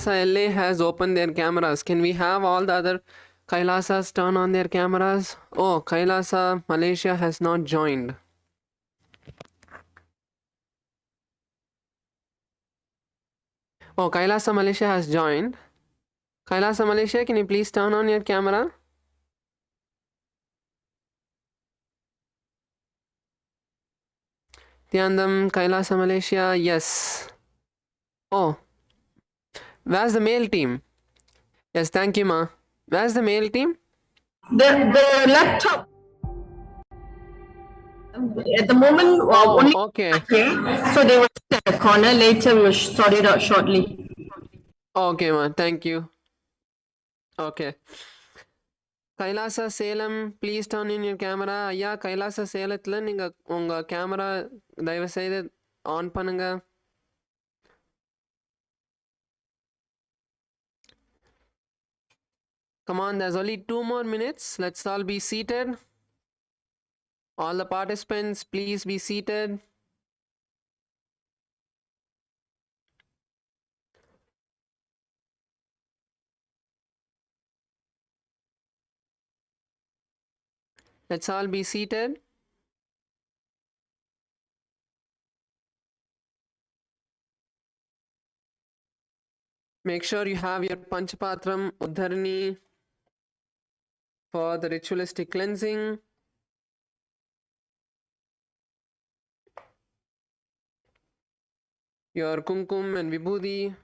Kailasa LA has opened their cameras. Can we have all the other Kailasas turn on their cameras? Oh, Kailasa Malaysia has not joined. Oh, Kailasa Malaysia has joined. Kailasa Malaysia, can you please turn on your camera? Tiandam, Kailasa Malaysia, yes. Oh, where's the male team? Yes, thank you, Ma. Where's the male team? The laptop at the moment only okay. here, so they will sit at the corner. Later we'll sort it out shortly. Okay, Ma. Thank you. Okay. Kailasa Salem, please turn in your camera. Yeah, Kailasa Salethla ninga unga camera தயவு செய்து on பண்ணுங்க. Come on, there's only 2 more minutes. Let's all be seated. All the participants, please be seated. Let's all be seated. Make sure you have your Panchapatram Uddharani for the ritualistic cleansing. Your Kumkum and Vibhuti.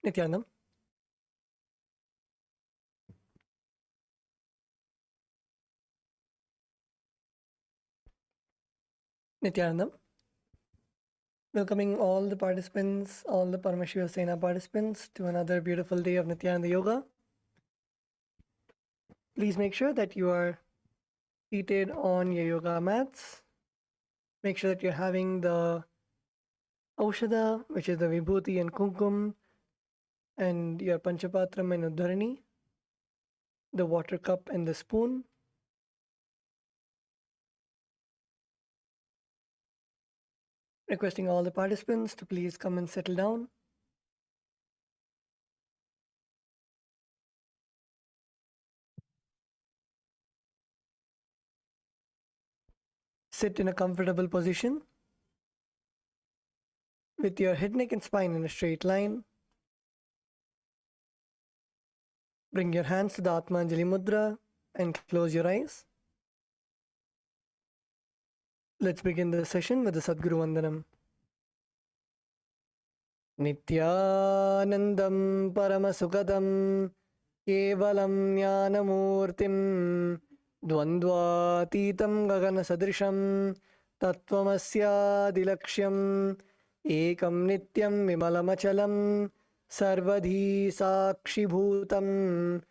Nityanam. Nityanam. Welcoming all the participants, all the Paramashivoham participants to another beautiful day of Nityananda Yoga. Please make sure that you are seated on your yoga mats. Make sure that you're having the Aushada, which is the Vibhuti and Kumkum, and your Panchapatram and Uddharani, the water cup and the spoon. Requesting all the participants to please come and settle down. Sit in a comfortable position with your head, neck and spine in a straight line. Bring your hands to the Atmanjali Mudra and close your eyes. Let's begin the session with the Sadguru Vandanam. Nityanandam Paramasukadam Kevalam Jnanamurtim Dvandvatitam Gagana Sadrisham Tattvamasya Dilaksham Ekam Nityam Vimalamachalam Sarvadhi Sakshibhutam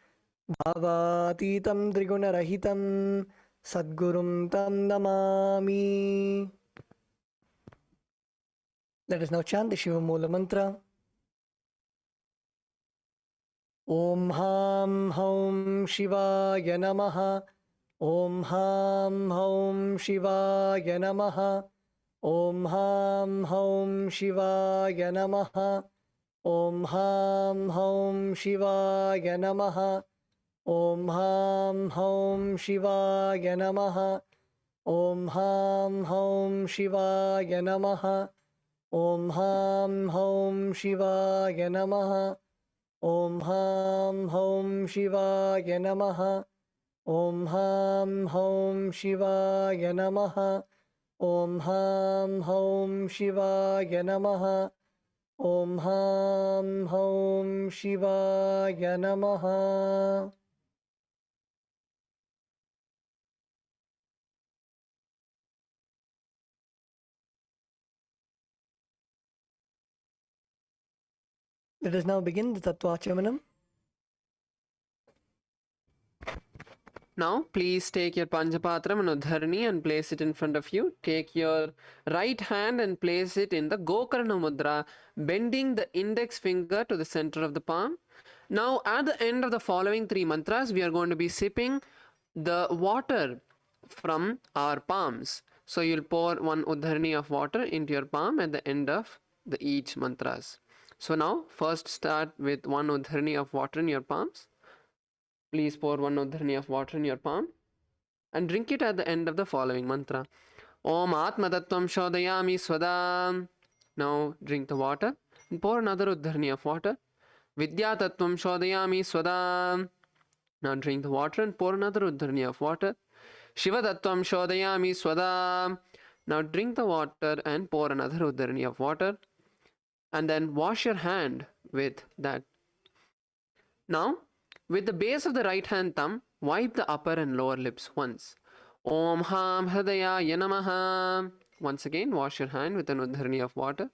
Bhavatitam Trigunarahitam Sadgurum Tam Namami. Let us now chant the Shiva Mula Mantra. Om Ham Haum Shivaya Namaha. Om Ham Haum Shivaya Namaha. Om Ham Haum Shivaya Namaha. Om Ham Haum Shivaya Namaha. Om Ham Haum Shivaya Namaha. Om Ham Haum Shivaya Namaha. Om Ham Haum Shivaya Namaha. Om Ham Haum Shivaya Namaha. Om Ham Hom Shivaya Namaha. Om Ham Hom Shivaya Namaha. Om Ham Hom Shivaya Namaha. Let us now begin the Tattvachamanam. Now, please take your Panchapatram and Udharani and place it in front of you. Take your right hand and place it in the Gokarna Mudra, bending the index finger to the center of the palm. Now, at the end of the following 3 mantras, we are going to be sipping the water from our palms. So, you'll pour 1 Udharani of water into your palm at the end of each mantras. So, now, first start with 1 Udharani of water in your palms. Please pour 1 Udharani of water in your palm and drink it at the end of the following mantra. Om Atma Tattvam Shodayami Swadam. Now drink the water and pour another Udharani of water. Vidya Tattvam Shodayami Swadam. Now drink the water and pour another Udharani of water. Shiva Tattvam Shodayami Swadam. Now drink the water and pour another Udharani of water. And then wash your hand with that. Now, with the base of the right hand thumb, wipe the upper and lower lips once. Om Ham Hridayaya Namaha. Once again, wash your hand with an Udharani of water.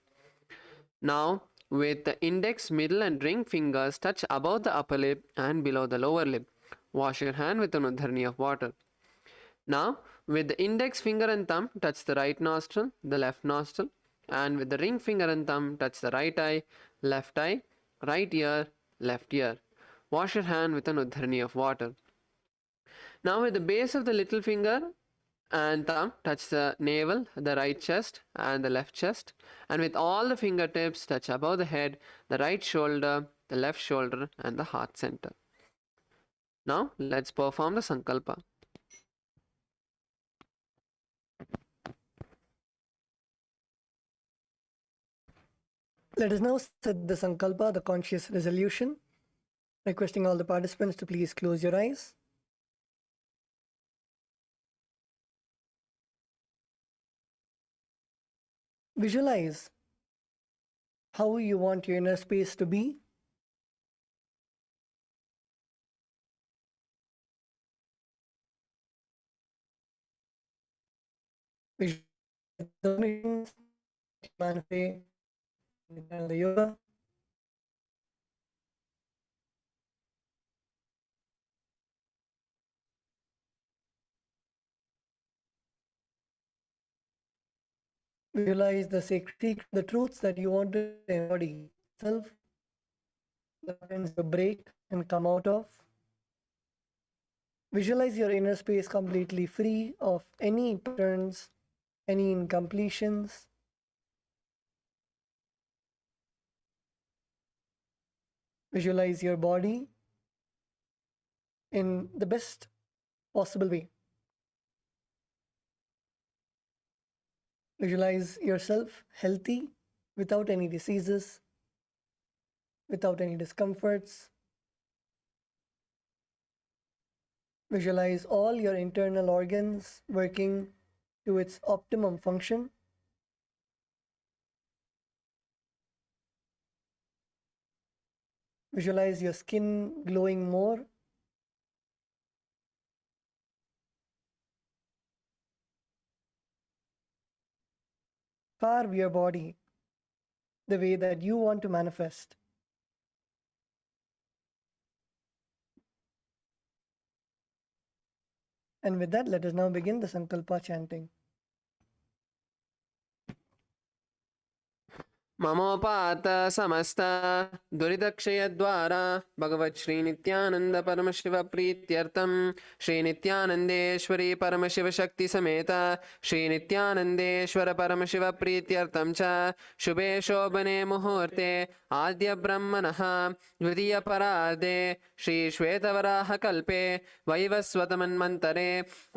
Now, with the index, middle and ring fingers touch above the upper lip and below the lower lip. Wash your hand with an Udharani of water. Now, with the index finger and thumb, touch the right nostril, the left nostril, and with the ring finger and thumb, touch the right eye, right ear, left ear. Wash your hand with an Udharani of water. Now with the base of the little finger and thumb, touch the navel, the right chest and the left chest. And with all the fingertips, touch above the head, the right shoulder, the left shoulder and the heart center. Now let's perform the Sankalpa. Let us now set the Sankalpa, the conscious resolution. Requesting all the participants to please close your eyes. Visualize how you want your inner space to be. Visualize the missions, the yoga. Visualize the sacred, the truths that you want to embody self, the patterns to break and come out of. Visualize your inner space completely free of any patterns, any incompletions. Visualize your body in the best possible way. Visualize yourself healthy, without any diseases, without any discomforts. Visualize all your internal organs working to its optimum function. Visualize your skin glowing more. Carve your body the way that you want to manifest. And with that, let us now begin the Sankalpa chanting. ममोपात समस्त दुरितक्षयद्वारा भगवत् श्रीनित्यानंद परमशिव प्रीत्यर्थम श्रीनित्यानंदेश्वरी परमशिव शक्ति समेत श्रीनित्यानंदेश्वर परमशिव प्रीत्यर्थम च शुभे शोभने मुहूर्ते आद्य ब्रह्मणः द्वितीय परार्धे श्री श्वेतवराह कल्पे वैवस्वतमन्वन्तरे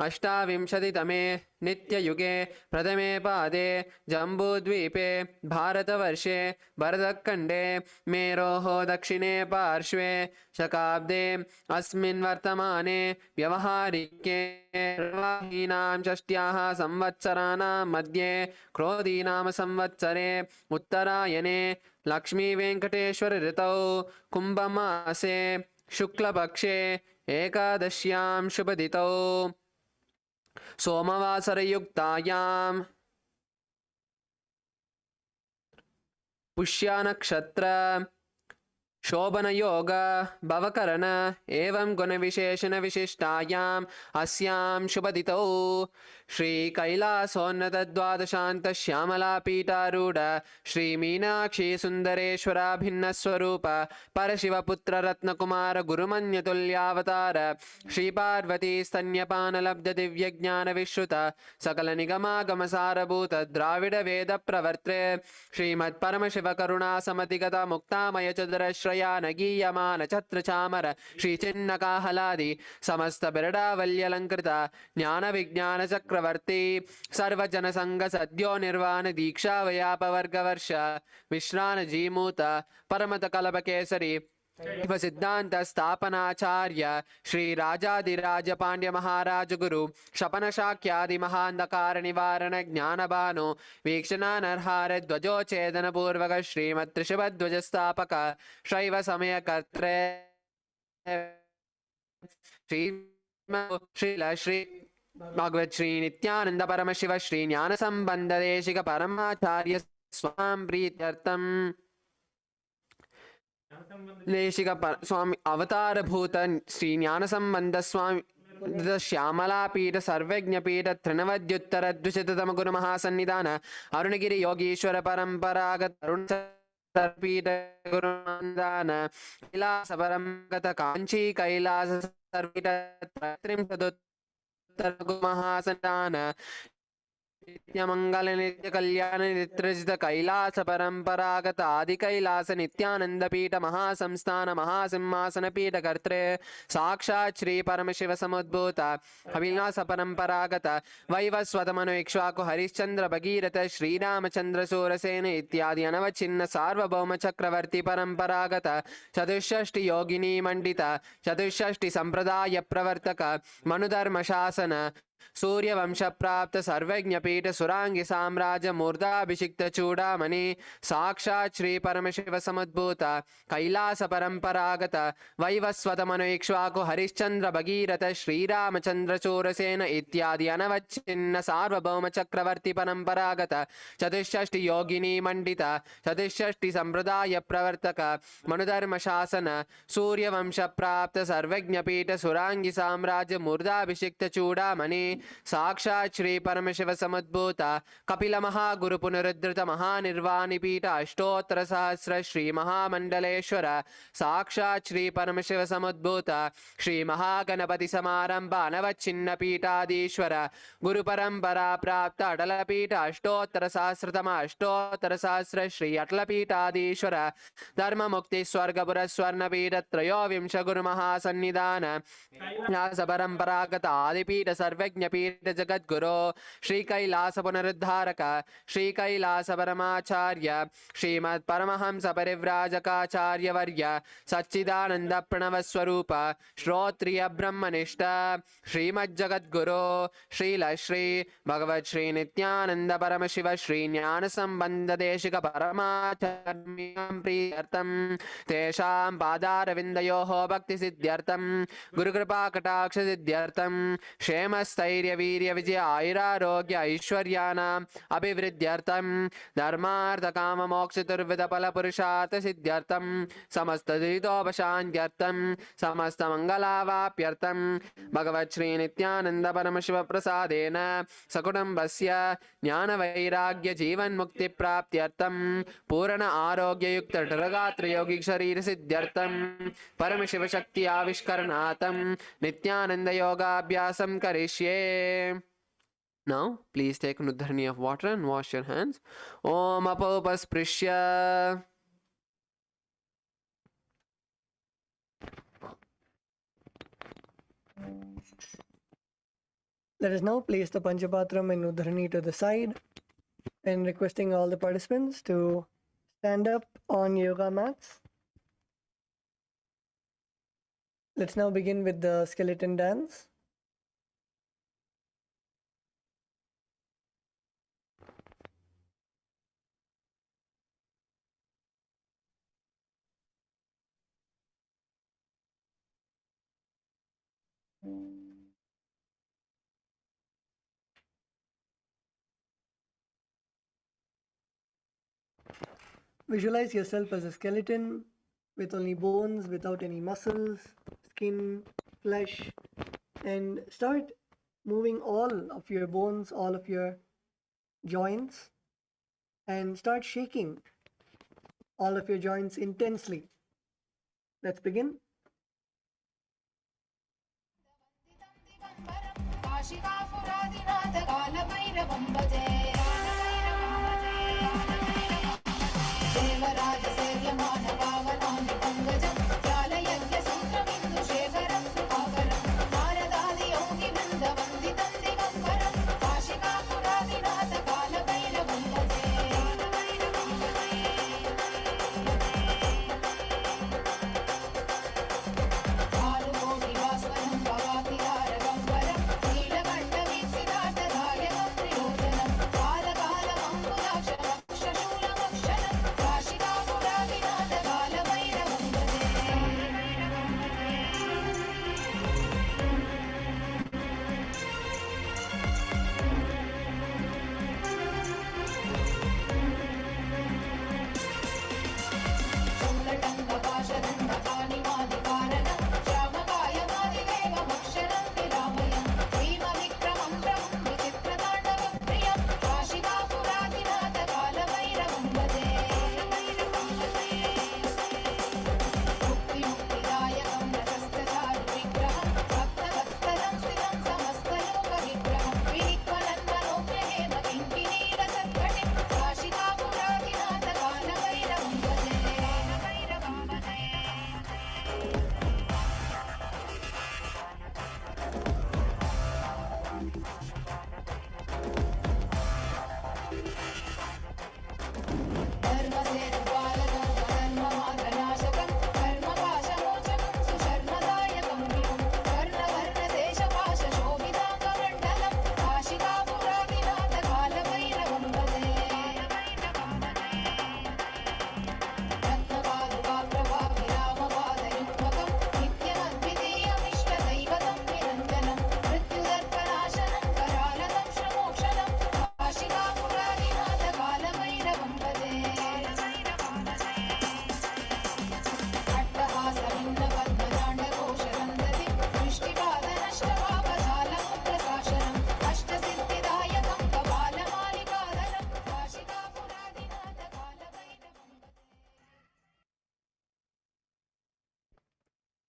अष्टाविंशतितमे नित्ययुगे प्रथमे पादे जम्बूद्वीपे भारतवर्षे भरतखण्डे मेरोः दक्षिणे पार्श्वे शकाब्दे अस्मिन् वर्तमाने व्यवहारिके निर्वाहीनां षष्ट्याः संवत्सराणां मध्ये क्रोधीनाम संवत्सरे उत्तरायणे लक्ष्मीवेङ्कटेश्वर ऋतौ कुम्भमासे शुक्लपक्षे एकादश्यां शुभदितौ सोमवासरयुक्तायां पुष्यनक्षत्र शोभनयोग भवकरण एवं गुणविशेषण विशिष्टायाम् अस्यां शुभदितौ श्रीकैलासोन्नत द्वादशान्त श्यामलापीठारूढ श्रीमीनाक्षी सुन्दरेश्वराभिन्नस्वरूप परशिवपुत्र रत्नकुमार गुरुमन्यतुल्यावतार श्रीपार्वती स्तन्यपानलब्ध दिव्यज्ञानविश्रुत सकलनिगमागमसारभूत द्राविड वेद प्रवर्ते श्रीमत्परमशिवकरुणासमतिगत मुक्तामय चतुरश्रया नगीयमान छत्रचामर श्रीचिन्नकाहलादि समस्त बिरडावल्यलङ्कृत ज्ञानविज्ञान चक्रवर्ती सर्वजनसंघ सद्यो निर्वाण दीक्षावयापवर्गवर्ष विश्रान जीमूत परमत कलपकेसरी सिद्धांत स्थापनाचार्य श्री राजाधिराज पांड्य महाराज गुरु शपन शाक्यादि महांधकार निवारण ज्ञानबानो वीक्षणानर्हार ध्वजोच्छेदन पूर्वक श्रीमत् त्रिशुभध्वज स्थापक शैव समय कर्त्रे श्री भगवत श्री नित्यानंद परमशिव श्री ज्ञान संबंध देशिक परमाचार्य स्वाम प्रीत्यर्थम देशिक स्वामी अवतार भूत श्री ज्ञान संबंध स्वामी श्यामलापीठ सर्वज्ञपीठ त्रिनवद्युत्तर द्विशततम गुरु महासन्निधान अरुणगिरि योगीश्वर परंपरागत अरुण पीठ गुरुदान कैलास परमगत कांची कैलास सर्वपीठ त्रिंशदुत्तर गुरु महासन्निधान नित्यमंगल नित्य कल्याण नित्यजित कैलास परंपरागत आदि कैलास नित्यानंद पीठ महासंस्थान महासिंहासन पीठ कर्त्रे साक्षात् श्री परमशिव समुद्भूत अविनाश परंपरागत वैवस्वत मनु इक्ष्वाकु हरिश्चंद्र भगीरथ श्रीरामचंद्र सूरसेन इत्यादि अनवच्छिन्न सार्वभौम चक्रवर्ती परंपरागत चतुष्षष्टि योगिनी मंडित चतुष्षष्टि संप्रदाय प्रवर्तक मनुधर्म शासन सूर्यवंश प्राप्त सर्वज्ञपीठ सुरांगी साम्राज्य मूर्धाभिषिक्त चूड़ामणि साक्षात् श्री परमशिव समुद्भूत कैलास परंपरागत वैवस्वत मनु इक्ष्वाकु हरिश्चंद्र भगीरथ श्रीरामचंद्र सूरसेन इत्यादि अनवच्छिन्न सार्वभौम चक्रवर्ती परंपरागत चतुष्षष्टि योगिनी मंडित चतुष्षष्टि संप्रदाय प्रवर्तक मनुधर्म शासन सूर्यवंश प्राप्त सर्वज्ञपीठ सुरांगी साम्राज्य मूर्धाभिषिक्त चूड़ामणि साक्षात् श्री परमशिव समुद्भूत कपिल महागुरु पुनरुद्धृत महानिर्वाणिपीठ अष्टोत्तर सहस्र श्री महामंडलेश्वर साक्षात् श्री परमशिव समुद्भूत श्री महागणपति समारंभ अनवच्छिन्न पीठाधीश्वर गुरु परंपरा प्राप्त अटल पीठ अष्टोत्तर सहस्र श्री अटल पीठाधीश्वर धर्म मुक्ति स्वर्गपुर स्वर्ण पीठ त्रयोविंश गुरु महासन्निधान परंपरागत आदिपीठ सर्वज्ञ पीठ जगद्गुरो श्री कैलास पुनरुद्धारक श्री कैलास परमाचार्य श्रीमत् परमहंस परिव्राजकाचार्य वर्य सच्चिदानंद प्रणव स्वरूप श्रोत्रिय ब्रह्मनिष्ठ श्रीमज्जगद्गुरो श्रील श्री भगवत श्री नित्यानंद परमशिव श्री ज्ञान संबंध देशिक परमाचार्यं प्रीत्यर्थं तेषां पादारविन्दयोः भक्ति सिद्ध्यर्थं गुरुकृपा कटाक्ष सिद्ध्यर्थं क्षेम स्थैर्य वीर्य विजय आयुरारोग्य ऐश्वर्याणाम् अभिवृद्ध्यर्थं धर्मार्थ काम मोक्ष चतुर्विध फल पुरुषार्थ सिद्ध्यर्थं समस्त दुरितोपशान्त्यर्थं समस्त मंगलावाप्यर्थं भगवत् श्री नित्यानंद परमशिव प्रसादेन सकुटुम्बस्य ज्ञान वैराग्य जीवन मुक्ति प्राप्त्यर्थं पूर्ण आरोग्य युक्त त्रगात्र यौगिक शरीर सिद्ध्यर्थं परमशिव शक्ति आविष्करणार्थं नित्यानंद योगाभ्यासं करिष्ये. Now, please take Nudharni of water and wash your hands. Om Apopasprisya. Let us now place the Panchapatram and Udharani to the side and requesting all the participants to stand up on yoga mats. Let's now begin with the skeleton dance. Visualize yourself as a skeleton with only bones, without any muscles, skin, flesh, and start moving all of your bones, all of your joints, and start shaking all of your joints intensely. Let's begin.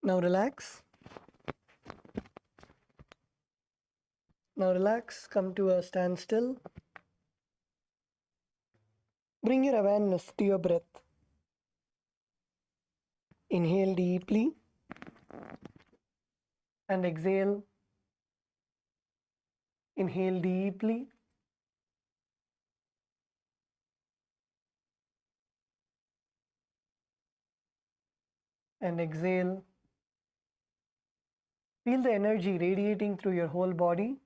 Now relax. Now relax, come to a standstill. Bring your awareness to your breath. Inhale deeply and exhale. Inhale deeply and exhale. Feel the energy radiating through your whole body.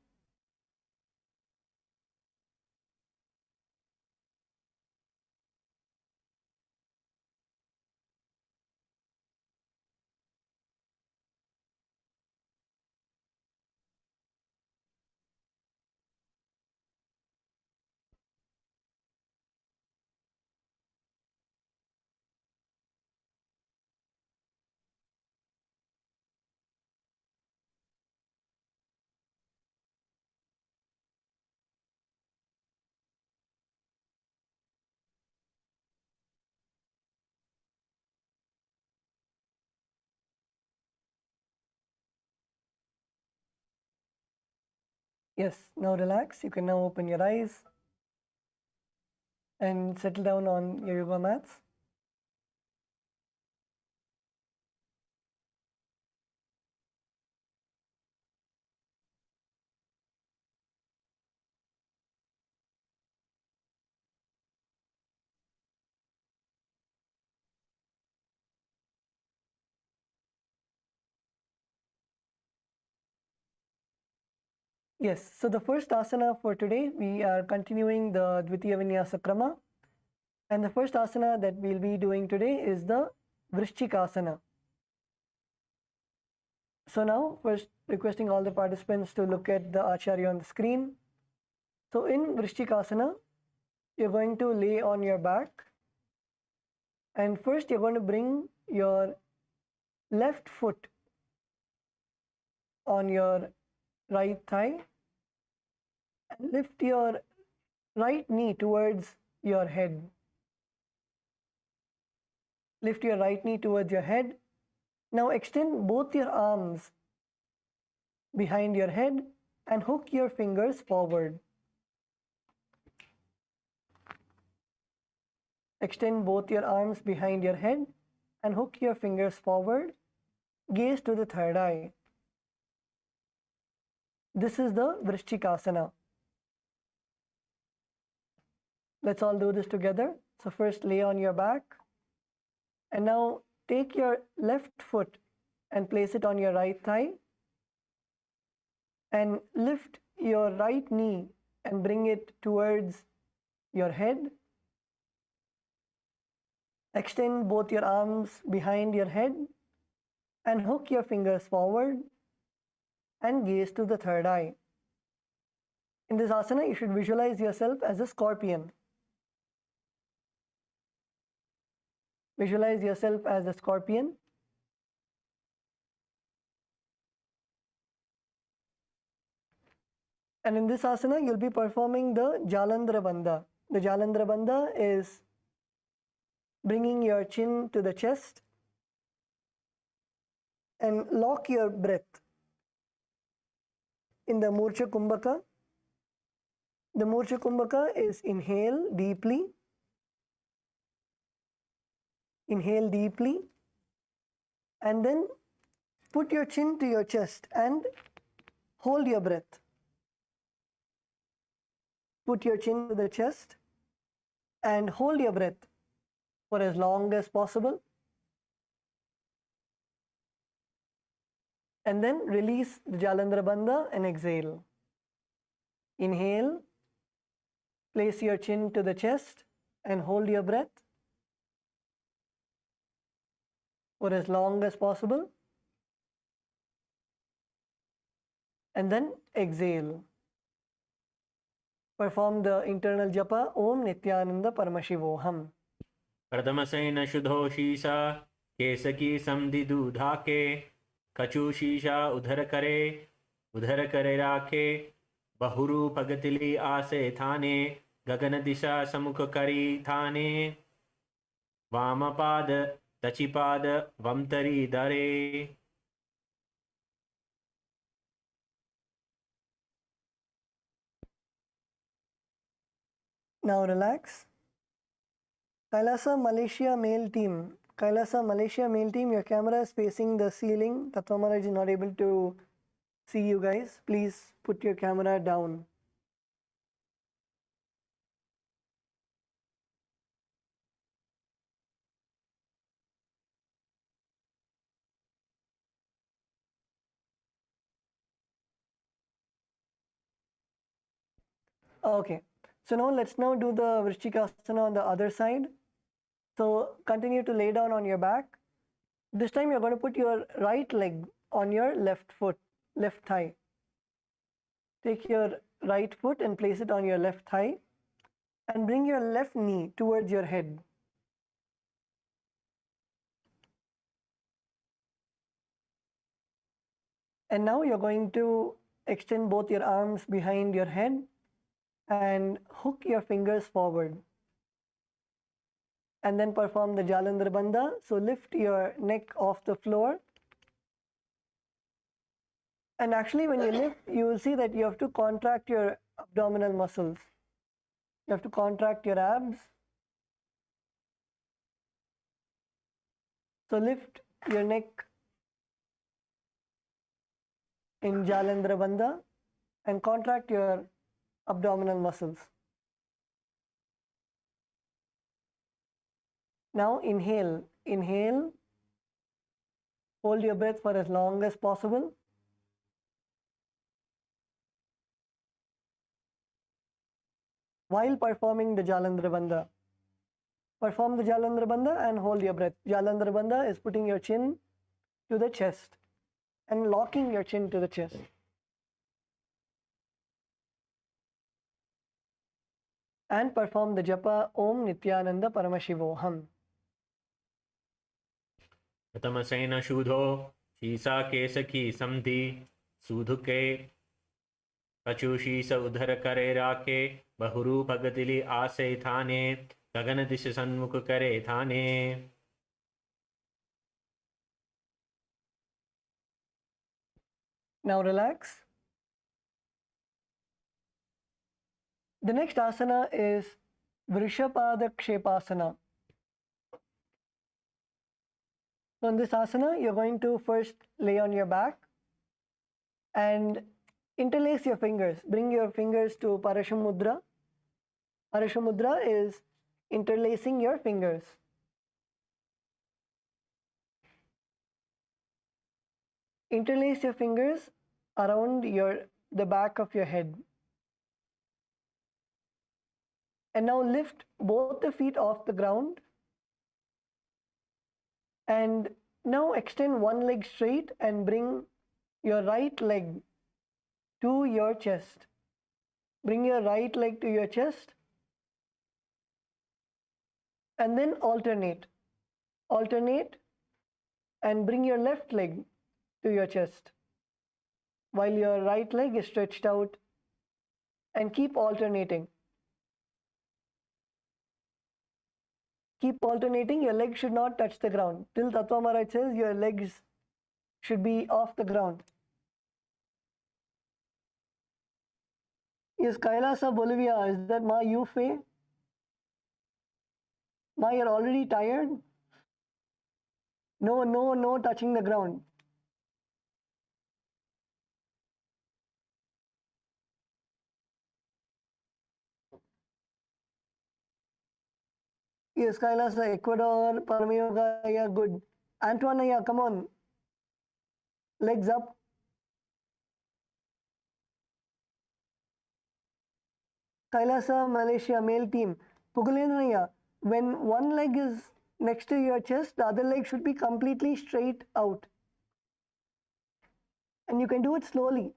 Yes, now relax. You can now open your eyes and settle down on your yoga mats. Yes, so the first asana for today, we are continuing the Dvitiya Vinyasa Krama. And the first asana that we'll be doing today is the Vrishchikasana. So now, first requesting all the participants to look at the Acharya on the screen. So in Vrishchikasana, you're going to lay on your back. And first you're going to bring your left foot on your right thigh and lift your right knee towards your head. Lift your right knee towards your head. Now extend both your arms behind your head and hook your fingers forward. Extend both your arms behind your head and hook your fingers forward. Gaze to the third eye. This is the Vrishchikasana. Let's all do this together. So first lay on your back. And now take your left foot and place it on your right thigh. And lift your right knee and bring it towards your head. Extend both your arms behind your head and hook your fingers forward and gaze to the third eye. In this asana, you should visualize yourself as a scorpion. Visualize yourself as a scorpion. And in this asana, you'll be performing the Jalandhara Bandha. The Jalandhara Bandha is bringing your chin to the chest and lock your breath in the Murcha Kumbhaka. The Murcha Kumbhaka is inhale deeply. Inhale deeply. And then put your chin to your chest and hold your breath. Put your chin to the chest and hold your breath for as long as possible. And then release the Jalandhara Bandha and exhale. Inhale, place your chin to the chest and hold your breath for as long as possible. And then exhale. Perform the internal japa Om Nityananda Paramashivoham. प्रथमसेन शुद्धोशीसा केसकी समधिदुधाके कचुशीषा उधर करे राखे बहुरूपगतिली आसे थाने गगन दिशा समुख करी थाने वामपाद दचिपाद वमतरी दरे. Now relax. Kailasa Malaysia male team. Kailasa Malaysia male team, your camera is facing the ceiling. Tattva Maharaj is not able to see you guys. Please put your camera down. Okay. So now let's now do the Vrishchikasana on the other side. So continue to lay down on your back. This time you're going to put your right leg on your left foot, left thigh. Take your right foot and place it on your left thigh and bring your left knee towards your head. And now you're going to extend both your arms behind your head and hook your fingers forward. And then perform the Jalandhara Bandha. So lift your neck off the floor. And actually when you lift, you will see that you have to contract your abdominal muscles. You have to contract your abs. So lift your neck in Jalandhara Bandha and contract your abdominal muscles. Now inhale. Inhale. Hold your breath for as long as possible. while performing the Jalandhara Bandha. Perform the Jalandhara Bandha and hold your breath. Jalandhara Bandha is putting your chin to the chest and locking your chin to the chest. And perform the japa Om Nityananda Paramashivoham. प्रथमसेन शूधो शीसा केसकी समधि सूधुके कचुशीस उधर करे राखे बहुरू भगतिली आसे थाने गगन दिश सन्मुख करे थाने. Now relax. The next asana is Vrishapada Kshepasana. So in this asana, you're going to first lay on your back and interlace your fingers. Bring your fingers to Parashamudra. Parashamudra is interlacing your fingers. Interlace your fingers around the back of your head. And now lift both the feet off the ground. And now extend one leg straight and bring your right leg to your chest. Bring your right leg to your chest. And then alternate. Alternate and bring your left leg to your chest while your right leg is stretched out, and keep alternating. Keep alternating. Your legs should not touch the ground. Till Tattva Maharaj says your legs should be off the ground. Is Kailasa Bolivia, is that Ma Yufe? Ma, you're already tired? No touching the ground. Yes, Kailasa, Ecuador, Paramayoga, yeah, good. Antoine, yeah, come on. Legs up. Kailasa, Malaysia, male team. Pugulenaya, when one leg is next to your chest, the other leg should be completely straight out. And you can do it slowly.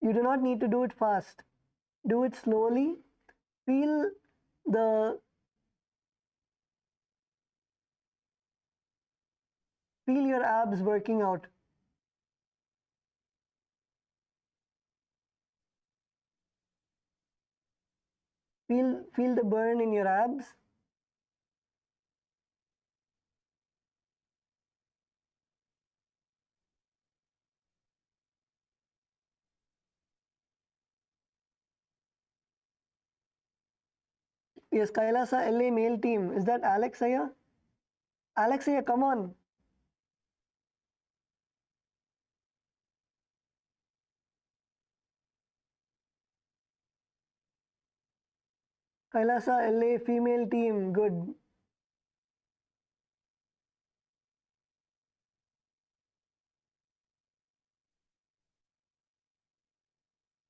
You do not need to do it fast. Do it slowly. Feel your abs working out. Feel the burn in your abs. Yes, Kailasa LA male team. Is that Alexia? Alexia, come on. Kailasa LA female team. Good.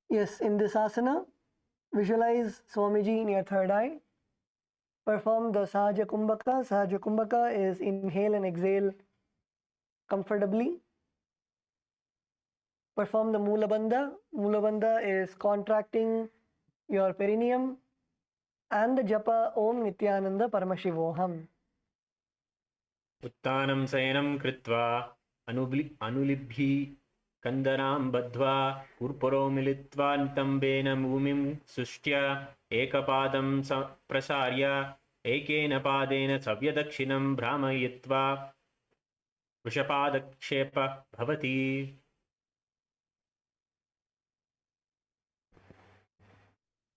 Yes, in this asana, visualize Swamiji in your third eye. Perform the Sahaja Kumbhaka. Sahaja Kumbhaka is inhale and exhale comfortably. Perform the Mula Bandha. Mula Bandha is contracting your perineum. And the japa Om Nityananda Paramashivoham. उत्तानं शयनं कृत्वा अनुलिभ्य कन्दरां बद्ध्वा पुर्पुरो मिलित्वा नितम्बेन भूमिं सुष्ट्य एकपादं प्रसार्य एकेन पादेन सव्यदक्षिणं भ्रामयित्वा वृषपादक्षेपः भवति.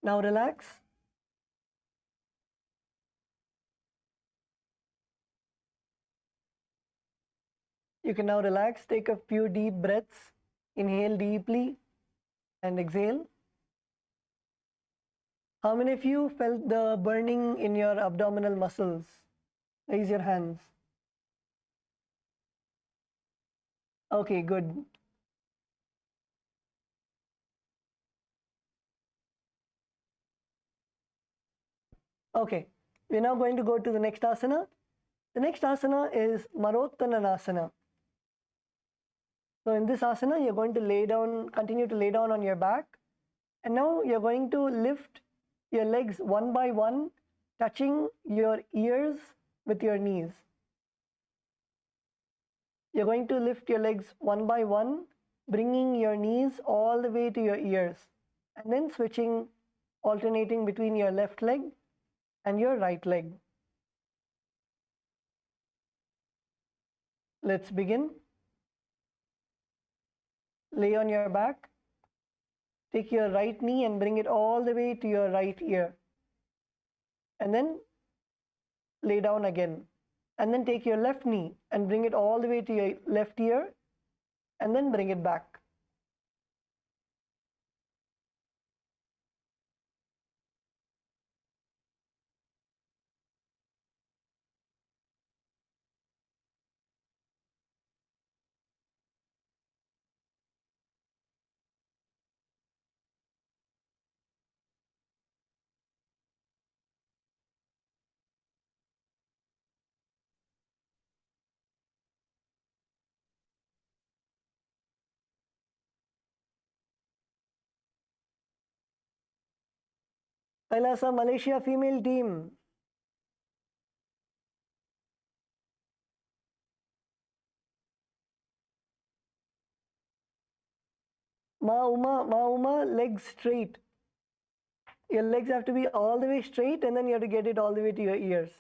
Now relax. You can now relax. Take a few deep breaths. Inhale deeply and exhale. How many of you felt the burning in your abdominal muscles? Raise your hands. Okay, good. Okay, we're now going to go to the next asana. The next asana is Marota Asana. So in this asana, you're going to lay down, continue to lay down on your back. And now you're going to lift your legs one by one, touching your ears with your knees. You're going to lift your legs one by one, bringing your knees all the way to your ears, and then switching, alternating between your left leg and your right leg. Let's begin. Lay on your back. Take your right knee and bring it all the way to your right ear. And then lay down again. And then take your left knee and bring it all the way to your left ear. And then bring it back. Kailasa Malaysia female team. Ma Uma, legs straight. Your legs have to be all the way straight, and then you have to get it all the way to your ears.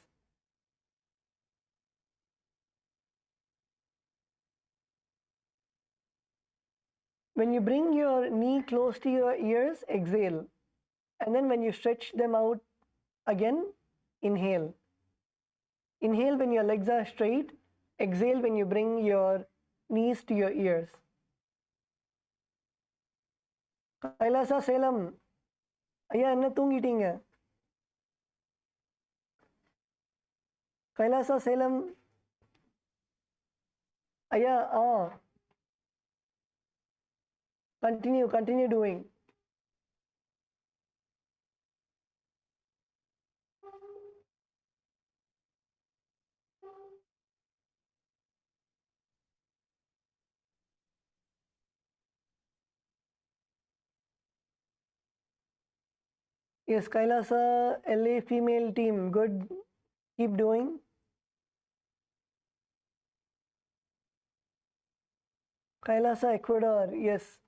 When you bring your knee close to your ears, exhale. And then when you stretch them out again, inhale. Inhale when your legs are straight. Exhale when you bring your knees to your ears. Kailasa Salem. ஐயா என்ன தூங்கிட்டீங்க? கைலாசா சேலம் ஐயா continue doing. Yes, Kailasa LA female team, good. Keep doing. Kailasa Ecuador, yes.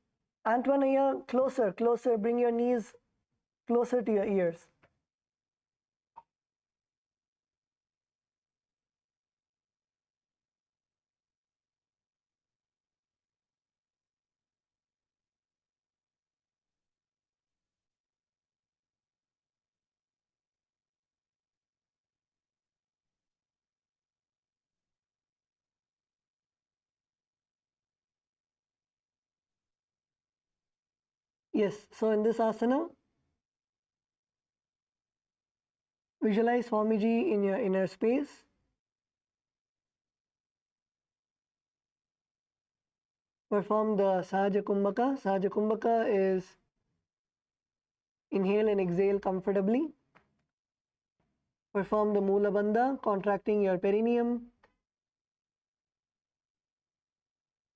Antoine, closer. Bring your knees closer to your ears. Yes, so in this asana, visualize Swamiji in your inner space. Perform the Sahaja Kumbhaka. Sahaja Kumbhaka is inhale and exhale comfortably. Perform the Mula Bandha, contracting your perineum.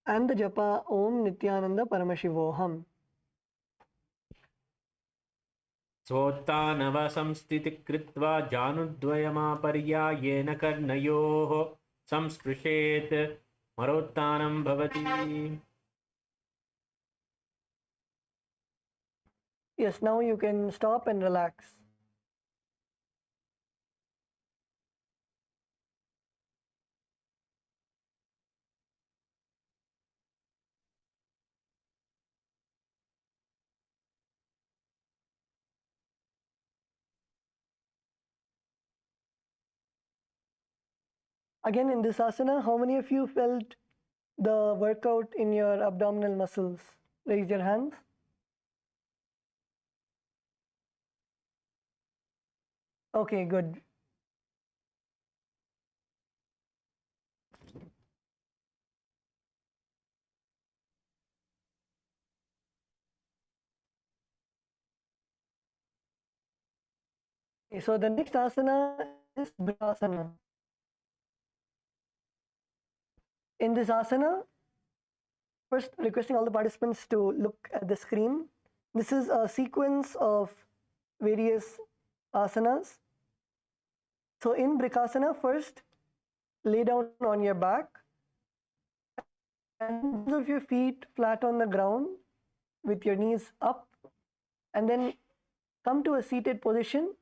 And the Japa Om Nityananda Paramashivoham. स्वोत्थानवसंस्थितिकृत्वा जानुद्वयमापर्यायेन कर्णयोः संस्पृशेत् मरोत्थानं भवति. Yes, now you can stop and relax. Again, in this asana, how many of you felt the workout in your abdominal muscles? Raise your hands. Okay, good. So the next asana is Brahmasana. In this asana, first requesting all the participants to look at the screen. This is a sequence of various asanas. So in Brahmasana, first lay down on your back and both of your feet flat on the ground with your knees up, and then come to a seated position.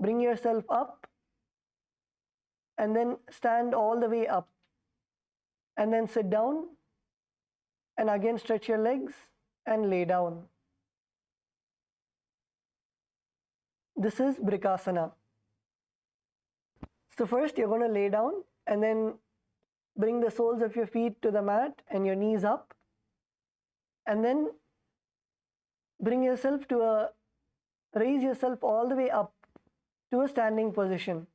Bring yourself up and then stand all the way up, and then sit down and again stretch your legs and lay down. This is Brahmasana. So first you're going to lay down and then bring the soles of your feet to the mat and your knees up, and then raise yourself all the way up to a standing position.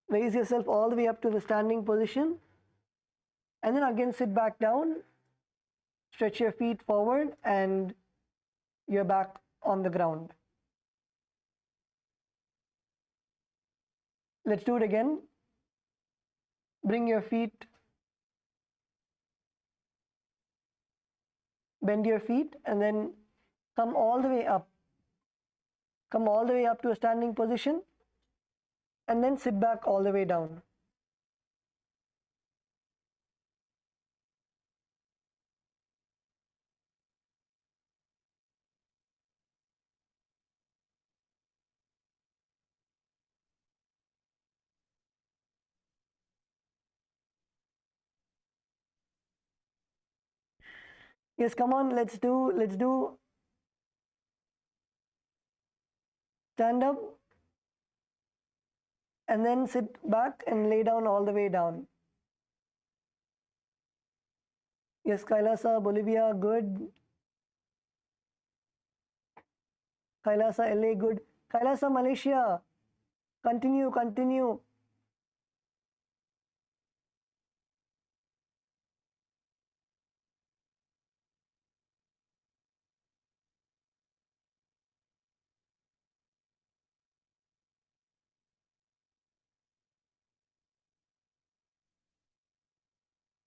Raise yourself all the way up to the standing position, and then again sit back down, stretch your feet forward and your back on the ground. Let's do it again. Bring your feet, bend your feet, and then come all the way up. Come all the way up to a standing position, and then sit back all the way down. Yes, come on, let's do stand up and then sit back and lay down all the way down. Yes, Kailasa, Bolivia, good. Kailasa, LA, good. Kailasa, Malaysia, continue, continue.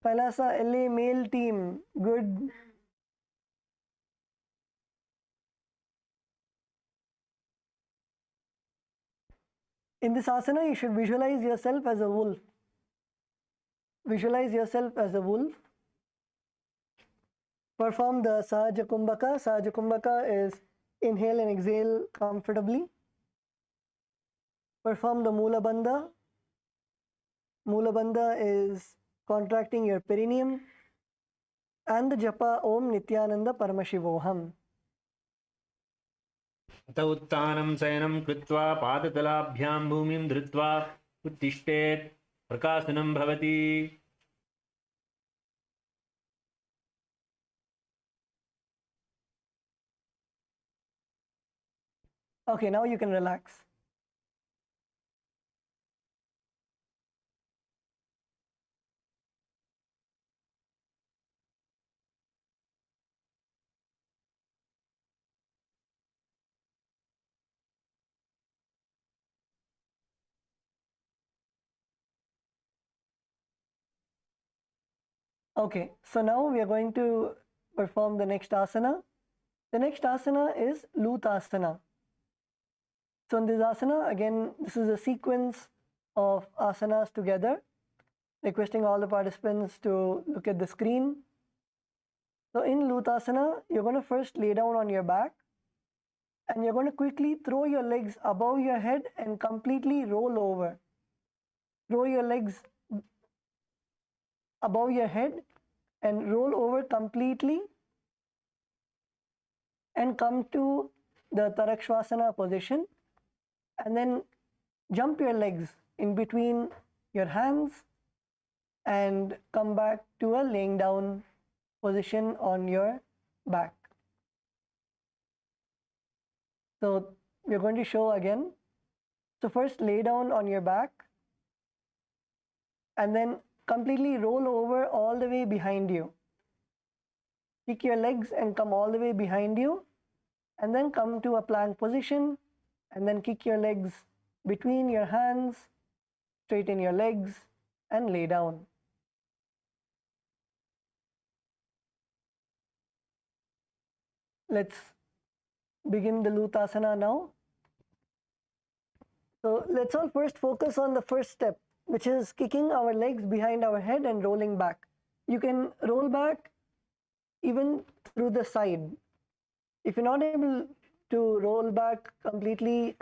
Kailasa, LA, male team, good. In this asana, you should visualize yourself as a wolf. Visualize yourself as a wolf. Perform the Sahaja Kumbhaka. Sahaja Kumbhaka is inhale and exhale comfortably. Perform the Mula Bandha. Mula Bandha is contracting your perineum. And the Japa Om Nityananda Paramashivoham. अत उत्थानं शयनं कृत्वा पादतलाभ्यां भूमिं धृत्वा उत्तिष्ठेत् प्रकाशनं भवति. Okay, now you can relax. Okay, so now we are going to perform the next asana. The next asana is Lutasana. So in this asana, again, this is a sequence of asanas together. Requesting all the participants to look at the screen. So in Lutasana, you're going to first lay down on your back, and you're going to quickly throw your legs above your head and completely roll over. Throw your legs above your head and roll over completely and come to the Tarakshvasana position, and then jump your legs in between your hands and come back to a laying down position on your back. So we're going to show again. So first lay down on your back and then completely roll over all the way behind you. Kick your legs and come all the way behind you and then come to a plank position, and then kick your legs between your hands, straighten your legs, and lay down. Let's begin the Lutasana now. So let's all first focus on the first step, which is kicking our legs behind our head and rolling back. You can roll back even through the side. If you're not able to roll back completely,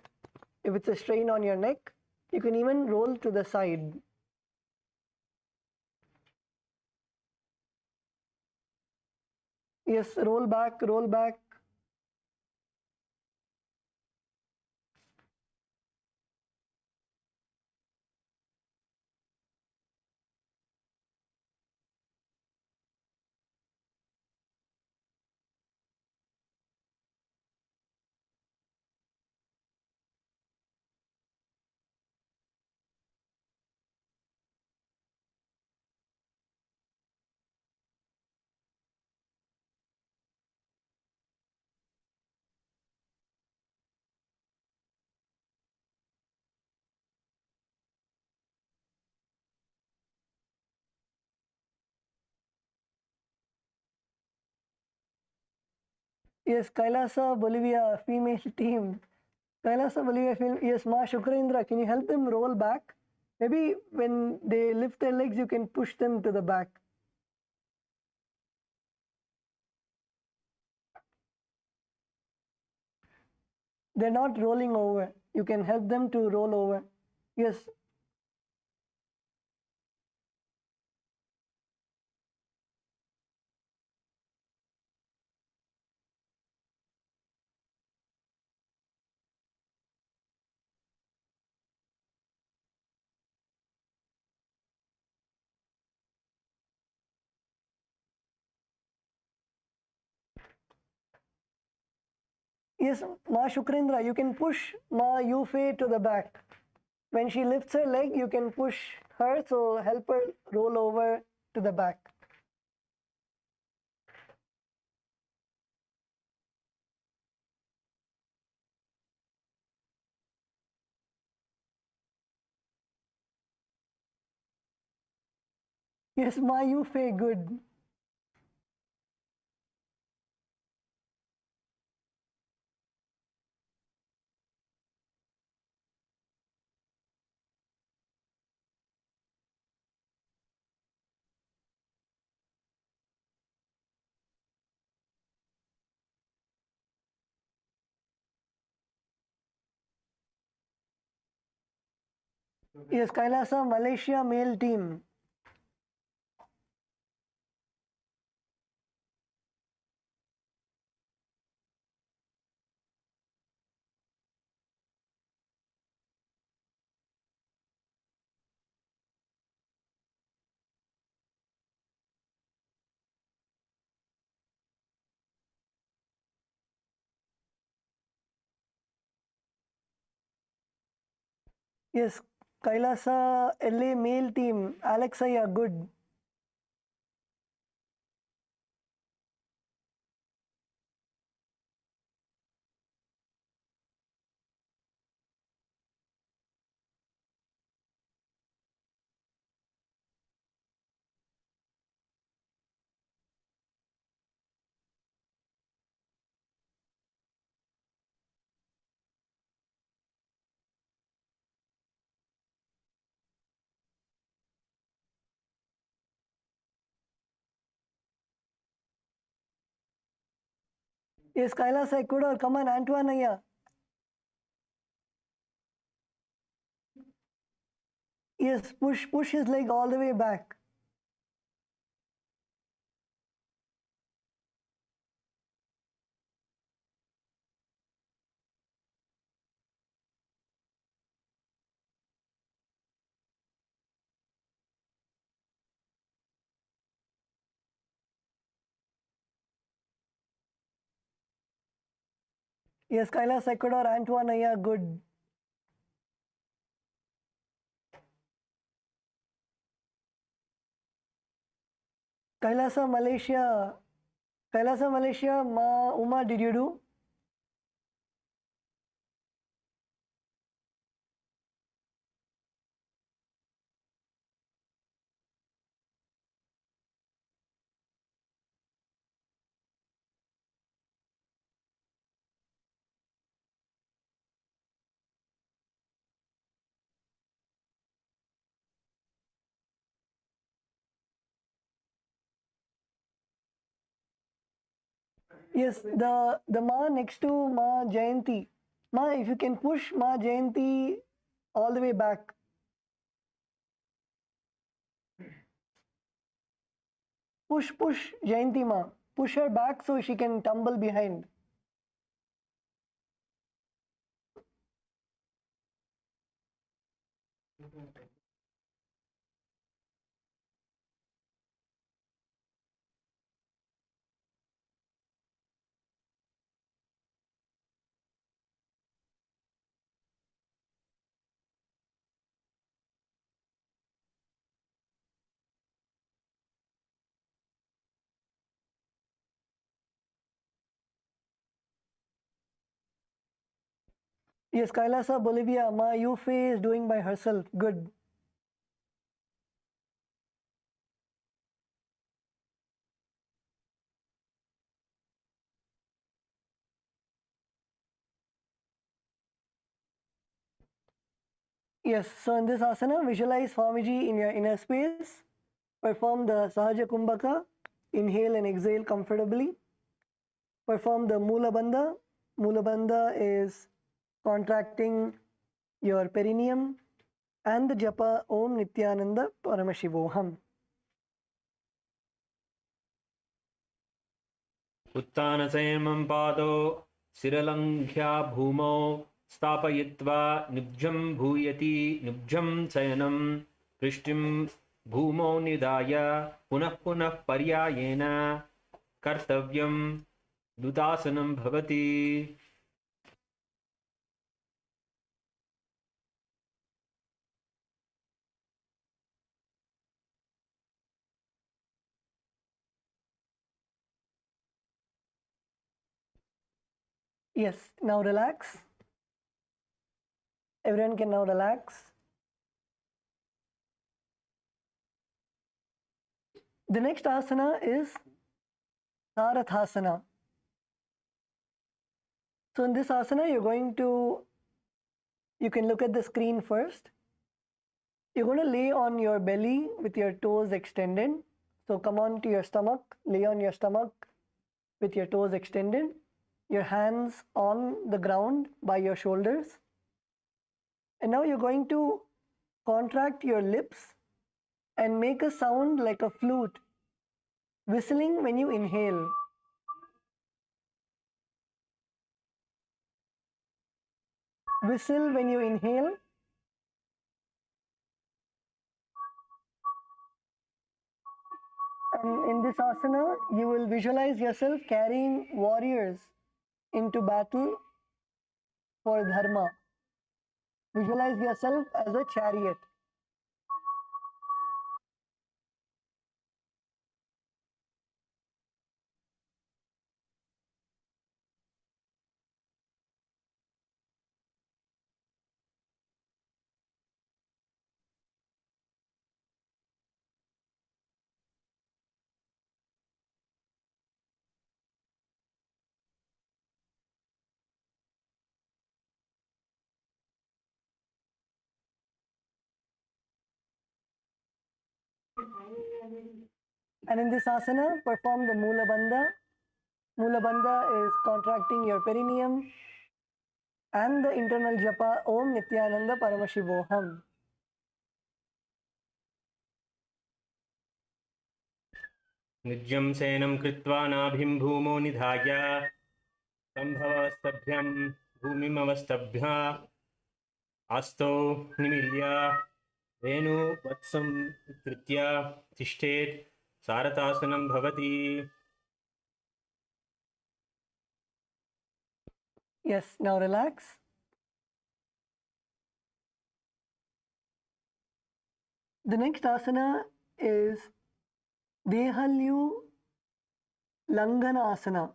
if it's a strain on your neck, you can even roll to the side. Yes, roll back, roll back. Yes, Kailasa, Bolivia, female team. Kailasa, Bolivia, female. Yes, Ma Shukrendra, can you help them roll back? Maybe when they lift their legs, you can push them to the back. They're not rolling over. You can help them to roll over. Yes. Yes, Ma Shukrendra, you can push Ma Yufe to the back. When she lifts her leg, you can push her, so help her roll over to the back. Yes, Ma Yufe, good. Yes, Kailasa, Malaysia male team. Yes, Kailasa LA male team. Alexia, good. Yes, Kailasa Ecuador, come on, Antoine. Yes, push his leg all the way back. Yes, Kailasa Ecuador, Antoine, good. Kailasa Malaysia, Ma Uma, did you do? Yes, the Ma next to Ma Jayanti. Ma, if you can push Ma Jayanti all the way back. Push Jayanti Ma. Push her back so she can tumble behind. Yes, Kailasa, Bolivia, Ma Yufe is doing by herself. Good. Yes, so in this asana, visualize Swamiji in your inner space. Perform the Sahaja Kumbhaka. Inhale and exhale comfortably. Perform the Mula Bandha. Mula Bandha is contracting your perineum. And the Japa Om Nityananda Paramashivoham. उत्तानसंयमं पादौ शिरलङ्घ्या भूमौ स्थापयित्वा निब्जं भूयति निब्जं शयनं पृष्ठं भूमौ निधाय पुनः पुनः पर्यायेण कर्तव्यं लुतासनं भवति. Yes, now relax. Everyone can now relax. The next asana is Sarathasana. So in this asana, you can look at the screen first. You're going to lay on your belly with your toes extended. So come on to your stomach, lay on your stomach with your toes extended. Your hands on the ground by your shoulders. And now you're going to contract your lips and make a sound like a flute, whistling when you inhale. Whistle when you inhale. And in this asana, you will visualize yourself carrying warriors into battle for dharma. Visualize yourself as a chariot. And in this asana, perform the Mula Bandha. Mula Bandha is contracting your perineum and the internal japa Om Nityananda Paramashivoham. नित्यं शयनं कृत्वा नाभिं भूमौ निधाय सम्भवस्तभ्यं भूमिमवस्तभ्य आस्तौ निमील्य वेणुवत्सं कृत्य तिष्ठेत् सारतासनं भवति. Yes, now relax. The next asana is Dehalyu Langana Asana.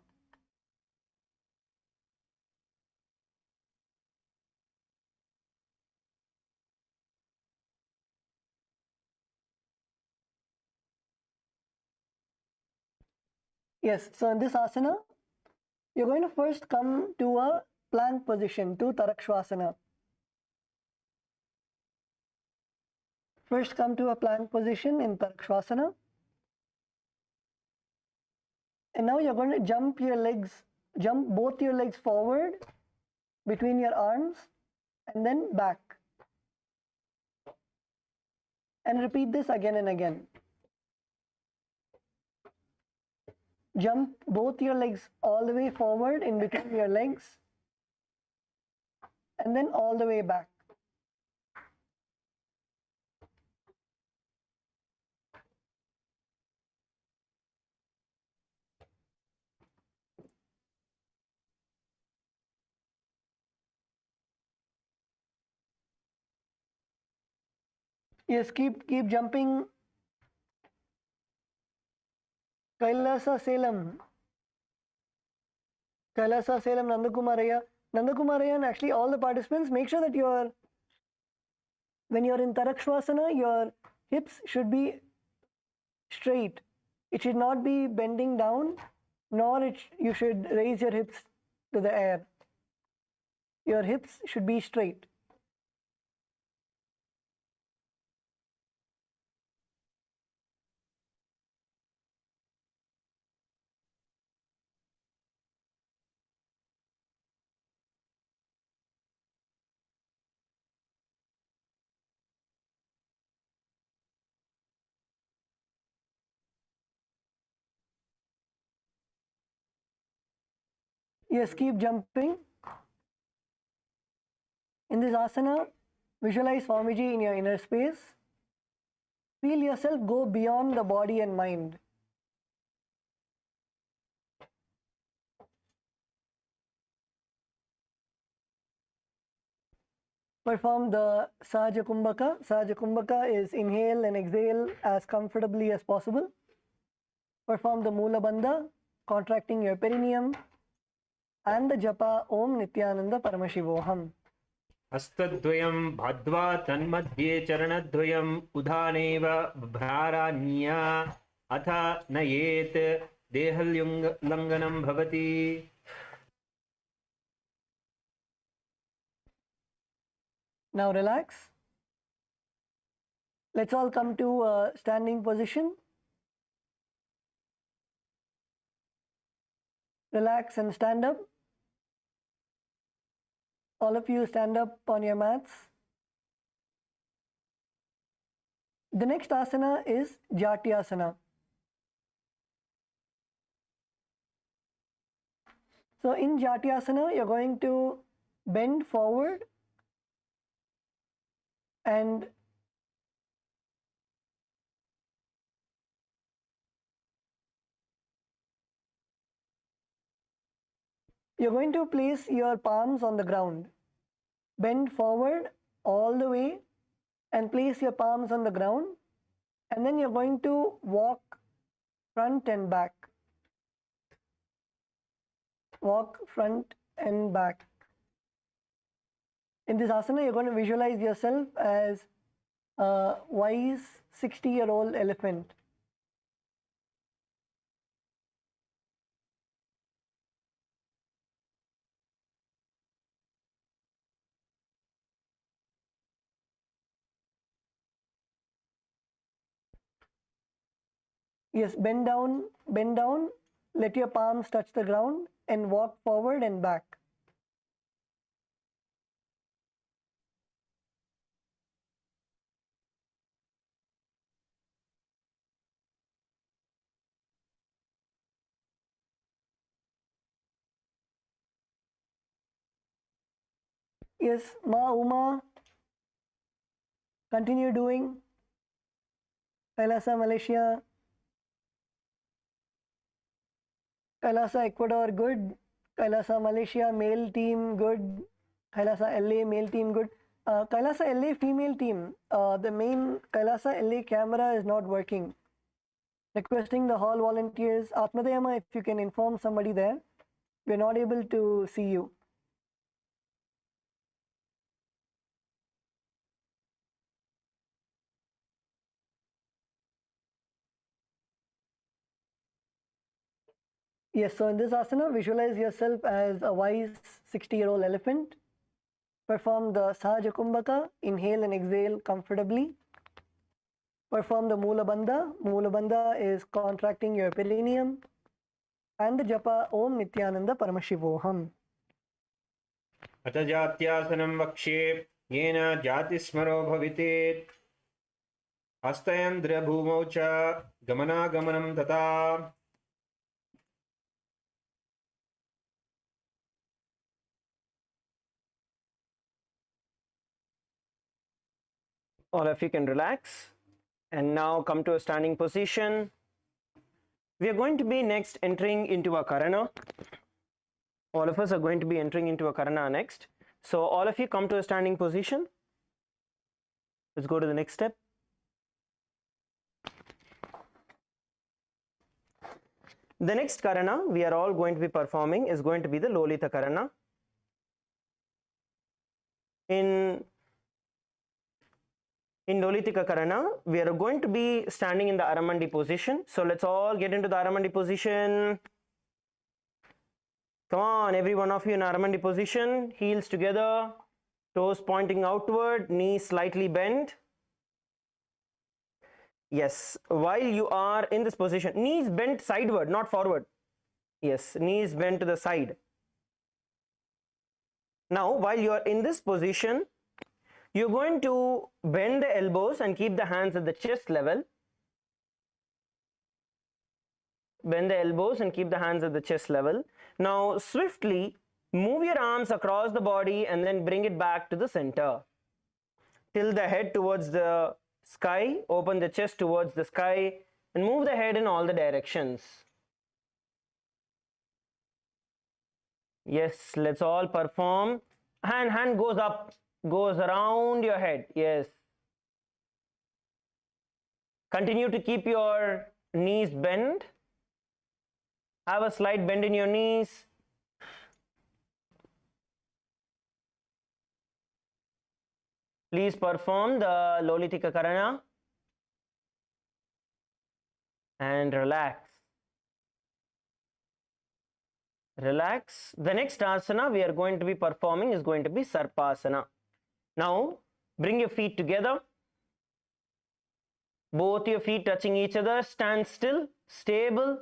Yes, so in this asana, you're going to first come to a plank position, to Tarakshvasana. First come to a plank position in Tarakshvasana. And now you're going to jump both your legs forward between your arms and then back. And repeat this again and again. Jump both your legs all the way forward in between your legs and then all the way back. Yes, keep jumping. Kailasa Selam. Kailasa Selam, Nandakumaraya. Nandakumaraya and actually all the participants, make sure that when you're in Tarakshvasana, your hips should be straight. It should not be bending down, nor you should raise your hips to the air. Your hips should be straight. Yes, keep jumping. In this asana, visualize Swamiji in your inner space. Feel yourself go beyond the body and mind. Perform the Sahaja Kumbhaka. Sahaja Kumbhaka is inhale and exhale as comfortably as possible. Perform the Mula Bandha, contracting your perineum, and the Japa Om Nityananda Paramashivoham. हस्तद्वयं बद्ध्वा तन्मध्ये चरणद्वयम् उधानेव भ्रारान्या अथ नयेत् देहल्लङ्घनं भवति. Now relax. Let's all come to a standing position. Relax and stand up. All of you stand up on your mats. The next asana is Jatyasana. So in Jatyasana, you're going to bend forward and you're going to place your palms on the ground. Bend forward all the way and place your palms on the ground, and then you're going to walk front and back. Walk front and back. In this asana, you're going to visualize yourself as a wise 60-year-old elephant. Yes, bend down, let your palms touch the ground and walk forward and back. Yes, Ma Uma, continue doing. Kailasa, Malaysia. Kailasa, Ecuador, good. Kailasa, Malaysia, male team, good. Kailasa, LA, male team, good. Kailasa, LA, female team. The main Kailasa, LA camera is not working. Requesting the hall volunteers. Atmadayama, if you can inform somebody there. We're not able to see you. Yes, so in this asana, visualize yourself as a wise 60-year-old elephant. Perform the Sahaja Kumbhaka, inhale and exhale comfortably. Perform the Mula Bandha. Mula Bandha is contracting your perineum. and the japa Om Nityananda Paramashivoham. अथ जात्यासनं वक्ष्ये येन जातिस्मरो भवितेत् हस्तयन्द्रभूमौ च गमनागमनं तथा. All of you can relax and now come to a standing position. We are going to be next entering into a karana. All of us are going to be entering into a karana next. So all of you come to a standing position. Let's go to the next step. The next karana we are all going to be performing is going to be the Lolita karana. In Lolitika karana, we are going to be standing in the Aramandi position. So let's all get into the Aramandi position. Come on, every one of you in Aramandi position. Heels together, toes pointing outward, knees slightly bent. Yes, while you are in this position, knees bent sideward, not forward. Yes, knees bent to the side. Now, while you are in this position, you're going to bend the elbows and keep the hands at the chest level. Bend the elbows and keep the hands at the chest level. Now, swiftly move your arms across the body and then bring it back to the center. Tilt the head towards the sky, open the chest towards the sky, and move the head in all the directions. Yes, let's all perform. Hand goes up, goes around your head. Yes. Continue to keep your knees bent. Have a slight bend in your knees. Please perform the Lolitika karana and relax. Relax. The next asana we are going to be performing is going to be Sarpasana. Now, bring your feet together. Both your feet touching each other. Stand still, stable.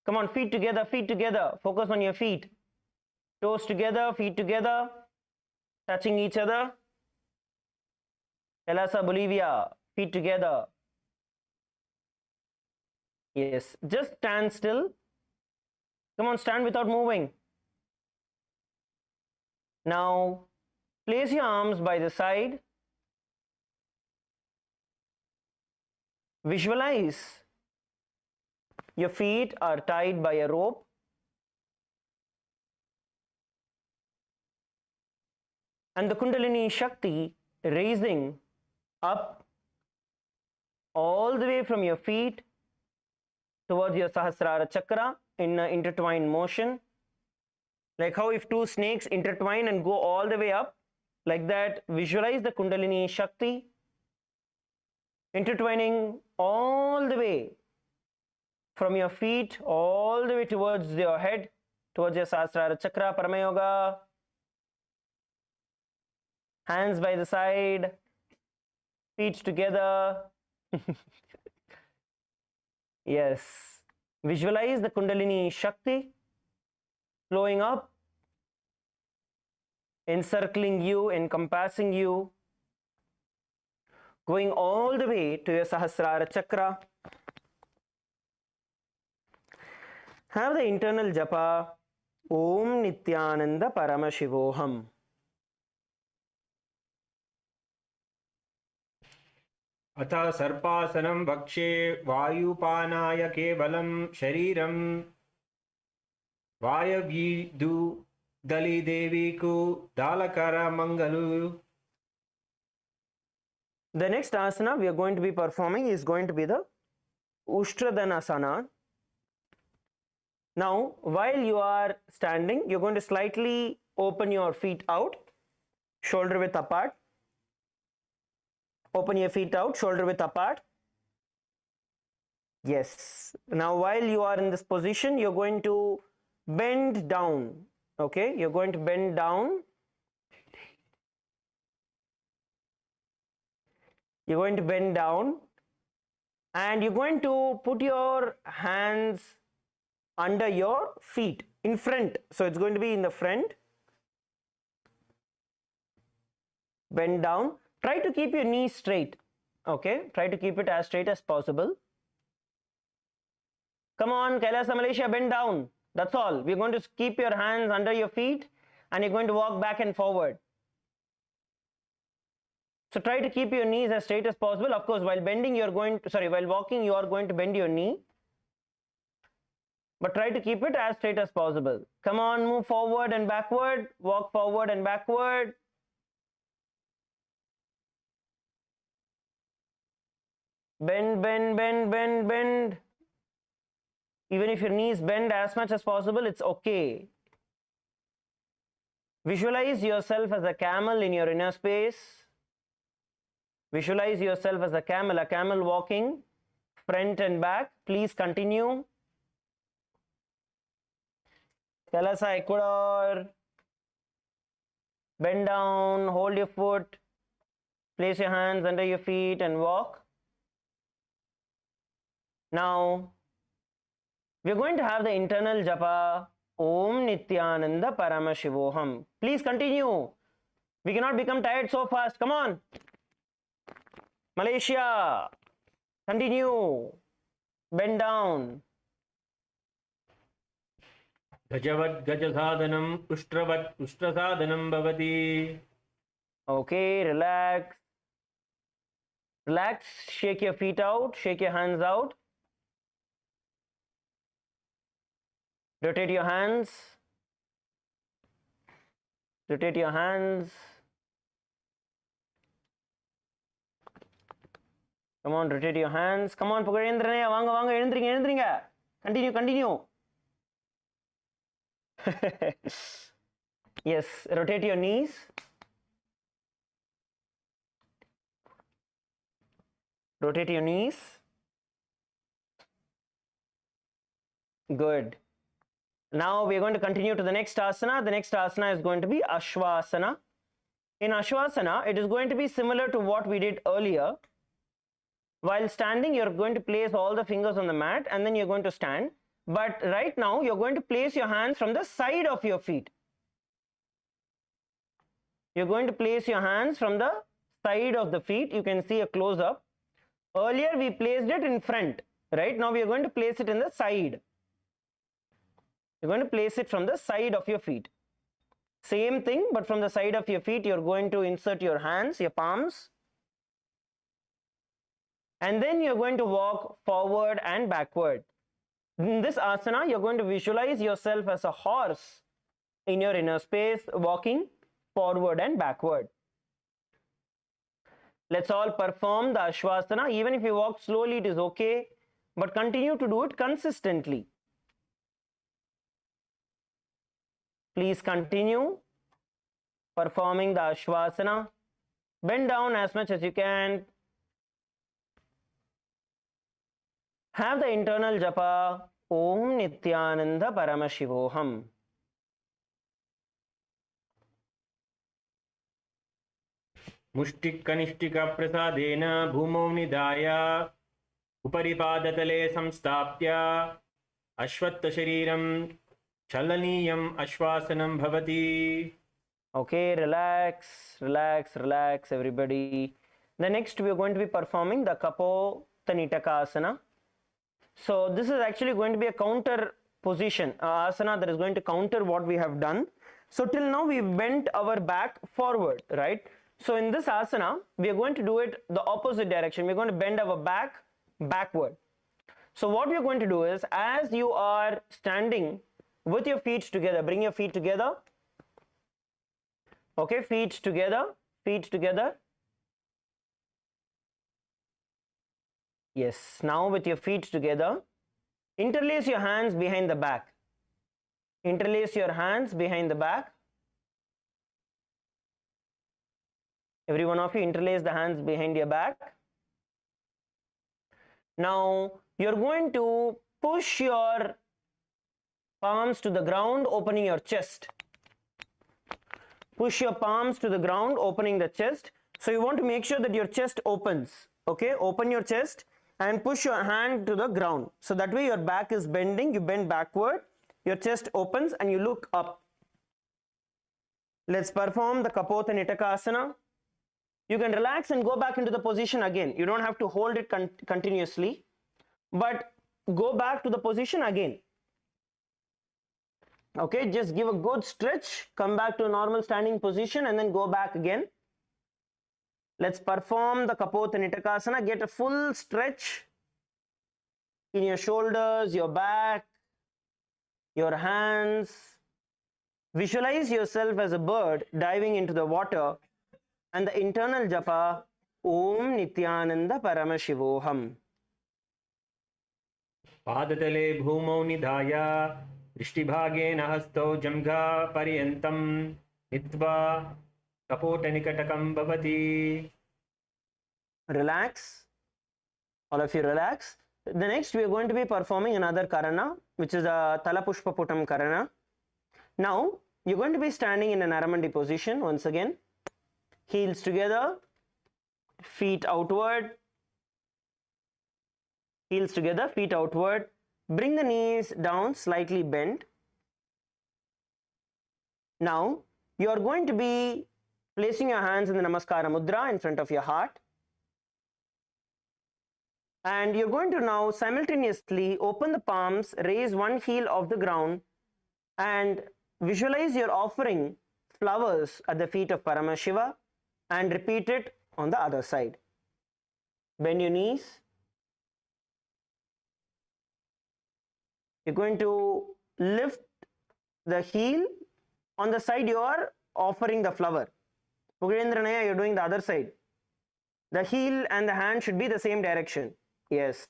Come on, feet together, feet together. Focus on your feet. Toes together, feet together, touching each other. Elasa, Bolivia, feet together. Yes, just stand still. Come on, stand without moving. Now, place your arms by the side. Visualize your feet are tied by a rope. And the Kundalini Shakti raising up all the way from your feet towards your Sahasrara chakra in an intertwined motion. Like how if two snakes intertwine and go all the way up, like that, visualize the Kundalini Shakti intertwining all the way from your feet all the way towards your head, towards your Sahasrara chakra, Paramayoga. Hands by the side, feet together. Yes. Visualize the Kundalini Shakti flowing up, encircling you, encompassing you, going all the way to your Sahasrara chakra. Have the internal japa Om Nityananda Paramashivoham. अथ सर्पासनं वक्ष्ये वायुपानाय केवलं शरीरं वायव्यीदु दलिदेवीकु दालकरमङ्गलु. The next asana we are going to be performing is going to be the Usrasana Asana. Now, while you are standing, you're going to slightly open your feet out, shoulder width apart. Open your feet out, shoulder width apart. Yes. Now, while you are in this position, you're going to bend down. Okay, you're going to bend down. You're going to bend down and you're going to put your hands under your feet in front. So it's going to be in the front. Bend down. Try to keep your knees straight. Okay, try to keep it as straight as possible. Come on, Kailasa Malaysia, bend down. That's all. We're going to keep your hands under your feet and you're going to walk back and forward. So try to keep your knees as straight as possible. Of course, while bending, while walking, you are going to bend your knee. But try to keep it as straight as possible. Come on, move forward and backward. Walk forward and backward. Bend, bend, bend, bend, bend. Even if your knees bend as much as possible, it's okay. Visualize yourself as a camel in your inner space. Visualize yourself as a camel walking front and back. Please continue. Kailasa Ecuador. Bend down, hold your foot, place your hands under your feet and walk. Now, we're going to have the internal japa Om Nityananda Paramashivoham. Please continue. We cannot become tired so fast. Come on. Malaysia. Continue. Bend down. Gajavat Gajasadhanam Ustravat Ustrasadhanam Bhavati. Okay, relax. Relax. Shake your feet out. Shake your hands out. Rotate your hands. Rotate your hands. Come on, rotate your hands. Come on, Pugarendra. Vanga, vanga, elundringa. Continue, continue. Yes, rotate your knees. Rotate your knees. Good. Now we are going to continue to the next asana. The next asana is going to be Ashwana. In Ashwana, it is going to be similar to what we did earlier. While standing, you're going to place all the fingers on the mat and then you're going to stand. But right now, you're going to place your hands from the side of your feet. You're going to place your hands from the side of the feet. You can see a close-up. Earlier, we placed it in front. Right now, we are going to place it in the side. You're going to place it from the side of your feet. Same thing, but from the side of your feet, you're going to insert your hands, your palms. And then you're going to walk forward and backward. In this asana, you're going to visualize yourself as a horse in your inner space, walking forward and backward. Let's all perform the Ashwasana. Even if you walk slowly, it is okay, but continue to do it consistently. Please continue performing the Ashwasana. Bend down as much as you can. Have the internal japa Om Nityananda Paramashivoham. Mushtikkanishtika prasadena bhumau nidaya uparipadatale samstapya ashwatta shariram chalaniyam ashwasanam bhavati. Okay, relax, relax, relax everybody. The next we are going to be performing the Kapotasana. So this is actually going to be a counter position, asana that is going to counter what we have done. So till now we bent our back forward, right? So in this asana, we are going to do it the opposite direction. We're going to bend our back backward. So what we are going to do is, as you are standing with your feet together, bring your feet together. Okay, feet together, feet together. Yes, now with your feet together, interlace your hands behind the back. Interlace your hands behind the back. Every one of you interlace the hands behind your back. Now, you're going to push your palms to the ground, opening your chest. Push your palms to the ground, opening the chest. So you want to make sure that your chest opens. Okay, open your chest and push your hand to the ground. So that way your back is bending, you bend backward, your chest opens and you look up. Let's perform the Kapotasana. You can relax and go back into the position again. You don't have to hold it continuously, but go back to the position again. Okay, just give a good stretch, come back to a normal standing position and then go back again. Let's perform the Kapotasana. Get a full stretch in your shoulders, your back, your hands. Visualize yourself as a bird diving into the water and the internal japa Om Nityananda Paramashivoham. पादतले भूमौ निधाय दृष्टिभागेन हस्तौ जङ्घा पर्यन्तं नीत्वा कपोटनिकटकं भवति. Relax. All of you relax. The next we are going to be performing another karana, which is a Talapushpaputam karana. Now you're going to be standing in an Aramandi position once again. Heels together, feet outward. Heels together, feet outward. Bring the knees down, slightly bent. Now you are going to be placing your hands in the Namaskara Mudra in front of your heart. And you're going to now simultaneously open the palms, raise one heel off the ground, and visualize your offering flowers at the feet of Paramashiva, and repeat it on the other side. Bend your knees. You're going to lift the heel on the side you are offering the flower. Pugirendranaya, you're doing the other side. The heel and the hand should be the same direction. Yes.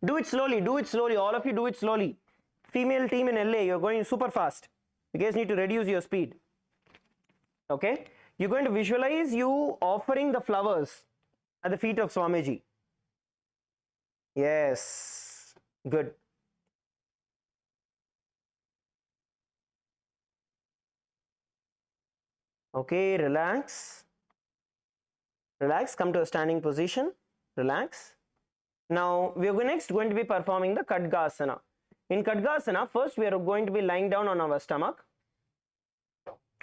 Do it slowly, do it slowly. All of you do it slowly. Female team in LA, you're going super fast. You guys need to reduce your speed. Okay? You're going to visualize you offering the flowers at the feet of Swamiji. Yes. Good. Okay, relax. Relax, come to a standing position. Relax. Now, we are next going to be performing the Asana. In Asana, first we are going to be lying down on our stomach.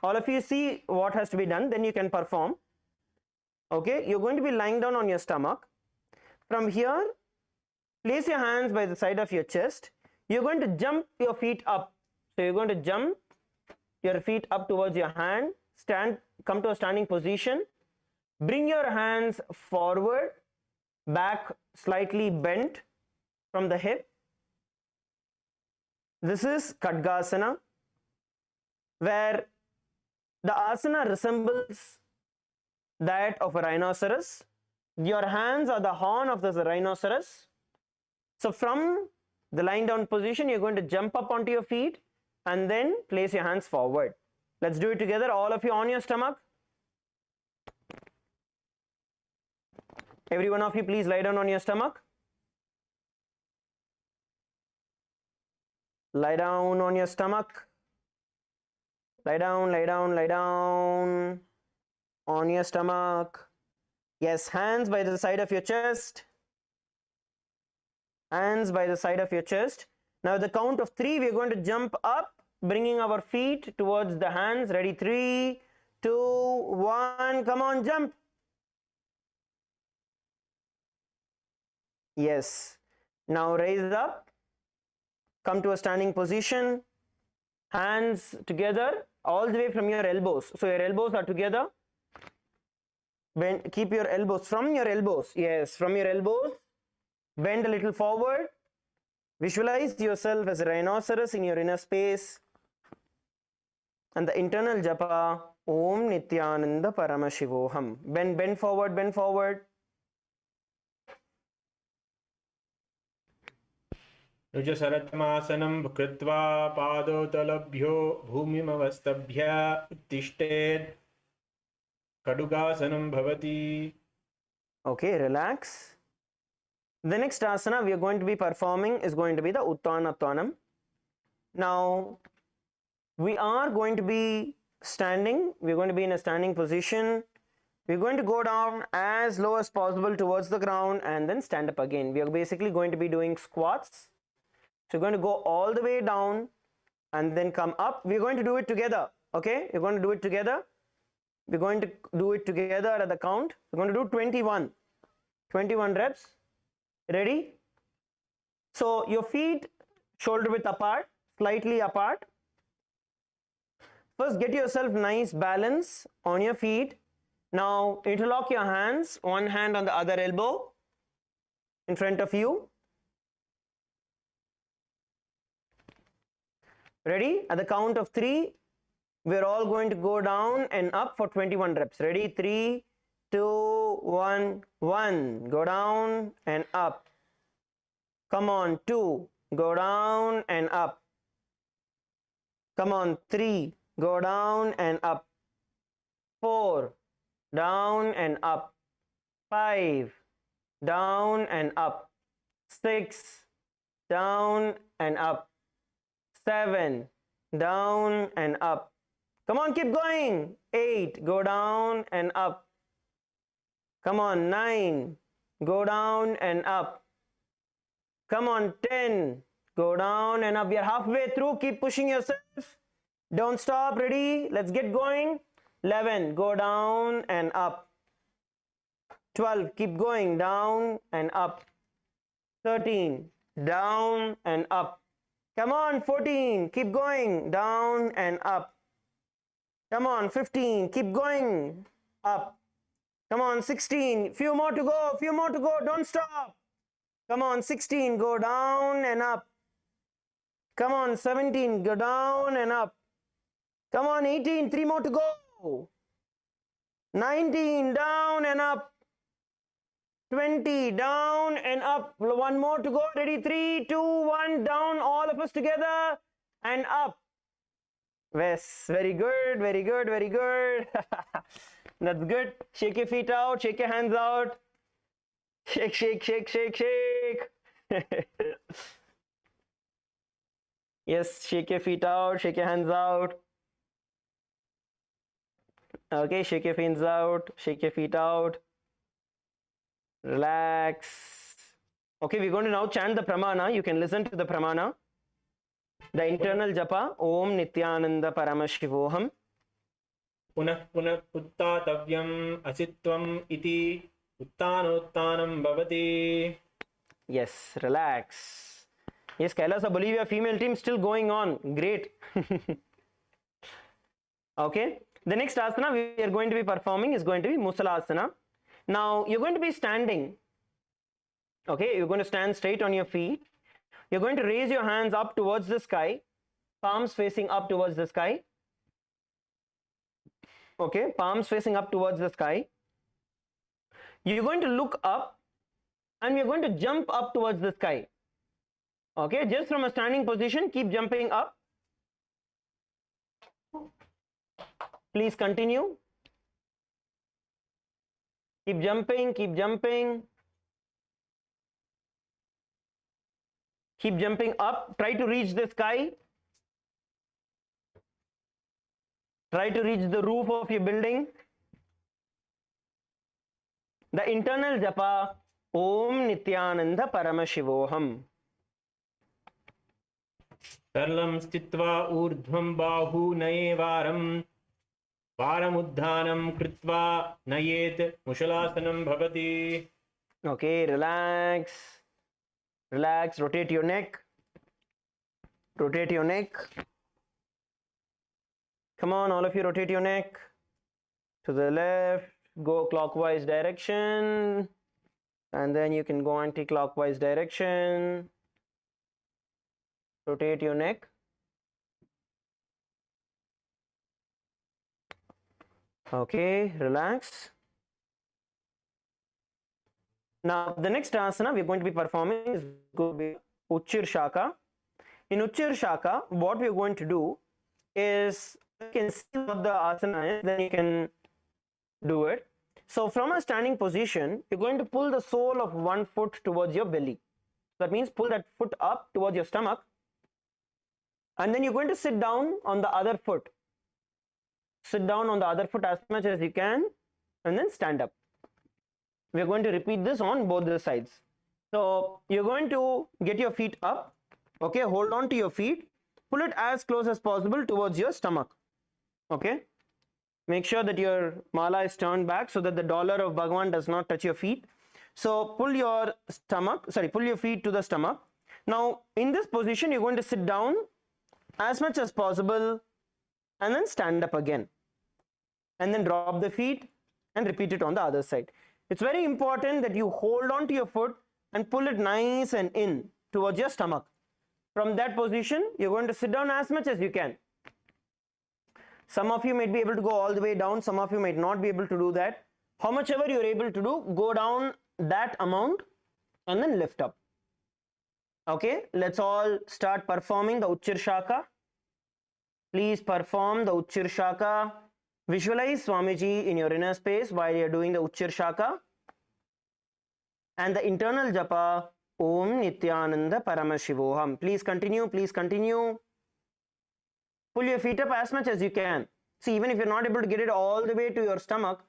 All of you see what has to be done, then you can perform. Okay, you're going to be lying down on your stomach. From here, place your hands by the side of your chest. You're going to jump your feet up. So you're going to jump your feet up towards your hand. Stand, come to a standing position. Bring your hands forward, back slightly bent from the hip. This is Asana, where the asana resembles that of a rhinoceros. Your hands are the horn of the rhinoceros. So from the lying down position, you're going to jump up onto your feet and then place your hands forward. Let's do it together. All of you on your stomach. Every one of you, please lie down on your stomach. Lie down on your stomach. Lie down, lie down, lie down on your stomach. Yes, hands by the side of your chest. Hands by the side of your chest. Now, at the count of 3, we are going to jump up, bringing our feet towards the hands. Ready? 3, 2, 1. Come on, jump. Yes. Now raise up. Come to a standing position. Hands together all the way from your elbows. So your elbows are together. Bend, keep your elbows from your elbows. Yes, from your elbows. Bend a little forward. Visualize yourself as a rhinoceros in your inner space. And the internal japa, Om Nityananda Paramashivoham. Bend forward, bend forward. ऋजुसरत्मासनं कृत्वा पादोतलभ्यो भूमिमवस्तभ्य उत्तिष्ठेत् कडुगासनं भवति. Okay, relax. The next asana we are going to be performing is going to be the Uttanattanam. Now, we are going to be standing. We are going to be in a standing position. We're going to go down as low as possible towards the ground and then stand up again. We are basically going to be doing squats. So we're going to go all the way down and then come up. We're going to do it together. Okay, we're going to do it together. We're going to do it together at the count. We're going to do 21 reps. Ready? So your feet shoulder width apart, slightly apart. First, get yourself nice balance on your feet. Now interlock your hands, one hand on the other elbow in front of you. Ready? At the count of 3, we're all going to go down and up for 21 reps. Ready? 3, 2, 1, 1. Go down and up. Come on, 2. Go down and up. Come on, 3. Go down and up. 4. Down and up. 5. Down and up. 6. Down and up. 7. Down and up. Come on, keep going. 8. Go down and up. Come on, 9. Go down and up. Come on, 10. Go down and up. We are halfway through. Keep pushing yourself. Don't stop. Ready? Let's get going. 11. Go down and up. 12. Keep going. Down and up. 13. Down and up. Come on, 14. Keep going. Down and up. Come on, 15. Keep going. Up. Come on, 16. Few more to go. Few more to go. Don't stop. Come on, 16. Go down and up. Come on, 17. Go down and up. Come on, 18. 3 more to go. 19. Down and up. 20. Down and up. 1 more to go. Ready? 3, 2, 1. Down. All of us together and up. Yes, very good, very good, very good. That's good. Shake your feet out, shake your hands out. Shake, shake, shake, shake, shake. Yes, shake your feet out, shake your hands out. Okay, shake your feet out, shake your feet out. Relax. Okay, we're going to now chant the pramana. You can listen to the pramana. The internal japa, Om Nityananda Paramashivoham. Punah punah uttatavyam asitvam iti uttanottanam bhavati. Yes, relax. Yes, Kailasa Bolivia female team still going on. Great. Okay. The next asana we are going to be performing is going to be Musasana. Now you're going to be standing. Okay, you're going to stand straight on your feet. You're going to raise your hands up towards the sky, palms facing up towards the sky. Okay, palms facing up towards the sky. You're going to look up and we're going to jump up towards the sky. Okay, just from a standing position, keep jumping up. Please continue. Keep jumping, keep jumping. Keep jumping up. Try to reach the sky. Try to reach the roof of your building. The internal japa, Om Nityananda Paramashivoham. Sarlam stitva urdhvam bahu nayevaram Paramuddhanam kritva nayet Musalasanam bhavati. Okay, relax. Relax, rotate your neck. Rotate your neck. Come on, all of you, rotate your neck. To the left, go clockwise direction. And then you can go anti-clockwise direction. Rotate your neck. Okay, relax. Now, the next asana we're going to be performing is going to be Uchchir Shaka. In Uchchir Shaka, what we're going to do is, you can see what the asana is, then you can do it. So, from a standing position, you're going to pull the sole of one foot towards your belly. That means pull that foot up towards your stomach. And then you're going to sit down on the other foot. Sit down on the other foot as much as you can. and then stand up. We are going to repeat this on both the sides. So you're going to get your feet up, okay, hold on to your feet, pull it as close as possible towards your stomach, okay. Make sure that your mala is turned back so that the dollar of Bhagavan does not touch your feet. So pull your feet to the stomach. Now in this position you're going to sit down as much as possible and then stand up again, and then drop the feet and repeat it on the other side. It's very important that you hold on to your foot and pull it nice and in towards your stomach. From that position you're going to sit down as much as you can. Some of you might be able to go all the way down, some of you might not be able to do that. How much ever you're able to do, go down that amount and then lift up. Okay, let's all start performing the Uchchir Shaka. Please perform the Uchchir Shaka. Visualize Swamiji in your inner space while you're doing the Uchchir Shaka. And the internal japa, Om Nityananda Paramashivoham. Please continue, please continue. Pull your feet up as much as you can. See, even if you're not able to get it all the way to your stomach,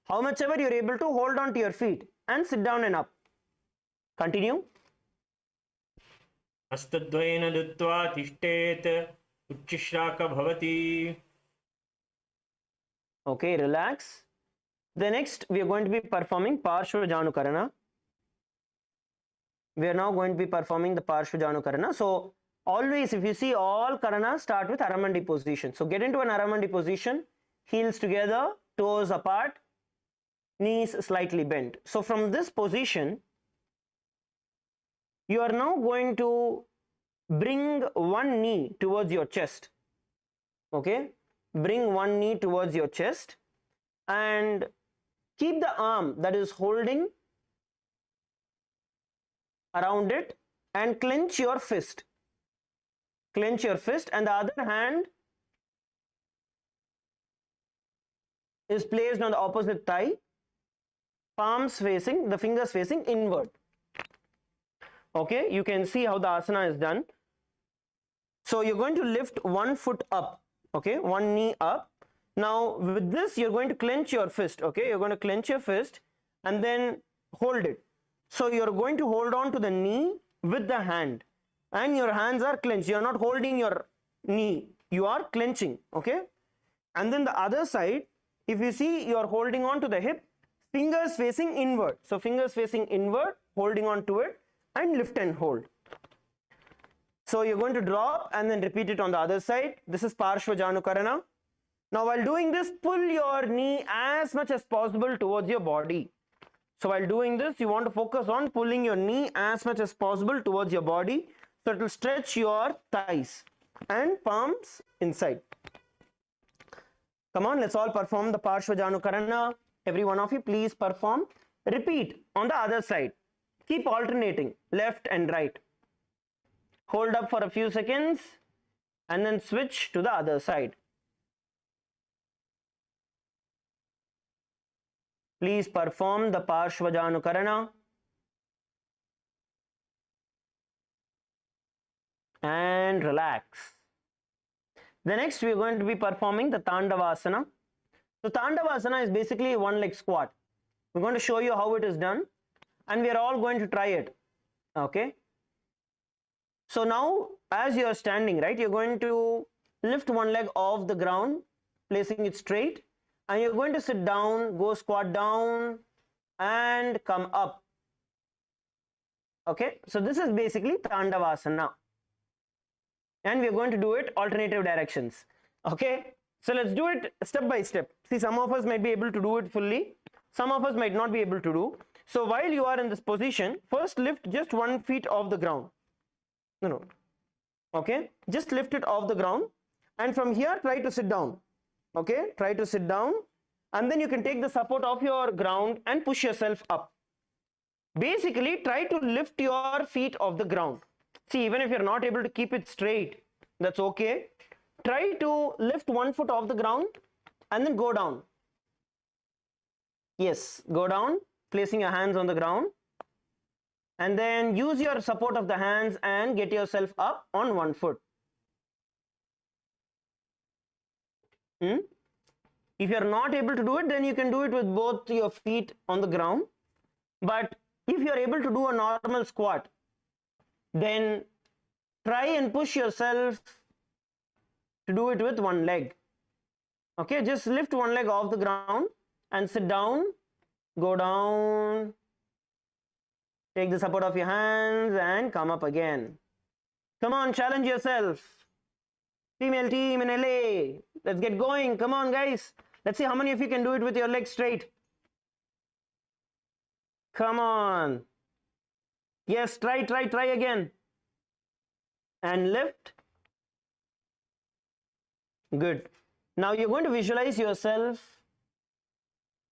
how much ever you're able to, hold on to your feet and sit down and up. Continue. हस्तद्वयेन लुत्वा तिष्ठेत् उच्चिश्राक भवति. Okay, relax. The next we are going to be performing Parshvajanukarana. We are now going to be performing the Parshvajanukarana. So always, if you see, all karanas start with Aramandi position. So get into an Aramandi position, heels together, toes apart, knees slightly bent. So from this position, you are now going to bring one knee towards your chest. Okay, bring one knee towards your chest and keep the arm that is holding around it and clench your fist. Clench your fist, and the other hand is placed on the opposite thigh, palms facing, the fingers facing inward. Okay, you can see how the asana is done. So you're going to lift one foot up, okay, one knee up. Now with this you're going to clench your fist, okay, you're going to clench your fist and then hold it. So you're going to hold on to the knee with the hand and your hands are clenched. You're not holding your knee, you are clenching, okay. And then the other side, if you see, you're holding on to the hip, fingers facing inward. So fingers facing inward, holding on to it and lift and hold. So you're going to drop and then repeat it on the other side. This is Parshvajanukarana. Now while doing this, pull your knee as much as possible towards your body. So while doing this, you want to focus on pulling your knee as much as possible towards your body, so it will stretch your thighs and palms inside. Come on, let's all perform the Parshvajanukarana. Every one of you, please perform. Repeat on the other side. Keep alternating left and right. Hold up for a few seconds and then switch to the other side. Please perform the Parshvajanukarana. And relax. The next we are going to be performing the Tandavasana. So Tandavasana is basically a one leg squat. We're going to show you how it is done and we are all going to try it. Okay. So now as you are standing, right, you're going to lift one leg off the ground, placing it straight, and you're going to sit down, go squat down and come up. Okay, so this is basically Tandavasana. And we're going to do it alternative directions. Okay, so let's do it step by step. See, some of us might be able to do it fully, some of us might not be able to do. So while you are in this position, first lift just 1 foot off the ground. No. Okay, just lift it off the ground and from here try to sit down. Okay, try to sit down and then you can take the support of your ground and push yourself up. Basically, try to lift your feet off the ground. See, even if you're not able to keep it straight, that's okay. Try to lift 1 foot off the ground and then go down. Yes, go down, placing your hands on the ground. And then use your support of the hands and get yourself up on 1 foot. If you are not able to do it, then you can do it with both your feet on the ground. But if you are able to do a normal squat, then try and push yourself to do it with one leg. Okay, just lift one leg off the ground and sit down, go down, take the support of your hands and come up again. Come on, challenge yourself. Female team in LA, let's get going. Come on, guys. Let's see how many of you can do it with your legs straight. Come on. Yes, try again. And lift. Good. Now you're going to visualize yourself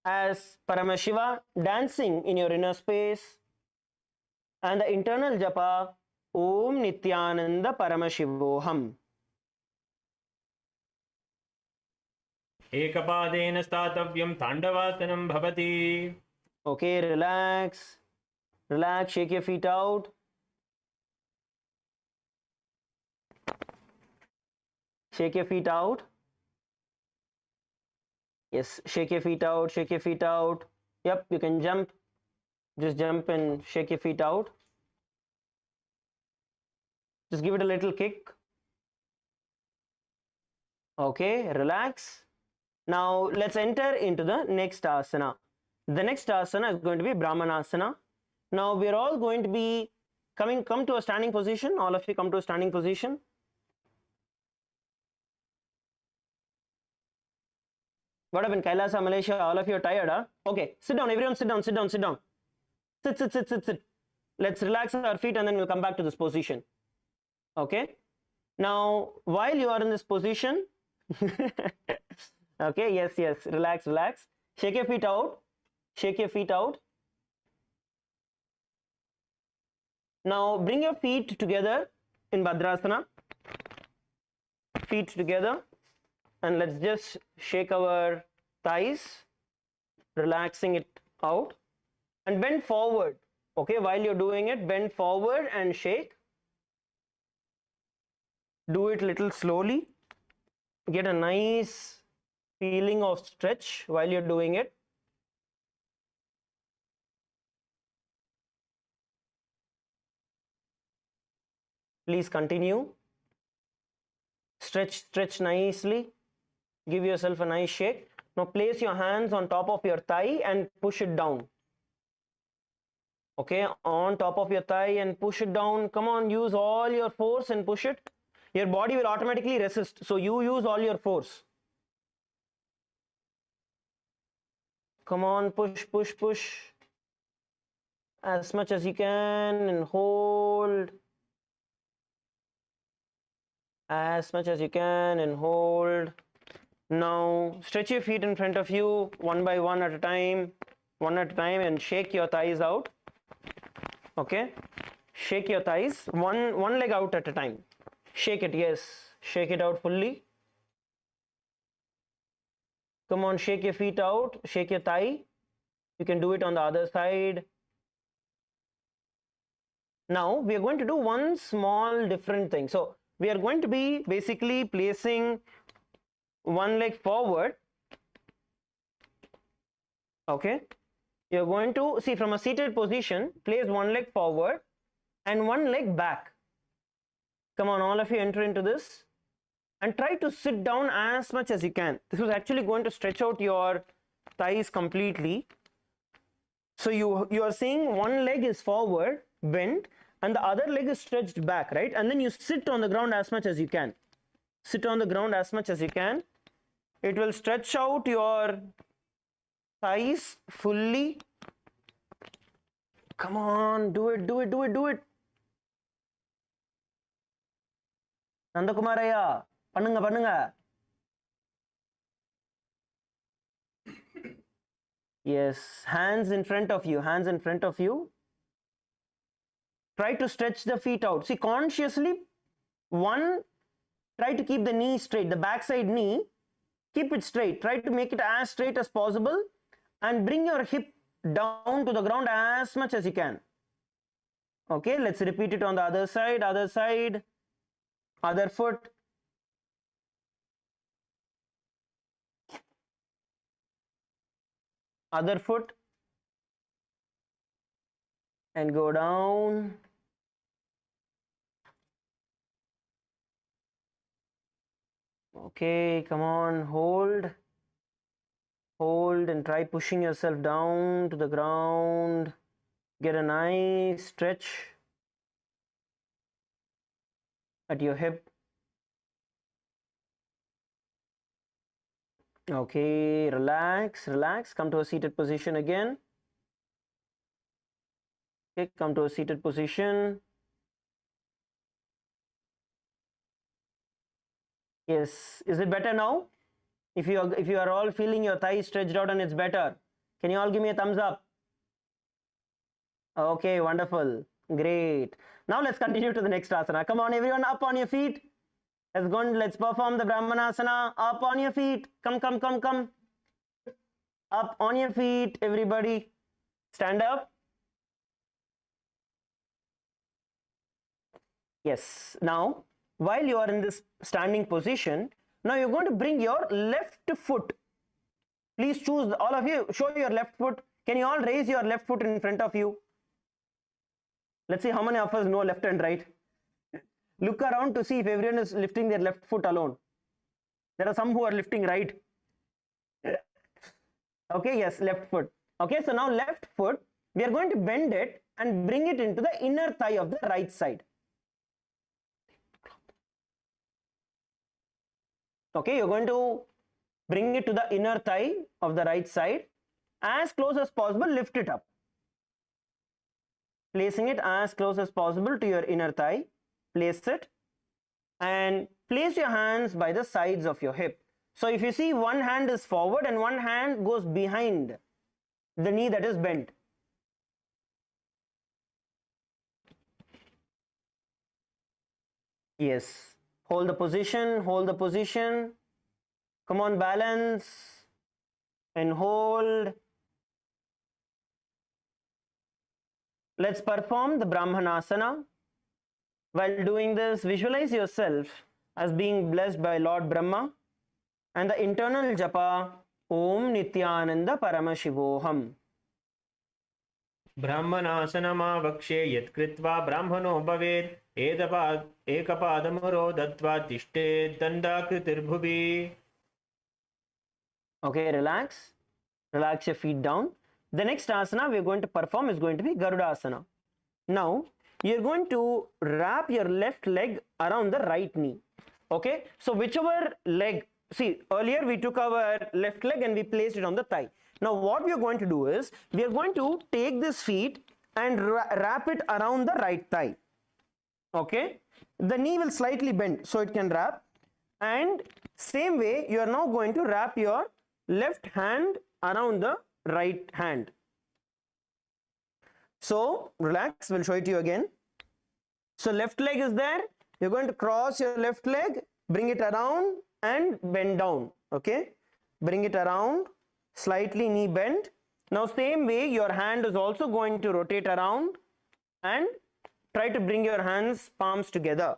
as Paramashiva dancing in your inner space, and the internal japa Om Nityananda Paramashivoham. एकपादेन स्थातव्यं ताण्डवासनं भवति. Okay, relax. Relax, shake your feet out. Shake your feet out. Yes, shake your feet out, shake your feet out. Yep, you can jump. Just jump and shake your feet out. Just give it a little kick. Okay, relax. Now let's enter into the next asana. The next asana is going to be Brahman Asana. Now we are all going to be come to a standing position. All of you come to a standing position. What happened, Kailasa, Malaysia? All of you are tired, huh? Okay, sit down, everyone, sit down, sit down, sit down. Sit. Let's relax our feet and then we'll come back to this position. Okay. Now, while you are in this position, okay, yes, relax. Shake your feet out. Shake your feet out. Now, bring your feet together in Bhadrasana. Feet together. And let's just shake our thighs, relaxing it out, and bend forward. Okay, while you're doing it, bend forward and shake. Do it little slowly. Get a nice feeling of stretch while you're doing it. Please continue. Stretch nicely. Give yourself a nice shake. Now place your hands on top of your thigh and push it down. Okay, on top of your thigh and push it down. Come on, use all your force and push it. Your body will automatically resist, so you use all your force. Come on, push. As much as you can and hold. As much as you can and hold. Now stretch your feet in front of you one by one at a time, and shake your thighs out. Okay, shake your thighs one leg out at a time. Shake it, yes, shake it out fully. Come on, shake your feet out, shake your thigh. You can do it on the other side. Now we are going to do one small different thing. So we are going to be basically placing one leg forward. Okay, you're going to see from a seated position, place one leg forward and one leg back. Come on, all of you enter into this and try to sit down as much as you can. This is actually going to stretch out your thighs completely. So you are seeing one leg is forward, bent, and the other leg is stretched back, right? And then you sit on the ground as much as you can. Sit on the ground as much as you can. It will stretch out your thighs fully. Come on, do it. Nandakumaraya, pannunga. Yes, hands in front of you. Try to stretch the feet out. See, consciously, try to keep the knee straight, the backside knee. Keep it straight. Try to make it as straight as possible and bring your hip down to the ground as much as you can. Okay, let's repeat it on the other side, other foot. other foot, and go down. Okay, come on, hold and try pushing yourself down to the ground. Get a nice stretch at your hip. Okay, relax, come to a seated position again. Okay, come to a seated position. Yes, is it better now? If you are all feeling your thighs stretched out and it's better, can you all give me a thumbs up? Okay, wonderful, great. Now let's continue to the next asana. Come on, everyone, up on your feet. Let's perform the Brahman Asana. Up on your feet. Come. Up on your feet, everybody. Stand up. Yes. Now, while you are in this standing position, now you're going to bring your left foot. Please choose, all of you, show your left foot. Can you all raise your left foot in front of you? Let's see how many of us know left and right. Look around to see if everyone is lifting their left foot alone. There are some who are lifting right. Okay, yes, left foot. Okay, so now left foot, we are going to bend it and bring it into the inner thigh of the right side. Okay, you're going to bring it to the inner thigh of the right side. As close as possible, lift it up. Placing it as close as possible to your inner thigh. Place it and place your hands by the sides of your hip. So if you see, one hand is forward and one hand goes behind the knee that is bent. Yes, hold the position. Come on, balance and hold. Let's perform the Brahman Asana. While doing this, visualize yourself as being blessed by Lord Brahma and the internal japa Om Nityananda Paramashivoham. ब्राह्मणासनमावक्षे यत्कृत्वा ब्राह्मणो भवेत् एकपादमरो दत्त्वा तिष्ठेत् दण्डाकृतिर्भुवि. Okay, relax your feet down. The next asana we are going to perform is going to be Garuda Asana. Now you're going to wrap your left leg around the right knee. Okay, so whichever leg, see, earlier we took our left leg and we placed it on the thigh. Now what we are going to do is, we are going to take this feet and wrap it around the right thigh. Okay, the knee will slightly bend so it can wrap, and same way you are now going to wrap your left hand around the right hand. So relax, we'll show it to you again. So left leg is there, you're going to cross your left leg, bring it around and bend down. Okay, bring it around, slightly knee bend. Now same way your hand is also going to rotate around and try to bring your hands, palms together.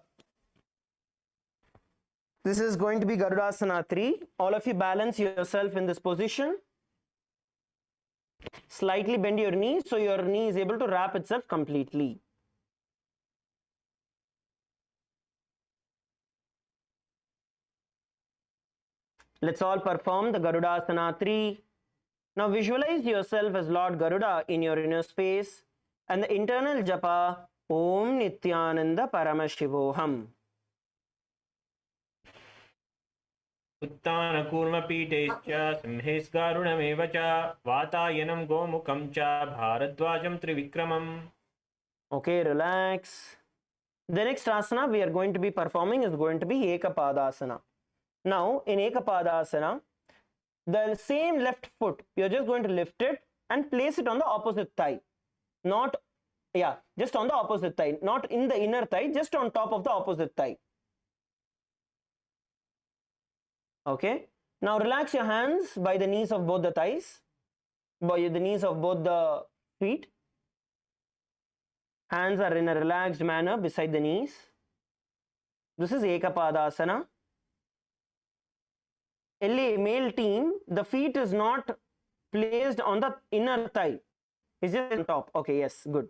This is going to be Garuda Asana 3. All of you balance yourself in this position. Slightly bend your knee so your knee is able to wrap itself completely. Let's all perform the Garuda Asana 3. Now visualize yourself as Lord Garuda in your inner space and the internal japa Om Nityananda Paramashivoham. उत्तानकूर्मपीठैश्च सिंहैस्गारुणमेव च वातायनं गोमुखं च भारद्वाजं त्रिविक्रमम्. Okay, relax. The next asana we are going to be performing is going to be Aapad Asana. Now in Aapad Asana, the same left foot, you're just going to lift it and place it on the opposite thigh. Just on the opposite thigh, not in the inner thigh, just on top of the opposite thigh. Okay, now relax your hands by the knees of both the thighs, by the knees of both the feet. Hands are in a relaxed manner beside the knees. This is Aapad Asana. LA male team, the feet is not placed on the inner thigh. Is it on top? Okay, yes, good.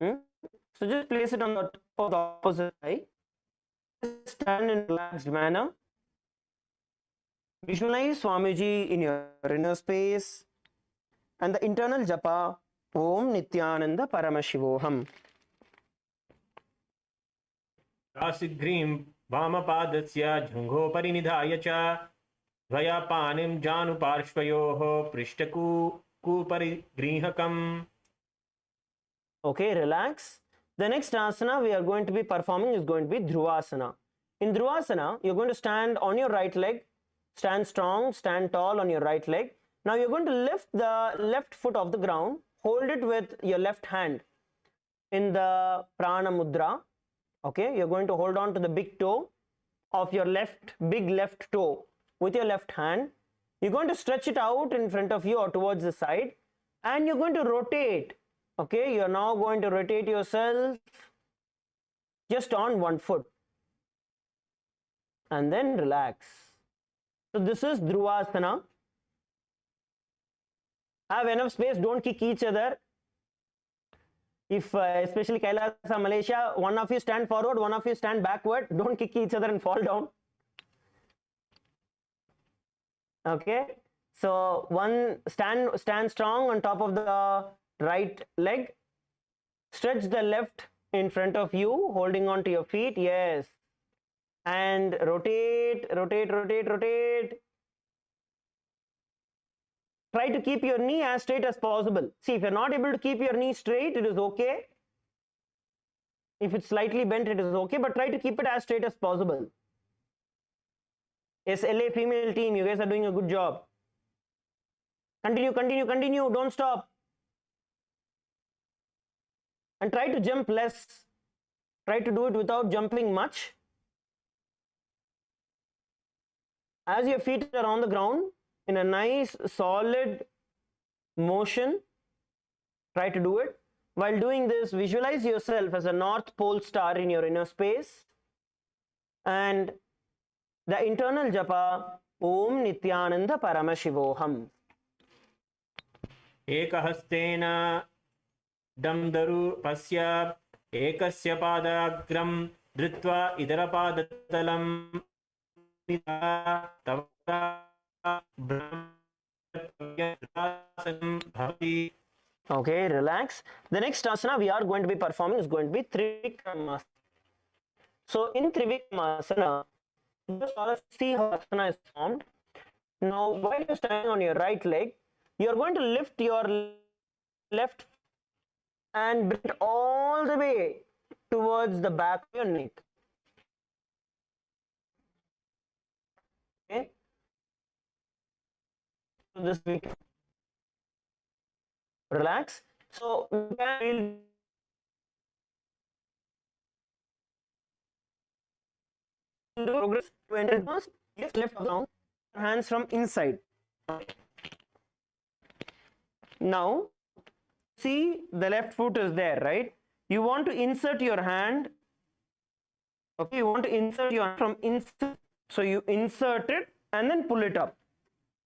So just place it on the top of the opposite thigh. Stand in a relaxed manner. Visualize Swamiji in your inner space and the internal japa Om Nityananda Paramashivoham. रासिग्रीं वामपादस्य जङ्घोपरि निधाय च द्वया पाणिं जानुपार्श्वयोः पृष्ठकूपरि गृह्णकम्. Okay, relax. The next asana we are going to be performing is going to be Dhruvasana. In Dhruvasana, you're going to stand on your right leg, stand strong, stand tall on your right leg. Now you're going to lift the left foot off the ground, hold it with your left hand in the Prana Mudra. Okay, you're going to hold on to the big toe of your big left toe with your left hand. You're going to stretch it out in front of you or towards the side, and you're going to rotate. Okay, you're now going to rotate yourself just on one foot and then relax. So this is Dhruvasana. Have enough space, don't kick each other. If especially Kailasa, Malaysia, one of you stand forward, one of you stand backward, don't kick each other and fall down. Okay, so one stand strong on top of the right leg, stretch the left in front of you, holding on to your feet, yes, and rotate. Try to keep your knee as straight as possible. See, if you're not able to keep your knee straight, it is okay. If it's slightly bent, it is okay, but try to keep it as straight as possible. Yes, LA female team, you guys are doing a good job. Continue, don't stop. And try to jump less. Try to do it without jumping much. As your feet are on the ground, in a nice solid motion, try to do it. While doing this, visualize yourself as a North Pole star in your inner space, and the internal japa Om Nityananda Paramashivoham. एकहस्तेन दमदरु पश्य एकस्य पादाग्रं धृत्वा इतरपादतलं भवति. Okay, relax. The next asana we are going to be performing is going to be Trivikramasana. So in Trivikramasana, just all of see how asana is formed. Now, while you're standing on your right leg, you're going to lift your left and bring it all the way towards the back of your neck. Okay. So this we can relax. So we can do progress to enter first. Lift left down, hands from inside. Now, see the left foot is there, right? You want to insert your hand. Okay, you want to insert your hand from inside. So you insert it and then pull it up.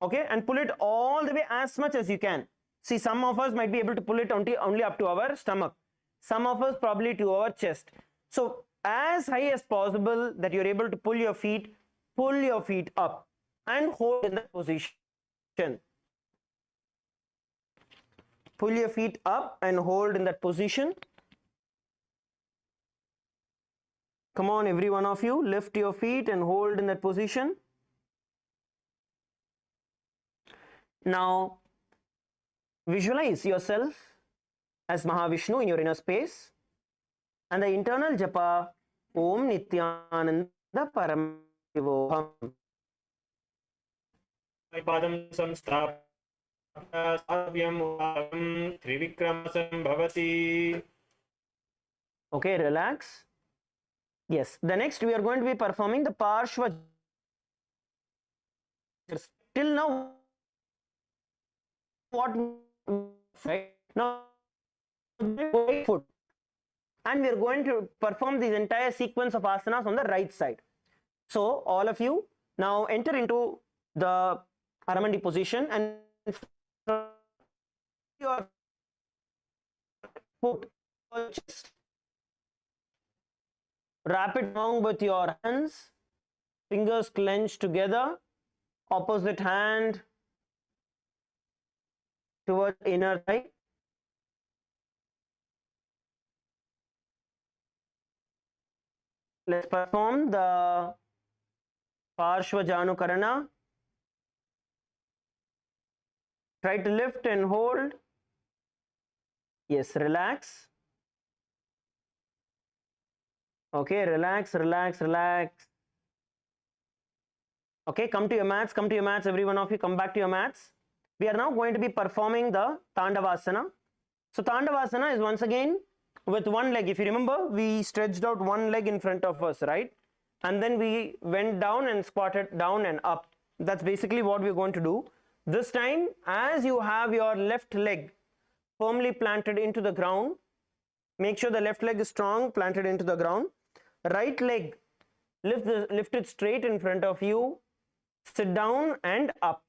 Okay, and pull it all the way as much as you can. See, some of us might be able to pull it only up to our stomach. Some of us probably to our chest. So as high as possible that you're able to pull your feet up and hold in that position. Pull your feet up and hold in that position. Come on, every one of you, lift your feet and hold in that position. Now, visualize yourself as Mahavishnu in your inner space, and the internal japa Om Nityananda Paramashivoham. padam samstapya savyam trivikramasam bhavati. Okay, relax. Yes, the next we are going to be performing the Parshva. Till now, what right now foot, and we are going to perform this entire sequence of asanas on the right side. So all of you now enter into the Aramandi position, and your foot, chest, wrap it along with your hands, fingers clenched together, opposite hand towards inner thigh. Let's perform the Parshva Janu Karana. Try to lift and hold. Yes, relax. Okay, relax, relax, relax. Okay, come to your mats, every one of you come back to your mats. We are now going to be performing the Tandavasana. So Tandavasana is once again with one leg. If you remember, we stretched out one leg in front of us, right? And then we went down and squatted down and up. That's basically what we're going to do. This time, as you have your left leg firmly planted into the ground, make sure the left leg is strong, planted into the ground. Right leg, lift it straight in front of you, sit down and up.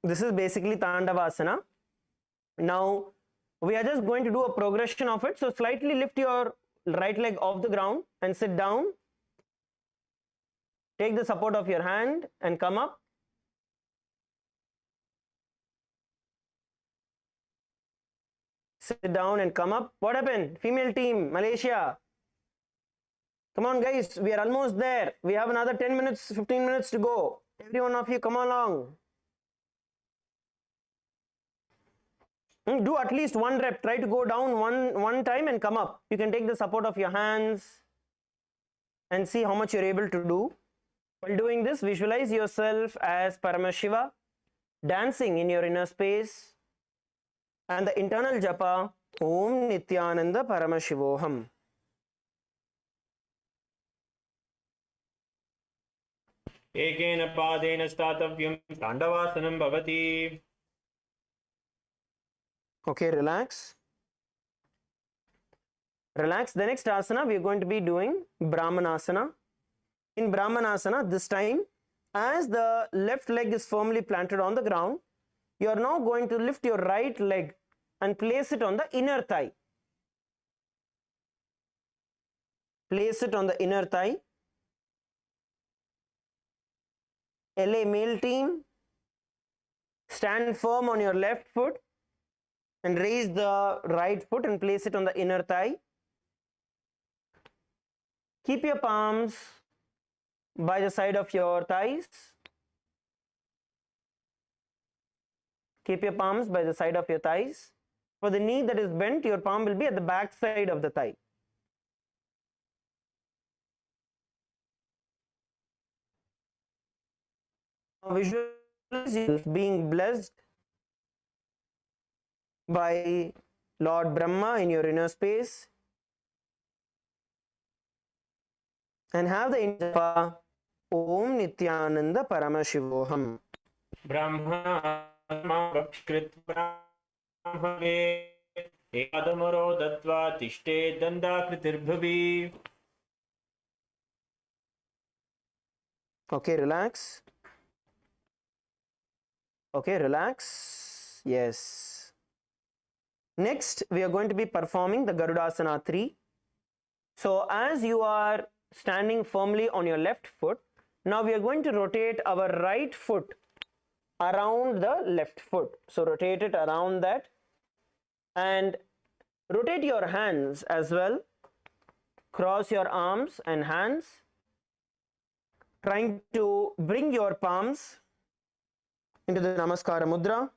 This is basically Tandavasana. Now, we are just going to do a progression of it. So, slightly lift your right leg off the ground and sit down. Take the support of your hand and come up. Sit down and come up. What happened? Female team, Malaysia. Come on, guys. We are almost there. We have another 10 minutes, 15 minutes to go. Every one of you, come along. Do at least one rep. Try to go down one time and come up. You can take the support of your hands and see how much you're able to do. While doing this, visualize yourself as Paramashiva, dancing in your inner space, and the internal japa, Om Nityananda Paramashivoham. एकेन पादेन स्थातव्यं ताण्डवासनं भवति. Okay, relax. Relax. The next asana we are going to be doing Brahman Asana. In Brahman Asana, this time, as the left leg is firmly planted on the ground, you are now going to lift your right leg and place it on the inner thigh. Place it on the inner thigh. LA male team, stand firm on your left foot and raise the right foot and place it on the inner thigh. Keep your palms by the side of your thighs. Keep your palms by the side of your thighs. For the knee that is bent, your palm will be at the back side of the thigh. Visualize yourself being blessed by Lord Brahma in your inner space, and have the japa Om Nityananda Paramashivoham. Brahma Brahmave Ekadamaro Dattva Tishte Dandakritirбhavi. Okay, relax. Okay, relax. Yes. Next, we are going to be performing the Garudasana 3. So, as you are standing firmly on your left foot, now we are going to rotate our right foot around the left foot. So, rotate it around that and rotate your hands as well. Cross your arms and hands, trying to bring your palms into the Namaskara Mudra.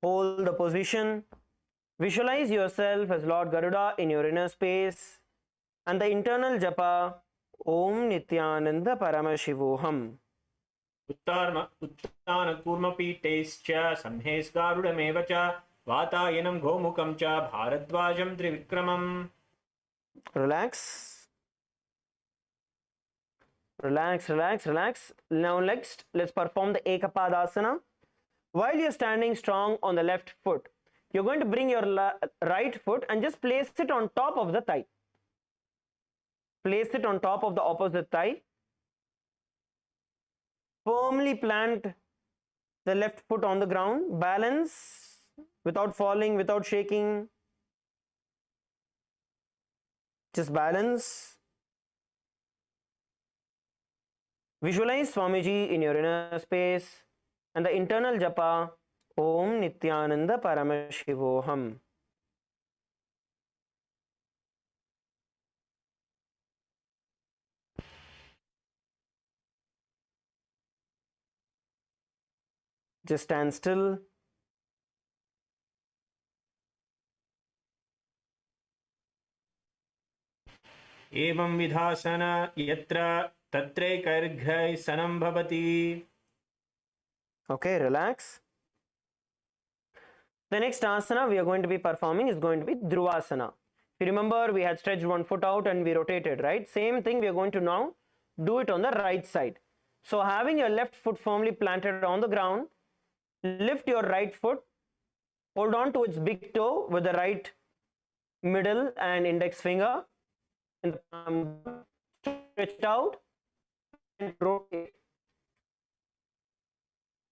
Hold the position. Visualize yourself as Lord Garuda in your inner space, and the internal japa Om Nityananda Paramashivoham. उत्तानकूर्मपीठैश्च संहेस्गारुडमेव च वातायनं गोमुखं च भारद्वाजं त्रिविक्रमम्. Relax. Relax, relax, relax. Now next, let's perform the Aapad Asana. While you're standing strong on the left foot, you're going to bring your right foot and just place it on top of the thigh. place it on top of the opposite thigh. Firmly plant the left foot on the ground. Balance without falling, without shaking. Just balance. Visualize Swamiji in your inner space and the internal japa Om Nityananda Paramashivoham. Just stand still. एवं विधासन यत्र तत्रैकैर्घ्यै सनं भवति. Okay, relax. The next asana we are going to be performing is going to be Dhruvasana. If you remember, we had stretched one foot out and we rotated, right? Same thing we are going to now do it on the right side. So having your left foot firmly planted on the ground, lift your right foot, hold on to its big toe with the right middle and index finger, and the palm stretched out and rotate.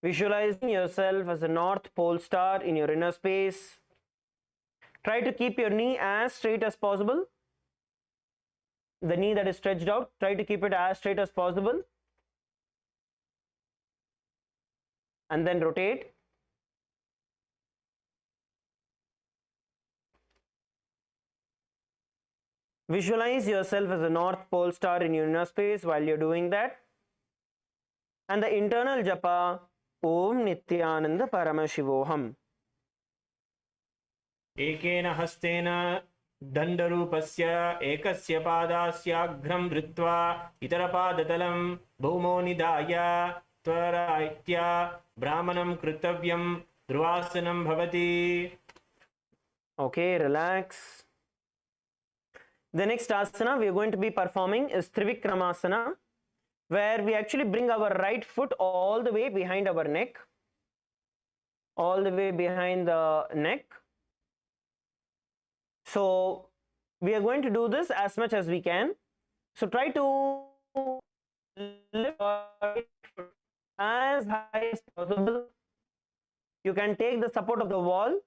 Visualizing yourself as a North Pole star in your inner space. Try to keep your knee as straight as possible. The knee that is stretched out, try to keep it as straight as possible. And then rotate. Visualize yourself as a North Pole star in your inner space while you're doing that. And the internal japa, Om Nityananda Paramashivoham. एकेन हस्तेन दण्डरूपस्य एकस्य पादास्याघ्रं धृत्वा इतरपादतलं भौमो निधाय त्वरायत्या ब्राह्मणं कर्तव्यं ध्रुवासनं भवति. Okay, relax. The next asana we are going to be performing is Trivikramasana, where we actually bring our right foot all the way behind our neck. All the way behind the neck. So we are going to do this as much as we can. So try to lift your right foot as high as possible. You can take the support of the wall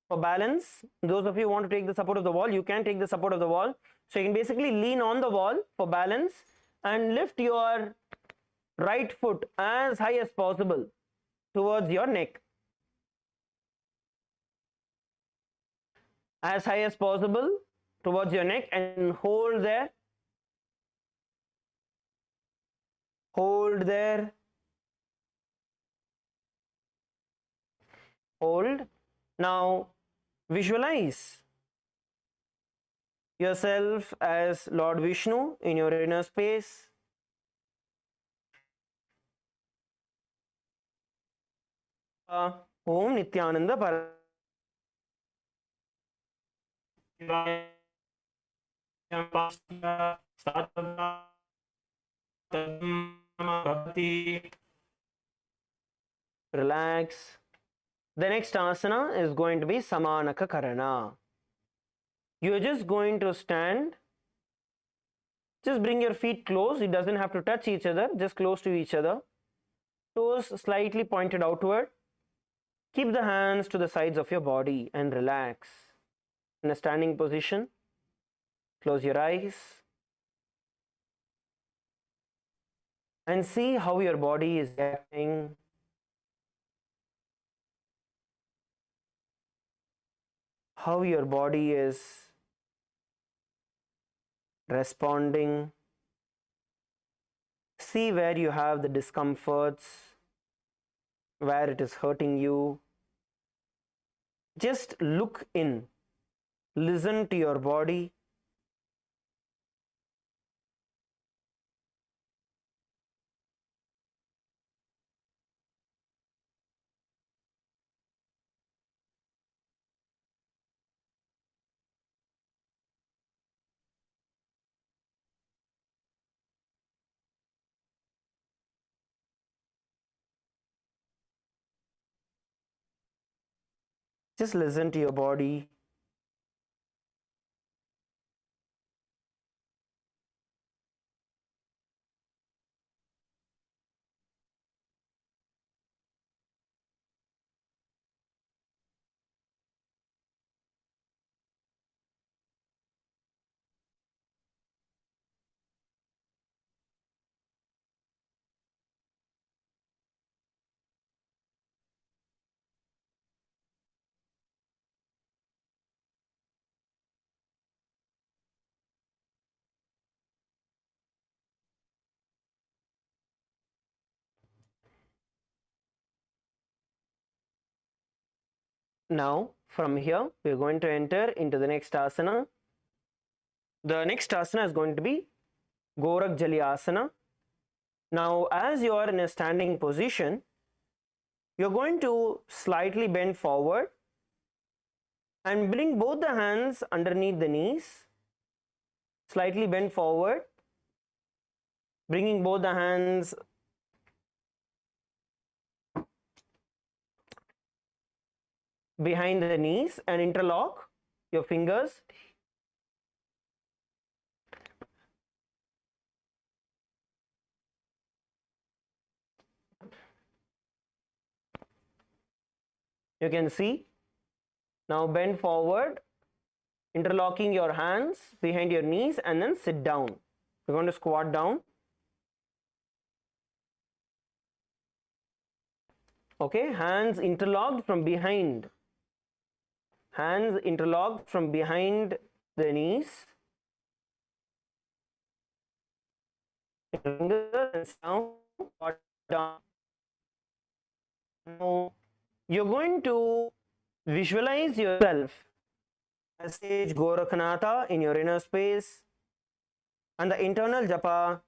for balance. Those of you who want to take the support of the wall, you can take the support of the wall. So you can basically lean on the wall for balance and lift your right foot as high as possible towards your neck. As high as possible towards your neck and hold there. Hold there. Hold. Now visualize yourself as Lord Vishnu in your inner space. Om Nityananda Relax. The next asana is going to be Samanaka Karana. You are just going to stand. Just bring your feet close. It doesn't have to touch each other, just close to each other. Toes slightly pointed outward. Keep the hands to the sides of your body and relax. In a standing position, close your eyes and see how your body is reacting. How your body is responding. See where you have the discomforts, where it is hurting you. Just look in. Listen to your body. Just listen to your body. Now from here we are going to enter into the next asana. The next asana is going to be Gorak Jali Asana. Now as you are in a standing position, you're going to slightly bend forward and bring both the hands underneath the knees. Slightly bend forward, bringing both the hands behind the knees and interlock your fingers. You can see. Now bend forward, interlocking your hands behind your knees, and then sit down. We're going to squat down. Okay, hands interlocked from behind. Hands interlocked from behind the knees. Fingers down, squat down. Now you're going to visualize yourself as sage Gorakhanatha in your inner space, and the internal japa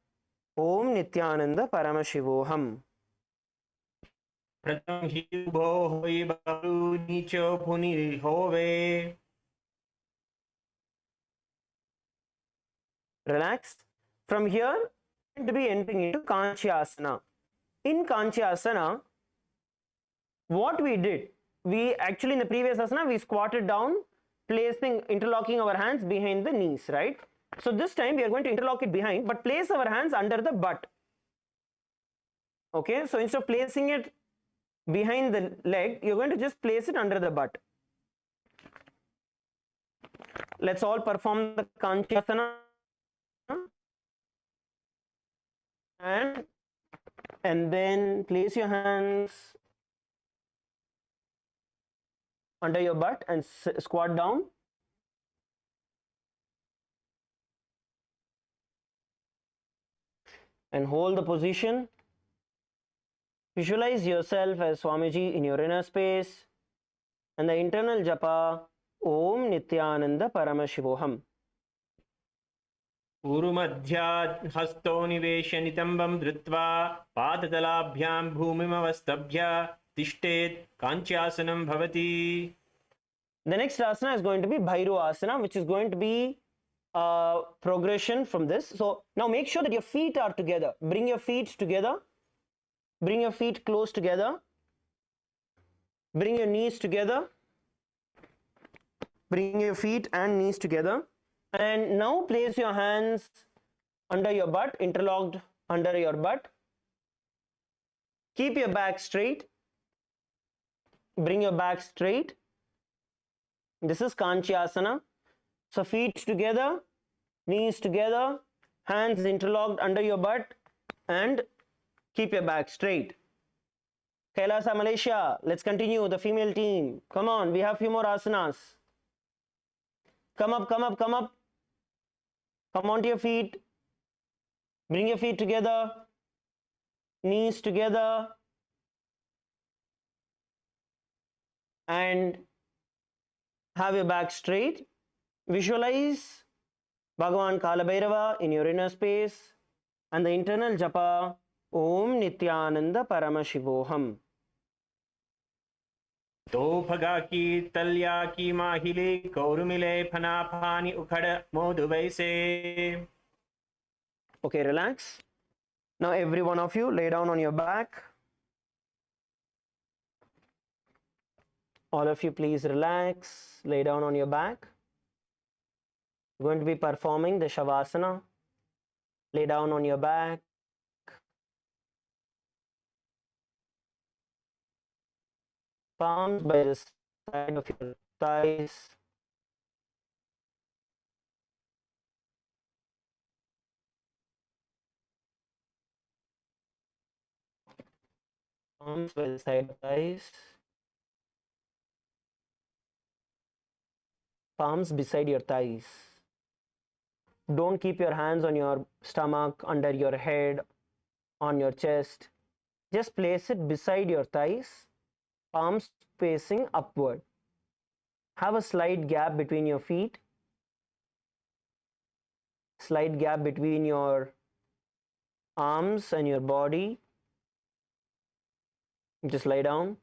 Om Nityananda Paramashivoham. प्रथम ही उभो होई बारू नीचो पुनि होवे. Relax. From here, we're going to be entering into Asana. In Asana, what we did, we actually in the previous asana, we squatted down, interlocking our hands behind the knees, right? So this time we are going to interlock it behind, but place our hands under the butt. Okay, so instead of placing it behind the leg, you're going to just place it under the butt. Let's all perform the Asana. And then place your hands under your butt and squat down. And hold the position. Visualize yourself as Swamiji in your inner space, and the internal japa Om Nityananda Paramashivoham. ऊरुमध्यात् हस्तो निवेश्य नितम्बं धृत्वा पादतलाभ्यां भूमिमवस्तभ्य तिष्ठेत् काञ्च्यासनं भवति. The next asana is going to be Bhairo Asana, which is going to be a progression from this. So now make sure that your feet are together. Bring your feet together. Bring your feet close together. Bring your knees together. Bring your feet and knees together. And now place your hands under your butt, interlocked under your butt. Keep your back straight. Bring your back straight. This is Asana. So feet together, knees together, hands interlocked under your butt, and keep your back straight. Kailasa Malaysia, let's continue. The female team. Come on, we have few more asanas. Come up, come up, come up. Come onto your feet. Bring your feet together. Knees together. And have your back straight. Visualize Bhagavan Kalabhairava in your inner space and the internal japa Om Nityananda Paramashivoham. तोफगा की तल्या की माहिले कौरुमिले फनाफानी उखड़ मोदुवैसे. Okay, relax. Now every one of you lay down on your back. All of you please relax. Lay down on your back. We're going to be performing the Shavasana. Lay down on your back. Palms by the side of your thighs. Palms by the side of thighs. Palms beside your thighs. Don't keep your hands on your stomach, under your head, on your chest. Just place it beside your thighs, palms facing upward. have a slight gap between your feet, slight gap between your arms and your body. Just lie down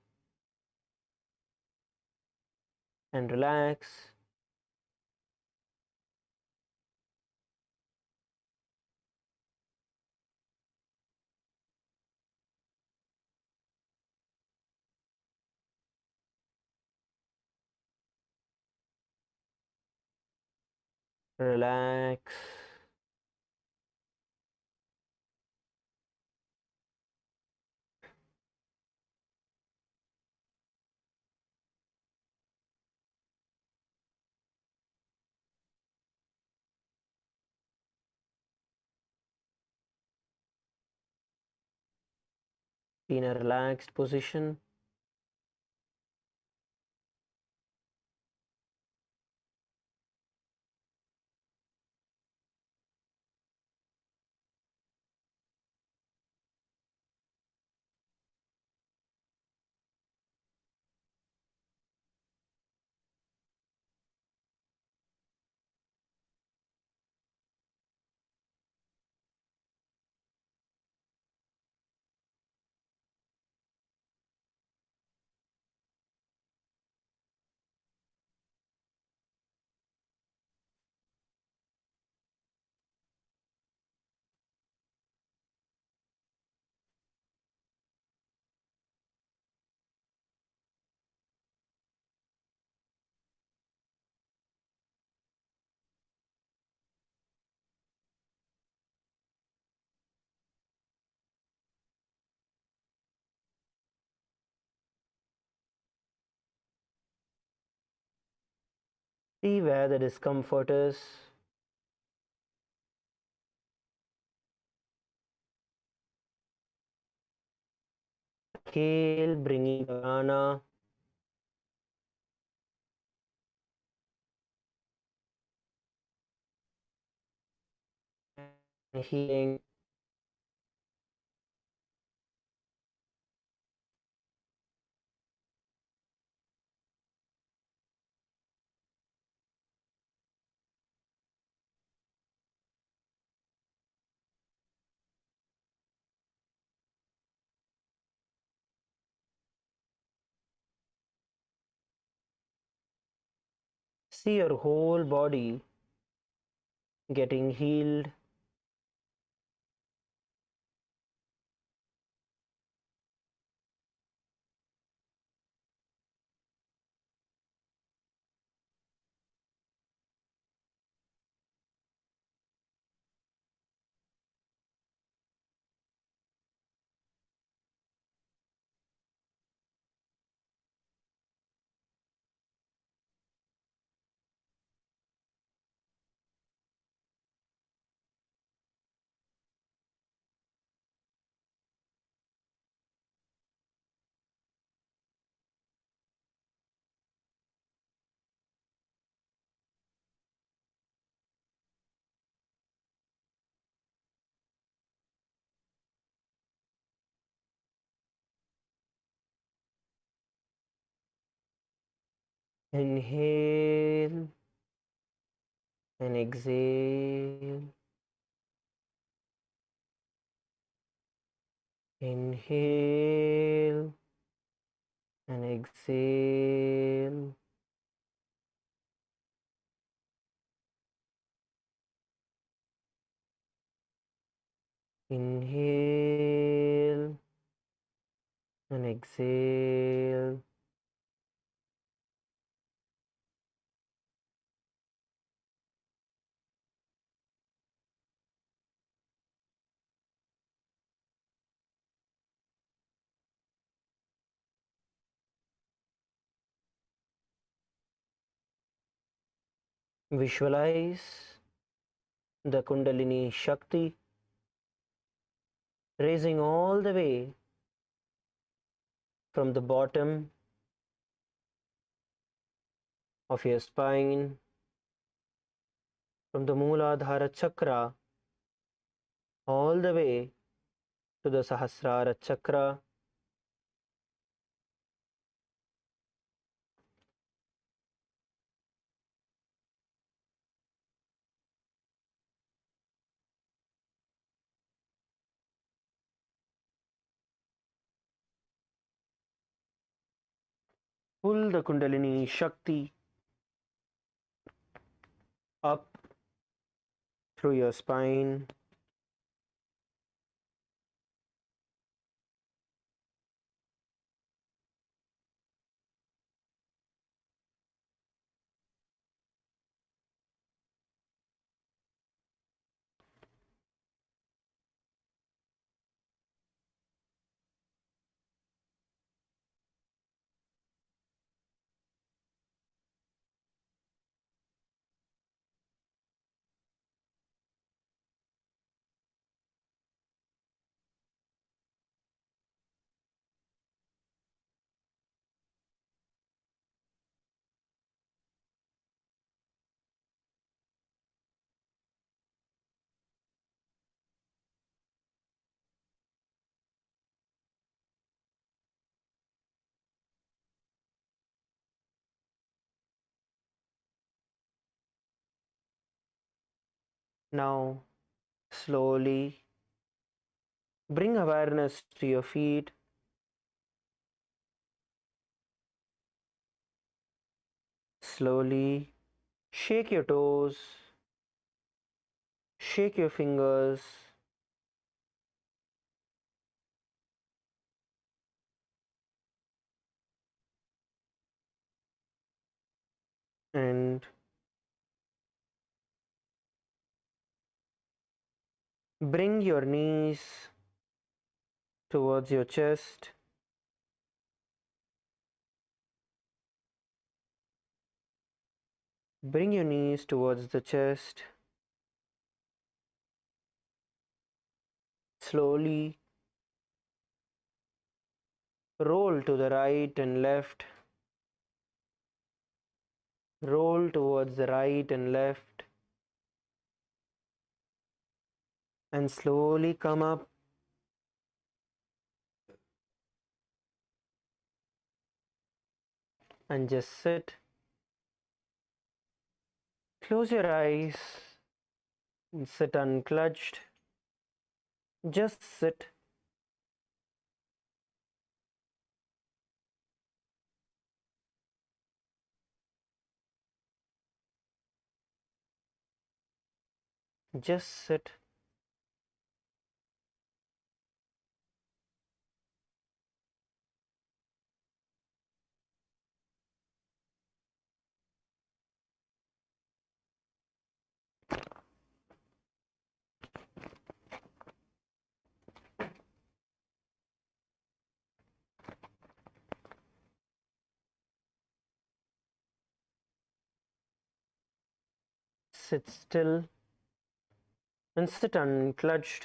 and relax. Relax. Be in a relaxed position. See where the discomfort is. Exhale, bringing karana. Healing. See your whole body getting healed. Inhale and exhale. Inhale and exhale. Inhale and exhale. Visualize the Kundalini Shakti raising all the way from the bottom of your spine, from the Mooladhara Chakra, all the way to the Sahasrara Chakra, Pull the Kundalini Shakti up through your spine. Now, slowly bring awareness to your feet. Slowly shake your toes, shake your fingers, and bring your knees towards your chest. Bring your knees towards the chest. Slowly roll to the right and left. Roll towards the right and left. And slowly come up. And just sit. Close your eyes and sit unclutched. Just sit. Just sit. Sit still and sit unclutched.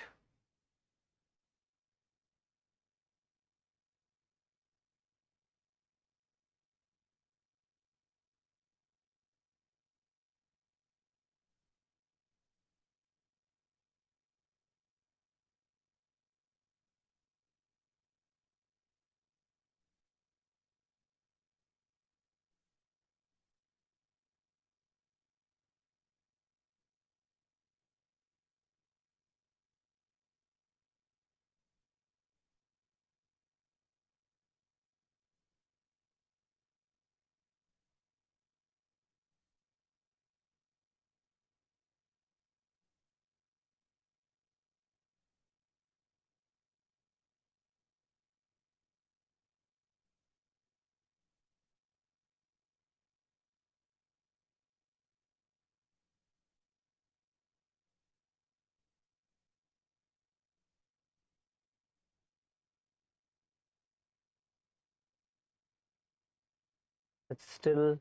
Sit still.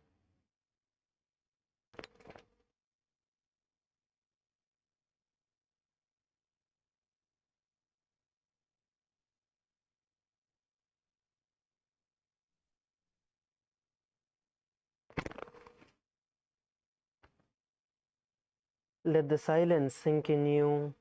Let the silence sink in you.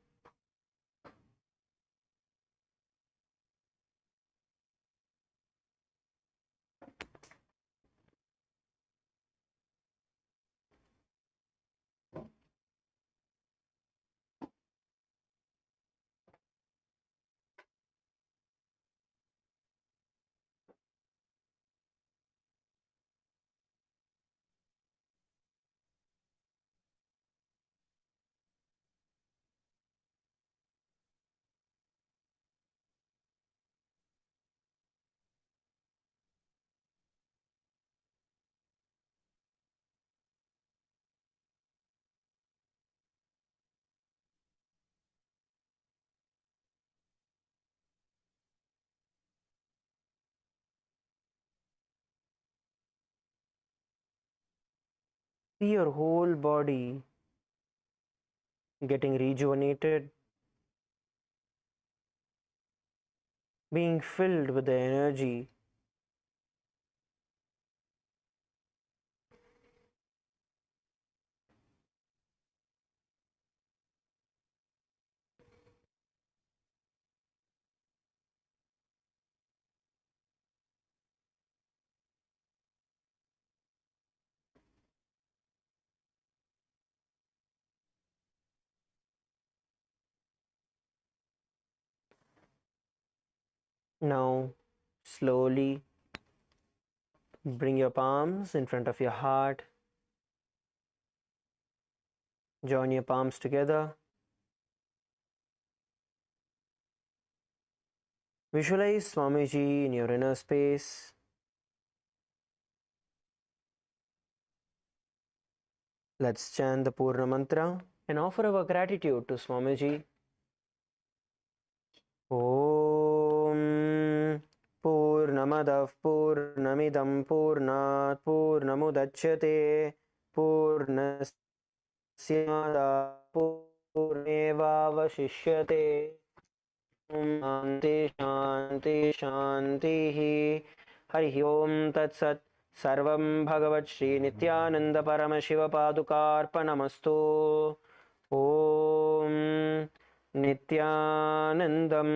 See your whole body getting rejuvenated, being filled with the energy. Now, slowly bring your palms in front of your heart. Join your palms together. Visualize Swamiji in your inner space. Let's chant the Purna Mantra and offer our gratitude to Swamiji. Om Purnamadav Purnamidam Purnat Purnamudachyate Purnasya Purnevavashishyate. Shanti Shanti Shanti. Hari Om Tat Sat. Sarvam Bhagavat Shri Nityananda Paramashiva Padukarpanamastu. Om Nityanandam.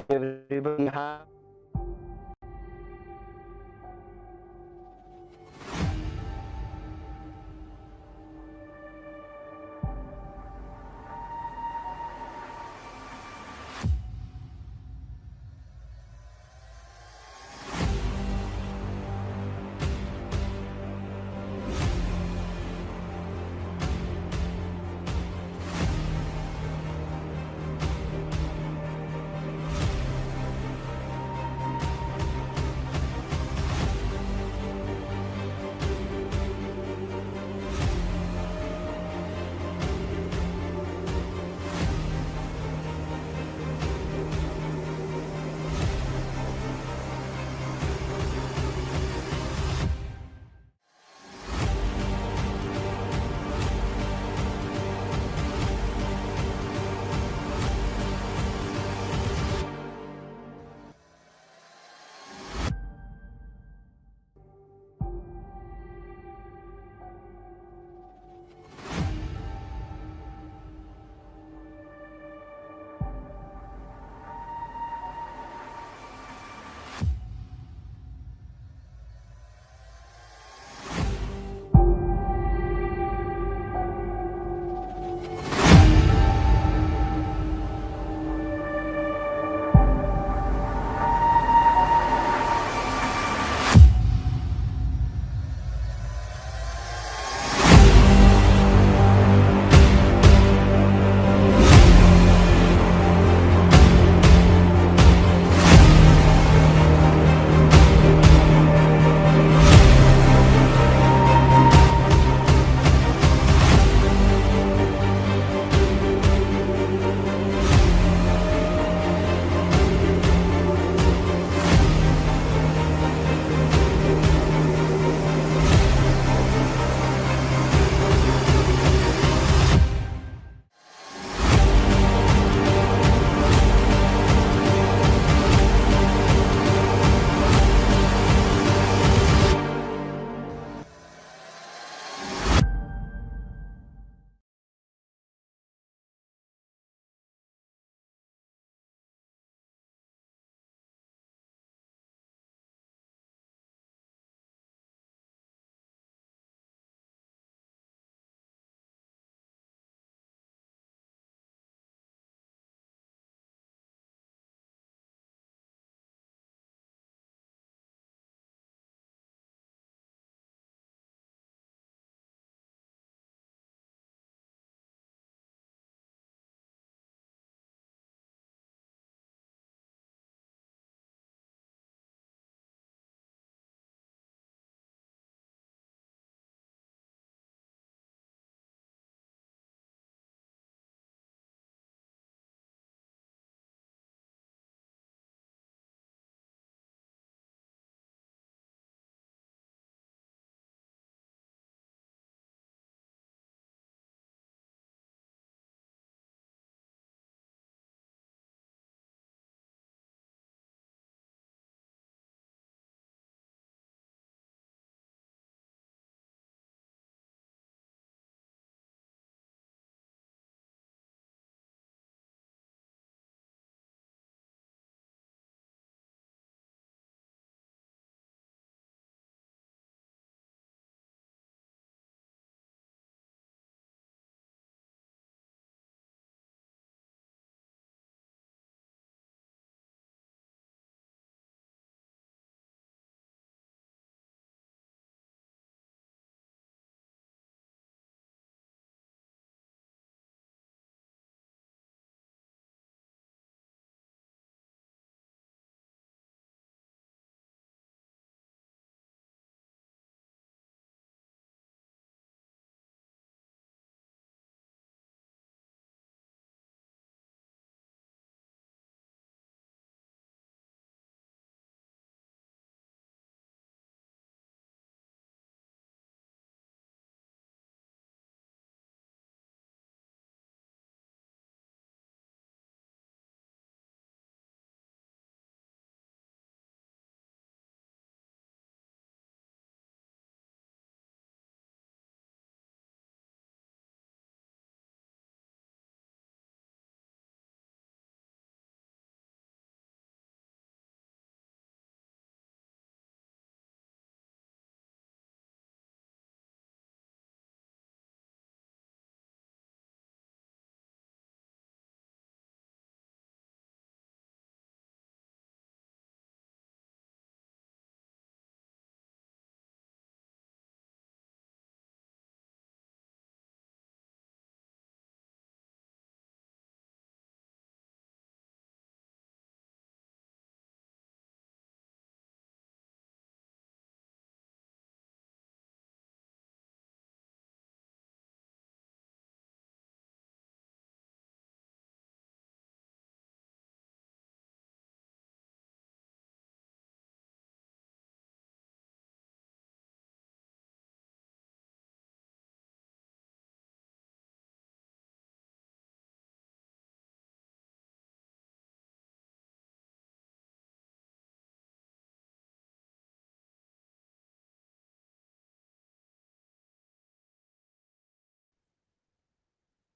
Everybody have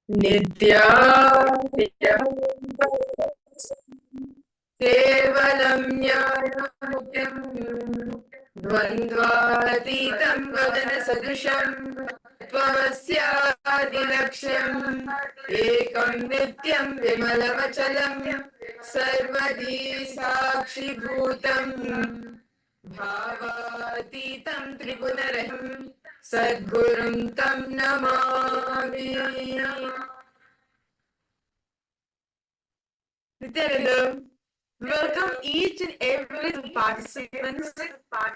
Nitya Kevalam Jnanamutyam Dvandvatitam Vadana Sadrisham Tvamasyadilaksham Ekam Nityam Vimalavachalam Sarvadi Sakshi Bhutam Bhavatitam Trigunaraham Sadgurum Tam Namami. Nityananda, welcome each and every participants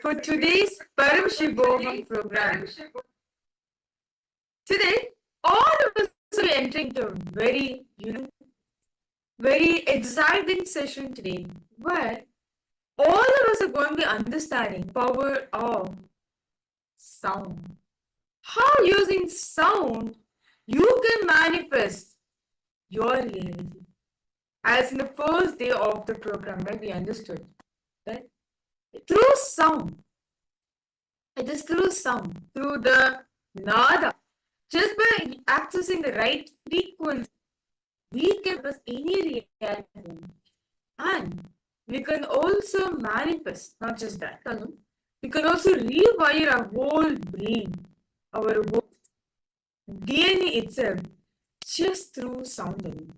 for today's Paramashivoham program. Today, all of us are entering the very exciting session today, where all of us are going to be understanding power of sound. How using sound you can manifest your reality. As in the first day of the program, where we understood that through sound, it is through sound, through the nada, just by accessing the right frequency, we can manifest any reality. And we can also manifest, not just that, we can also rewire our whole brain, our whole DNA itself, just through sound alone.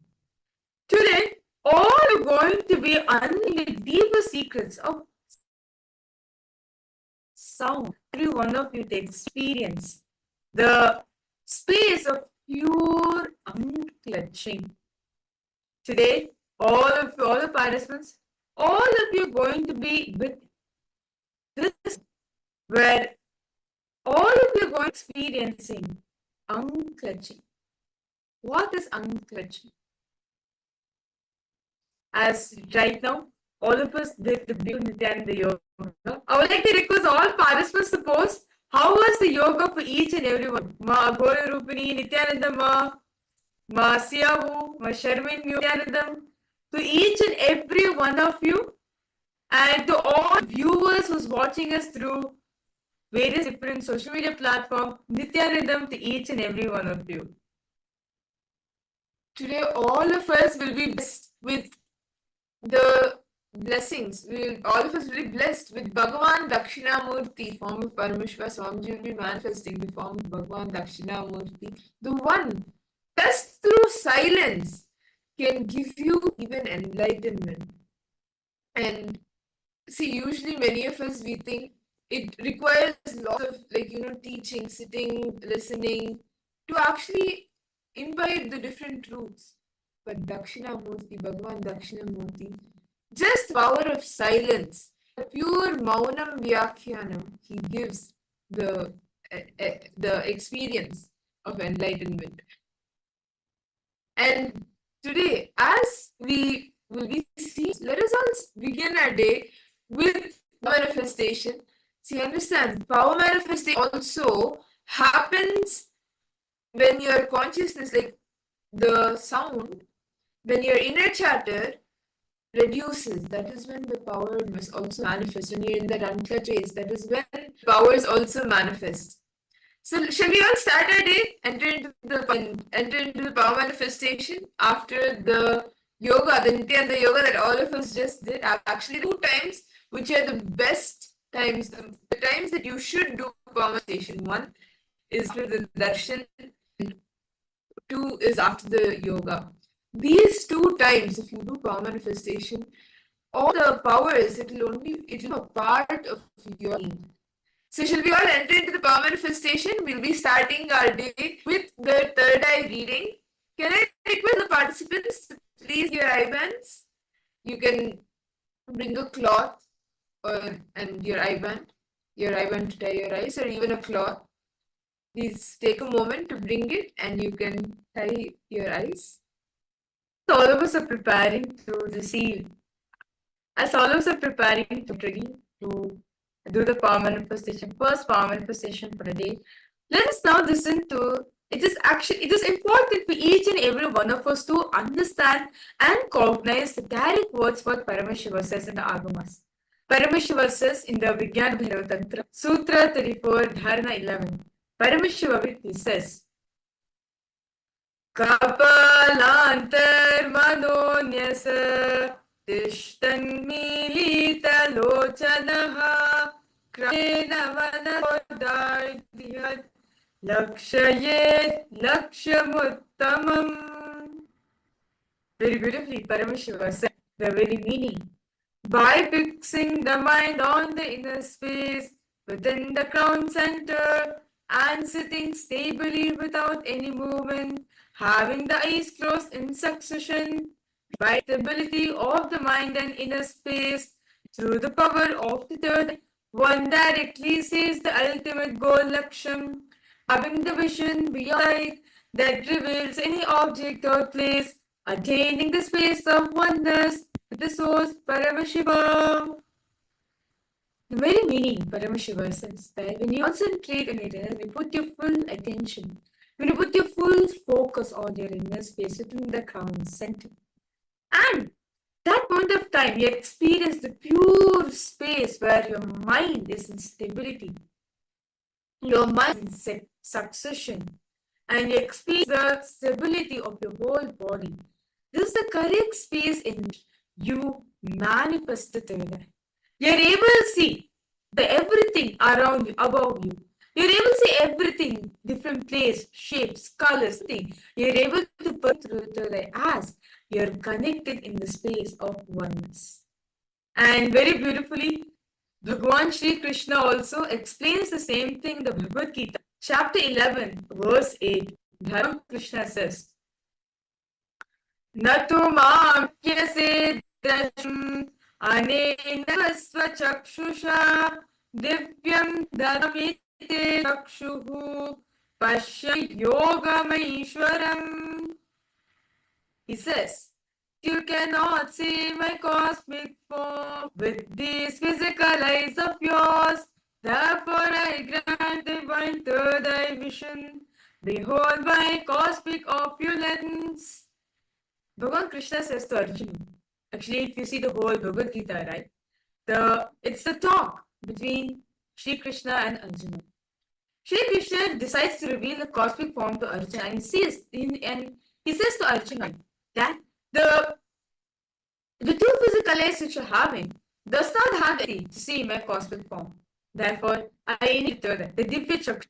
Today, all are going to be unlocking the deeper secrets of sound. Every one of you to experience the space of pure unclutching. Today, all the participants, all of you are going to be with this, where all of you are going to experiencing unclutching. What is unclutching? As right now, all of us did the beautiful Nityananda yoga. I would like to request all participants to post how was the yoga for each and every one. Ma Ghora Rupini, Nityananda Ma Siyavu, Ma Sharmin Nityanandam. To each and every one of you, and to all viewers who's watching us through various different social media platforms, Nityanandam to each and every one of you. Today, all of us will be blessed with the blessings. All of us will be blessed with Bhagavan Dakshinamurti, form of Parameshwar Swamiji will be manifesting the form of Bhagavan Dakshinamurti, the one just through silence can give you even enlightenment. And see, usually many of us, we think it requires lots of teaching, sitting, listening to actually imbibe the different truths. But Dakshinamurti, Bhagavan Dakshinamurti, just power of silence, a pure maunam vyakyanam, he gives the experience of enlightenment. And today, as we will be seeing, let us all begin our day with manifestation. See, understand, power manifestation also happens when your consciousness, like the sound, when your inner chatter reduces, that is when the power must also manifest. When you're in that unclutched phase, that is when powers also manifest. So shall we all start our day, enter into the power manifestation after the yoga, the Nityananda yoga that all of us just did? Actually, 2 times, which are the best times, the times that you should do power manifestation. 1 is after the darshan, 2 is after the yoga. These 2 times, if you do power manifestation, all the powers, it will be a part of your being. So shall we all enter into the power manifestation? We'll be starting our day with the third eye reading. Can I request the participants to please your eye bands? You can bring a cloth and your eye band to tie your eyes, or even a cloth. Please take a moment to bring it and you can tie your eyes. So all of us are preparing to receive. As all of us are preparing to do the power manifestation, first power manifestation for the day, let us now listen to it. It is important for each and every one of us to understand and cognize the direct words what Paramashiva says in the Agamas. Paramashiva says in the Vijnana Bhairava Tantra, Sutra 34, Dharana 11. Paramashiva says, Kapalantarmanonyasa Tishtanmilitalochanaha Krena Vanadardhyat Lakshayet Lakshamuttamam. Very beautifully, Paramashiva said the very meaning. By fixing the mind on the inner space within the crown center and sitting stably without any movement, having the eyes closed in succession, by stability of the mind and inner space through the power of the third, one directly sees the ultimate goal Laksham, having the vision beyond sight that reveals any object or place, attaining the space of oneness with the source Paramashiva. The very meaning Paramashiva says that when you concentrate on it, when you put your full attention, when you put your full focus on your inner space within the crown center, and that point of time you experience the pure space where your mind is in stability, your mind is in succession, and you experience the stability of your whole body. This is the correct space in which you manifest the third eye. You're able to see everything around you, above you. You're able to see everything, different place, shapes, colors, thing. You're able to put through the third eye as you're connected in the space of oneness. And very beautifully, Bhagwan Shri Krishna also explains the same thing in the Bhagavad Gita, chapter 11, verse 8. Bhagwan Krishna says, Natu maam kyase dasham anena svachakshusha divyam dhamite chakshuhu pashyam yogamayishwaram. He says, you cannot see my cosmic form with these physical eyes of yours. Therefore I grant divine third eye vision. Behold my cosmic opulence. Bhagavan Krishna says to Arjuna. Actually, if you see the whole Bhagavad Gita, right? It's the talk between Shri Krishna and Arjuna. Shri Krishna decides to reveal the cosmic form to Arjuna, and he says to Arjuna that the two physical eyes which you're having does not have the ability to see my cosmic form. Therefore, I initiate the Divya Chakshu.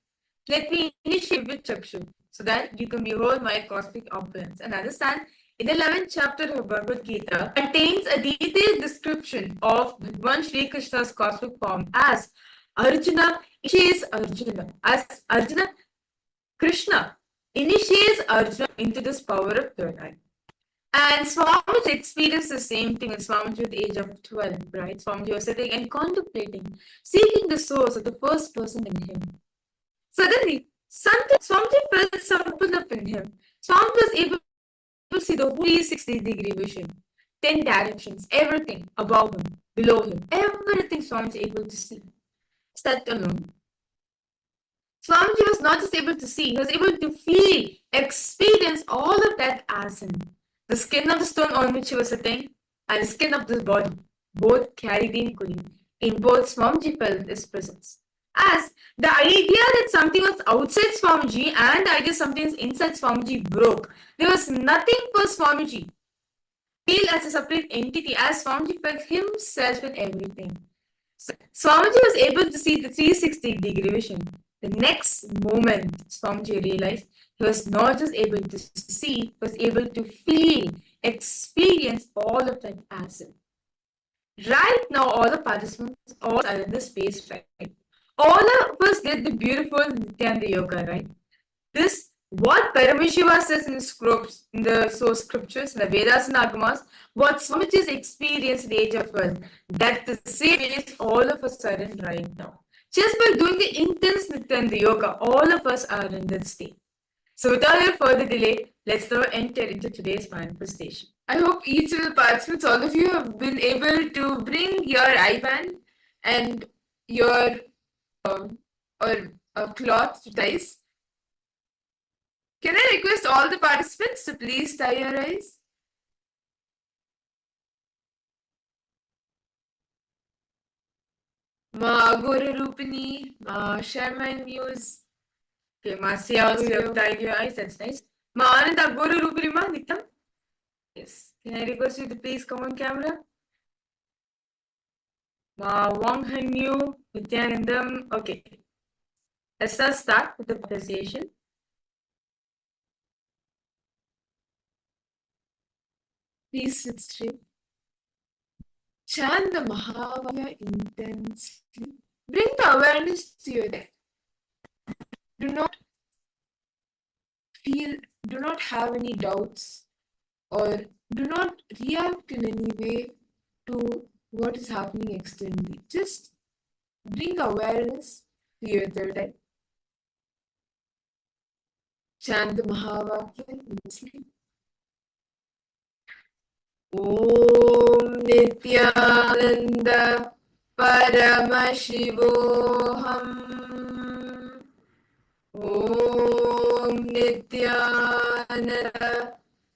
Let me initiate with Chakshu so that you can behold my cosmic opulence and understand. In the 11th chapter of Bhagavad Gita contains a detailed description of Bhagwan Shri Krishna's cosmic form as Arjuna initiates Arjuna. As Arjuna, Krishna initiates Arjuna into this power of third eye. And Swamiji experienced the same thing when Swamiji at the age of 12, right? Swamiji was sitting and contemplating, seeking the source of the first person in him. Suddenly, Swamiji felt something open up in him. Swamiji was able to see the whole 360-degree vision, 10 directions, everything above him, below him, everything Swamiji was able to see. Sat alone. Swamiji was not just able to see, he was able to feel, experience all of that as him. The skin of the stone on which he was sitting and the skin of this body both carried equally. In both, Swamiji felt his presence. As the idea that something was outside Swamiji and the idea something was inside Swamiji broke, there was nothing for Swamiji to feel as a separate entity, as Swamiji felt himself in everything. So, Swamiji was able to see the 360-degree vision. The next moment, Swamiji realized he was not just able to see, he was able to feel, experience all of that as him. Right now, all the participants all are in the space, right? All of us get the beautiful Nitya Yoga, right? This, what Paramashiva says in the source scriptures, in the Vedas and Agamas, what Swamiji's experienced at the age of 12, that's the same is all of us are in right now. Just by doing the intense Nitya Yoga, all of us are in that state. So without any further delay, let's now enter into today's manifestation. I hope each of the participants, all of you, have been able to bring your eyeband and your cloth to ties. Can I request all the participants to please tie your eyes? Ma Guru Rupini, Ma Sharma and Muse. Okay, Marcia, also you have tied your eyes, that's nice. Ma Ananda Guru Rupirima Nitam? Yes. Can I request you to please come on camera? Ma Wong Hanyu, Nityanandam. Okay. Let's start with the pronunciation. Please sit straight. Chant the Mahavaya intensely. Bring the awareness to your neck. Do not have any doubts or do not react in any way to what is happening externally. Just bring awareness to your third eye. Chant the Mahavakya intensely. Om Nityananda Paramashivoham. Om Nityananda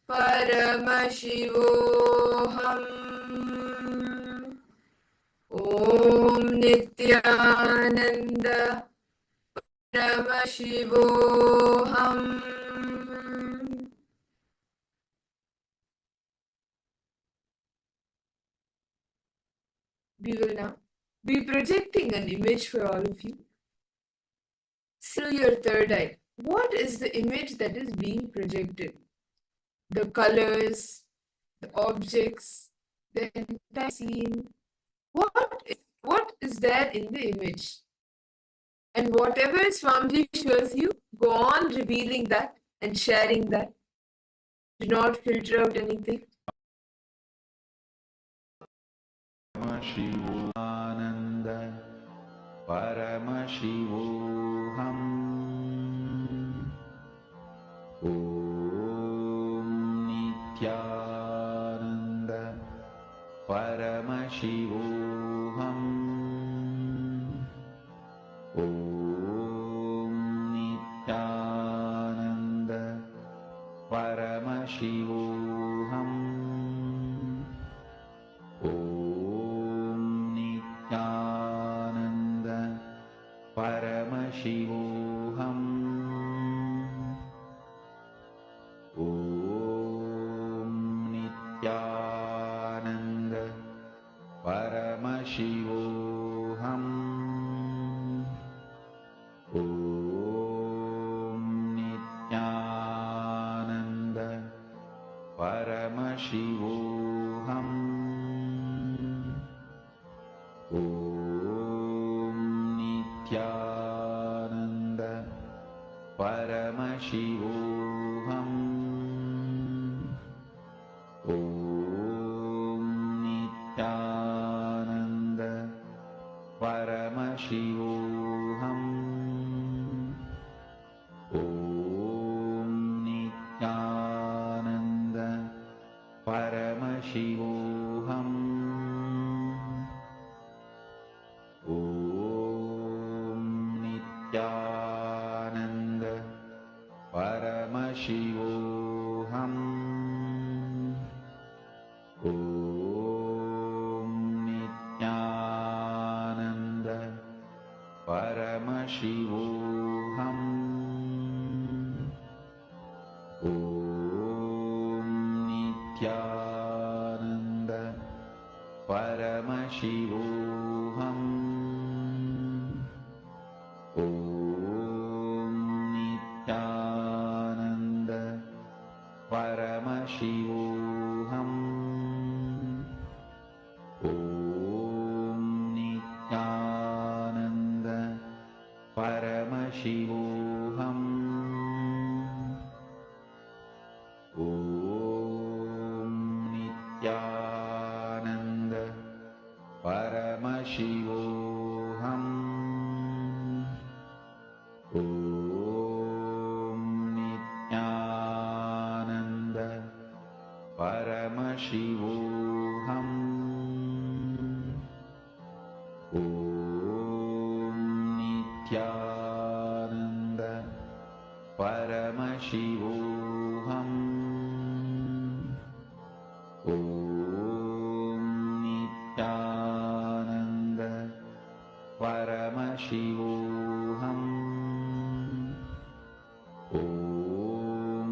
Paramashivoham. Om Nityananda Paramashivoham. We will now be projecting an image for all of you. Through your third eye, what is the image that is being projected? The colors, the objects, the entire scene. What is there in the image? And whatever Swamiji shows you, go on revealing that and sharing that. Do not filter out anything. Paramashivoham Paramashivoham Om Nityananda Paramashivoham Om Nityananda Paramashivoham Om Nityananda Paramashivoham Om Nityananda Paramashivoham Om Nityananda Paramashivoham Om Nityananda Paramashivoham Om Nityananda Paramashivoham Om Nityananda Paramashivoham Om Nityananda Paramashivoham Om Nityananda Paramashivoham Om Nityananda Paramashivoham Om Nityananda Paramashivoham Om Nityananda Paramashivoham Om Nityananda Paramashivoham Om Nityananda Paramashivoham Om Nityananda Paramashivoham Om Nityananda Paramashivoham Om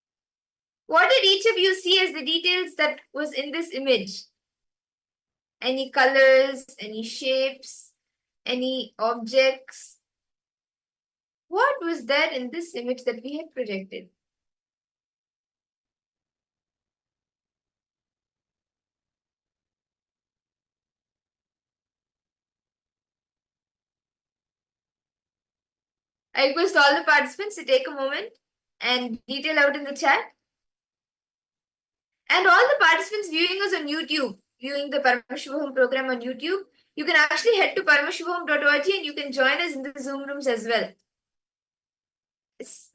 What did each of you see as the details that was in this image? Any colors, any shapes, any objects? What was there in this image that we had projected? I request all the participants to take a moment and detail out in the chat. And all the participants viewing us on YouTube, viewing the Paramashivoham program on YouTube, you can actually head to paramashivoham.org and you can join us in the Zoom rooms as well.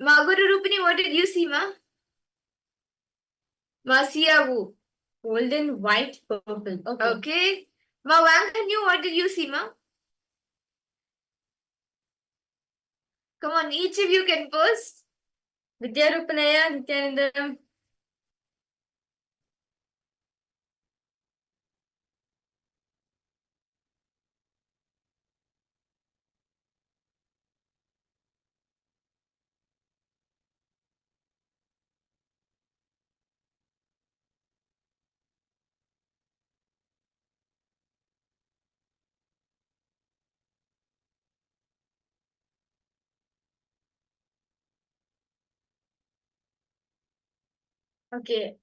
Ma Guru Rupini, what did you see, Ma? Ma Siyavu. Golden, white, purple. Okay. Okay. Ma Wanghanyu, what did you see, Ma? Come on, each of you can post. Vidyarupanaya, Nityanandaram. Okay.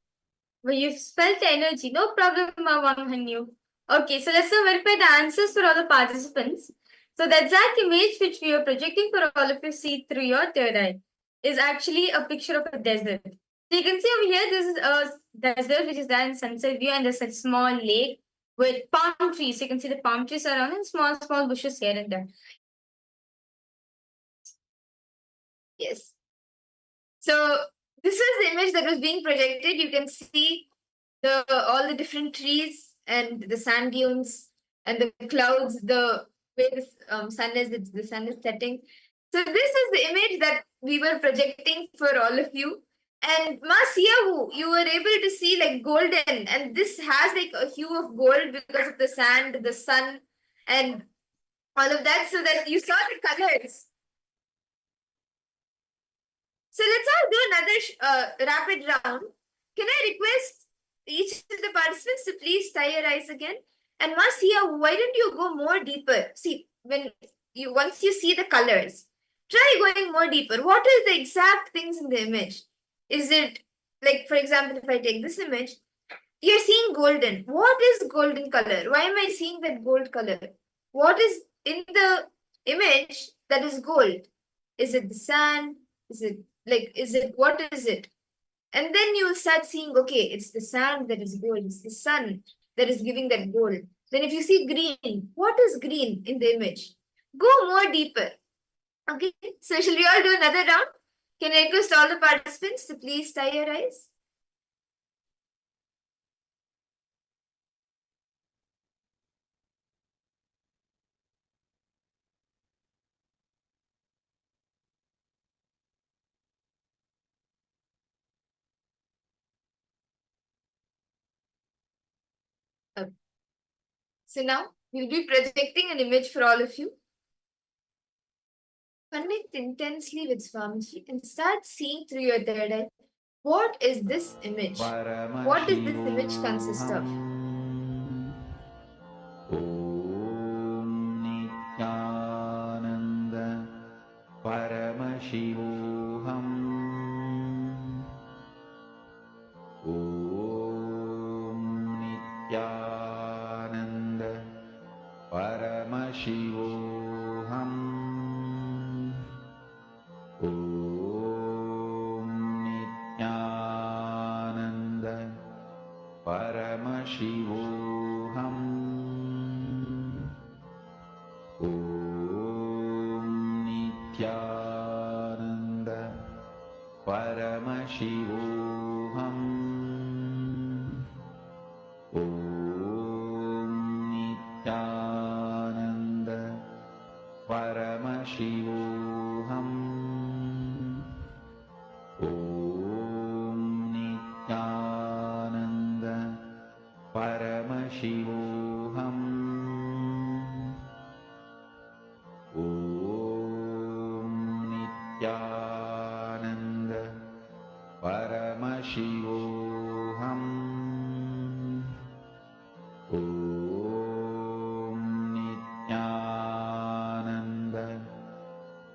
Well, you've felt the energy. No problem, Wanghanyu. Okay, so let's now verify the answers for all the participants. So the exact image which we are projecting for all of you see through your third eye is actually a picture of a desert. So you can see over here, this is a desert which is there in sunset view, and there's a small lake with palm trees. You can see the palm trees around and small bushes here and there. Yes. So this was the image that was being projected. You can see all the different trees and the sand dunes and the clouds, the way the sun is setting. So this is the image that we were projecting for all of you. And Ma Siyavu, you were able to see like golden, and this has like a hue of gold because of the sand, the sun, and all of that, so that you saw the colors. So let's all do another rapid round. Can I request each of the participants to please tie your eyes again? And Masia, why don't you go more deeper? See, once you see the colors, try going more deeper. What is the exact things in the image? Is it like, for example, if I take this image, you're seeing golden. What is golden color? Why am I seeing that gold color? What is in the image that is gold? Is it the sand? What is it? And then you will start seeing, okay, it's the sand that is gold, it's the sun that is giving that gold. Then if you see green, what is green in the image? Go more deeper. Okay, so shall we all do another round? Can I request all the participants to please tie your eyes? Okay. So now we'll be projecting an image for all of you. Connect intensely with Swamiji and start seeing through your third eye. What is this image? What does this image consist of? Om Nityananda Paramashivoham Om Nityananda Paramashivoham Om Nityananda Paramashivoham Om Nityananda Paramashivoham Om Nityananda Paramashivoham Om Nityananda Paramashivoham Om Nityananda Paramashivoham Paramashivoham Om Nityananda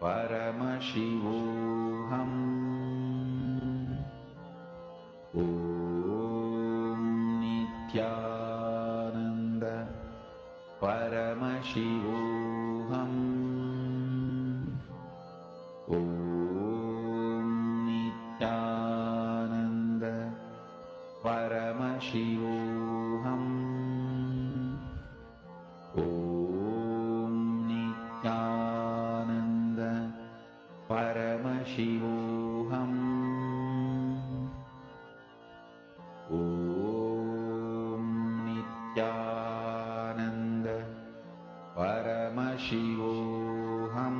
Paramashivoham Om Nityananda Paramashivoham Om Nityananda Paramashivoham Om Nityananda Paramashivoham Om Nityananda Paramashivoham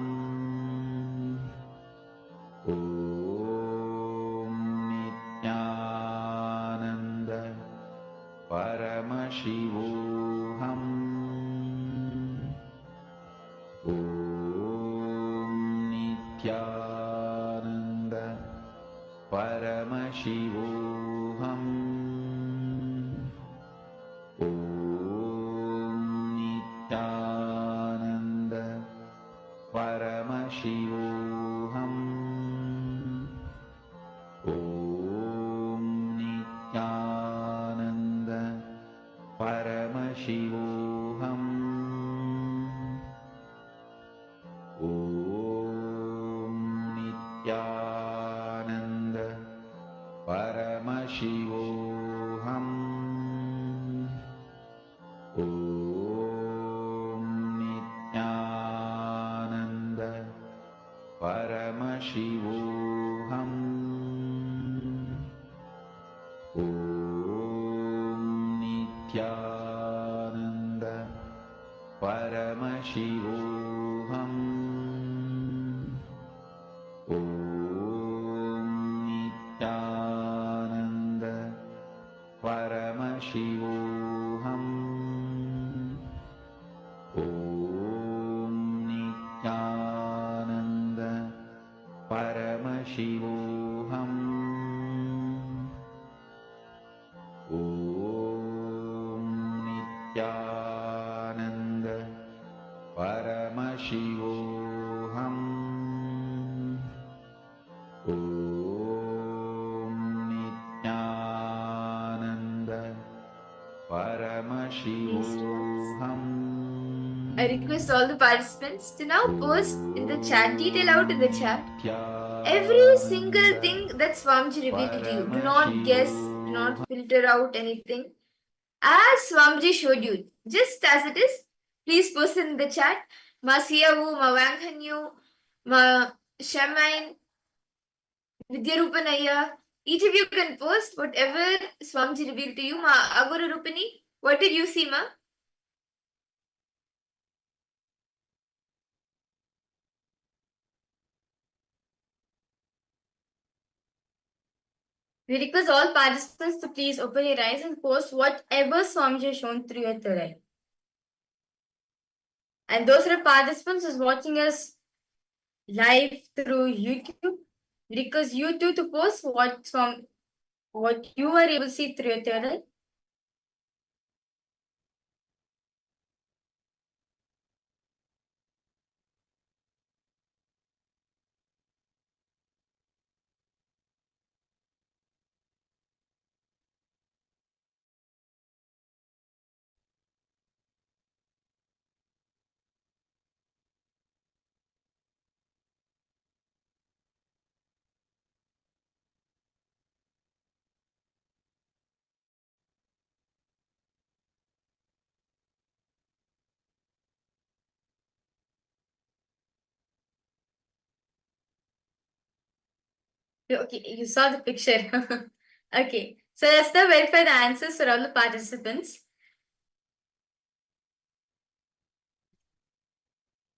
Om Nityananda Paramashivoham Om Nityananda Paramashivoham Om Nityananda Paramashivoham Om Nityananda Paramashivoham Om Nityananda Paramashivoham Om Nityananda Paramashivoham Om Nityananda Paramashivoham Om Nityananda Paramashivoham Om Nityananda Paramashivoham Om Nityananda Paramashivoham Om Nityananda Paramashivoham I request all the participants to now post in the chat, detail out in the chat every single thing that Swamiji revealed to you. Do not guess, do not filter out anything. As Swamiji showed you, just as it is, please post it in the chat. Ma Siyavu, Ma Wanghanyu, Ma Shamain, Vidyarupanaya. Each of you can post whatever Swamiji revealed to you. Ma Aguru Rupani, what did you see, Ma? We request all participants to please open your eyes and post whatever Swamiji has shown through your third eye. And those who are participants is watching us live through YouTube, we request you too to post what you are able to see through your third eye. Okay, you saw the picture. Okay, so let's now verify the answers for all the participants.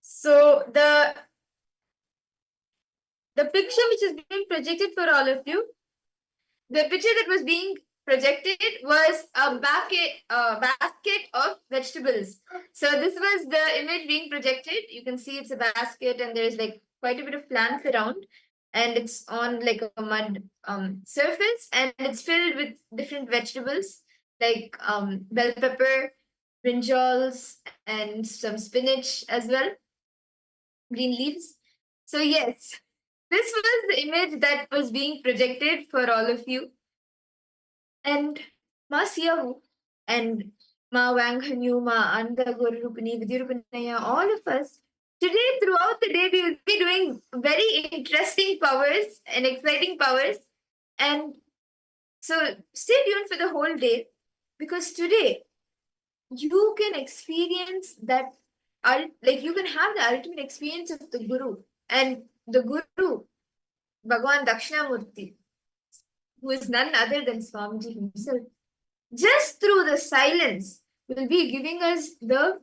So the picture which is being projected for all of you, the picture that was being projected was a basket of vegetables. So this was the image being projected. You can see it's a basket and there's like quite a bit of plants around. and it's on like a mud surface, and it's filled with different vegetables like bell pepper, brinjals, and some spinach as well, green leaves. So yes, this was the image that was being projected for all of you. And Ma Siyahu and Ma Wanghanyu, Ma Anda Gorupani, Vidyurupanaya, all of us, today throughout the day we will be doing very interesting powers and exciting powers. And so stay tuned for the whole day, because today you can experience that, like you can have the ultimate experience of the Guru. And the Guru, Bhagwan Dakshinamurti, who is none other than Swamiji himself, just through the silence, will be giving us the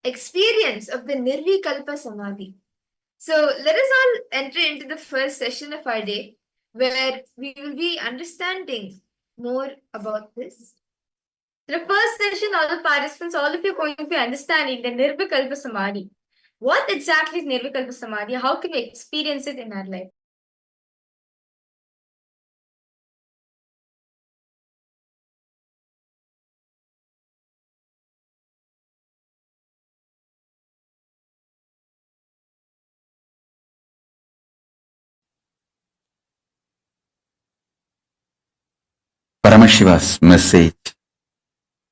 experience of the Nirvikalpa Samadhi. So let us all enter into the first session of our day, where we will be understanding more about this. The first session, all the participants, all of you are going to be understanding the Nirvikalpa Samadhi. What exactly is Nirvikalpa Samadhi? How can we experience it in our life? Paramashiva's message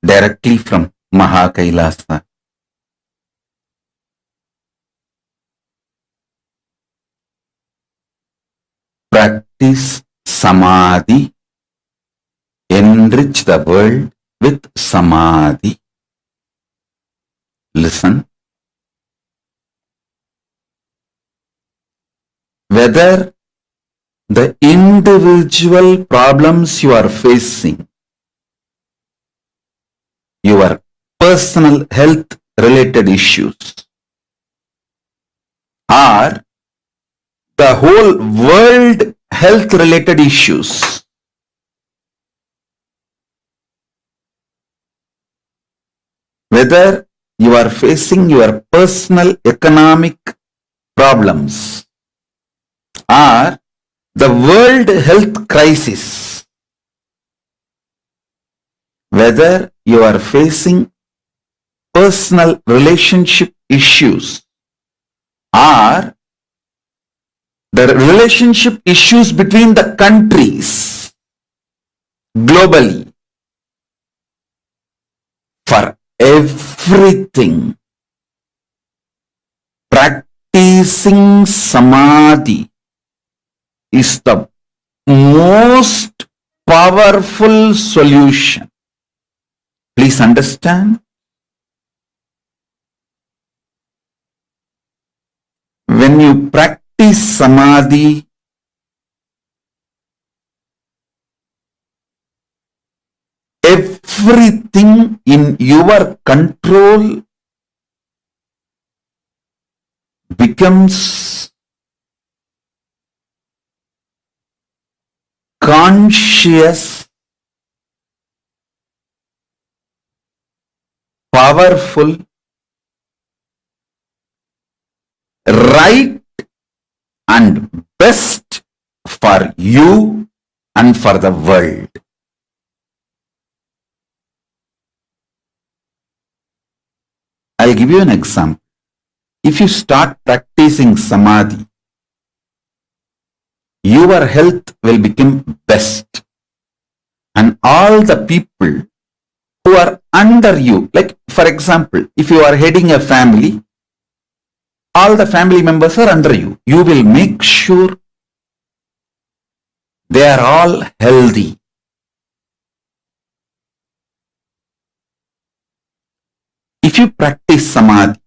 directly from Mahakailasa. Practice Samadhi. Enrich the world with Samadhi. Listen. Whether the individual problems you are facing, your personal health related issues, or the whole world health related issues, whether you are facing your personal economic problems or the world health crisis, whether you are facing personal relationship issues or the relationship issues between the countries globally, for everything, practicing Samadhi is the most powerful solution. Please understand. When you practice Samadhi, everything in your control becomes conscious, powerful, right and best for you and for the world. I'll give you an example. If you start practicing Samadhi, your health will become best. And all the people who are under you, like for example, if you are heading a family, all the family members are under you. You will make sure they are all healthy. If you practice Samadhi,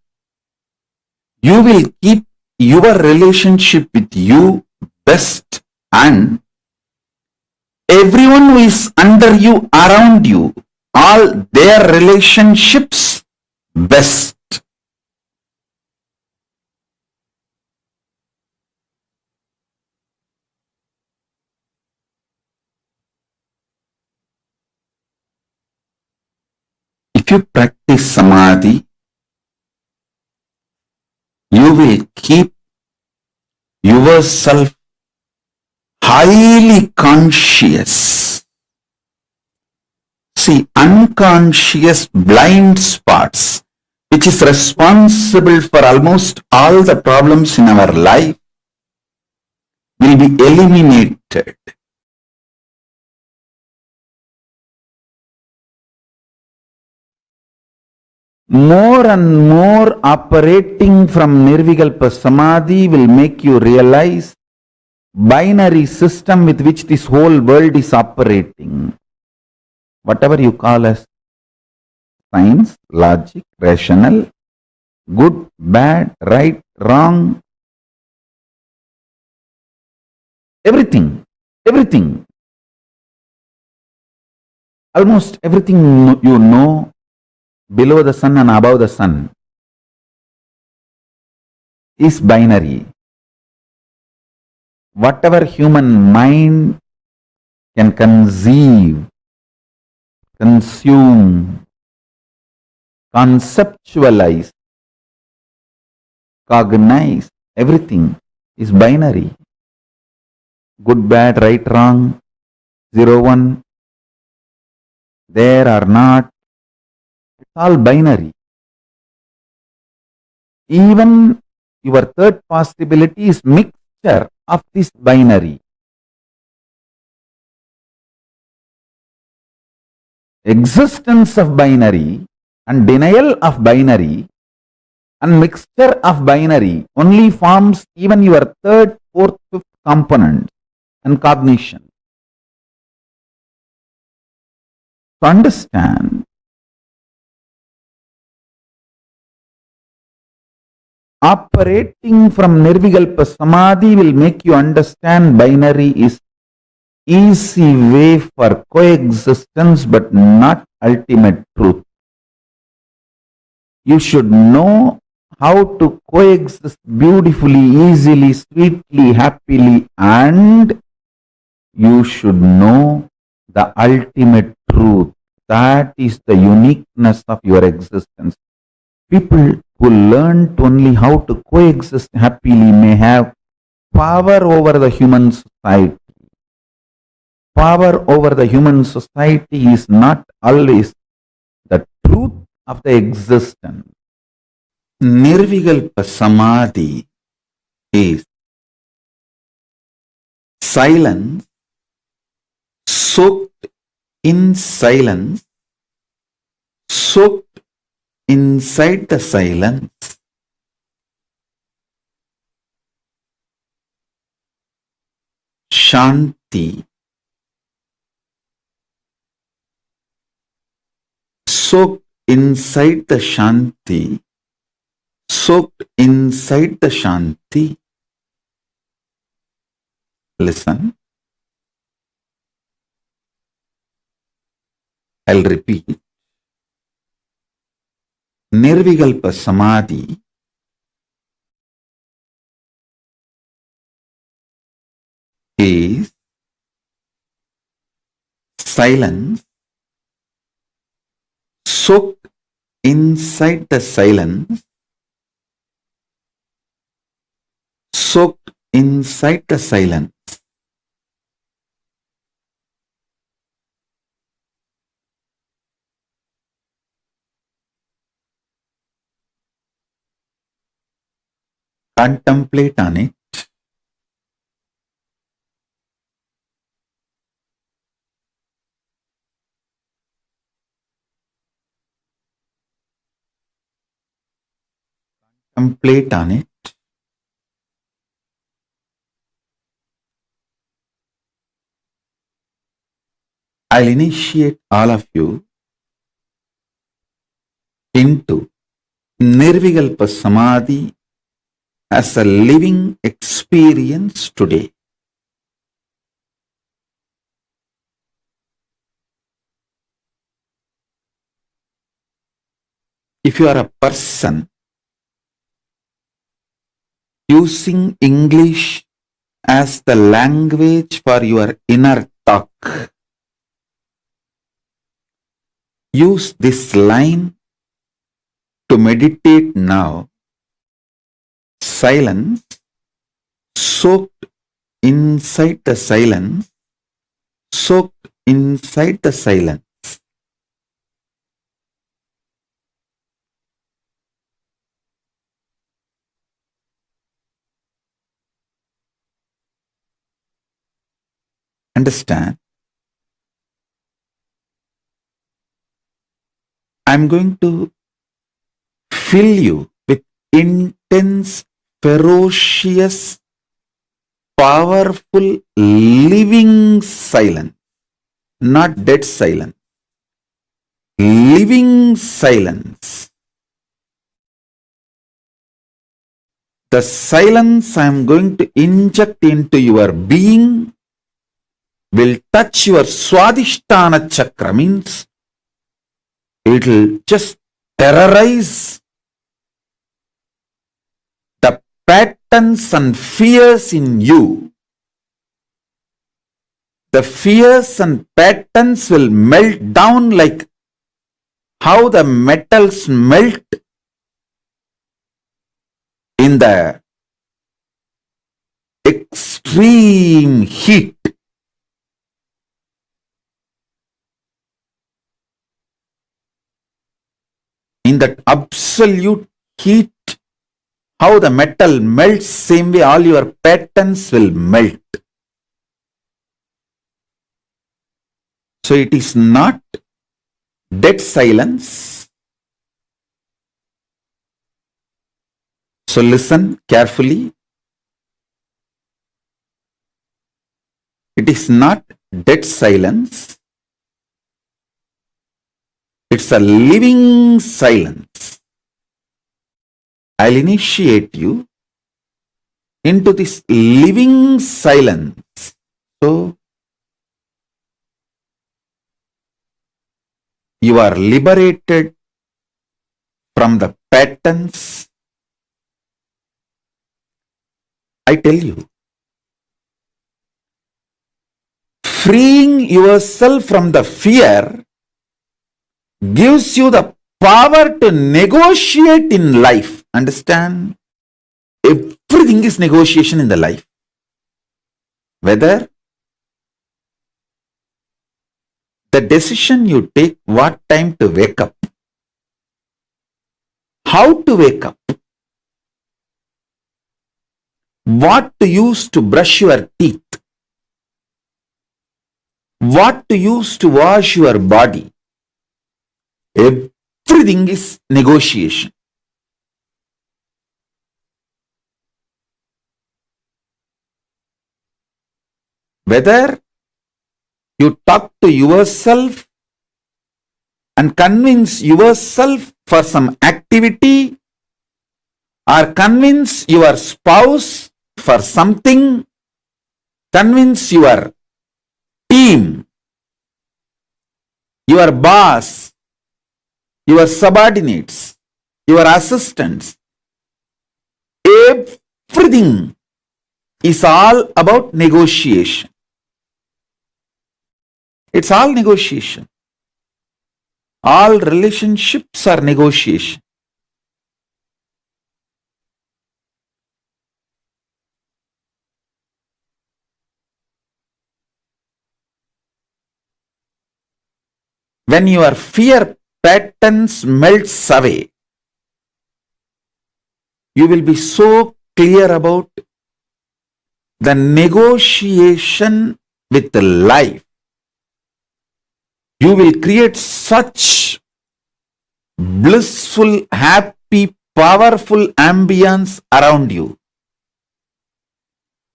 you will keep your relationship with you best, and everyone who is under you, around you, all their relationships best. If you practice Samadhi, you will keep yourself highly conscious. See, unconscious blind spots, which is responsible for almost all the problems in our life, will be eliminated. More and more operating from Nirvikalpa Samadhi will make you realize binary system with which this whole world is operating. Whatever you call as science, logic, rational, good, bad, right, wrong, everything, almost everything you know below the sun and above the sun is binary. Whatever human mind can conceive, consume, conceptualize, cognize, everything is binary. Good, bad, right, wrong, 0, 1, there or not, it's all binary. Even your third possibility is mixture of this binary. Existence of binary and denial of binary and mixture of binary only forms even your third, fourth, fifth component and cognition. To understand, operating from Nirvikalpa Samadhi will make you understand binary is easy way for coexistence but not ultimate truth. You should know how to coexist beautifully, easily, sweetly, happily, and you should know the ultimate truth. That is the uniqueness of your existence. People who learned only how to coexist happily may have power over the human society. Power over the human society is not always the truth of the existence. Nirvikalpa Samadhi is silence, soaked in silence, soaked inside the silence. Shanti, soaked inside the Shanti, soaked inside the Shanti. Listen. I'll repeat. Nirvikalpa Samadhi is silence, soaked inside the silence, soaked inside the silence. Contemplate on it. Contemplate on it. I'll initiate all of you into Nirvikalpa Samadhi as a living experience today. If you are a person using English as the language for your inner talk, use this line to meditate now. Silence, soaked inside the silence, soaked inside the silence. Understand? I'm going to fill you with intense, ferocious, powerful, living silence, not dead silence. Living silence. The silence I am going to inject into your being will touch your Swadhisthana chakra, means it will just terrorize the patterns and fears in you. The fears and patterns will melt down like how the metals melt in the extreme heat. In that absolute heat, how the metal melts, same way all your patterns will melt. So it is not dead silence. So listen carefully. It is not dead silence. It's a living silence. I'll initiate you into this living silence. So you are liberated from the patterns. I tell you, freeing yourself from the fear gives you the power to negotiate in life. Understand? Everything is negotiation in the life. Whether the decision you take, what time to wake up, how to wake up, what to use to brush your teeth, what to use to wash your body, everything is negotiation. Whether you talk to yourself and convince yourself for some activity, or convince your spouse for something, convince your team, your boss, your subordinates, your assistants, everything is all about negotiation. It's all negotiation. All relationships are negotiation. When your fear patterns melts away, you will be so clear about the negotiation with life. You will create such blissful, happy, powerful ambience around you.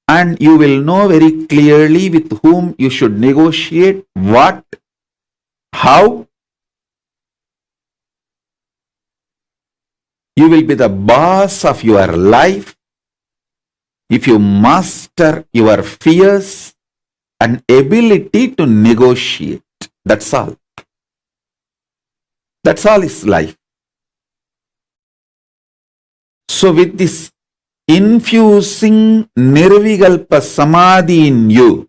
And you will know very clearly with whom you should negotiate, what, how. You will be the boss of your life if you master your fears and ability to negotiate. That's all. That's all is life. So with this infusing Nirvikalpa Samadhi in you,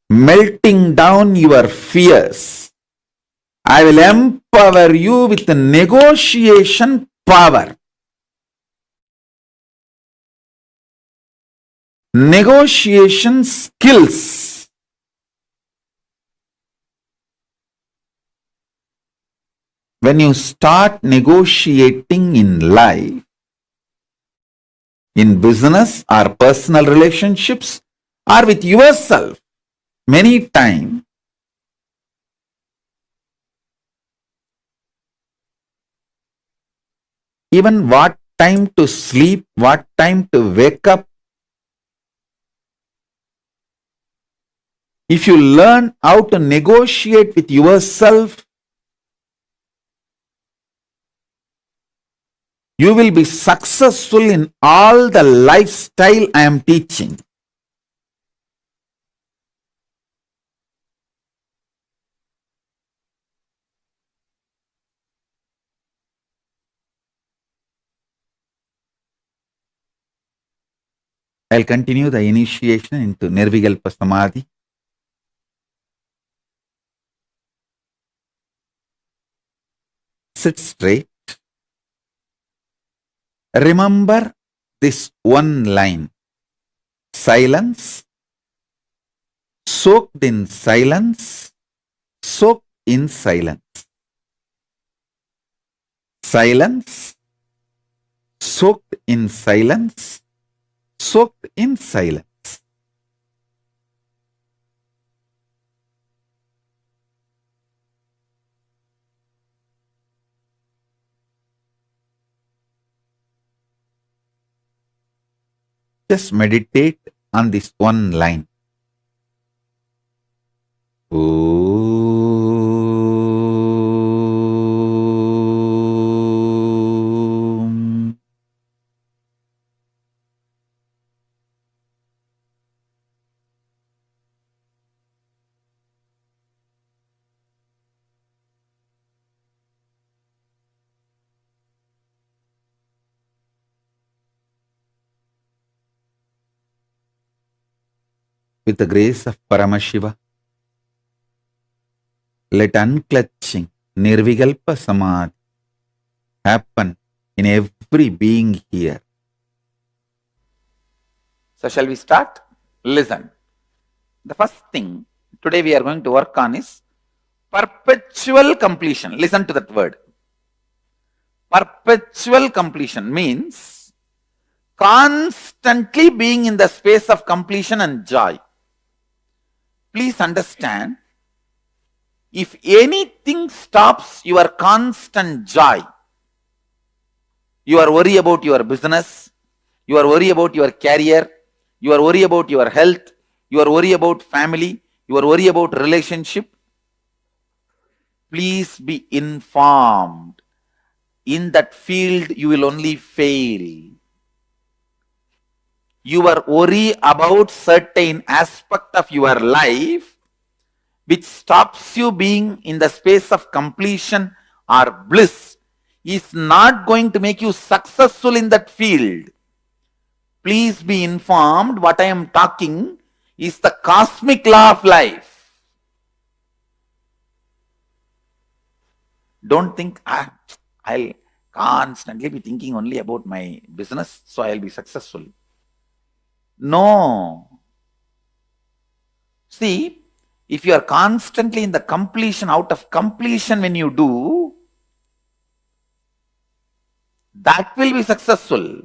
melting down your fears, I will empower you with the negotiation power. negotiation skills. When you start negotiating in life, in business or personal relationships or with yourself, many times even what time to sleep, what time to wake up, if you learn how to negotiate with yourself, you will be successful in all the lifestyle I am teaching. I'll continue the initiation into Nirvikalpa Samadhi. Sit straight. Remember this one line. Silence. Soaked in silence. Soaked in silence. Silence. Soaked in silence. Soaked in silence. Just meditate on this one line. Om. With the grace of Paramashiva, let unclutching Nirvikalpa Samadhi happen in every being here. So shall we start? Listen. The first thing today we are going to work on is perpetual completion. Listen to that word. Perpetual completion means constantly being in the space of completion and joy. Please understand, if anything stops your constant joy, you are worried about your business, you are worried about your career, you are worried about your health, you are worried about family, you are worried about relationship, please be informed. In that field, you will only fail. You are worried about certain aspect of your life which stops you being in the space of completion or bliss is not going to make you successful in that field. Please be informed, what I am talking is the cosmic law of life. Don't think, I'll constantly be thinking only about my business, so I'll be successful. No. See, if you are constantly in the completion, out of completion when you do, that will be successful.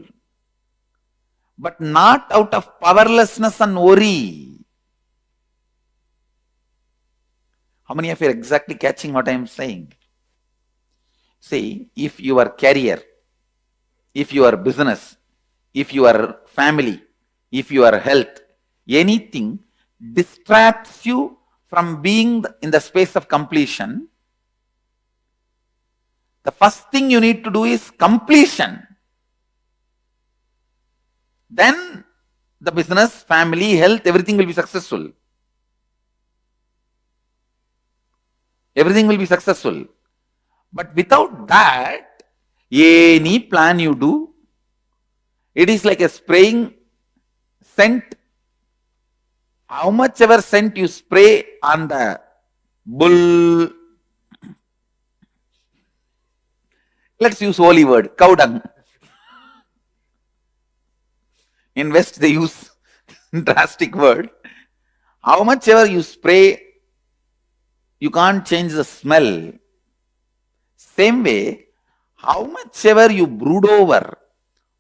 But not out of powerlessness and worry. How many of you are exactly catching what I am saying? See, if your career, if your business, if your family, if your health, anything distracts you from being in the space of completion, the first thing you need to do is completion. Then the business, family, health, everything will be successful. Everything will be successful. But without that, any plan you do, it is like a spraying scent. How much ever scent you spray on the bull, let's use holy word, cow dung. In West they use drastic word. How much ever you spray, you can't change the smell. Same way, how much ever you brood over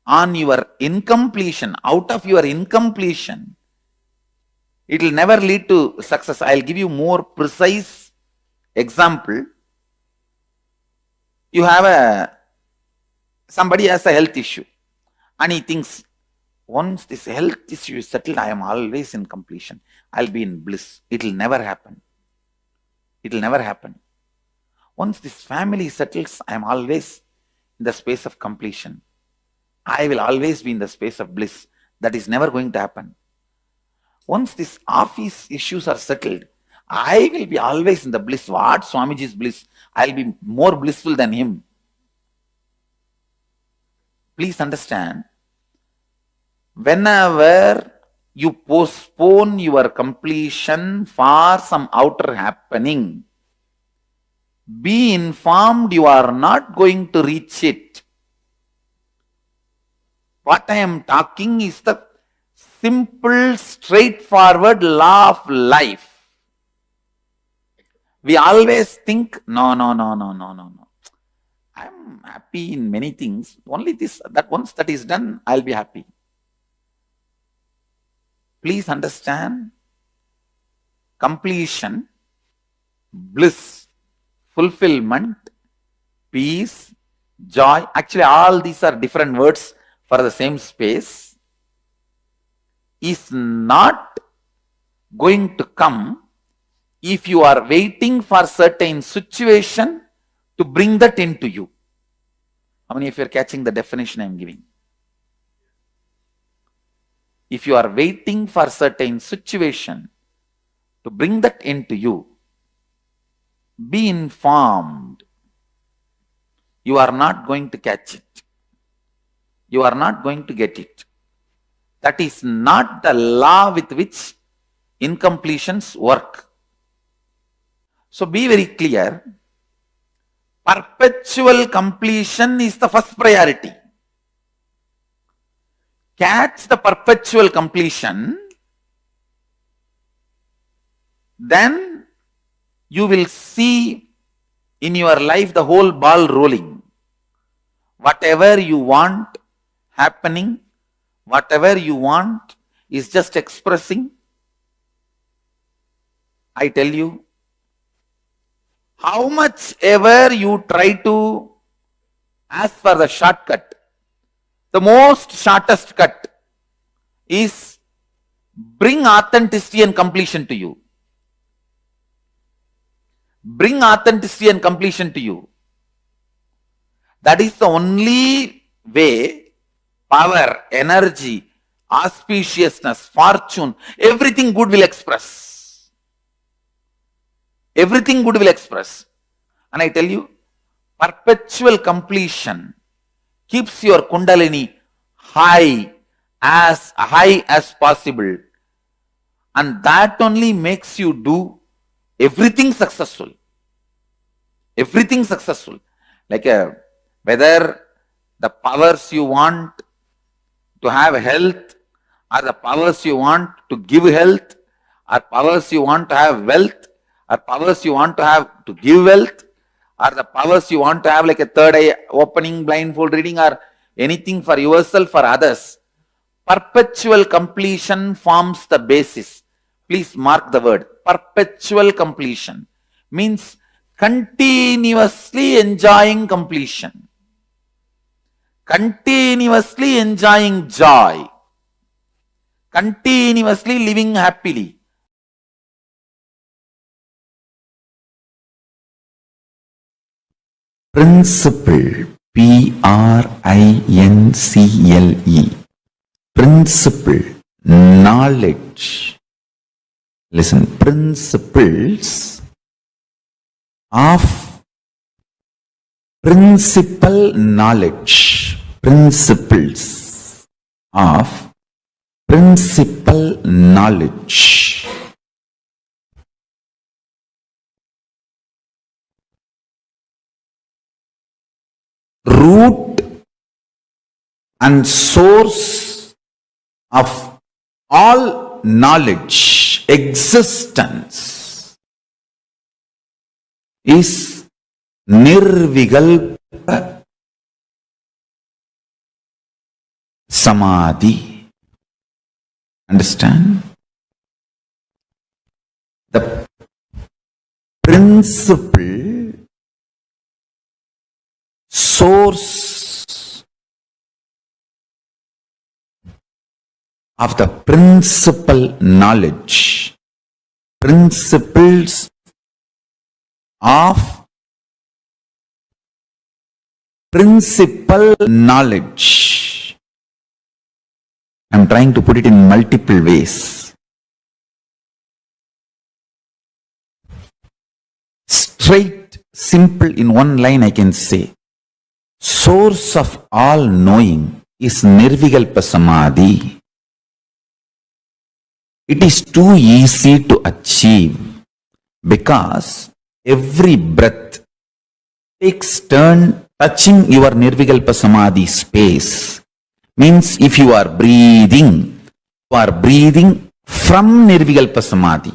on your incompletion, out of your incompletion, it will never lead to success. I'll give you more precise example. You have somebody has a health issue and he thinks, once this health issue is settled, I am always in completion. I'll be in bliss. It will never happen. It will never happen. Once this family settles, I am always in the space of completion. I will always be in the space of bliss. That is never going to happen. Once these office issues are settled, I will be always in the bliss. What Swamiji's bliss? I'll be more blissful than him. Please understand, whenever you postpone your completion for some outer happening, be informed you are not going to reach it. What I am talking is the simple, straightforward law of life. We always think, no. I am happy in many things. Only this, that once that is done, I'll be happy. Please understand, completion, bliss, fulfillment, peace, joy. Actually, all these are different words for the same space. Is not going to come if you are waiting for certain situation to bring that into you. How many of you are catching the definition I am giving? If you are waiting for certain situation to bring that into you, be informed. You are not going to catch it. You are not going to get it. That is not the law with which incompletions work. So be very clear. Perpetual completion is the first priority. Catch the perpetual completion, then you will see in your life the whole ball rolling. Whatever you want happening, whatever you want is just expressing. I tell you, how much ever you try to ask for the shortcut, the most shortest cut is bring authenticity and completion to you. Bring authenticity and completion to you. That is the only way power, energy, auspiciousness, fortune, everything good will express. Everything good will express. And I tell you, perpetual completion keeps your kundalini high as possible. And that only makes you do everything successful. Everything successful. Like whether the powers you want to have health, or the powers you want to give health, or powers you want to have wealth, or powers you want to have to give wealth, or the powers you want to have like a third eye opening, blindfold reading, or anything for yourself or others. Perpetual completion forms the basis. Please mark the word. Perpetual completion means continuously enjoying completion. Continuously enjoying joy. Continuously living happily. Principle. P-R-I-N-C-L-E. Principle. Knowledge. Listen. Principles of principal knowledge. Principles of principal knowledge. Root and source of all knowledge, existence is nirvikalpa samadhi. Understand? The principle, source of the principal knowledge, principles of principal knowledge. I am trying to put it in multiple ways. Straight, simple, in one line I can say, source of all knowing is nirvikalpa samadhi. It is too easy to achieve because every breath takes turn touching your nirvikalpa samadhi space. Means if you are breathing from nirvikalpa samadhi.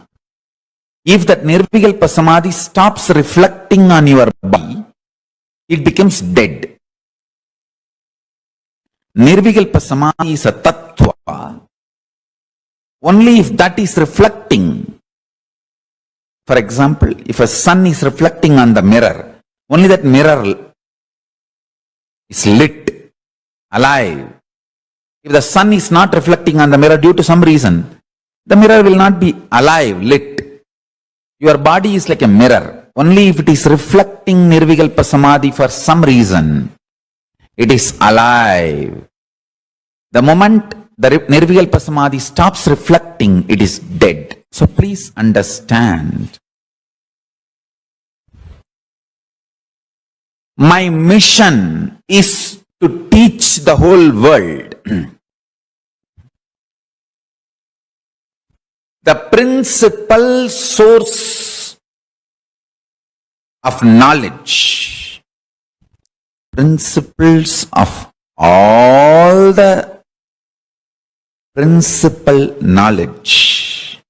If that nirvikalpa samadhi stops reflecting on your body, it becomes dead. Nirvikalpa samadhi is a tattva. Only if that is reflecting. For example, if a sun is reflecting on the mirror, only that mirror is lit, alive. If the sun is not reflecting on the mirror due to some reason, the mirror will not be alive, lit. Your body is like a mirror. Only if it is reflecting nirvikalpa samadhi for some reason, it is alive. The moment the nirvikalpa samadhi stops reflecting, it is dead. So please understand. My mission is to teach the whole world the principal source of knowledge, principles of all the principal knowledge.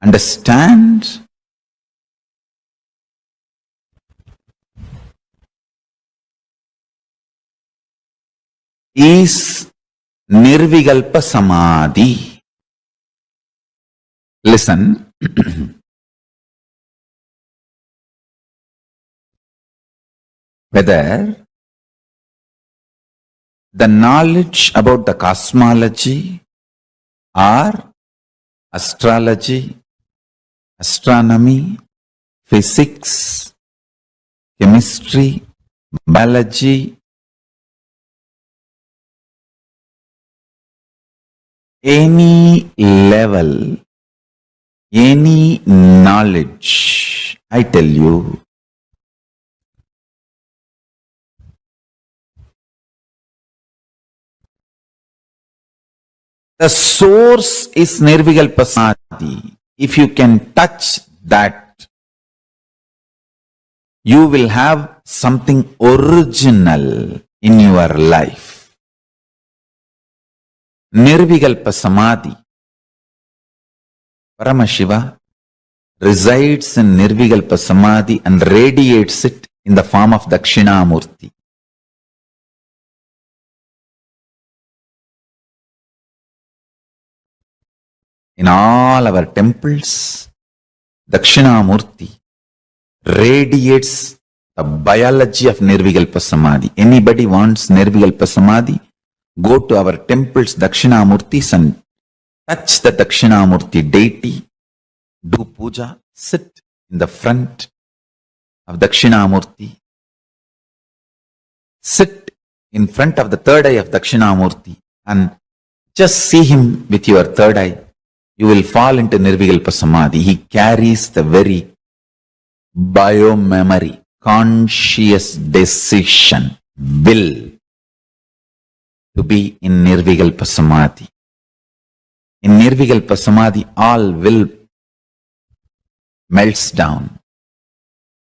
Understand? Is nirvikalpa samadhi. Listen. Whether the knowledge about the cosmology or astrology, astronomy, physics, chemistry, biology, any level, any knowledge, I tell you, the source is nirvikalpa samadhi. If you can touch that, you will have something original in your life. Nirvikalpa samadhi. Paramashiva resides in nirvikalpa samadhi and radiates it in the form of Dakshinamurti. In all our temples, Dakshinamurti radiates the biology of nirvikalpa samadhi. Anybody wants nirvikalpa samadhi? Go to our temples, Dakshinamurtis, and touch the Dakshinamurti deity, do puja, sit in the front of Dakshinamurti, sit in front of the third eye of Dakshinamurti and just see him with your third eye. You will fall into nirvikalpa samadhi. He carries the very bio-memory, conscious decision, will to be in nirvikalpa samadhi. In nirvikalpa samadhi, all will melts down.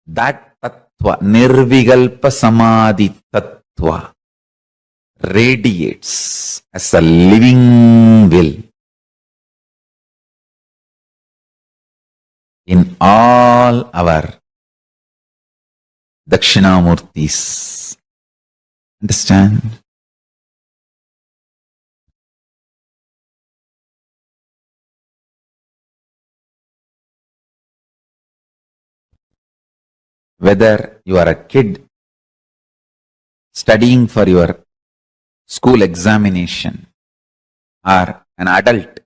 That tattva, nirvikalpa samadhi tattva, radiates as a living will in all our Dakshinamurtis. Understand? Whether you are a kid studying for your school examination or an adult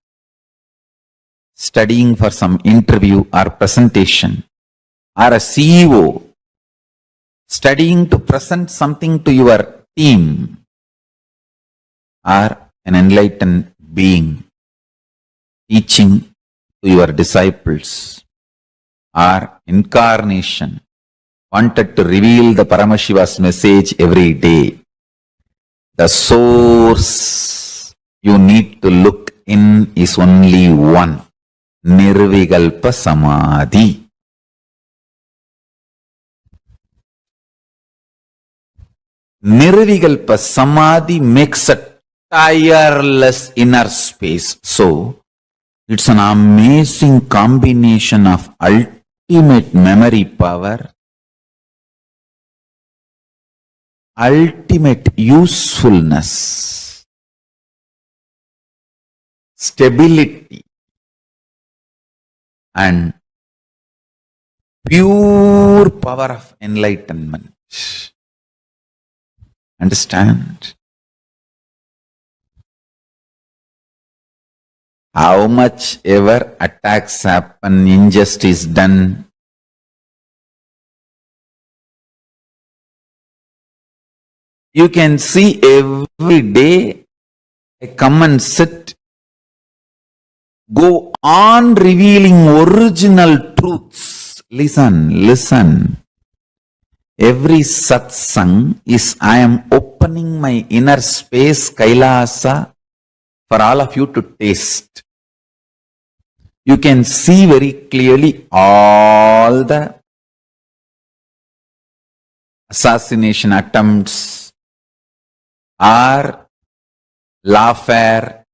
studying for some interview or presentation, or a CEO studying to present something to your team, or an enlightened being teaching to your disciples, or incarnation wanted to reveal the Paramashiva's message every day. The source you need to look in is only one: Nirvikalpa Samadhi. Nirvikalpa Samadhi makes a tireless inner space. So, it's an amazing combination of ultimate memory power, ultimate usefulness, stability, and pure power of enlightenment. Understand? How much ever attacks happen, injustice done, you can see every day I come and sit, go on revealing original truths. Listen. Every satsang is I am opening my inner space, Kailasa, for all of you to taste. You can see very clearly all the assassination attempts, or lawfare,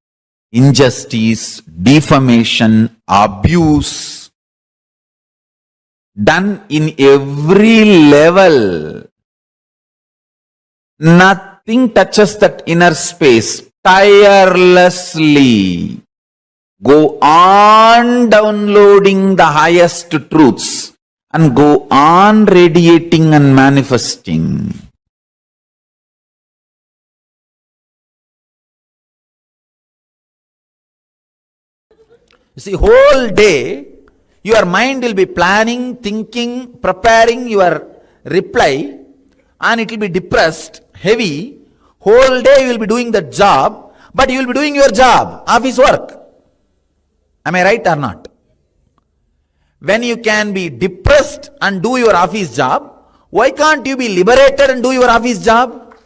injustice, defamation, abuse, done in every level. Nothing touches that inner space. Tirelessly go on downloading the highest truths and go on radiating and manifesting. You see, whole day your mind will be planning, thinking, preparing your reply, and it will be depressed, heavy. Whole day you will be doing the job, but you will be doing your job, office work. Am I right or not? When you can be depressed and do your office job, why can't you be liberated and do your office job?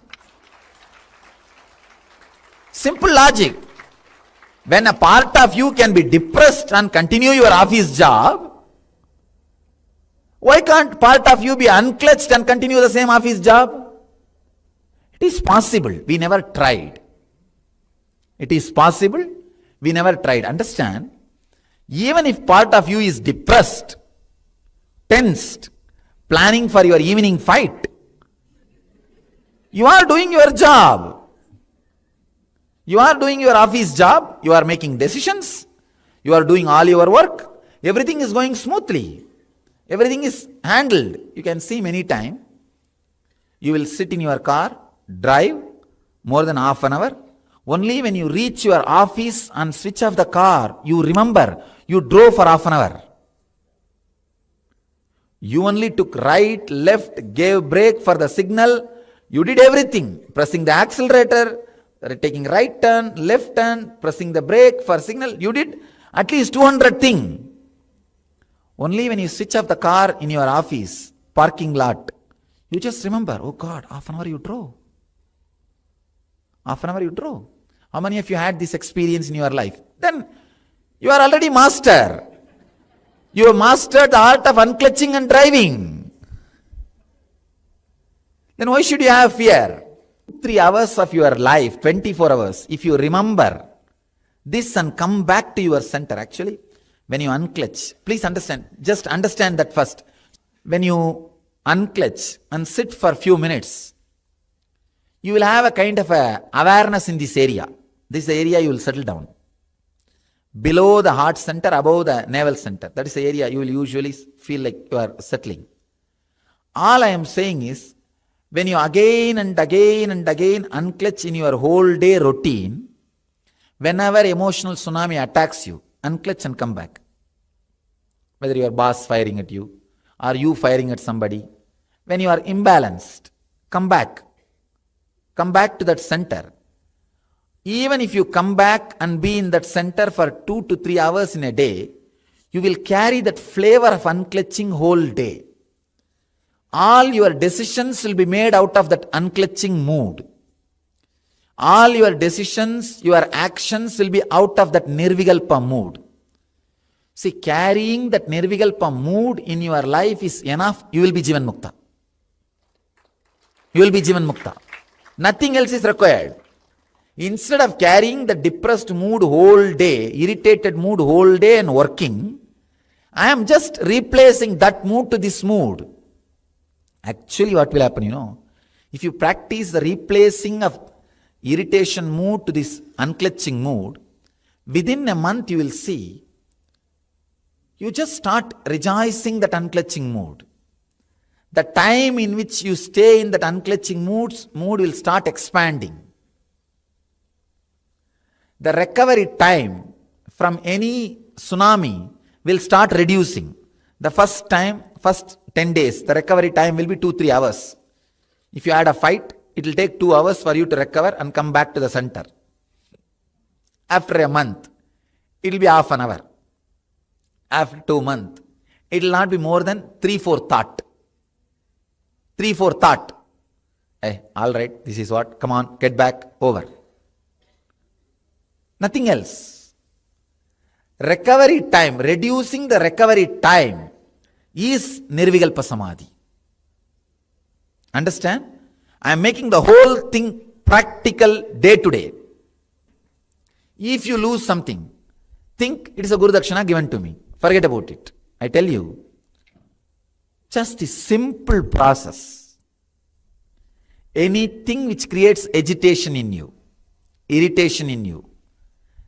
Simple logic. When a part of you can be depressed and continue your office job, why can't part of you be unclutched and continue the same office job? It is possible. We never tried. It is possible. We never tried. Understand? Even if part of you is depressed, tensed, planning for your evening fight, you are doing your job. You are doing your office job. You are making decisions. You are doing all your work. Everything is going smoothly. Everything is handled. You can see many times. You will sit in your car, drive more than half an hour. Only when you reach your office and switch off the car, you remember you drove for half an hour. You only took right, left, gave brake for the signal. You did everything. Pressing the accelerator, taking right turn, left turn, pressing the brake for signal. You did at least 200 things. Only when you switch off the car in your office, parking lot, you just remember, oh God, half an hour you drove. Half an hour you drove. How many of you had this experience in your life? Then you are already master. You have mastered the art of unclutching and driving. Then why should you have fear? 2-3 hours of your life, 24 hours, if you remember this and come back to your center, actually, when you unclench, please understand, just understand that first. When you unclench and sit for a few minutes, you will have a kind of a awareness in this area. This area you will settle down. Below the heart center, above the navel center. That is the area you will usually feel like you are settling. All I am saying is, when you again and again and again unclench in your whole day routine, whenever emotional tsunami attacks you, unclench and come back. Whether your boss firing at you, or you firing at somebody, when you are imbalanced, come back. Come back to that center. Even if you come back and be in that center for 2 to 3 hours in a day, you will carry that flavor of unclenching whole day. All your decisions will be made out of that unclenching mood. All your decisions, your actions will be out of that nirvikalpa mood. See, carrying that nirvikalpa mood in your life is enough. You will be Jivan Mukta. You will be Jivan Mukta. Nothing else is required. Instead of carrying the depressed mood whole day, irritated mood whole day and working, I am just replacing that mood to this mood. Actually, what will happen, if you practice the replacing of irritation mood to this unclenching mood, within a month you will see, you just start rejoicing that unclenching mood. The time in which you stay in that unclenching mood will start expanding. The recovery time from any tsunami will start reducing. The first 10 days, the recovery time will be 2-3 hours. If you had a fight, it will take 2 hours for you to recover and come back to the center. After a month, it will be half an hour. After 2 months, it will not be more than 3-4 thought. 3-4 thought. Hey, all right, this is what, come on, get back, over. Nothing else. Recovery time, reducing the recovery time is Nirvikalpa Samadhi. Understand? I am making the whole thing practical day to day. If you lose something, think it is a Guru Dakshina given to me. Forget about it. I tell you, just a simple process. Anything which creates agitation in you, irritation in you,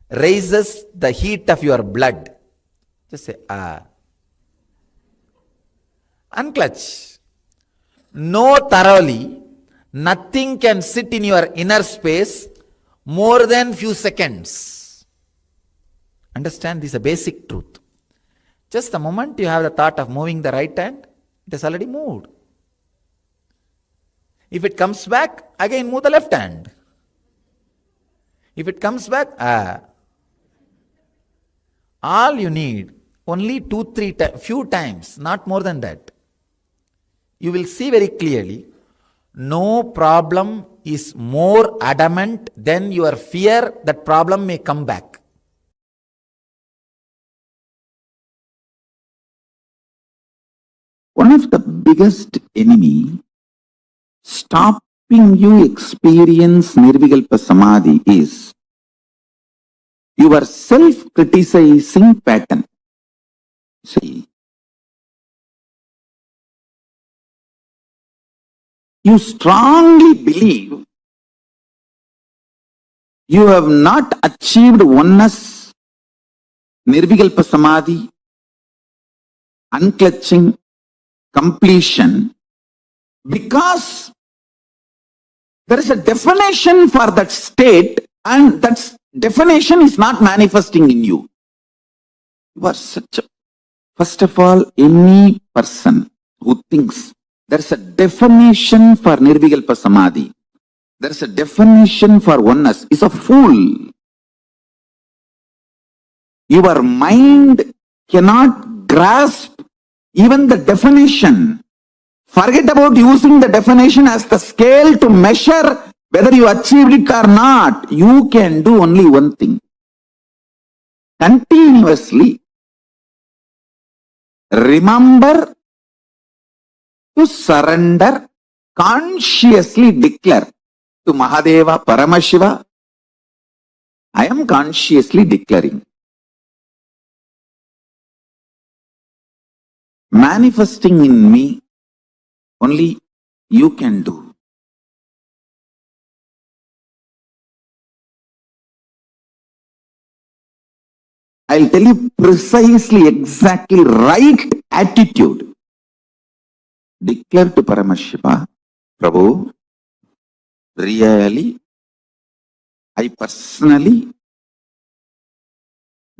raises the heat of your blood. Just say, unclench. Know thoroughly, nothing can sit in your inner space more than few seconds. Understand? This is a basic truth. Just the moment you have the thought of moving the right hand, it has already moved. If it comes back, again move the left hand. If it comes back, all you need, only 2-3 few times, not more than that. You will see very clearly, no problem is more adamant than your fear that problem may come back. One of the biggest enemy stopping you experience Nirvikalpa Samadhi is your self-criticizing pattern. See, you strongly believe you have not achieved oneness, Nirvikalpa Samadhi, unclutching, completion, because there is a definition for that state and that definition is not manifesting in you. You are such a, first of all, any person who thinks there is a definition for Nirvikalpa Samadhi, there is a definition for oneness, is a fool. Your mind cannot grasp even the definition. Forget about using the definition as the scale to measure whether you achieved it or not. You can do only one thing. Continuously remember to surrender, consciously declare, to Mahadeva, Paramashiva, I am consciously declaring. Manifesting in me, only you can do. I'll tell you precisely, exactly right attitude. Declare to Paramashiva, Prabhu, really, I personally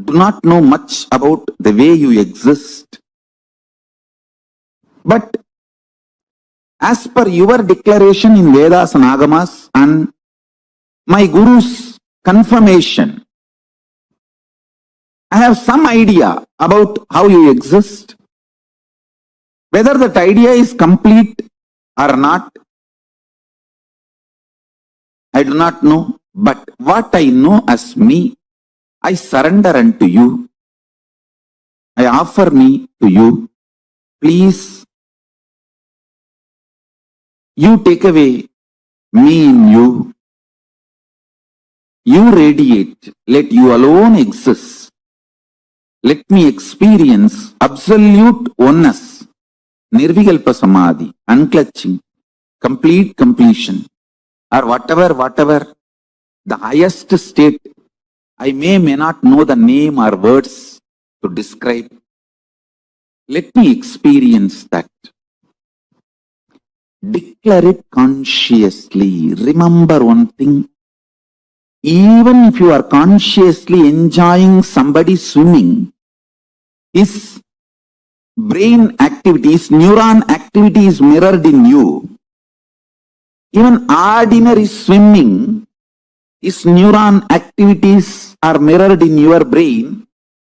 do not know much about the way you exist. But as per your declaration in Vedas and Agamas and my Guru's confirmation, I have some idea about how you exist. Whether that idea is complete or not, I do not know. But what I know as me, I surrender unto you. I offer me to you. Please, you take away me in you. You radiate. Let you alone exist. Let me experience absolute oneness, nirvikalpa samadhi, unclutching, complete completion, or whatever the highest state. I may not know the name or words to describe. Let me experience that. Declare it consciously. Remember one thing. Even if you are consciously enjoying somebody swimming, his brain activity, his neuron activity is mirrored in you. Even ordinary swimming, his neuron activities are mirrored in your brain.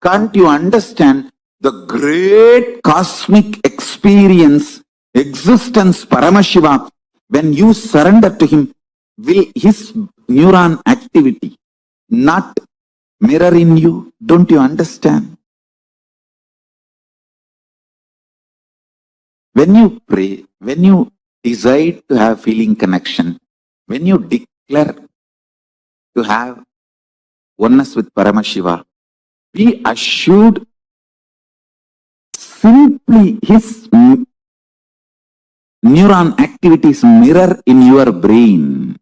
Can't you understand the great cosmic experience, existence, Paramashiva, when you surrender to him, will his neuron activity not mirror in you? Don't you understand? When you pray, when you decide to have feeling connection, when you declare to have oneness with Paramashiva, be assured simply his neuron activities mirror in your brain.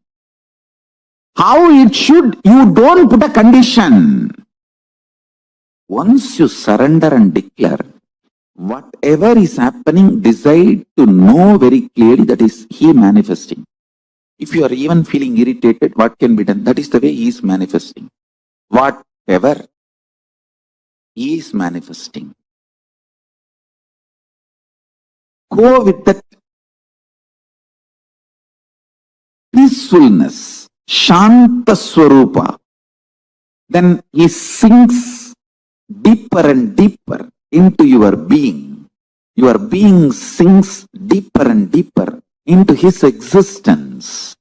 How it should, you don't put a condition. Once you surrender and declare, whatever is happening, decide to know very clearly that is he manifesting. If you are even feeling irritated, what can be done? That is the way he is manifesting. Whatever he is manifesting. Go with that peacefulness, Shanta Swarupa. Then he sinks deeper and deeper into your being. Your being sinks deeper and deeper into his existence.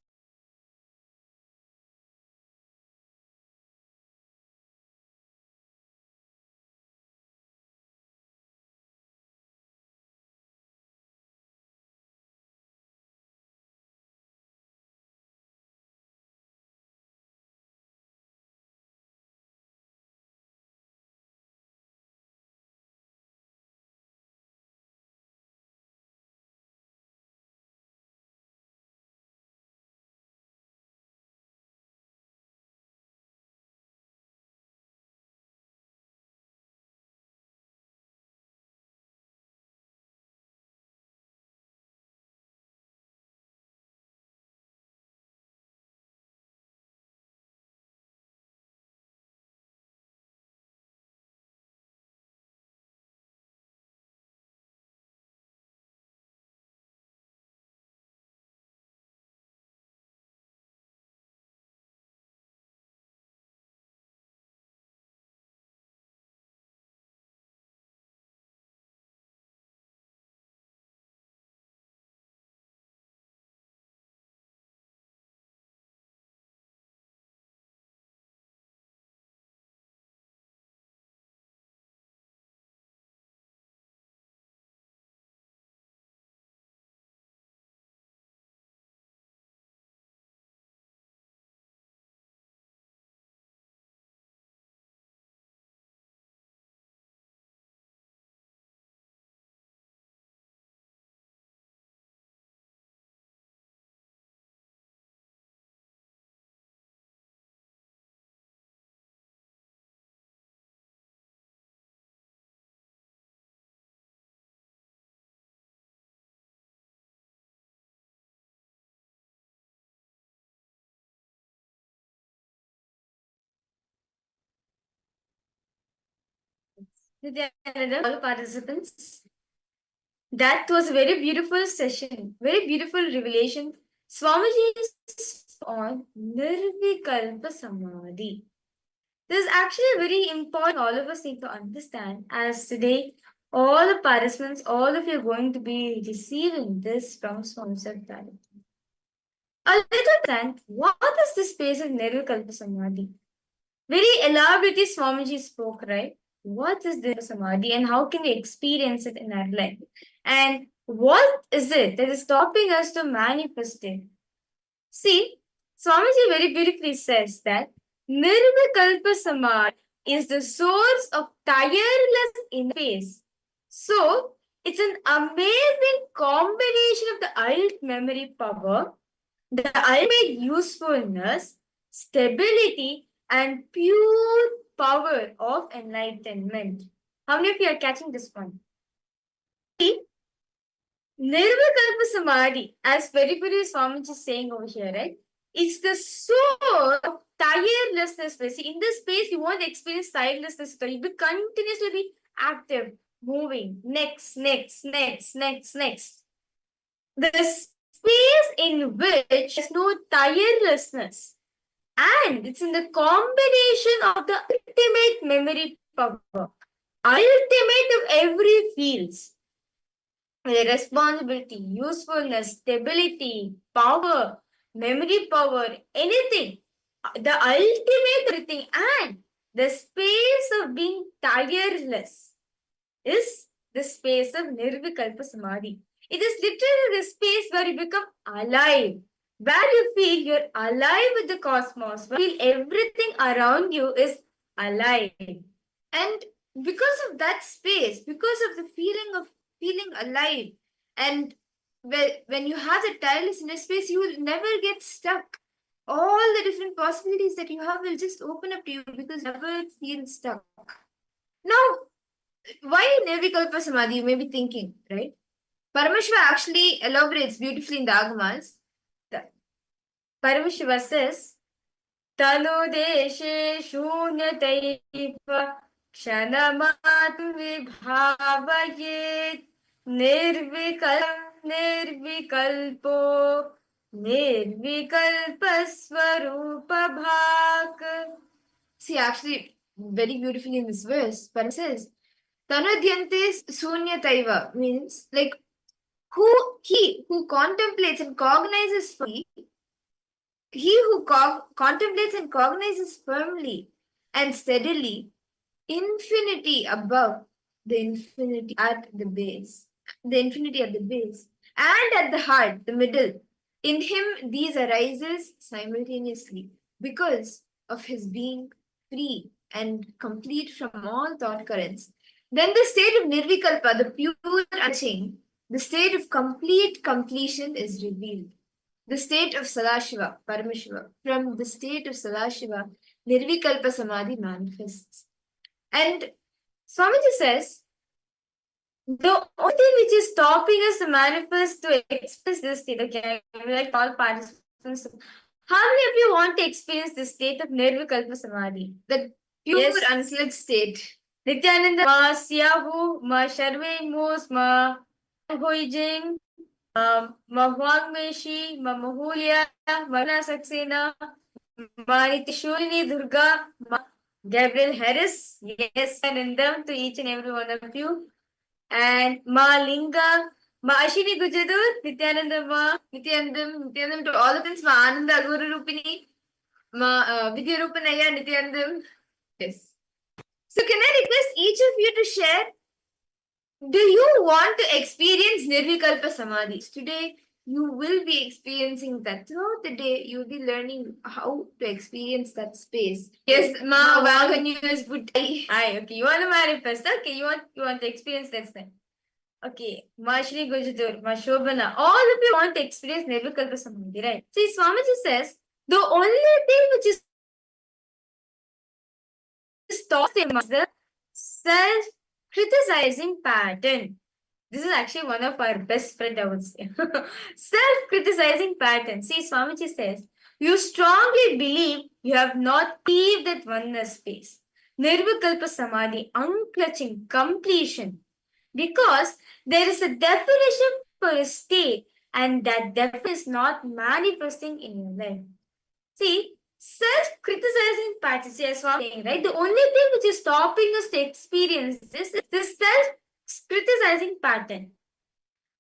Nityananda, all participants. That was a very beautiful session, very beautiful revelation. Swamiji is on Nirvikalpa Samadhi. This is actually very important all of us need to understand, as today all the participants, all of you are going to be receiving this from Swami Sartari. A little understand what is the space of Nirvikalpa Samadhi? Very elaborately Swamiji spoke, right? What is the Samadhi and how can we experience it in our life? And what is it that is stopping us to manifest it? See, Swamiji very beautifully says that Nirvikalpa Samadhi is the source of tireless inner peace. So, it's an amazing combination of the ultimate memory power, the ultimate usefulness, stability, and pure power of enlightenment. How many of you are catching this one? Nirvikalpa Samadhi, as Peripuri Swamiji is saying over here, right? It's the source of tirelessness. See, in this space, you won't experience tirelessness. You'll be continuously be active, moving. Next. The space in which there's no tirelessness. And it's in the combination of the ultimate memory power. Ultimate of every fields. Responsibility, usefulness, stability, power, memory power, anything. The ultimate everything and the space of being tireless is the space of Nirvikalpa Samadhi. It is literally the space where you become alive, where you feel you're alive with the cosmos, where you feel everything around you is alive. And because of that space, because of the feeling of feeling alive, and when you have the tireless inner space, you will never get stuck. All the different possibilities that you have will just open up to you because you never feel stuck. Now, why Nirvikalpa Samadhi? You may be thinking, right? Paramashiva actually elaborates beautifully in the Agamas. Paramashiva says, Tanu deshe shunyataiva kshanamaat vibhavayet nirvikalpo nirvikalpasvarupa bhak. See, actually, very beautifully in this verse, Paramashiva says, Tanudyantes sunyataiva means like he who contemplates and cognizes fully, he who contemplates and cognizes firmly and steadily infinity above, the infinity at the base, and at the heart, the middle. In him these arises simultaneously because of his being free and complete from all thought currents. Then the state of Nirvikalpa, the pure unchanging, the state of complete completion is revealed. The state of Sadashiva, Paramashiva, from the state of Sadashiva, Nirvikalpa Samadhi manifests. And Swamiji says, the only thing which is stopping us to manifest, to express this state, okay, like all participants, how many of you want to experience the state of Nirvikalpa Samadhi? The pure unfledged state. Nityananda, ma siyahu, ma sharve mos, ma hoijing, ma huangmeshi, ma mahulia, ma saksena, ma nitishulini durga, ma Gabriel Harris, yes, and in them to each and every one of you. And Ma Linga, Ma Ashini Gujadur, Nityananda Ma, Nityanandam to all the things, Ma Ananda Guru Rupini, Ma Vidya Rupanaya, Nityanandam. Yes. So can I request each of you to share? Do you want to experience Nirvikalpa Samadhi? Today, you will be experiencing that. Throughout the day, you'll be learning how to experience that space. Yes, Ma Vaganyu is Buddhai. Aye, okay. You want to manifest, okay? You want to experience that thing. Okay. Ma Shri Gujadur, Ma Shobana. All of you want to experience Nirvikalpa Samadhi, right? See, Swamiji says, the only thing which is stops them is the self-criticizing pattern. This is actually one of our best friends, I would say. Self-criticizing pattern. See, Swamiji says, you strongly believe you have not achieved that oneness space. Nirvikalpa Samadhi, unclutching, completion. Because there is a definition for a state, and that definition is not manifesting in your life. See, self-criticizing patterns, yes, what I'm saying, right? The only thing which is stopping us to experience this is this self-criticizing pattern.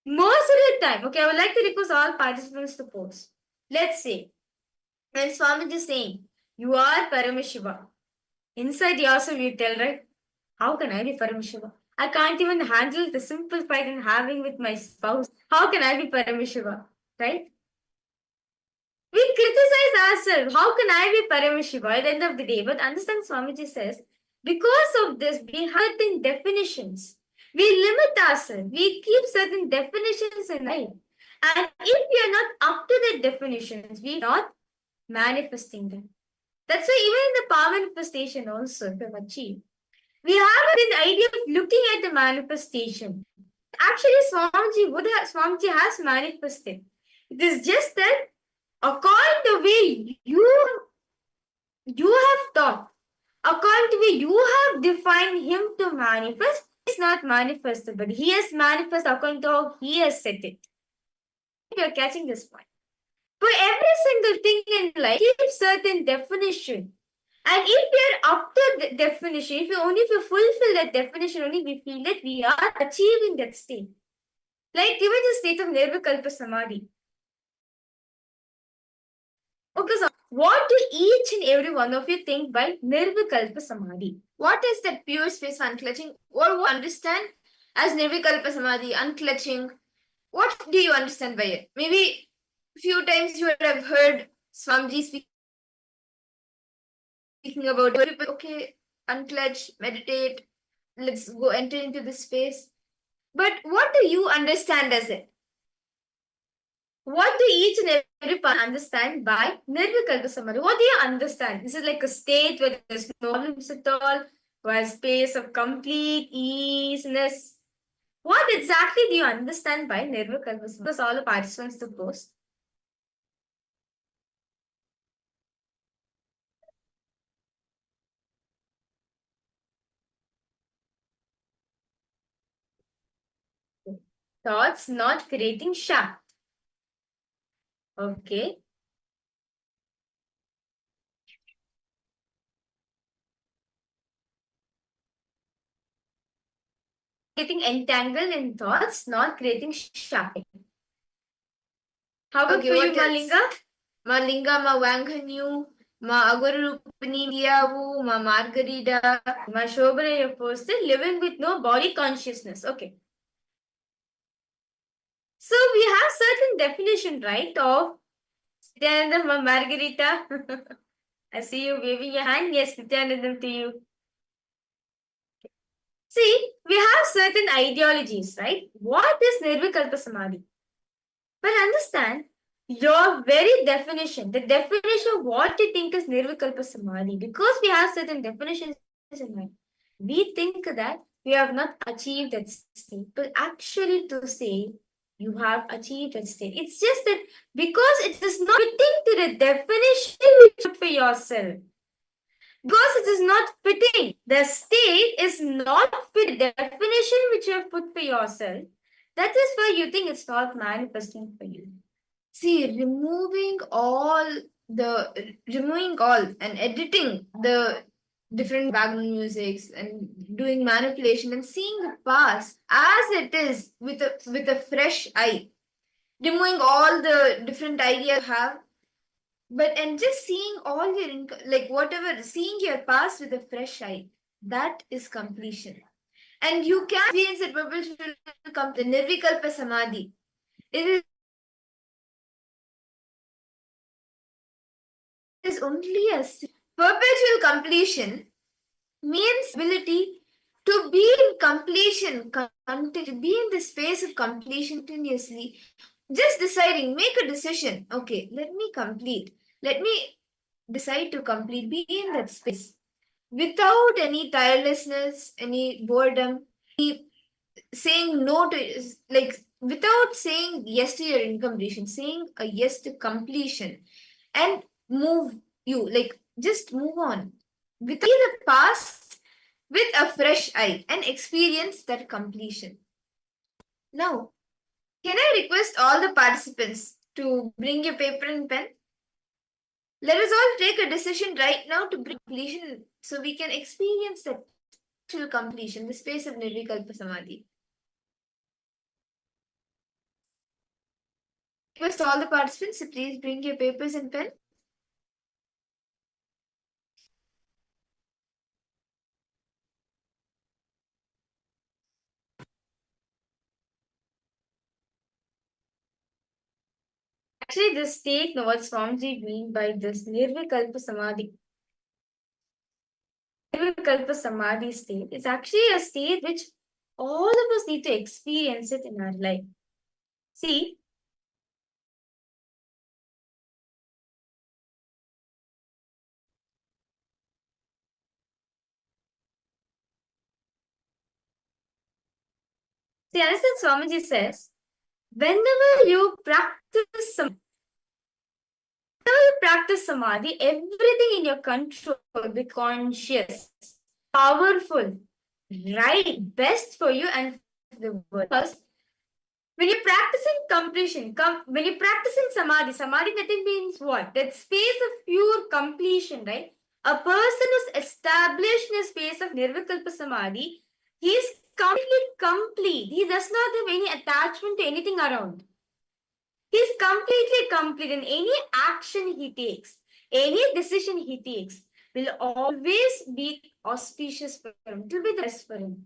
Most of the time, okay, I would like to request all participants to pose. Let's say, when Swamiji is saying, you are Paramashiva. Inside yourself, you tell, right? How can I be Paramashiva? I can't even handle the simple fight I'm having with my spouse. How can I be Paramashiva? Right? We criticize ourselves. How can I be Paramashiva at the end of the day? But understand, Swamiji says, because of this, we have certain definitions. We limit ourselves. We keep certain definitions in mind. And if we are not up to the definitions, we are not manifesting them. That's why even in the power manifestation also, we have achieved. We have an idea of looking at the manifestation. Actually, Swamiji has manifested. It is just that according to the way you have thought, according to the way you have defined him to manifest, he is not manifested, but he has manifested according to how he has set it. You are catching this point. For every single thing in life, give certain definition. And if we are up to the definition, if you fulfill that definition, only we feel that we are achieving that state. Like given the state of Nirvikalpa Samadhi. Okay, so what do each and every one of you think by Nirvikalpa Samadhi? What is that pure space of unclutching? What do you understand as Nirvikalpa Samadhi, unclutching? What do you understand by it? Maybe a few times you would have heard Swamiji speaking about, okay, unclutch, meditate, let's go enter into this space. But what do you understand as it? What do each and every person understand by Nirvikalpa Samadhi? What do you understand? Is it like a state where there's no problems at all, or a space of complete easiness? What exactly do you understand by Nirvikalpa Samadhi? Because all the participants to post. Thoughts not creating Shakti. Okay. Getting entangled in thoughts, not creating Shakti. How about Okay, for you, what else? Malinga? Ma Linga, Ma Wanghanyu, Ma Agurupani, Diyavu, Ma Margarita. Ma Shobana, you posted living with no body consciousness. Okay. So we have certain definition, right, of Nityanandam, Margarita. I see you waving your hand. Yes, Nityanandam to you. See, we have certain ideologies, right? What is Nirvikalpa Samadhi? But understand, your very definition, the definition of what you think is Nirvikalpa Samadhi, because we have certain definitions in mind, we think that we have not achieved that state. But actually to say, you have achieved that state. It's just that because it is not fitting to the definition you put for yourself. Because it is not fitting. The state is not fit the definition which you have put for yourself. That is why you think it's not manifesting for you. See, removing all and editing the different background musics and doing manipulation and seeing the past as it is with a fresh eye, removing all the different ideas you have, and just seeing all your seeing your past with a fresh eye, that is completion. And you can experience that perpetual come to Nirvikalpa Samadhi. It is only a perpetual completion means ability to be in completion, to be in the space of completion continuously. Just deciding, make a decision. Okay, let me complete. Let me decide to complete, be in that space without any tirelessness, any boredom, saying no to, without saying yes to your incompletion, saying a yes to completion and move you, just move on. Without the past with a fresh eye and experience that completion. Now, can I request all the participants to bring your paper and pen? Let us all take a decision right now to bring completion so we can experience that actual completion, the space of Nirvikalpa Samadhi. Request all the participants to please bring your papers and pen. Actually, this state, what Swamiji mean by this Nirvikalpa Samadhi. Nirvikalpa Samadhi state is actually a state which all of us need to experience it in our life. See, understand Swamiji says, whenever you practice Samadhi, everything in your control will be conscious, powerful, right, best for you and for the world. Because when you're practicing completion, when you're practicing Samadhi, that means what? That space of pure completion, right? A person who's established in a space of Nirvikalpa Samadhi, he is completely complete. He does not have any attachment to anything around. He is completely complete, and any action he takes, any decision he takes, will always be auspicious for him. It will be the best for him.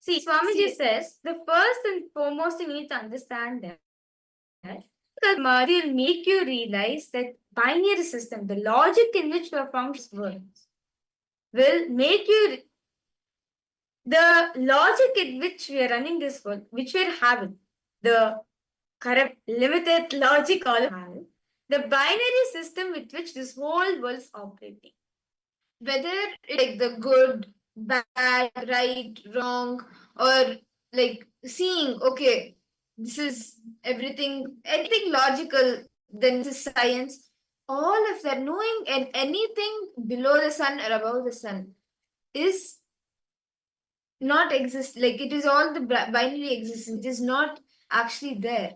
See, Swamiji says, the first and foremost thing you need to understand that Samadhi will make you realize that binary system, the logic in which the functions works, will make you the logic in which we are running this world, which we are having, the correct limited logic all have, the binary system with which this whole world is operating. Whether it's like the good, bad, right, wrong, or like seeing, okay, this is everything, anything logical, then this is science, all of that, knowing and anything below the sun or above the sun is not exist, like it is all the binary existence, it is not actually there.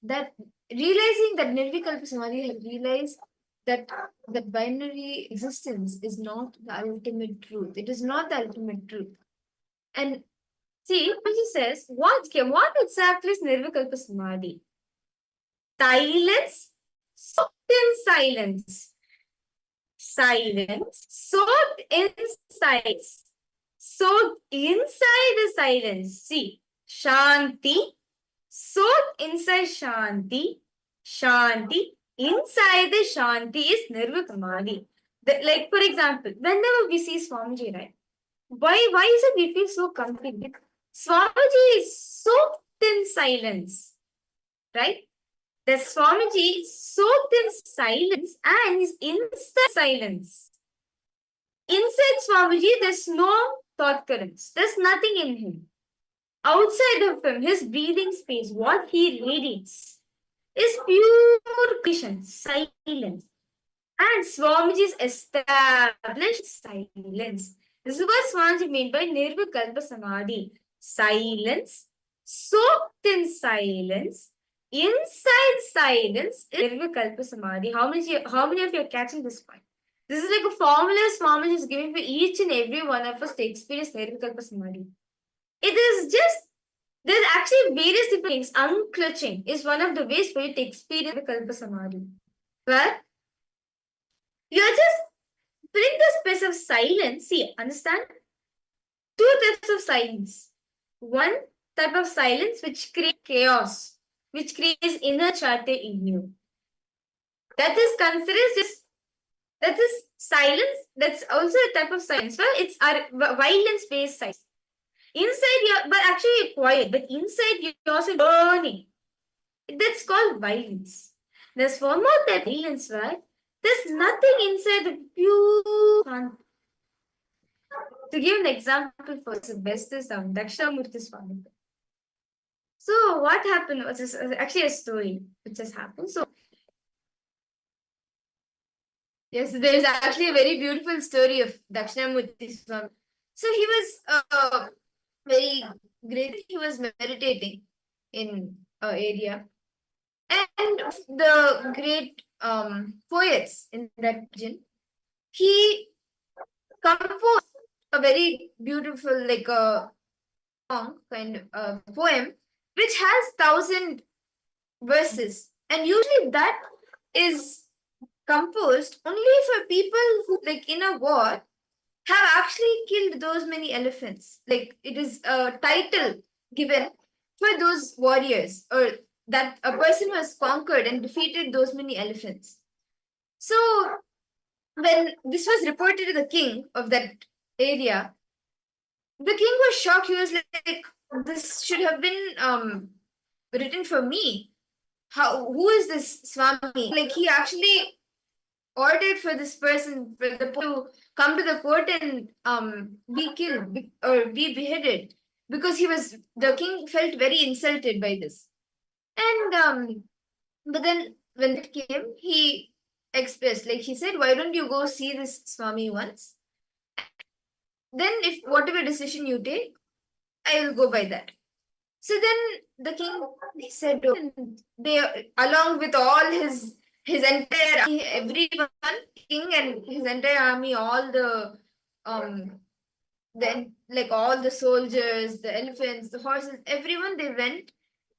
That realizing that Nirvikalpa Samadhi has realized that that binary existence is not the ultimate truth. It is not the ultimate truth. And see, he says, what exactly is Nirvikalpa Samadhi? Silence, soaked in silence. Silence, soaked in silence. Soaked inside the silence. See, Shanti, soaked inside Shanti. Shanti, inside the Shanti is Nirvikalpa Samadhi. Like, for example, whenever we see Swamiji, right? Why is it we feel so complete? Because Swamiji is soaked in silence, right? The Swamiji is soaked in silence and is inside silence. Inside Swamiji, there's no thought currents. There's nothing in him. Outside of him, his breathing space, what he radiates, is pure creation, silence. And Swamiji's established silence. This is what Swamiji meant by Nirvikalpa Samadhi. Silence, soaked in silence, inside silence is Nirvikalpa Samadhi. How many of you are catching this point? This is like a formula Swamiji is giving for each and every one of us to experience Nirvikalpa Samadhi. It is just, there's actually various different things. Unclutching is one of the ways for you to experience Nirvikalpa Samadhi. Where you're just bring the space of silence. See, understand? Two types of silence. One type of silence which creates chaos, which creates inner chatter in you. That is considered just, that is silence. That's also a type of silence. Well, it's our violence-based silence. Inside you, but actually you're quiet, but inside you're also burning. That's called violence. There's one more type of violence, right? There's nothing inside the pure fun. To give an example for the best is Dakshinamurti Swami. So what happened was this, actually a story which has happened. So yes, there is actually a very beautiful story of Dakshinamurti Swami. So he was very great. He was meditating in an area. And the great poets in that region, he composed a very beautiful, like a song kind of poem, which has 1,000 verses. And usually that is composed only for people who, like in a war, have actually killed those many elephants. Like it is a title given for those warriors, or that a person who has conquered and defeated those many elephants. So when this was reported to the king of that area, the king was shocked. He was like, this should have been written for me. Who is this Swami? Like he actually ordered for this person to come to the court and be killed or be beheaded, because the king felt very insulted by this. And but then when it came, he expressed, like he said, why don't you go see this Swami once? Then if whatever decision you take, I will go by that. So then the king, he said, they, along with all his entire army, everyone, king and his entire army, all the then like all the soldiers, the elephants, the horses, everyone, they went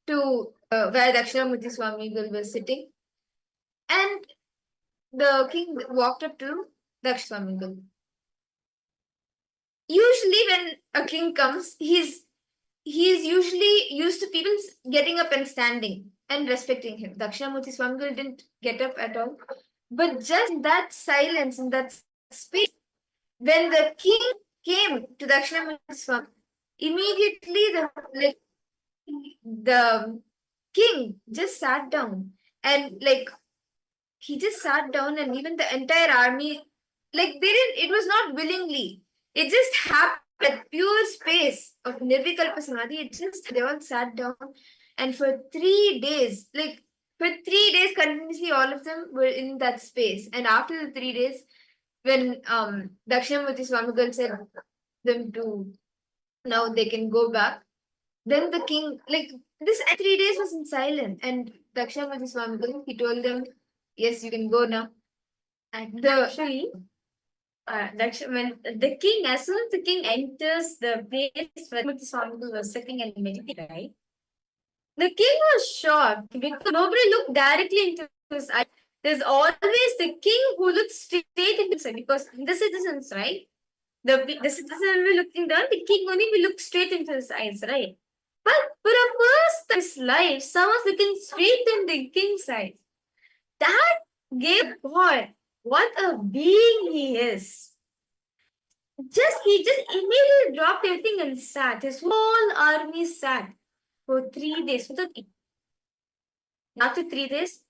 to where Dakshinamurti Swami was sitting, and the king walked up to Dakshinamurti. Usually, when a king comes, he's usually used to people getting up and standing and respecting him. Dakshinamurti Swami didn't get up at all. But just in that silence, in that space, when the king came to Dakshinamurti Swami, immediately the king just sat down, and like he just sat down, and even the entire army, like it was not willingly. It just happened at pure space of Nirvikalpa Samadhi. They all sat down, and for 3 days, continuously, all of them were in that space. And after the 3 days, when Dakshinamurti Swamigal said them to, now they can go back, then the king, like this 3 days was in silence, and Dakshinamurti Swamigal, he told them, yes, you can go now. And actually, when the king, as soon as the king enters the place where Murti Swami was sitting and meditating, right? The king was shocked because nobody looked directly into his eyes. There's always the king who looks straight into his eyes, because the citizens, right? The citizen will be looking down, the king only will look straight into his eyes, right? But for the first time in his life, someone's looking straight in the king's eyes. That gave God what a being he is. He just immediately dropped everything and sat. His whole army sat for 3 days without eating. After 3 days,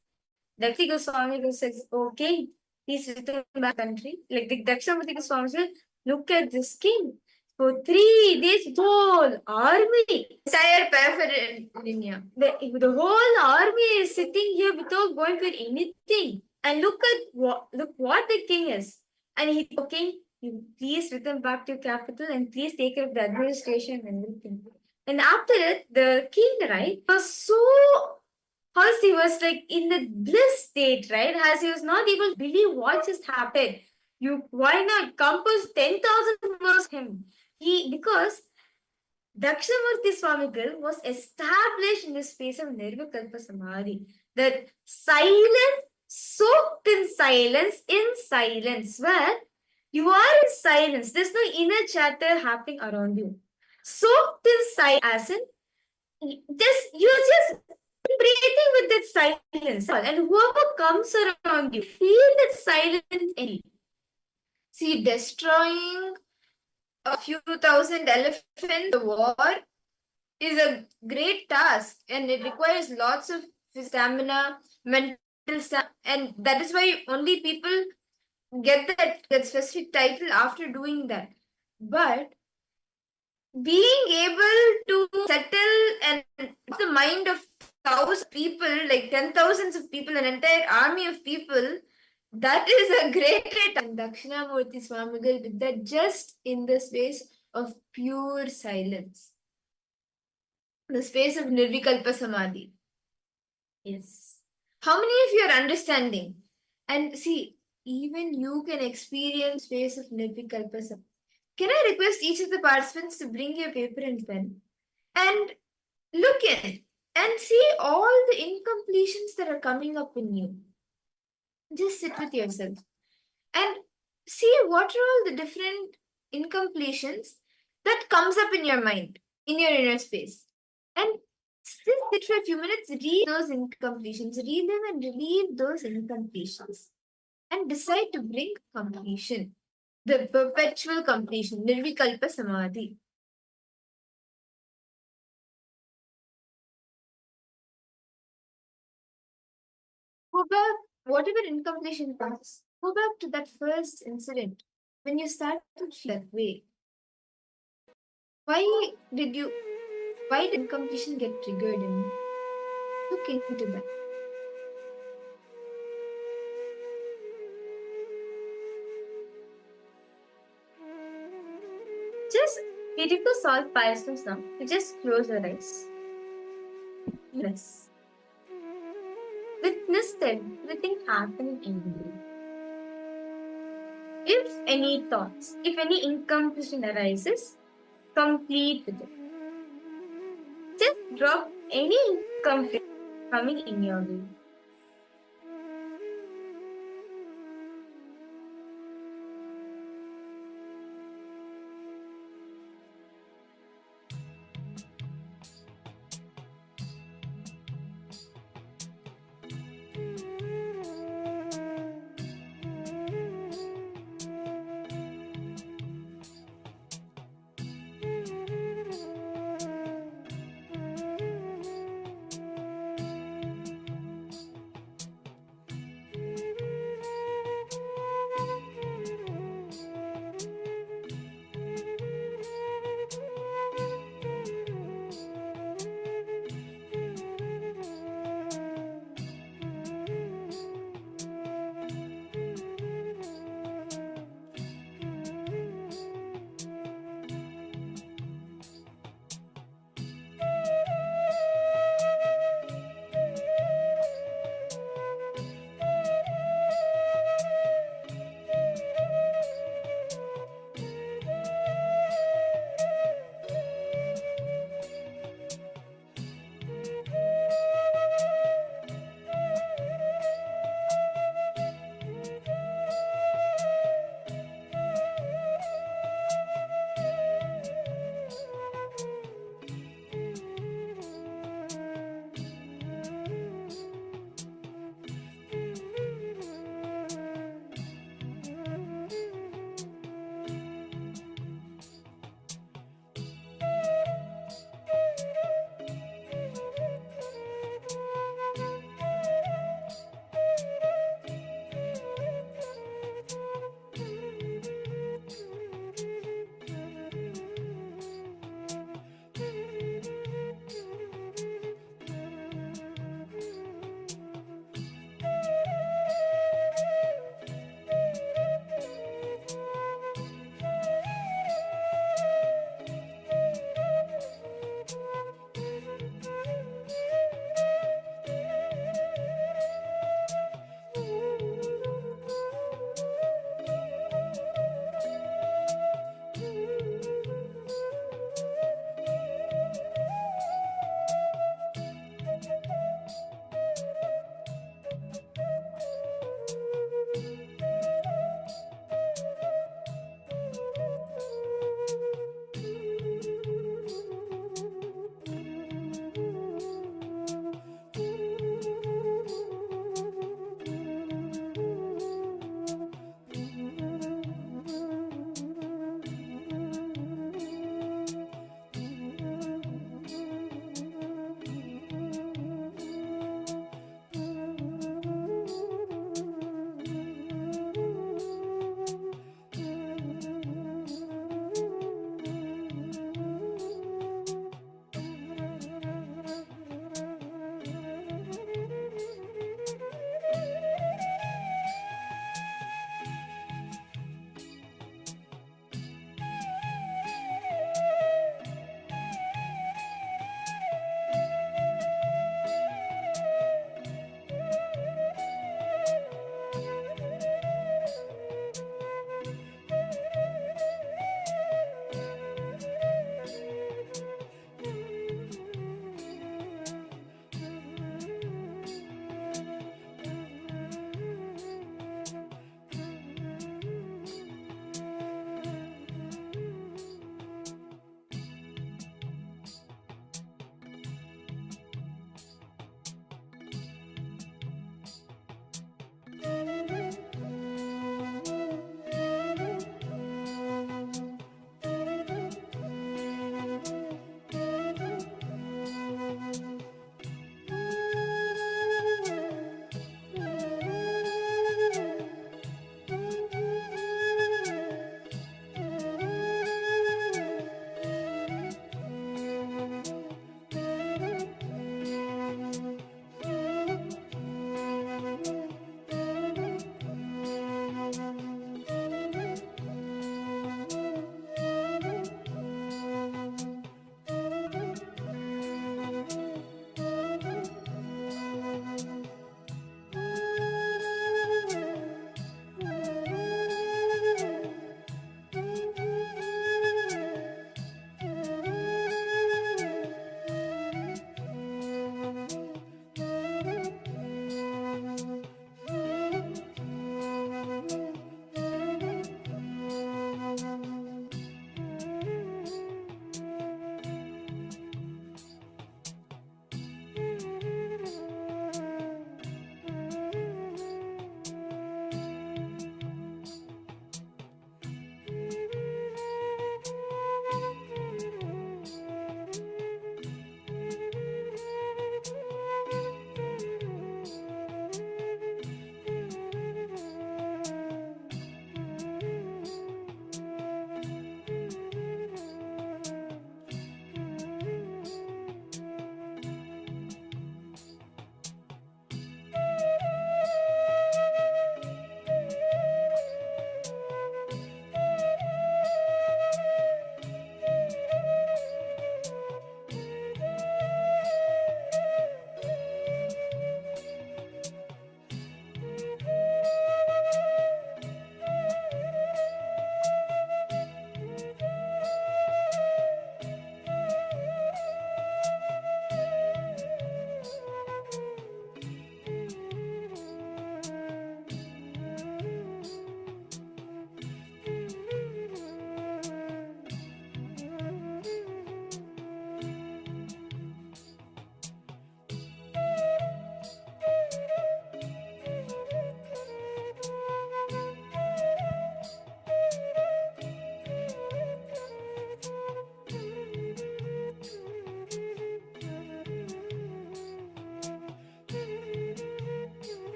Dakti Goswami says, okay, he's returned back country. Like the Dakshinamurti Goswami said, look at this king. For 3 days, the whole army, entire paraphernalia, the whole army is sitting here without going for anything. And look what the king is. And he, okay, you please return back to your capital and please take care of the administration and everything. And after it, the king, right, was so, first he was like in the bliss state, right? As he was not able to believe what just happened. Why not compose 10,000 verses him? Because Dakshinamurti Swamigal was established in the space of Nirvikalpa Samadhi. That silence, soaked in silence, where you are in silence. There's no inner chatter happening around you. Soaked in silence, as in, you're just breathing with that silence. And whoever comes around you, feel that silence in. See, destroying a few thousand elephants in the war is a great task, and it requires lots of stamina, mental stamina, and that is why only people get that specific title after doing that. But being able to settle and the mind of thousands of people, like 10,000s of people, an entire army of people, that is a great trait. And Dakshinamurti Swamigal did that just in the space of pure silence, the space of Nirvikalpa Samadhi. Yes. How many of you are understanding? And see, even you can experience space of Nirvikalpa Samadhi. Can I request each of the participants to bring your paper and pen and look in and see all the incompletions that are coming up in you? Just sit with yourself and see what are all the different incompletions that comes up in your mind, in your inner space. And just sit for a few minutes, read those incompletions, read them and relieve those incompletions, and decide to bring completion, the perpetual completion, Nirvikalpa Samadhi. Go back, whatever incompletion comes, go back to that first incident when you started to feel that way. Why did incompletion get triggered in you? Look into that. Just beautiful solve Pythons now. You just close your eyes. Yes. Witness everything happening in you. If any thoughts, if any incompletion arises, complete with it. Just drop any incompletion coming in your way.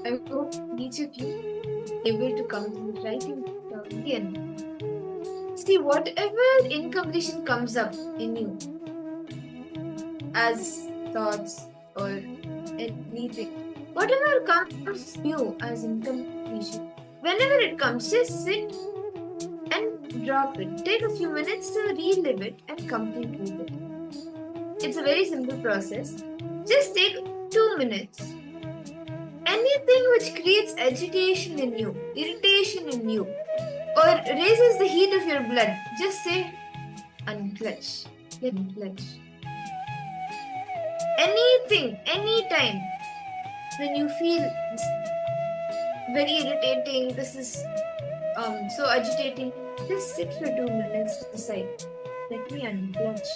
I hope each of you able to complete writing again. See, whatever incompletion comes up in you as thoughts or anything, whatever comes to you as incompletion, whenever it comes, just sit and drop it. Take a few minutes to relive it and complete with it. It's a very simple process. Just take 2 minutes. Anything which creates agitation in you, irritation in you, or raises the heat of your blood, just say unclutch. Let me clutch. Anything, anytime, when you feel very irritating, this is so agitating, just sit for 2 minutes to decide. Let me unclutch.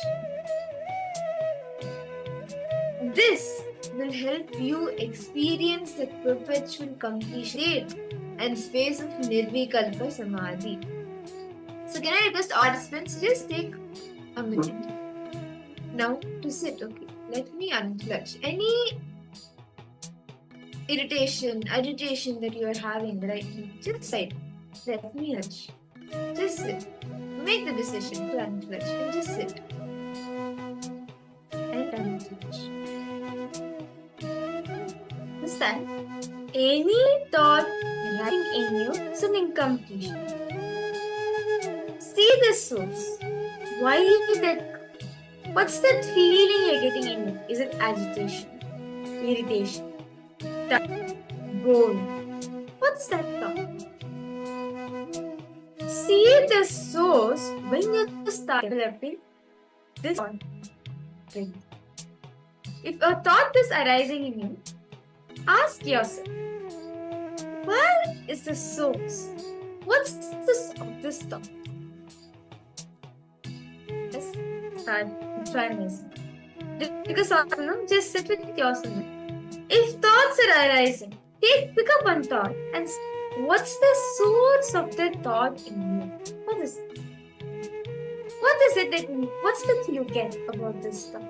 This will help you experience the perpetual completion and space of Nirvikalpa Samadhi. So can I request participants, just take a minute now to sit. Okay, let me unclutch. Any irritation, agitation that you are having right now, just sit. Let me unclutch. Just sit. Make the decision to unclutch and just sit. And unclutch. This time, any thought rising in you is an incompletion. See the source. Why is that? What's that feeling you're getting in you? Is it agitation, irritation, bone? What's that thought? See the source when you start developing this thought. If a thought is arising in you, ask yourself, where is the source? What's the source of this thought? Let's start trying this. Because just sit with yourself. If thoughts are arising, pick up one thought and see what's the source of the thought in you? What is it? What's the you get about this thought?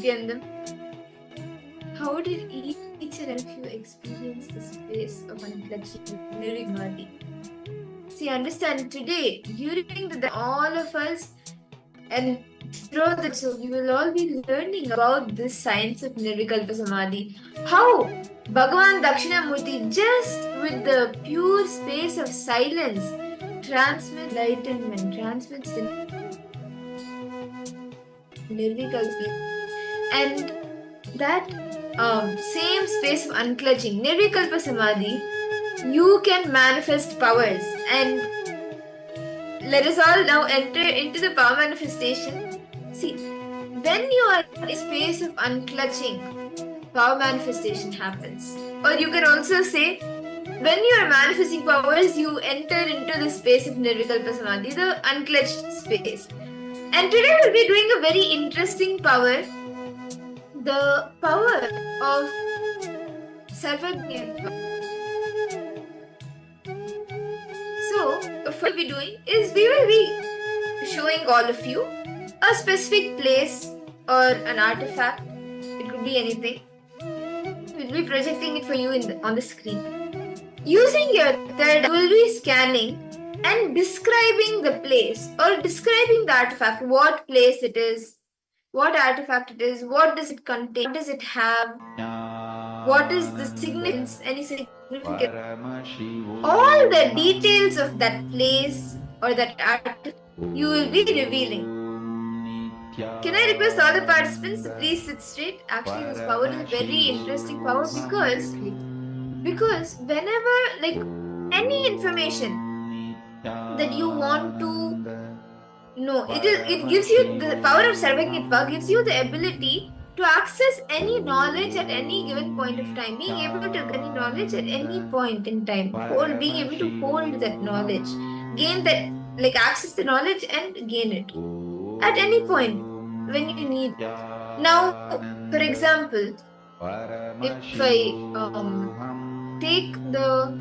Nityanandam. How did each and every of you experience the space of unclutching Nirvigmati? See, understand today, during the all of us and throughout the so we will all be learning about this science of Nirvikalpa Samadhi. How Bhagavan Dakshinamurti, just with the pure space of silence, transmits enlightenment, transmits the Nirvikalpa. And that same space of unclutching, Nirvikalpa Samadhi, you can manifest powers. And let us all now enter into the power manifestation. See, when you are in a space of unclutching, power manifestation happens. Or you can also say, when you are manifesting powers, you enter into the space of Nirvikalpa Samadhi, the unclutched space. And today we'll be doing a very interesting power, the power of Sarvagnyatva. So, what we'll be doing is we will be showing all of you a specific place or an artifact. It could be anything. We'll be projecting it for you on the screen. Using your third, you will be scanning and describing the place or describing the artifact, what place it is, what artifact it is, what does it contain, what does it have, what is the significance, any significance, all the details of that place or that artifact you will be revealing. Can I request all the participants to please sit straight? Actually, this power is a very interesting power because whenever, like, any information that you want to know, it gives you the power of Sarvagnyatva, gives you the ability to access any knowledge at any given point of time, being able to get any knowledge at any point in time, being able to hold that knowledge, gain that, like, access the knowledge and gain it at any point when you need. Now, for example, if I take the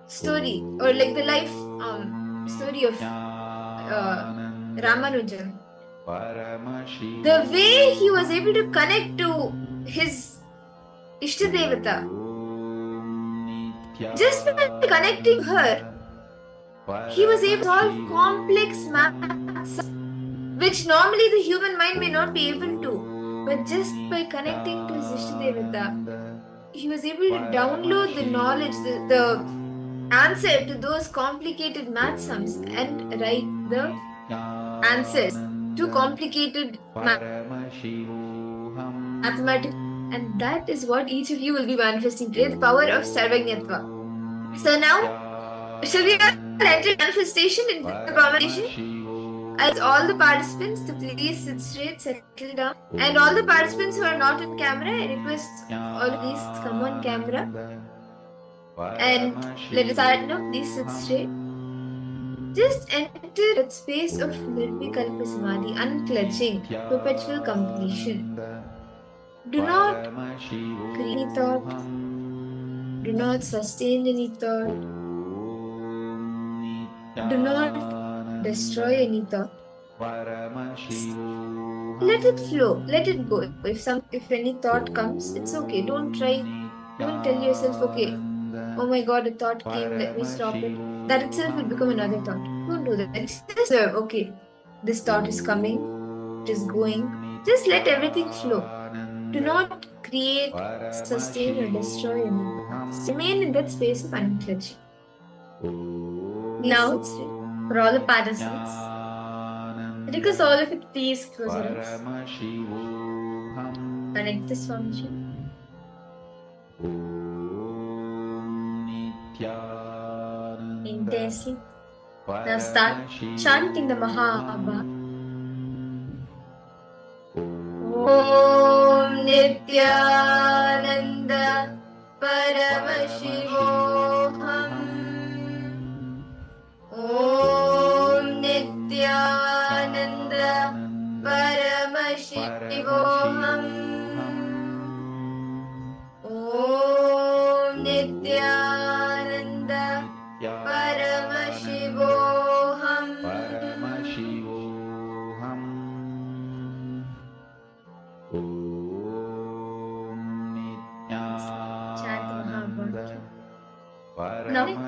story or like the life story of Ramanujan, the way he was able to connect to his Ishtadevata, just by connecting her, he was able to solve complex maths, which normally the human mind may not be able to. But just by connecting to his Ishtadevata, he was able to download the knowledge, the answer to those complicated math sums and write the answers to complicated mathematics. And that is what each of you will be manifesting today, the power of Sarvagnyatva. So now, shall we enter manifestation in the conversation? I ask all the participants to please sit straight, settle down. And all the participants who are not on camera, I request all of these come on camera. And let us start now. Please sit straight. Just enter that space of Nirvikalpa Samadhi, unclutching, perpetual completion. Do not create any thought. Do not sustain any thought. Do not destroy any thought. Let it flow. Let it go. If any thought comes, it's okay. Don't try. Don't tell yourself, okay, oh my God, a thought came, let me stop it. That itself will become another thought. Don't do that. Just observe, okay, this thought is coming, it is going. Just let everything flow. Do not create, sustain, or destroy any thoughts. Remain in that space of unclutching. Now, for all the participants, request all of it, please close your eyes. Connect this function. Intensely. Now start chanting the Mahabha. Om Nityananda Paramashivoham. Om Nityananda Paramashivoham. Om Nityananda Paramashivoham.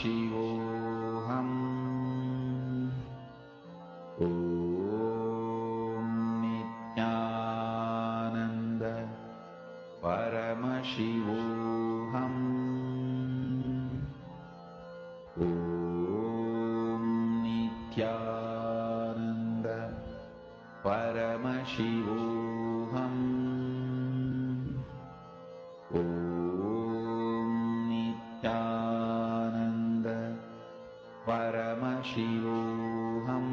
Paramashivoham Om Nityananda Paramashivoham Om Nityananda Paramashivoham Om Nityananda Paramashivoham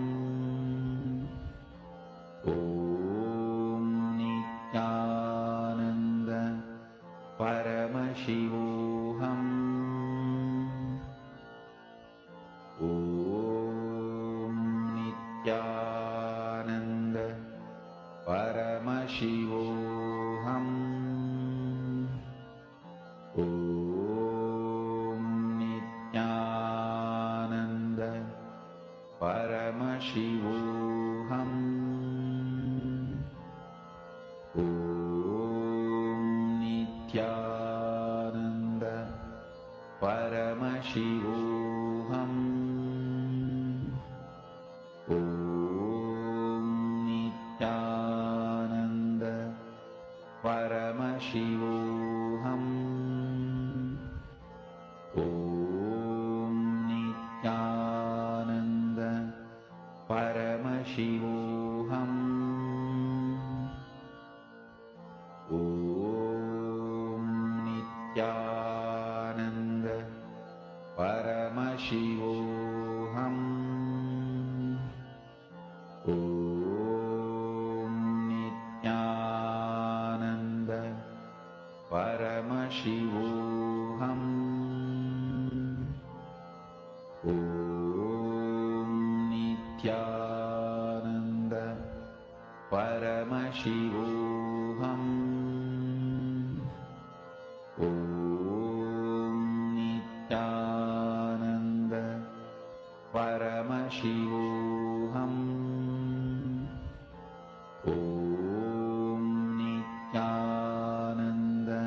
Om Nityananda Paramashivoham Om Nityananda Paramashivoham Om Nityananda Paramashivoham Om Nityananda Paramashivoham Om Nityananda Paramashivoham Om Nityananda Paramashivoham Om Nityananda Paramashivoham Om Nityananda Paramashivoham Om Nityananda Paramashivoham Om Nityananda Paramashivoham Om Nityananda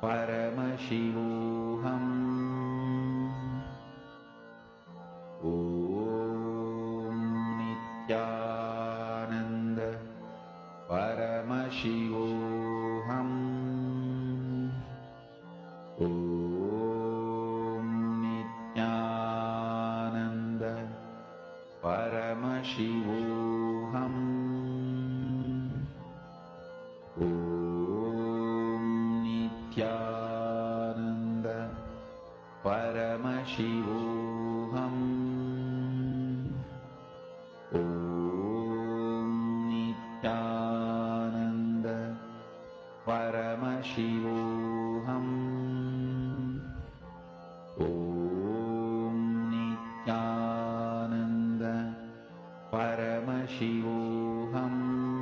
Paramashivoham Om Nityananda Paramashivoham Om Nityananda Paramashivoham Om Nityananda Paramashivoham Om Nityananda Paramashivoham Om Nityananda Paramashivoham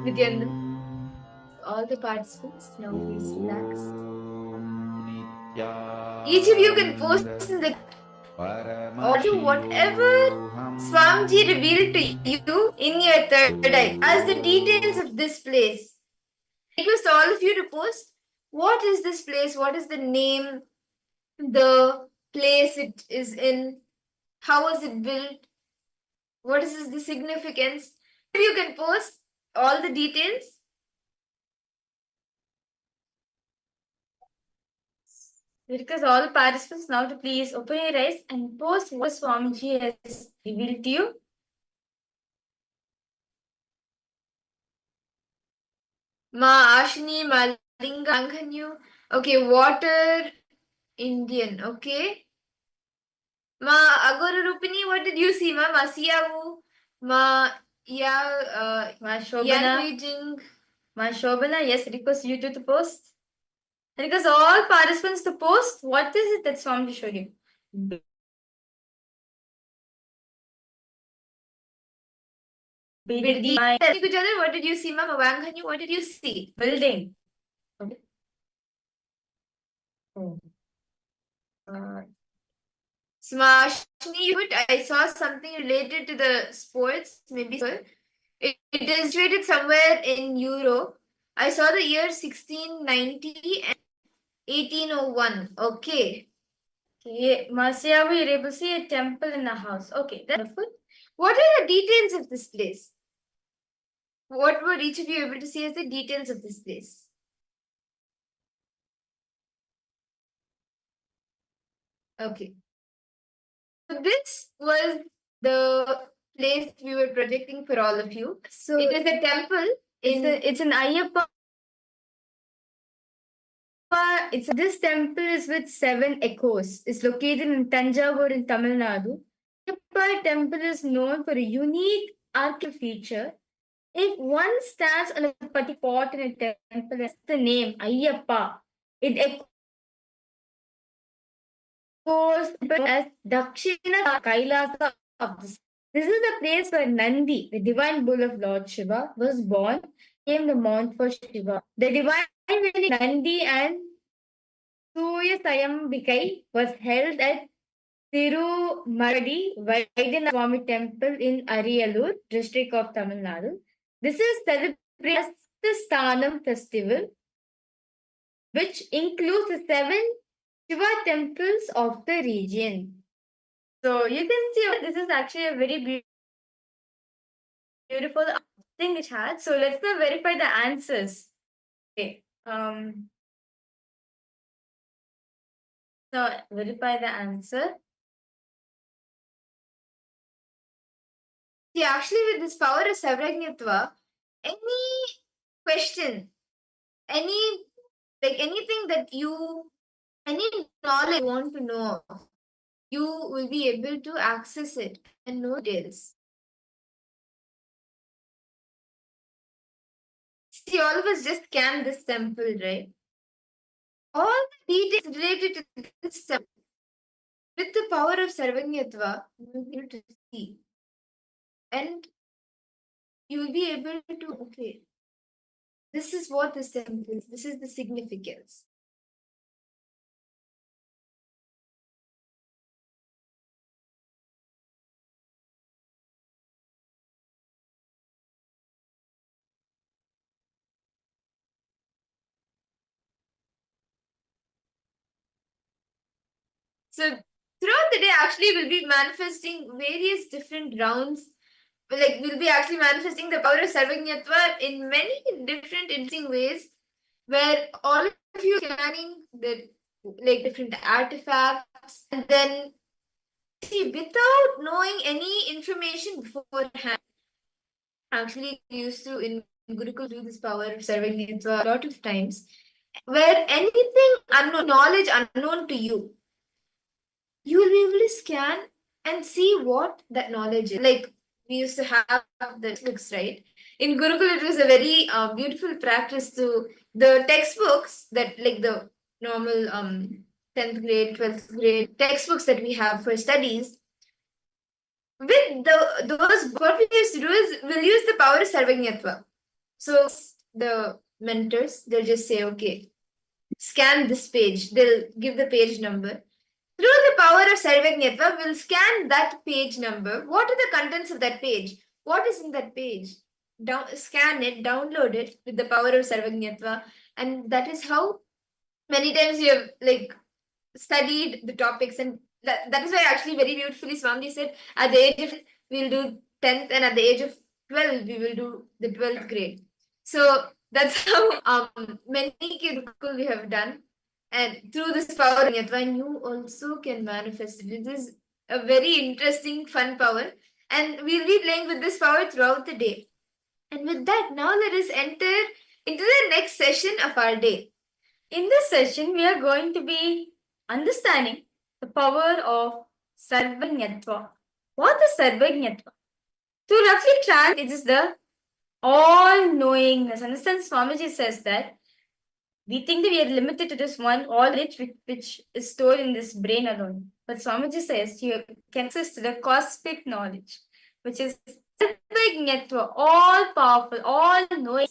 Nityananda. All the participants, now please relax. Each of you can post in the audio whatever Swamiji revealed to you in your third eye as the details of this place. Request all of you to post what is this place, what is the name, the place it is in, how was it built, what is the significance. If you can post all the details. Request all the participants now to please open your eyes and post what Swamiji has revealed to you. Ma Ashni, Ma Linga, Anghanyu. Okay, water Indian. Okay. Ma Agora Rupini, what did you see? Ma Masiyavu, Ma Ya Ma Shobana, Ma Shobana. Yes, request you two to post. Request all participants to post. What is it that Swamiji showed you? Building. What did you see, Mama? Wanghanyu, what did you see? Building. Okay. Smashni, I saw something related to the sports, maybe. It is situated somewhere in Europe. I saw the year 1690 and 1801. Okay. Okay, Masiavu, you're able to see a temple in a house. Okay, that's wonderful. What are the details of this place? What were each of you able to see as the details of this place? Okay. So this was the place we were projecting for all of you. So it is a temple. It's an Ayyappa. This temple is with 7 echoes. It's located in Tanjavur in Tamil Nadu. Ayyappa temple is known for a unique architectural feature. If one stands on a particular spot in a temple, that's the name Ayyappa. It echoes as Dakshina Kailasa of the. This is the place where Nandi, the divine bull of Lord Shiva, was born, came the mount for Shiva. The divine wedding Nandi and Suya Sayambikai was held at Tirumaradi Vaidyanatha Swami Temple in Ariyalur, district of Tamil Nadu. This is celebrated as the Stanam festival, which includes the 7 Shiva temples of the region. So you can see this is actually a very beautiful thing it had. So let's now verify the answers. Okay. So verify the answer. See, actually, with this power of Sarvajñatva, any question, anything that any knowledge you want to know, you will be able to access it and know details. See, all of us just scanned this temple, right? All the details related to this temple, with the power of Sarvajñatva, you will be able to see. And you will be able to, okay, this is what this temple is, this is the significance. So throughout the day, actually, we'll be manifesting various different rounds. Like we'll be actually manifesting the power of Sarvajñatva in many different interesting ways, where all of you are scanning the different artifacts, and then see without knowing any information beforehand. Actually, used to in Gurukul do this power of Sarvajñatva a lot of times, where anything unknown, knowledge unknown to you, you will be able to scan and see what that knowledge is. Like we used to have the textbooks, right? In Gurukul, it was a very beautiful practice to the textbooks that like the normal 10th grade, 12th grade textbooks that we have for studies. With those, what we used to do is we'll use the power of Sarvajñatva. So the mentors, they'll just say, okay, scan this page. They'll give the page number. Through the power of Sarvajñatva, we'll scan that page number. What are the contents of that page? What is in that page? Scan it, download it with the power of Sarvajñatva. And that is how many times you have studied the topics. And that is why actually very beautifully Swami said, at the age of, we'll do 10th, and at the age of 12, we will do the 12th grade. So that's how many Gurukul we have done. And through this power of Sarvajñatva, you also can manifest it. This is a very interesting, fun power. And we'll be playing with this power throughout the day. And with that, now let us enter into the next session of our day. In this session, we are going to be understanding the power of Sarvajñatva. What is Sarvajñatva? To roughly translate, it is the all-knowingness. Understand, Swamiji says that we think that we are limited to this one all rich which is stored in this brain alone. But Swamiji says you can access to the cosmic knowledge, which is Sarvajñatva, all powerful, all knowing.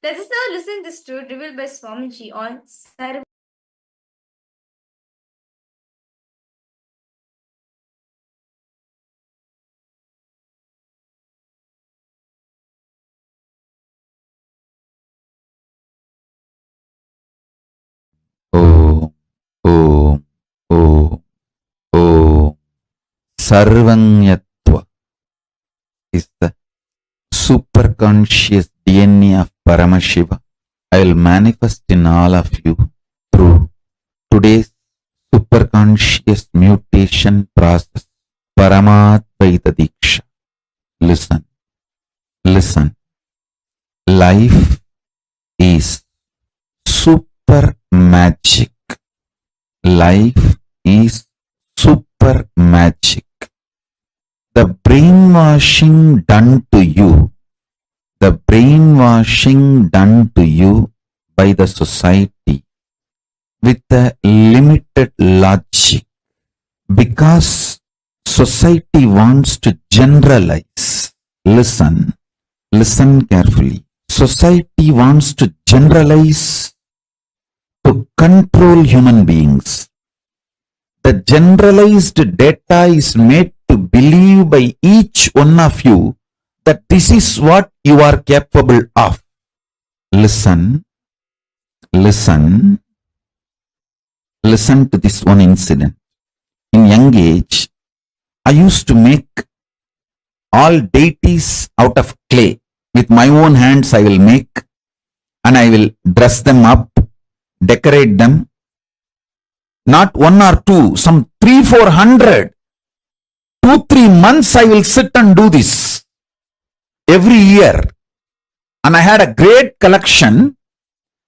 Let us now listen to this truth revealed by Swamiji on Sarvajñatva. Om, Om, Om. Sarvanyatva is the superconscious DNA of Paramashiva. I will manifest in all of you through today's superconscious mutation process. Paramadvaita Diksha. Listen. Listen. Life is super magic. Life is super magic. The brainwashing done to you, the brainwashing done to you by the society with a limited logic, because society wants to generalize. Listen carefully. Society wants to generalize to control human beings. The generalized data is made to believe by each one of you that this is what you are capable of. Listen to this one incident. In young age, I used to make all deities out of clay. With my own hands I will make, and I will dress them up, decorate them. Not one or two, some 300-400. 2-3 months I will sit and do this every year. And I had a great collection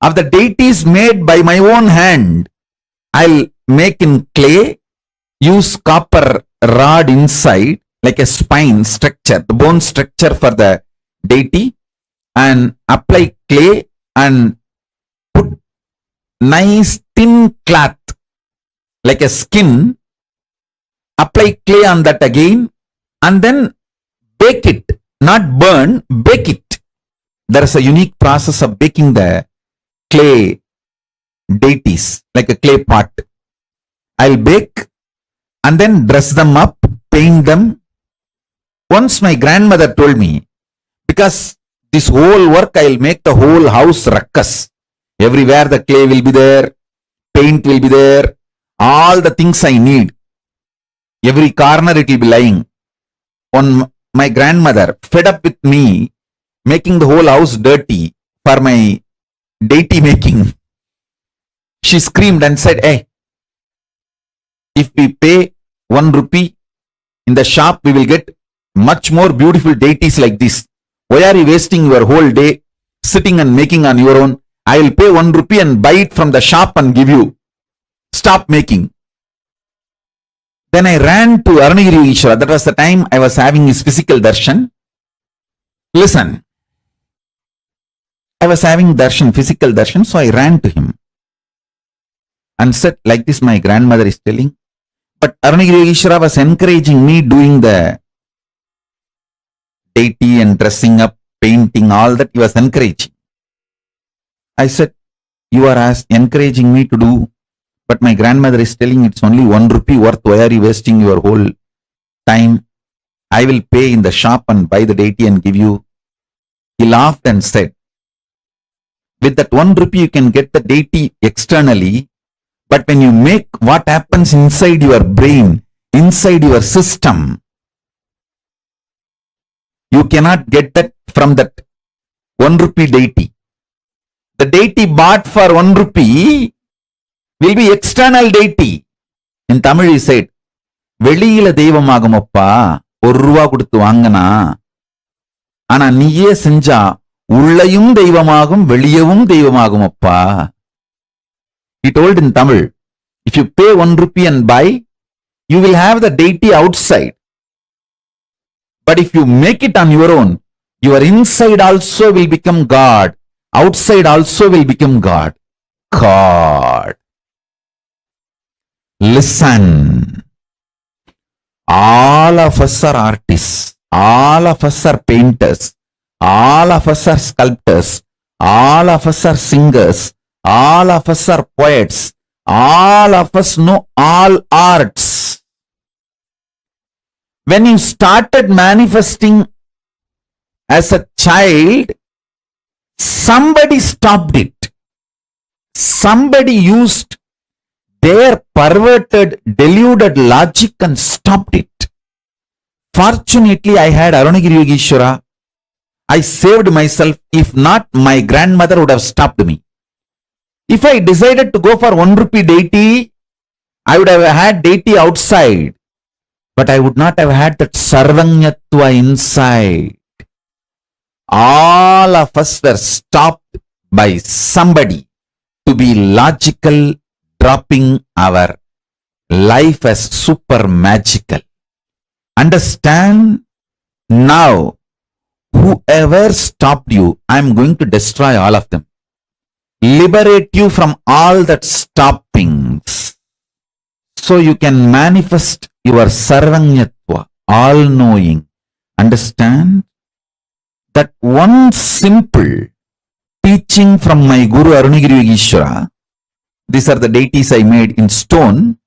of the deities made by my own hand. I'll make in clay, use copper rod inside, like a spine structure, the bone structure for the deity, and apply clay and put nice thin cloth, like a skin, apply clay on that again, and then bake it, not burn, bake it. There is a unique process of baking the clay deities, like a clay pot. I'll bake and then dress them up, paint them. Once my grandmother told me, because this whole work I'll make the whole house ruckus. Everywhere the clay will be there, paint will be there, all the things I need. Every corner it will be lying. My grandmother, fed up with me making the whole house dirty for my deity making, she screamed and said, "Hey, if we pay 1 rupee in the shop, we will get much more beautiful deities like this. Why are you wasting your whole day sitting and making on your own? I will pay 1 rupee and buy it from the shop and give you. Stop making." Then I ran to Arunagiri Ishvara. That was the time I was having his physical darshan. Listen, I was having darshan, physical darshan, so I ran to him and said, like this my grandmother is telling. But Arunagiri Ishvara was encouraging me doing the deity and dressing up, painting, all that he was encouraging. I said, you are encouraging me to do, but my grandmother is telling it's only 1 rupee worth. Why are you wasting your whole time? I will pay in the shop and buy the deity and give you. He laughed and said, with that 1 rupee you can get the deity externally, but when you make, what happens inside your brain, inside your system, you cannot get that from that 1 rupee deity. The deity bought for 1 rupee will be external deity. In Tamil he said, வெளியில தெய்வமாகுமப்பா 1 ரூபா கொடுத்து வாங்கினா, ஆனா நீயே செஞ்சா உள்ளயும் தெய்வமாகும் வெளியவும் தெய்வமாகுமப்பா. He told in Tamil, if you pay 1 rupee and buy, you will have the deity outside. But if you make it on your own, your inside also will become God. Outside also will become God. God. Listen. All of us are artists. All of us are painters. All of us are sculptors. All of us are singers. All of us are poets. All of us know all arts. When you started manifesting as a child, somebody stopped it. Somebody used their perverted, deluded logic and stopped it. Fortunately, I had Arunagiri Yogeshwara. I saved myself. If not, my grandmother would have stopped me. If I decided to go for 1 rupee deity, I would have had deity outside, but I would not have had that sarvanyatva inside. All of us were stopped by somebody to be logical, dropping our life as super magical. Understand? Now, whoever stopped you, I'm going to destroy all of them. Liberate you from all that stoppings, so you can manifest your sarvanyatva, all-knowing. Understand? That one simple teaching from my Guru Arunagiri Yogeshwara. These are the deities I made in stone,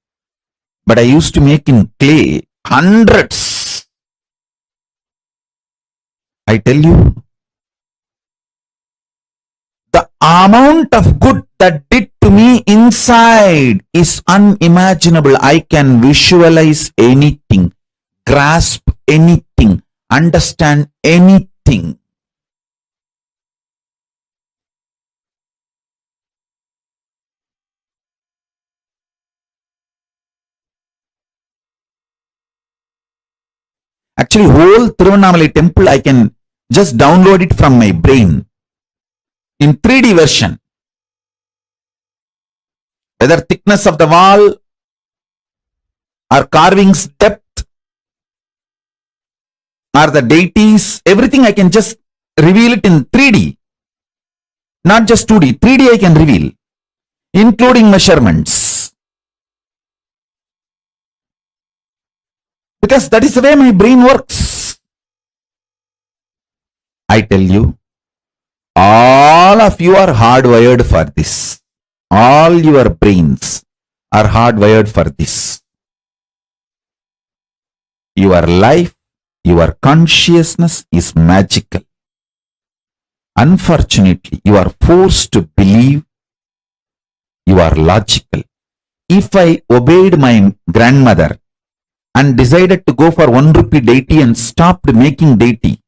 but I used to make in clay hundreds. I tell you, the amount of good that did to me inside is unimaginable. I can visualize anything, grasp anything, understand anything. Actually, whole Tiruvannamalai temple, I can just download it from my brain in 3D version. Whether thickness of the wall or carvings depth or the deities, everything I can just reveal it in 3D. Not just 2D, 3D I can reveal, including measurements. Because that is the way my brain works. I tell you, all of you are hardwired for this. All your brains are hardwired for this. Your life, your consciousness is magical. Unfortunately, you are forced to believe you are logical. If I obeyed my grandmother and decided to go for 1 rupee deity and stopped making deity,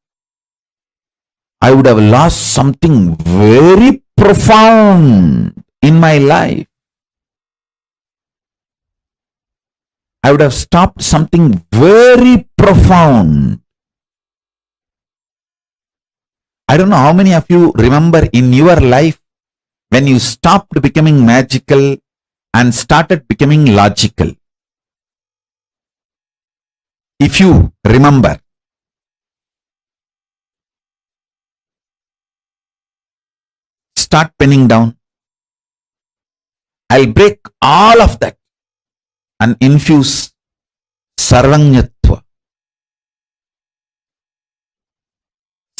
I would have lost something very profound in my life. I would have stopped something very profound. I don't know how many of you remember in your life when you stopped becoming magical and started becoming logical. If you remember, start penning down. I'll break all of that and infuse sarvanyatva.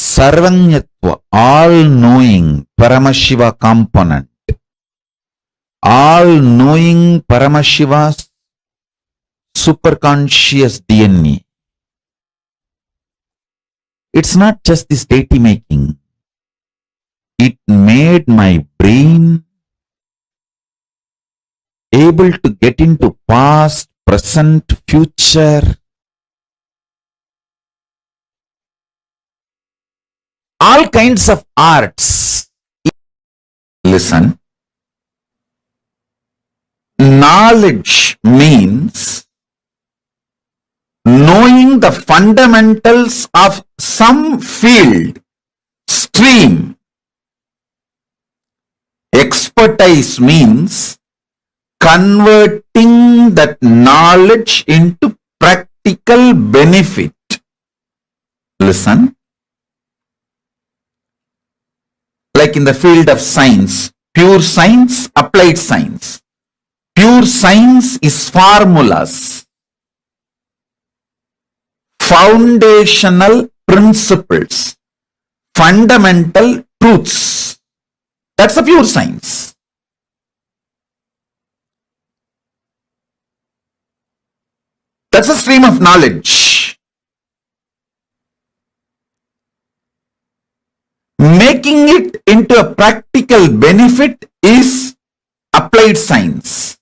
Sarvanyatva, all-knowing Paramashiva component. All-knowing Paramashiva's superconscious DNA. It's not just this deity making. It made my brain able to get into past, present, future. All kinds of arts. Listen. Knowledge means knowing the fundamentals of some field, stream. Expertise means converting that knowledge into practical benefit. Listen. Like in the field of science, pure science, applied science. Pure science is formulas, foundational principles, fundamental truths. That's a pure science. That's a stream of knowledge. Making it into a practical benefit is applied science.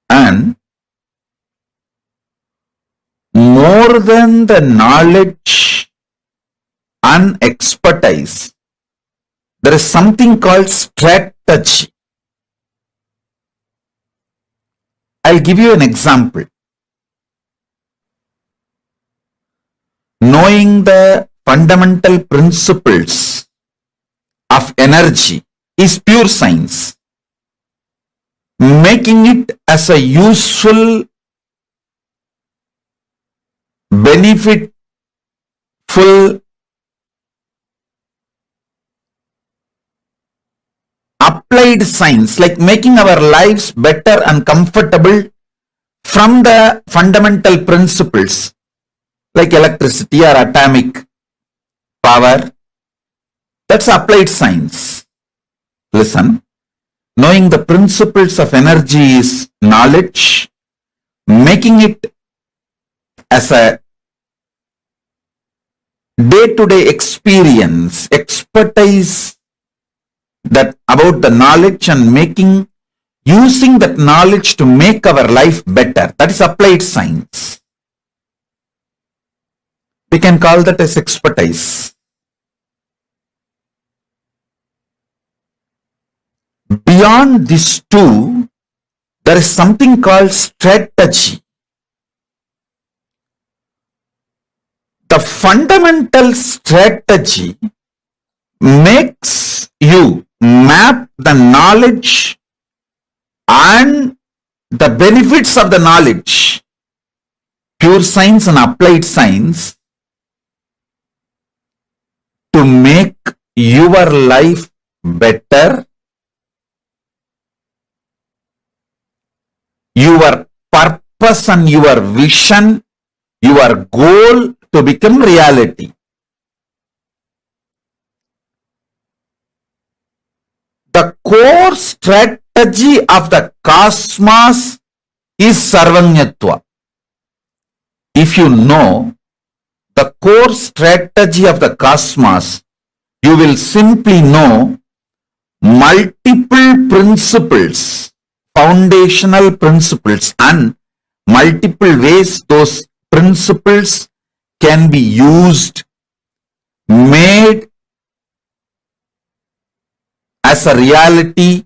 And more than the knowledge and expertise, there is something called strategy. I'll give you an example. Knowing the fundamental principles of energy is pure science. Making it as a useful, benefitful, applied science, like making our lives better and comfortable from the fundamental principles like electricity or atomic power, that's applied science. Listen, knowing the principles of energy is knowledge, making it as a day-to-day experience, expertise that about the knowledge and using that knowledge to make our life better. That is applied science. We can call that as expertise. Beyond these two, there is something called strategy. The fundamental strategy makes you map the knowledge and the benefits of the knowledge, pure science and applied science, to make your life better, your purpose and your vision, your goal to become reality. The core strategy of the cosmos is Sarvanyatva. If you know the core strategy of the cosmos, you will simply know multiple principles, foundational principles, and multiple ways those principles can be used, made as a reality.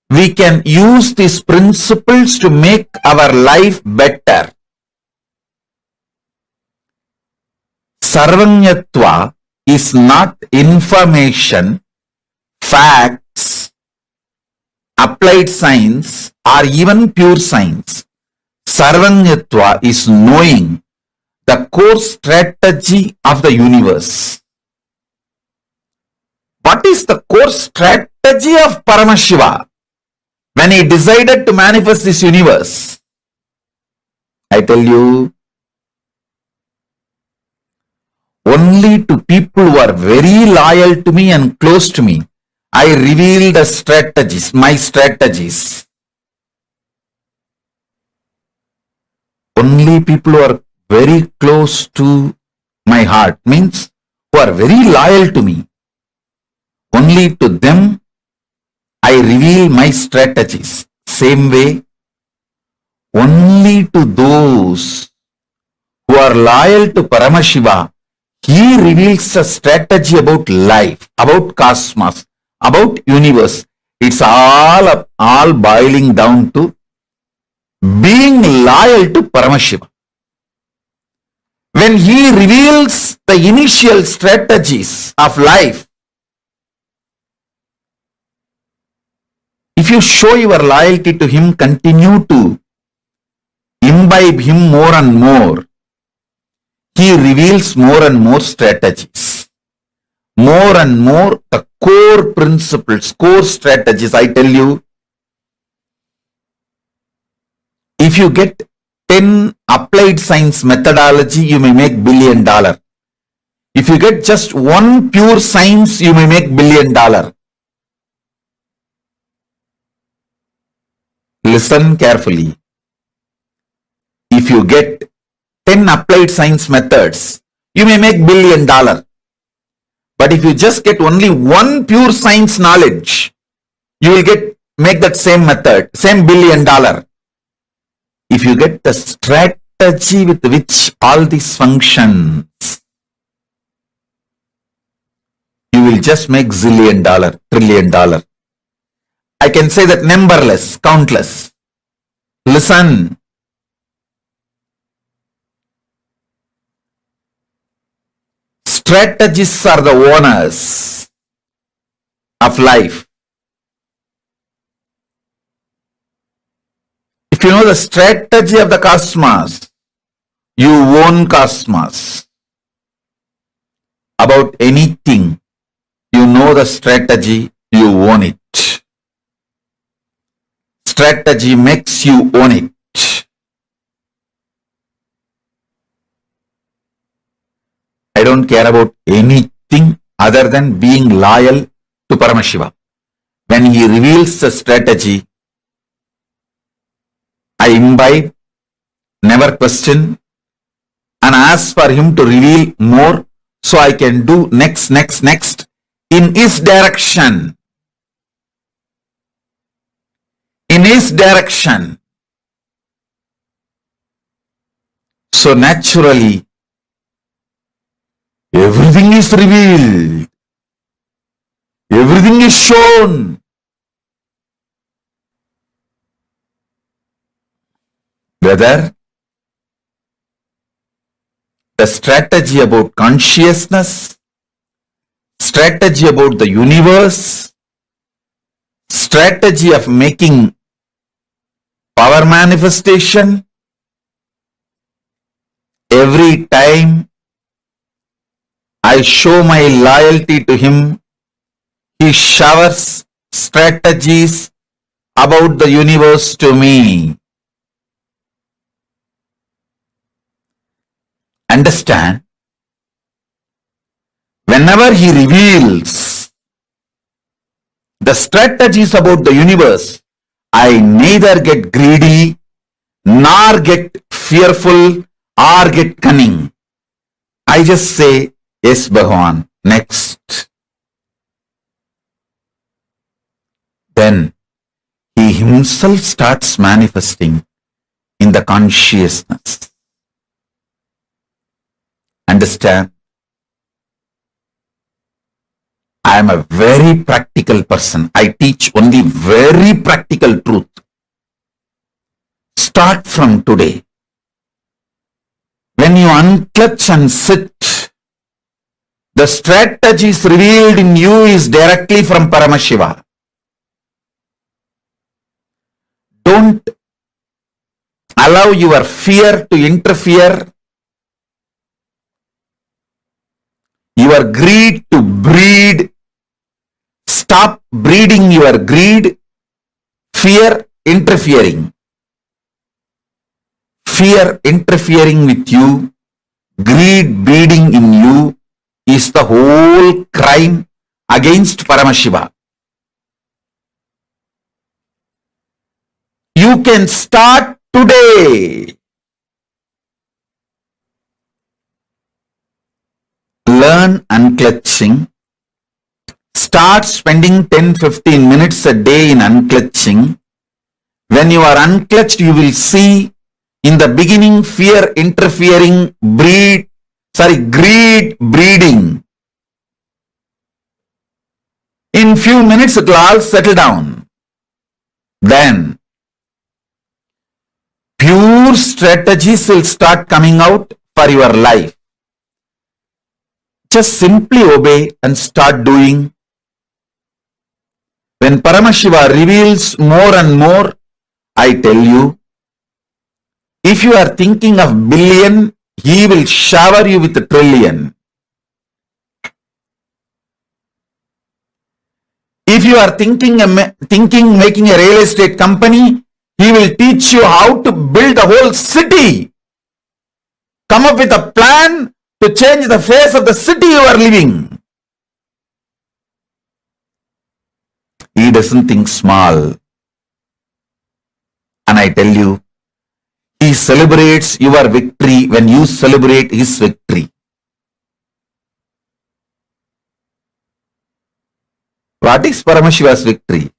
We can use these principles to make our life better. Sarvanyatva is not information, facts, applied science, or even pure science. Sarvanyatva is knowing the core strategy of the universe. What is the core strategy of Paramashiva when he decided to manifest this universe? I tell you, only to people who are very loyal to me and close to me, I reveal the strategies, my strategies. Only people who are very close to my heart, means who are very loyal to me, only to them I reveal my strategies. Same way, only to those who are loyal to Paramashiva, he reveals a strategy about life, about cosmos, about universe. It's all boiling down to being loyal to Paramashiva. When he reveals the initial strategies of life, if you show your loyalty to him, continue to imbibe him more and more, he reveals more and more strategies, more and more the core principles, core strategies. I tell you, if you get 10 applied science methodology, you may make $1 billion. If you get just one pure science, you may make $1 billion. Listen carefully. If you get 10 applied science methods, you may make $1 billion. But if you just get only one pure science knowledge, you will make that same method, same $1 billion. If you get the strategy strategy with which all these functions, you will just make $1 zillion, $1 trillion. I can say that numberless, countless. Listen. Strategists are the owners of life. If you know the strategy of the cosmos, you own cosmos. About anything, you know the strategy, you own it. Strategy makes you own it. I don't care about anything other than being loyal to Paramashiva. When he reveals the strategy, I imbibe, never question, and ask for him to reveal more so I can do next in his direction. In his direction. So naturally, everything is revealed. Everything is shown. Whether the strategy about consciousness, strategy about the universe, strategy of making power manifestation, every time I show my loyalty to him, he showers strategies about the universe to me. Understand? Whenever he reveals the strategies about the universe, I neither get greedy, nor get fearful, or get cunning. I just say, yes, Bhagavan, next. Then he himself starts manifesting in the consciousness. Understand? I am a very practical person. I teach only very practical truth. Start from today. When you unclutch and sit, the strategies revealed in you is directly from Paramashiva. Don't allow your fear to interfere, your greed to breed. Stop breeding your greed, fear interfering. Fear interfering with you, greed breeding in you is the whole crime against Paramashiva. You can start today. Learn unclutching. Start spending 10-15 minutes a day in unclutching. When you are unclutched, you will see in the beginning fear interfering, greed breeding. In few minutes it will all settle down. Then pure strategies will start coming out for your life. Just simply obey and start doing. When Paramashiva reveals more and more, I tell you, if you are thinking of billion, he will shower you with a trillion. If you are thinking making a real estate company, he will teach you how to build a whole city. Come up with a plan to change the face of the city you are living. He doesn't think small. And I tell you, he celebrates your victory when you celebrate his victory. What is Paramashiva's victory?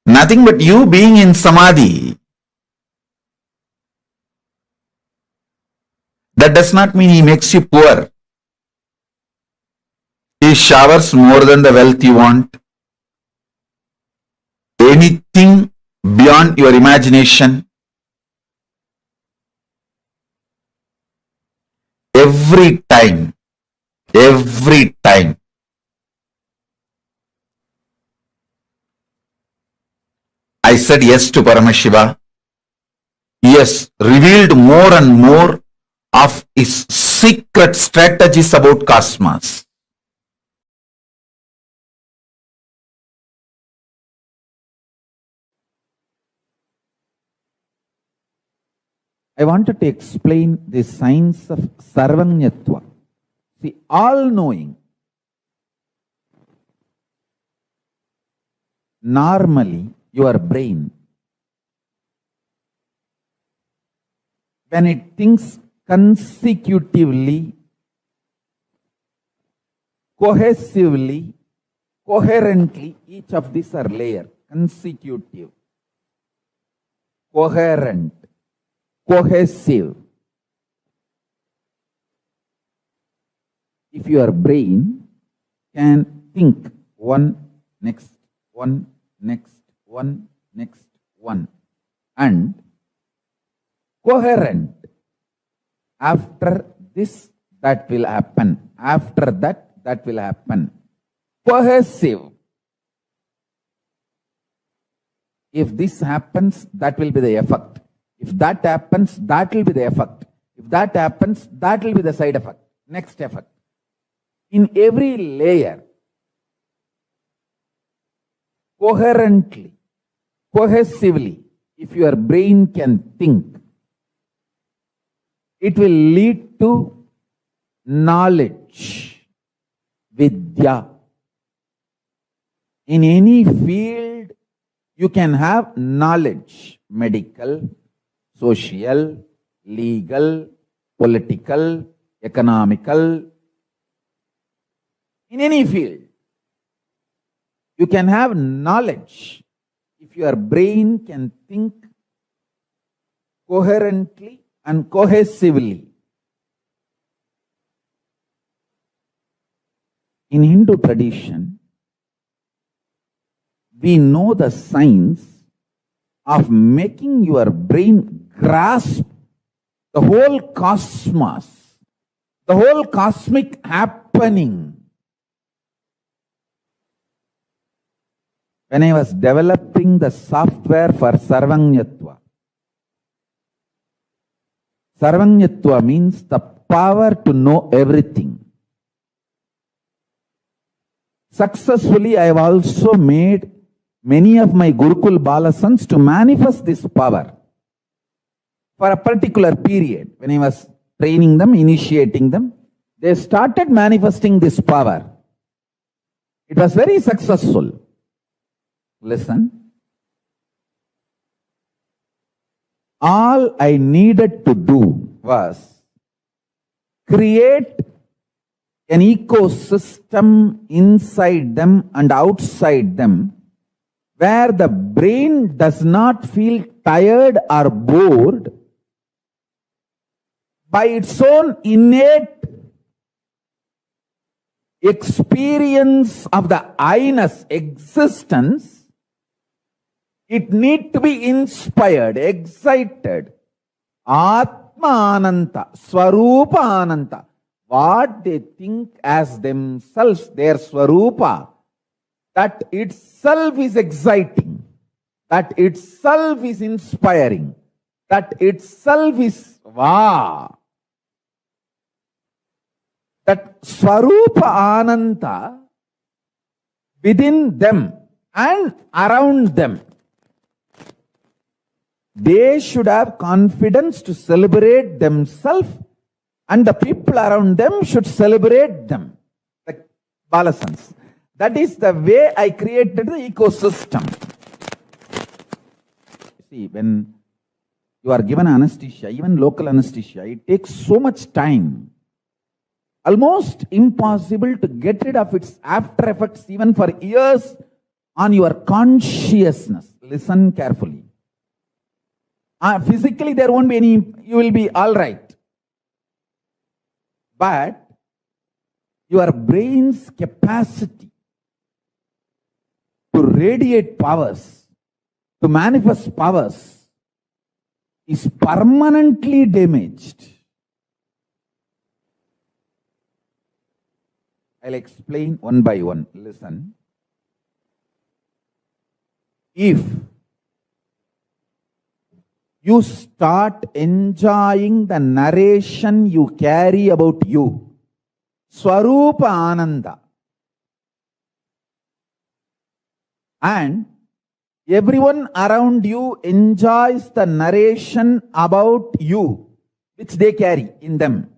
Nothing but you being in Samadhi. That does not mean he makes you poor. He showers more than the wealth you want. Anything beyond your imagination. Every time. I said yes to Paramashiva. He has revealed more and more of his secret strategies about cosmos. I wanted to explain the science of Sarvanyatva. See, all-knowing. Normally, your brain, when it thinks consecutively, cohesively, coherently, each of these are layer, consecutive, coherent, cohesive. If your brain can think one, next, one, next, one, next, one, and coherent, after this, that will happen, after that, that will happen, cohesive. If this happens, that will be the effect. If that happens, that will be the effect. If that happens, that will be the side effect, next effect. In every layer, coherently, cohesively, if your brain can think, it will lead to knowledge, vidya. In any field, you can have knowledge, medical, social, legal, political, economical. In any field, you can have knowledge if your brain can think coherently and cohesively. In Hindu tradition, we know the science of making your brain grasp the whole cosmos, the whole cosmic happening. When I was developing the software for Sarvanyatva, Sarvanyatva means the power to know everything. Successfully, I have also made many of my Gurukul Balasans to manifest this power for a particular period. When I was training them, initiating them, they started manifesting this power. It was very successful. Listen. All I needed to do was create an ecosystem inside them and outside them where the brain does not feel tired or bored by its own innate experience of the I-ness, existence. It needs to be inspired, excited. Atma Ananta, Swarupa Ananta. What they think as themselves, their Swarupa, that itself is exciting. That itself is inspiring. That itself is wow. That Swarupa Ananta within them and around them. They should have confidence to celebrate themselves, and the people around them should celebrate them. The Balasans. That is the way I created the ecosystem. See, when you are given anesthesia, even local anesthesia, it takes so much time. Almost impossible to get rid of its after effects even for years on your consciousness. Listen carefully. Physically, there won't be any, you will be all right. But your brain's capacity to radiate powers, to manifest powers, is permanently damaged. I'll explain one by one. Listen. If you start enjoying the narration you carry about you, Swarupa Ananda, and everyone around you enjoys the narration about you, which they carry in them.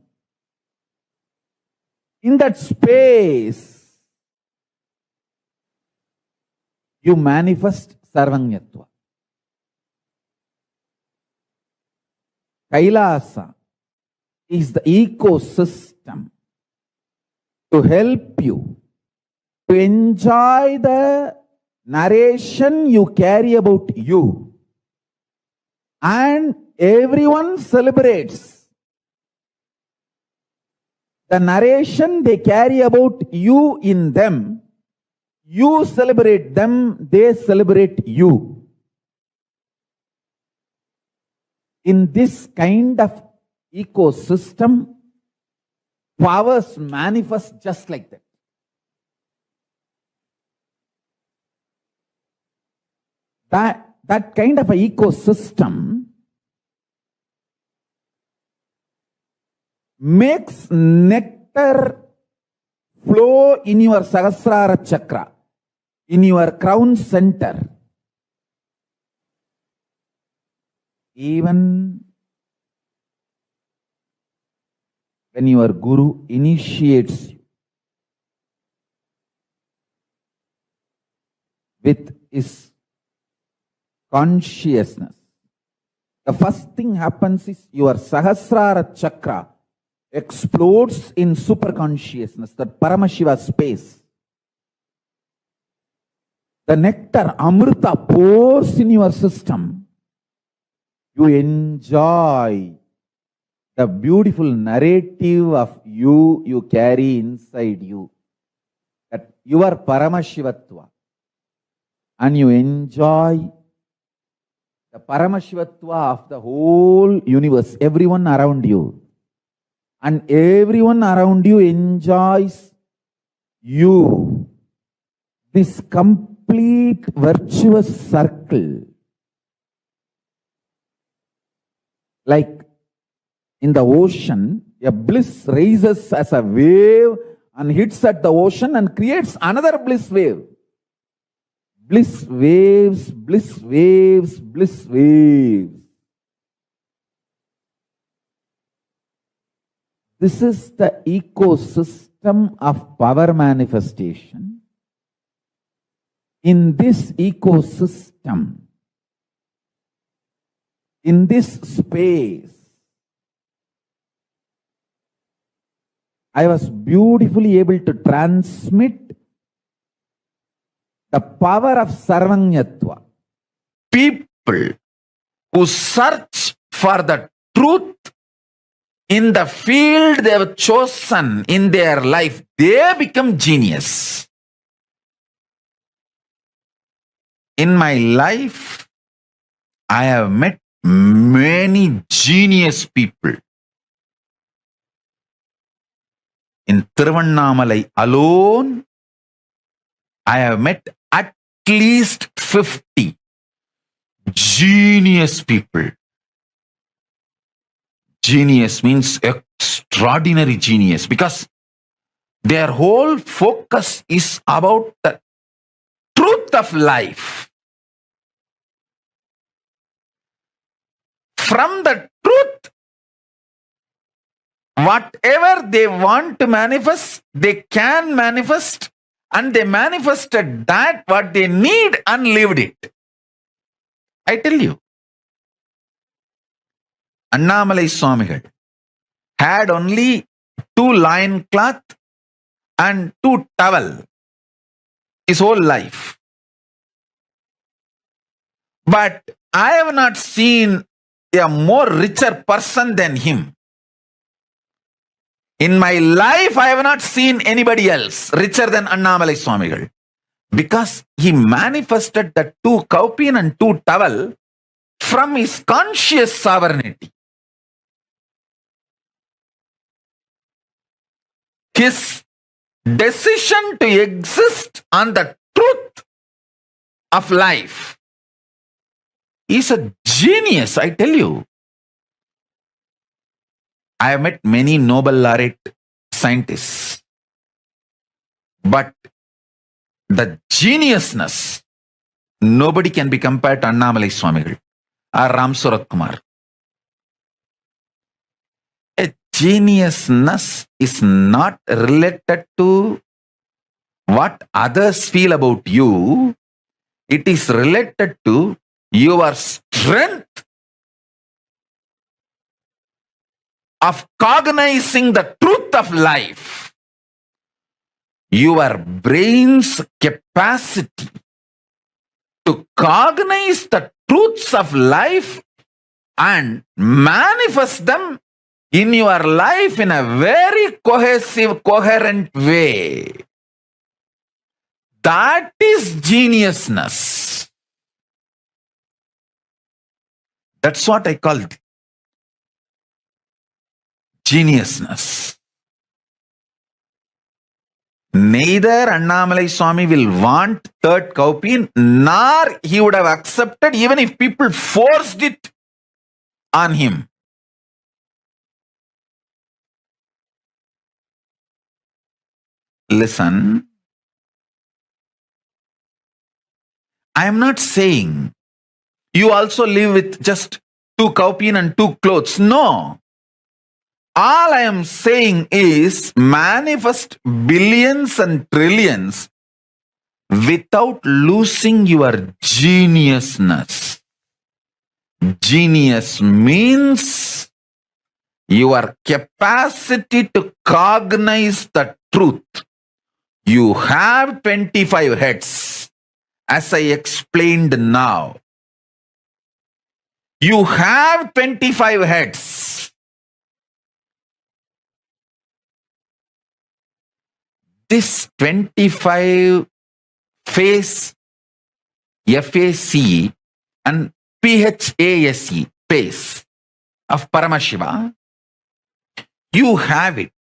In that space, you manifest Sarvanyatva. Kailasa is the ecosystem to help you to enjoy the narration you carry about you. And everyone celebrates the narration they carry about you in them. You celebrate them, they celebrate you. In this kind of ecosystem, powers manifest just like that. That kind of a ecosystem makes nectar flow in your Sahasrara chakra, in your crown center. Even when your guru initiates you with his consciousness, the first thing happens is your Sahasrara chakra explodes in superconsciousness, that Paramashiva space. The nectar, Amrita, pours in your system. You enjoy the beautiful narrative of you carry inside you. That you are Paramashivatva. And you enjoy the Paramashivatva of the whole universe, everyone around you. And everyone around you enjoys you. This complete virtuous circle. Like in the ocean, a bliss rises as a wave and hits at the ocean and creates another bliss wave. Bliss waves, bliss waves, bliss waves. This is the ecosystem of power manifestation. In this ecosystem, in this space, I was beautifully able to transmit the power of Sarvanyatva. People who search for the truth in the field they have chosen in their life, they become genius. In my life, I have met many genius people. In Tiruvannamalai alone, I have met at least 50 genius people. Genius means extraordinary genius because their whole focus is about the truth of life. From the truth, whatever they want to manifest, they can manifest, and they manifested that what they need and lived it. I tell you, Annamalai Swamigal had only 2 loin cloth and 2 towel his whole life. But I have not seen a more richer person than him. In my life, I have not seen anybody else richer than Annamalai Swamigal. Because he manifested the 2 kaupin and 2 towel from his conscious sovereignty. His decision to exist on the truth of life is a genius, I tell you. I have met many Nobel laureate scientists, but the geniusness, nobody can be compared to Annamalai Swamigal or Ram Surat Kumar. A geniusness is not related to what others feel about you. It is related to your strength of cognizing the truth of life. Your brain's capacity to cognize the truths of life and manifest them in your life in a very cohesive, coherent way. That is geniusness. That's what I call geniusness. Neither Annamalai Swami will want 3rd kaupin, nor he would have accepted even if people forced it on him. Listen, I am not saying you also live with just 2 kaupin and 2 clothes. No. All I am saying is manifest billions and trillions without losing your geniusness. Genius means your capacity to cognize the truth. You have 25 heads, as I explained now. You have 25 heads. This 25 face, FAC and PHASE, face of Paramashiva, you have it.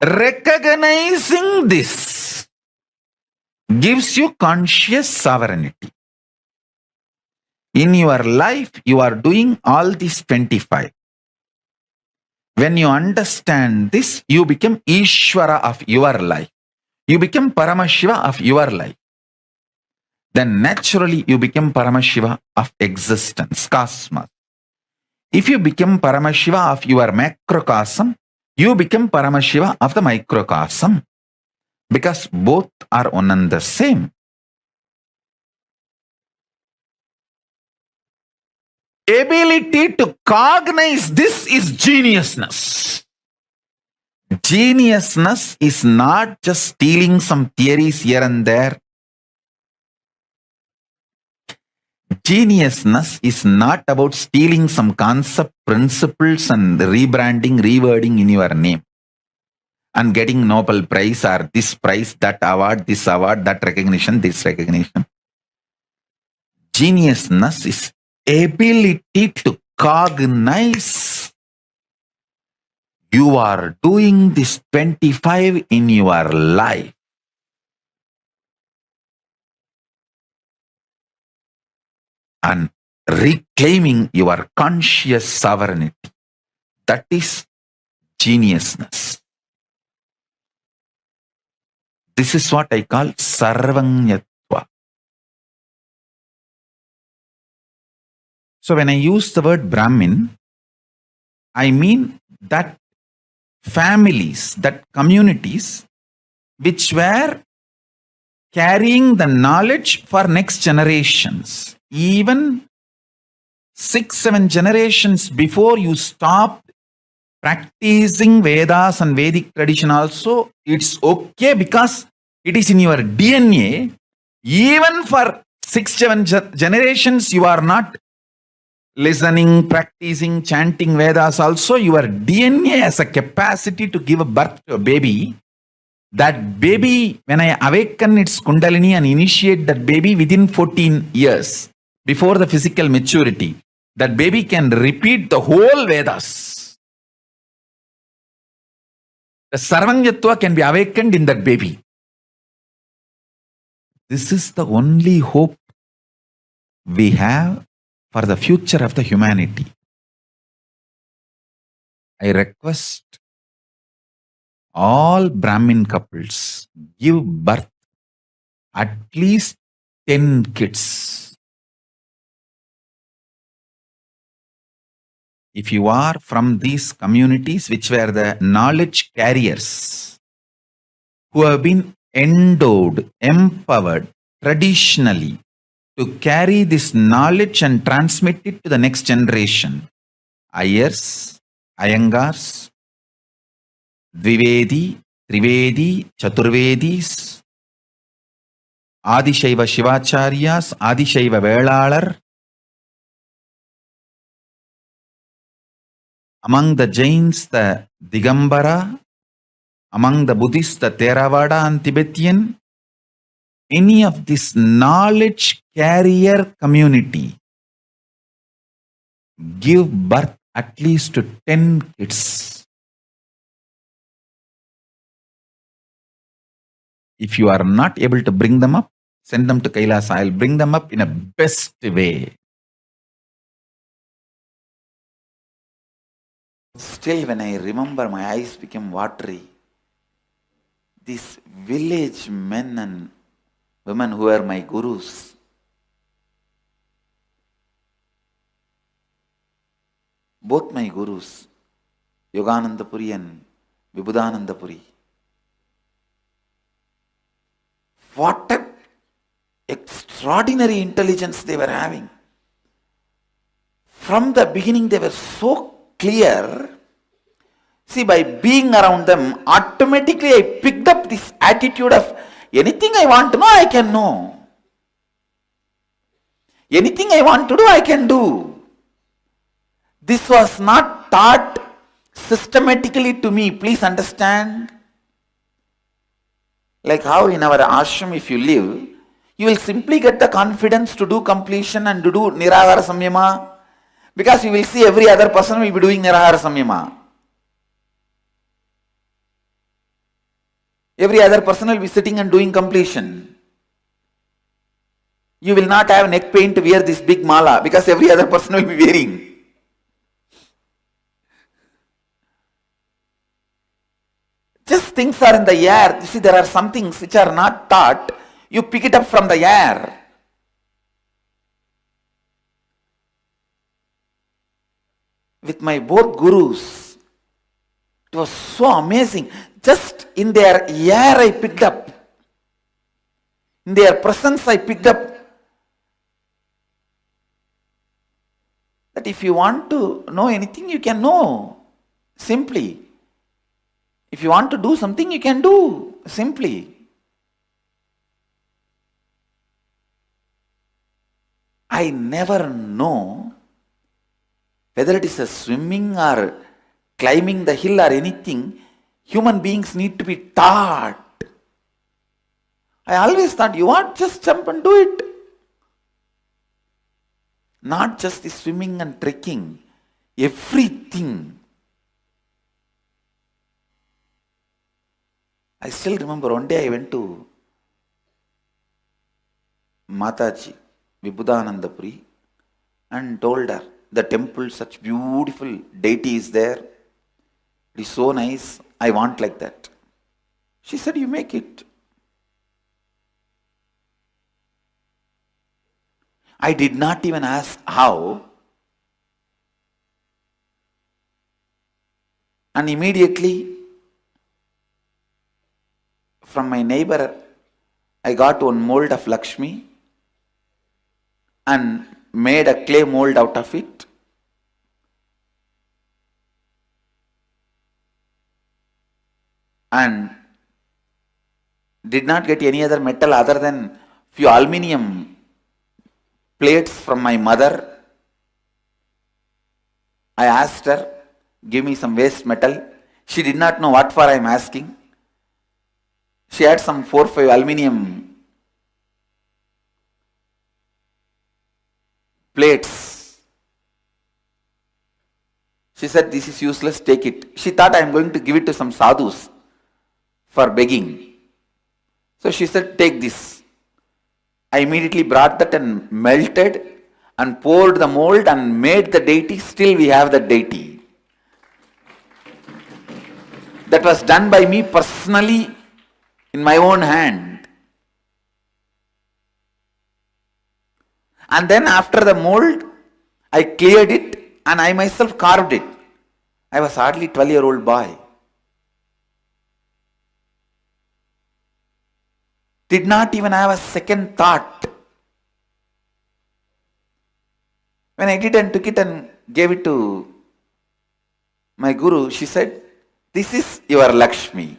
Recognizing this gives you conscious sovereignty. In your life, you are doing all these 25. When you understand this, you become Ishvara of your life. You become Paramashiva of your life. Then naturally you become Paramashiva of existence, cosmos. If you become Paramashiva of your macrocosm, you become Paramashiva of the microcosm. Because both are one and the same. Ability to cognize this is geniusness. Geniusness is not just stealing some theories here and there. Geniusness is not about stealing some concept, principles and rebranding, rewording in your name and getting Nobel Prize or this prize, that award, this award, that recognition, this recognition. Geniusness is ability to cognize. You are doing this 25 in your life. And reclaiming your conscious sovereignty. That is geniusness. This is what I call sarvanyatva. So when I use the word Brahmin, I mean that families, that communities which were carrying the knowledge for next generations. Even 6-7 generations before you stopped practicing Vedas and Vedic tradition also, it's okay because it is in your DNA. Even for 6-7 generations, you are not listening, practicing, chanting Vedas also, your DNA has a capacity to give a birth to a baby. That baby, when I awaken its Kundalini and initiate that baby within 14 years, before the physical maturity, that baby can repeat the whole Vedas. The Sarvanyatva can be awakened in that baby. This is the only hope we have for the future of the humanity. I request all Brahmin couples give birth at least 10 kids. If you are from these communities which were the knowledge carriers, who have been endowed, empowered traditionally to carry this knowledge and transmit it to the next generation, Ayers, Iyengars, Dvivedi, Trivedi, Chaturvedis, Adishaiva Shivacharyas, Adishaiva Velalar. Among the Jains, the Digambara. Among the Buddhists, the Theravada and Tibetan. Any of this knowledge carrier community give birth at least to 10 kids. If you are not able to bring them up, send them to Kailasa. I'll bring them up in a best way. Still, when I remember, my eyes become watery. These village men and women who are my gurus, both my gurus, Yoganandapuri and Vibhudanandapuri, what a extraordinary intelligence they were having. From the beginning, they were so clear. See, by being around them, automatically I picked up this attitude of anything I want to know, I can know. Anything I want to do, I can do. This was not taught systematically to me. Please understand. Like how in our ashram, if you live, you will simply get the confidence to do completion and to do nirahara samyama, because you will see every other person will be doing nirahara samyama. Every other person will be sitting and doing completion. You will not have neck pain to wear this big mala because every other person will be wearing. Just things are in the air. You see, there are some things which are not taught. You pick it up from the air. With my both gurus, it was so amazing. Just in their air I picked up. In their presence I picked up that if you want to know anything, you can know. Simply. If you want to do something, you can do. Simply. I never know whether it is a swimming or climbing the hill or anything. Human beings need to be taught. I always thought, you want, just jump and do it. Not just the swimming and trekking. Everything. I still remember one day I went to Mataji, Vibhudanandapuri, and told her, the temple, such beautiful deity is there. It is so nice. I want like that. She said, you make it. I did not even ask how. And immediately, from my neighbor, I got one mold of Lakshmi and made a clay mold out of it. And did not get any other metal other than few aluminium plates from my mother. I asked her, give me some waste metal. She did not know what for I am asking. She had some 4-5 aluminium plates. She said, this is useless, take it. She thought I am going to give it to some sadhus for begging. So she said, take this. I immediately brought that and melted and poured the mold and made the deity. Still we have the deity. That was done by me personally in my own hand. And then after the mold, I cleared it and I myself carved it. I was hardly 12-year-old boy. Did not even have a second thought. When I did and took it and gave it to my guru, she said, this is your Lakshmi.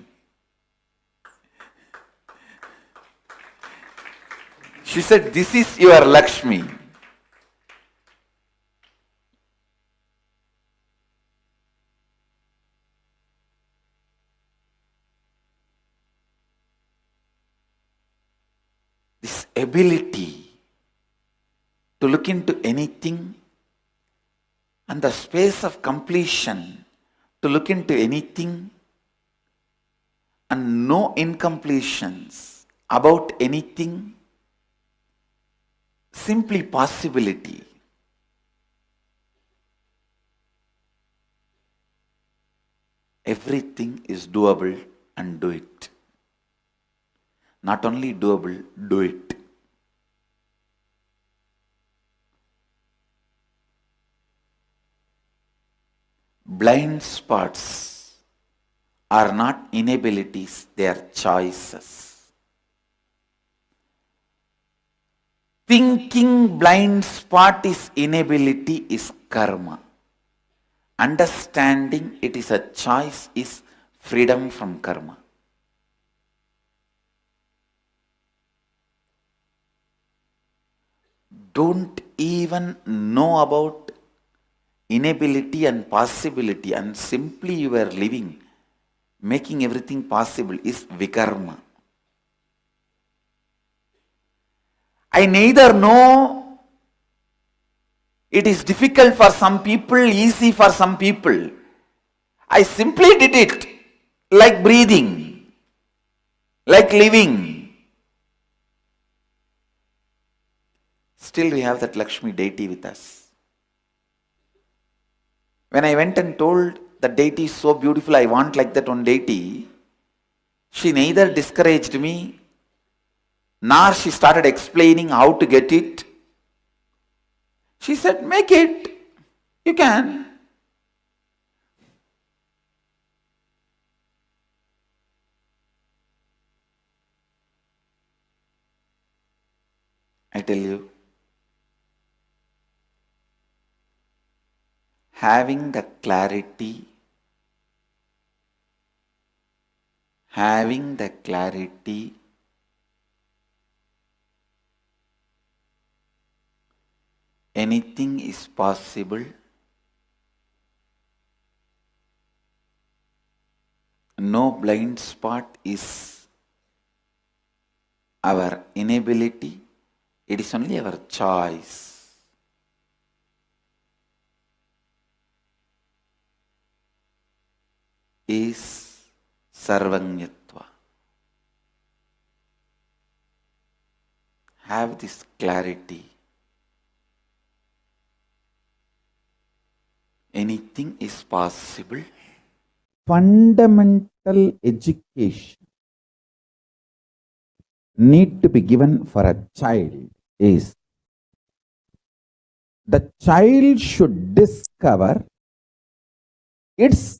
She said, this is your Lakshmi. This ability to look into anything and the space of completion to look into anything and no incompletions about anything, simply possibility. Everything is doable and do it. Not only doable, do it. Blind spots are not inabilities, they are choices. Thinking blind spot is inability is karma. Understanding it is a choice is freedom from karma. Don't even know about inability and possibility and simply you are living, making everything possible is vikarma. I neither know it is difficult for some people, easy for some people. I simply did it like breathing, like living. Still we have that Lakshmi deity with us. When I went and told the deity is so beautiful, I want like that one deity, she neither discouraged me, nor she started explaining how to get it. She said, make it, you can. I tell you, having the clarity, anything is possible. No blind spot is our inability. It is only our choice. Is sarvanyatva. Have this clarity. Anything is possible. Fundamental education need to be given for a child is the child should discover its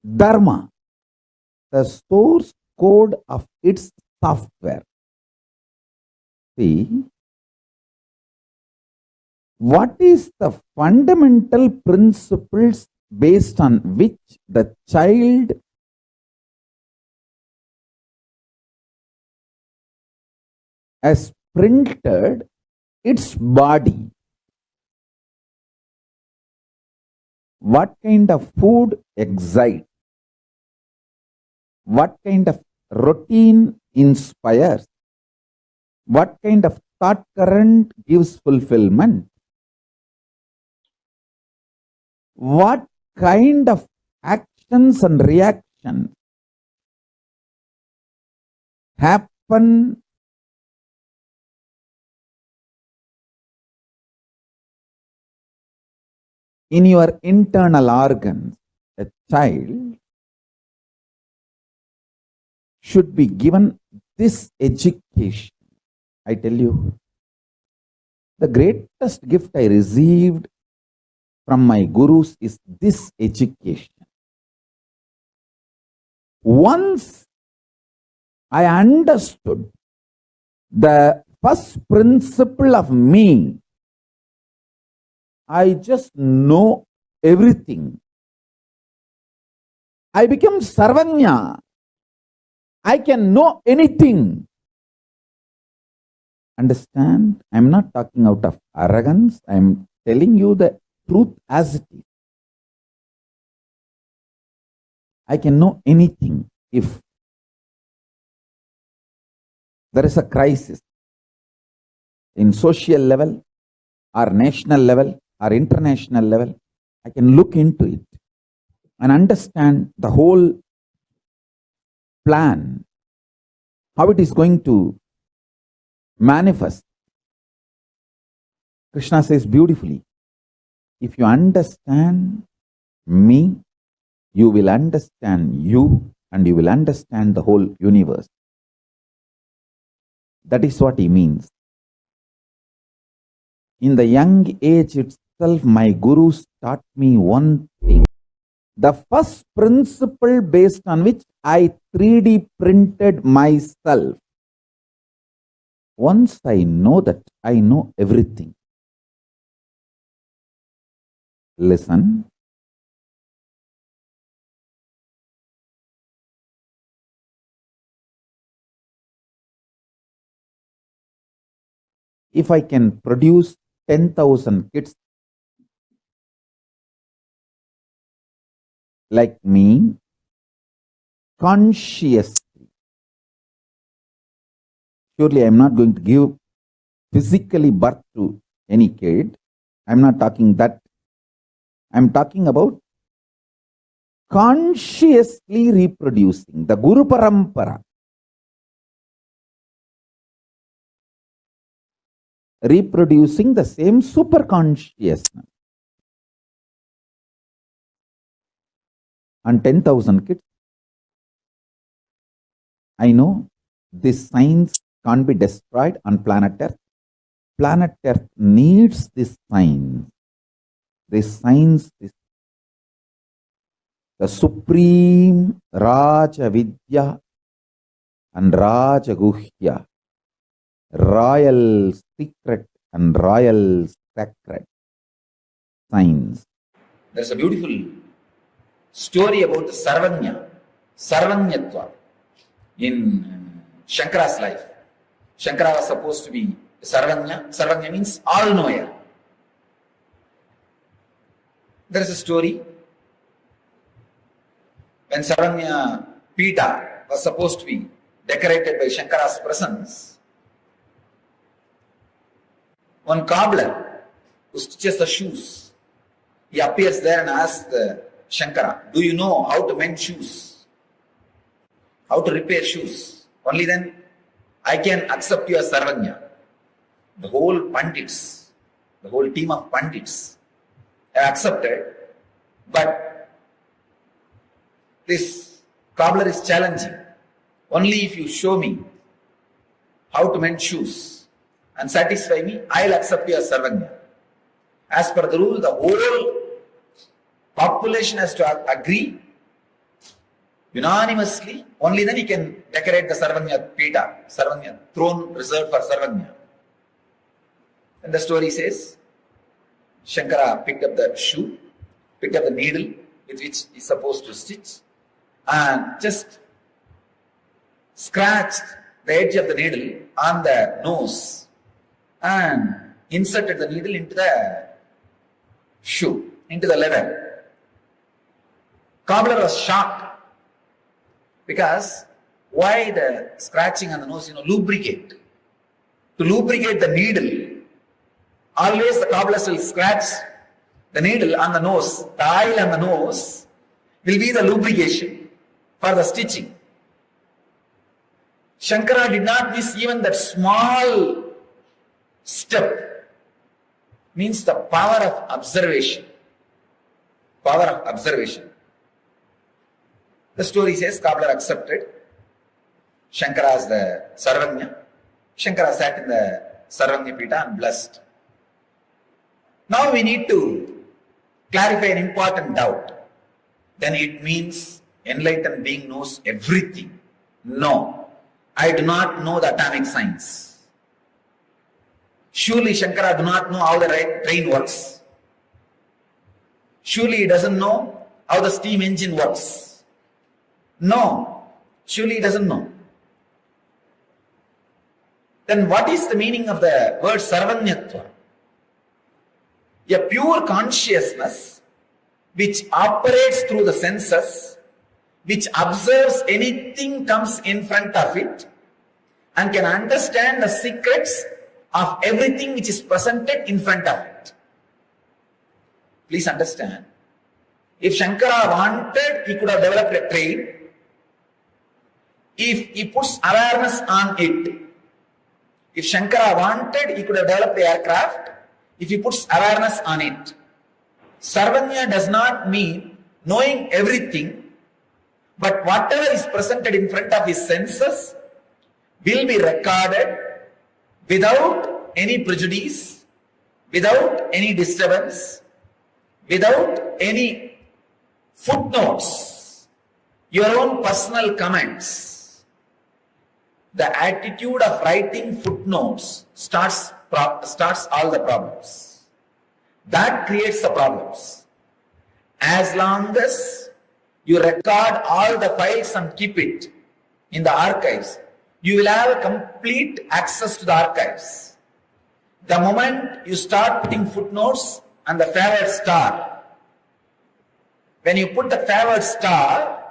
dharma, the source code of its software. See, what is the fundamental principles based on which the child has printed its body what kind of food excites, what kind of routine inspires, what kind of thought current gives fulfillment, what kind of actions and reactions happen in your internal organs. A child should be given this education. I tell you, the greatest gift I received from my gurus is this education. Once I understood the first principle of me, I just know everything. I become Sarvanya. I can know anything. Understand? I am not talking out of arrogance. I am telling you the truth as it is. I can know anything. If there is a crisis in social level or national level or international level, I can look into it and understand the whole plan, how it is going to manifest. Krishna says beautifully, if you understand me, you will understand you and you will understand the whole universe. That is what he means. In the young age itself, my gurus taught me one thing. The first principle based on which I 3D printed myself. Once I know that, I know everything. Listen. If I can produce 10,000 kids like me, consciously, surely I am not going to give physically birth to any kid. I am not talking that. I am talking about consciously reproducing the Guru Parampara. Reproducing the same super consciousness. And 10,000 kids. I know this science can't be destroyed on planet Earth. Planet Earth needs this science. This science is the supreme Raja Vidya and Raja Guhya, royal secret and royal sacred science. There's a beautiful story about the Sarvanyatva in Shankara's life. Shankara was supposed to be Sarvanya. Sarvanya means all-knower. There is a story when Sarvanya Pita was supposed to be decorated by Shankara's presence. One cobbler who stitches the shoes, he appears there and asks Shankara, do you know how to mend shoes? How to repair shoes? Only then I can accept you as Sarvanya. The whole Pandits, the whole team of Pandits have accepted, but this cobbler is challenging. Only if you show me how to mend shoes and satisfy me, I'll accept you as Sarvanya. As per the rule, the whole population has to agree unanimously. Only then he can decorate the Sarvanya Pita, Sarvanya throne reserved for Sarvanya. And the story says, Shankara picked up the shoe, picked up the needle with which he's supposed to stitch, and just scratched the edge of the needle on the nose and inserted the needle into the shoe, into the leather. Cobbler was shocked because why the scratching on the nose? Lubricate. To lubricate the needle, always the cobblers will scratch the needle on the nose. The oil on the nose will be the lubrication for the stitching. Shankara did not miss even that small step. Means the power of observation. Power of observation. The story says cobbler accepted. Shankara as the Sarvanya. Shankara sat in the Sarvanya Pita and blessed. Now we need to clarify an important doubt. Then it means enlightened being knows everything. No, I do not know the atomic science. Surely Shankara do not know how the train works. Surely he doesn't know how the steam engine works. No, surely he doesn't know. Then what is the meaning of the word Sarvanyatva? A pure consciousness which operates through the senses, which observes anything comes in front of it and can understand the secrets of everything which is presented in front of it. Please understand. If Shankara wanted, he could have developed a train. If he puts awareness on it, if Shankara wanted, he could have developed the aircraft. If he puts awareness on it. Sarvanya does not mean knowing everything, but whatever is presented in front of his senses will be recorded without any prejudice, without any disturbance, without any footnotes, your own personal comments. The attitude of writing footnotes starts all the problems. That creates the problems. As long as you record all the files and keep it in the archives, you will have complete access to the archives. The moment you start putting footnotes and the favored star, when you put the favored star,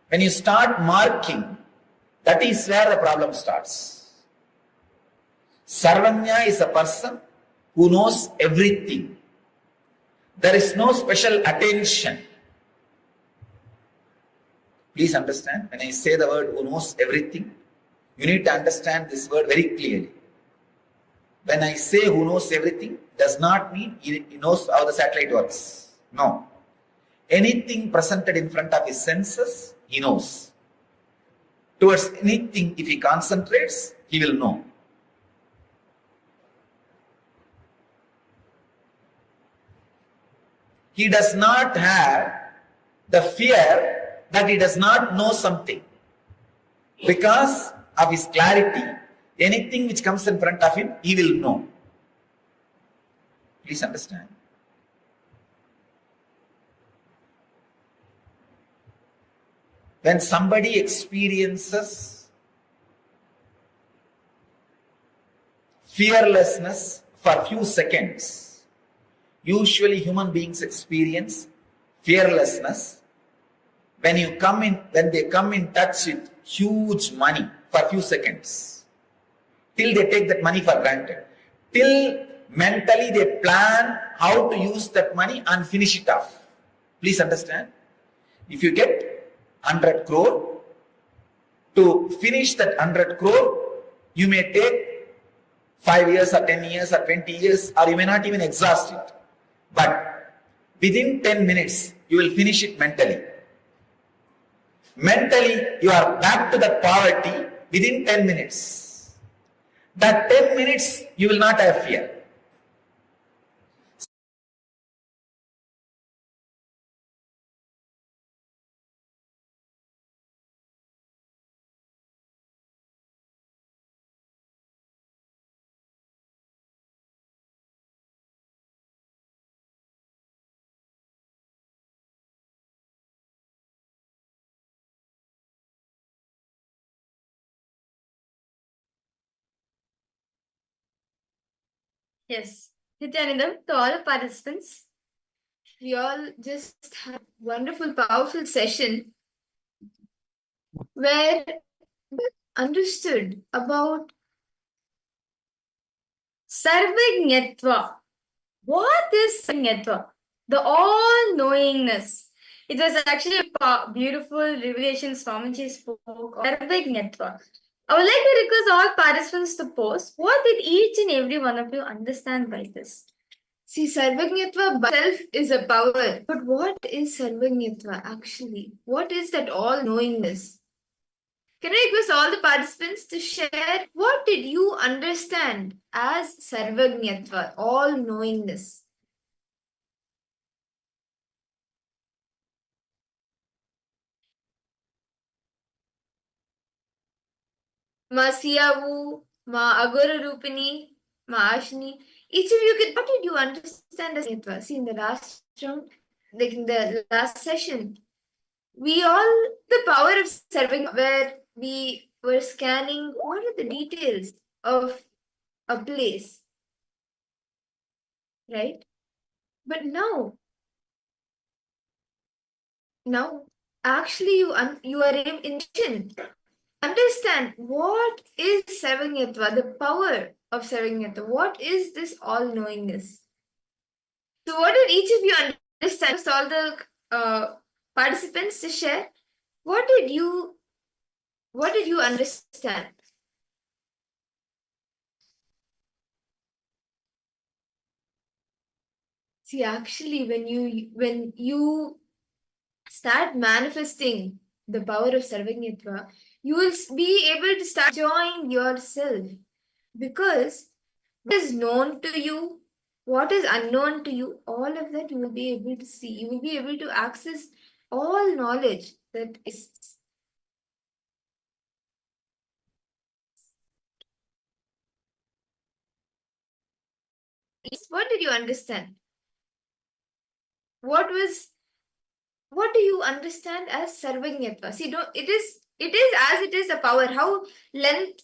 when you start marking, that is where the problem starts. Sarvanya is a person who knows everything. There is no special attention. Please understand, when I say the word who knows everything, you need to understand this word very clearly. When I say who knows everything, does not mean he knows how the satellite works. No. Anything presented in front of his senses, he knows. Towards anything, if he concentrates, he will know. He does not have the fear that he does not know something. Because of his clarity, anything which comes in front of him, he will know. Please understand. When somebody experiences fearlessness for few seconds, usually human beings experience fearlessness when they come in touch with huge money for few seconds, till they take that money for granted, till mentally they plan how to use that money and finish it off. Please understand. If you get 100 crore, to finish that 100 crore, you may take 5 years or 10 years or 20 years, or you may not even exhaust it. But within 10 minutes, you will finish it mentally. Mentally, you are back to that poverty within 10 minutes. That 10 minutes, you will not have fear. Yes. Nityanandam, to all participants. We all just had a wonderful, powerful session where we understood about Sarvajñatva. What is Sarvajñatva? The all-knowingness. It was actually a beautiful revelation Swamiji spoke of Sarvajñatva. I would like to request all participants to post. What did each and every one of you understand by this? See, Sarvajñatva by itself is a power. But what is Sarvajñatva actually? What is that all-knowingness? Can I request all the participants to share what did you understand as Sarvajñatva, all-knowingness? Ma Siyavu, Ma Agora Rupini, Ma Ashni. Each of you what did you understand as Sarvajñatva? See, in the last round, like in the last session, we all, the power of Sarvajñatva, where we were scanning what are the details of a place, right? But now actually you are in understand what is Sarvajñatva, the power of Sarvajñatva. What is this all-knowingness? So what did each of you understand? Just all the participants to share. What did you understand? See, actually, when you start manifesting the power of Sarvajñatva, you will be able to start enjoying yourself, because what is known to you, what is unknown to you, all of that you will be able to see. You will be able to access all knowledge that is. What did you understand? What do you understand as Sarvajñatva? See, it is as it is a power. How length,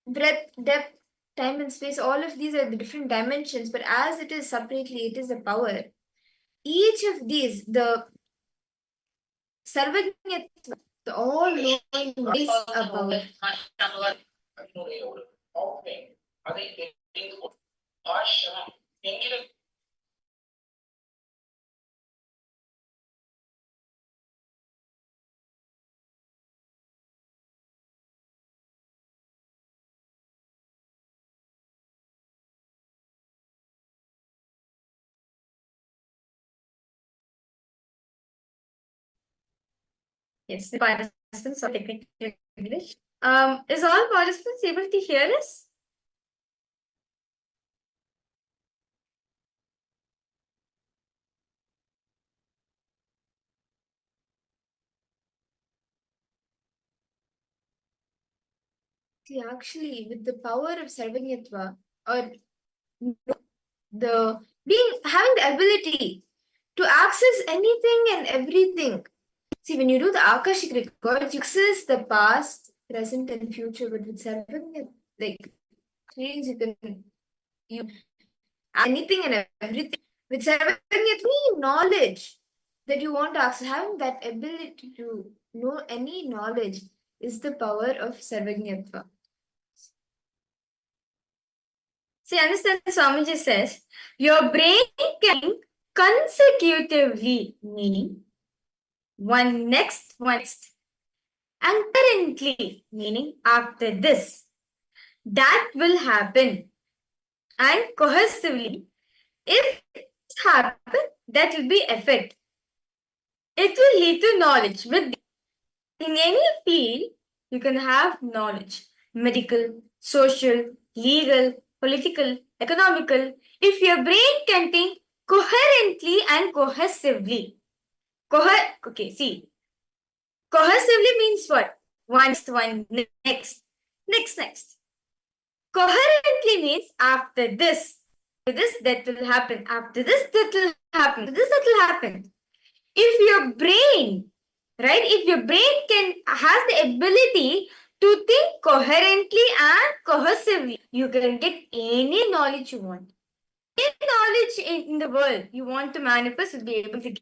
breadth, depth, time and space, all of these are the different dimensions, but as it is separately, it is a power. Each of these, the Sarvajñatva, the all-knowing is a power. Yes, the participants of technical English. Is all participants able to hear us? See, actually, with the power of Sarvajñatva, or the having the ability to access anything and everything. See, when you do the Akashic record, you access the past, present, and future. But with Sarvajñatva, like means you anything and everything. With Sarvajñatva, knowledge that you want to access, having that ability to know any knowledge is the power of Sarvajñatva. See, understand, Swamiji says, your brain can consecutively, meaning one next, and currently, meaning after this. That will happen. And cohesively, if it happens, that will be effect. It will lead to knowledge. In any field, you can have knowledge. Medical, social, legal, political, economical. If your brain can think coherently and cohesively. Okay, see. Cohesively means what? One, next. Coherently means after this. That will happen. After this, that will happen. After this, that will happen. If your brain, right? If your brain has the ability to think coherently and cohesively, you can get any knowledge you want. knowledge in the world you want to manifest, you'll be able to.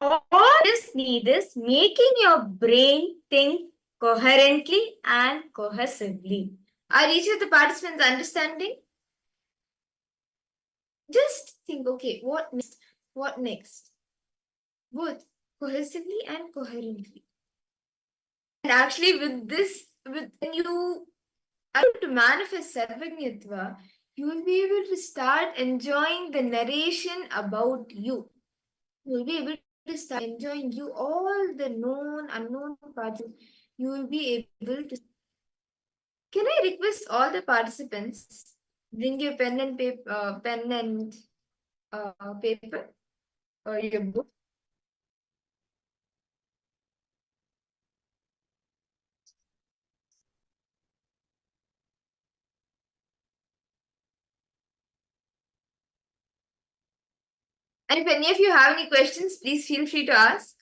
All this need is making your brain think coherently and cohesively. Are each of the participants understanding? Just think, okay, what next? What next? Both cohesively and coherently. And actually, with this, when you are able to manifest Sarvajñatva, you will be able to start enjoying the narration about you. You will be able to start enjoying you, all the known, unknown parts. You will be able to. Can I request all the participants bring your pen and paper, paper or your book? And if any of you have any questions, please feel free to ask.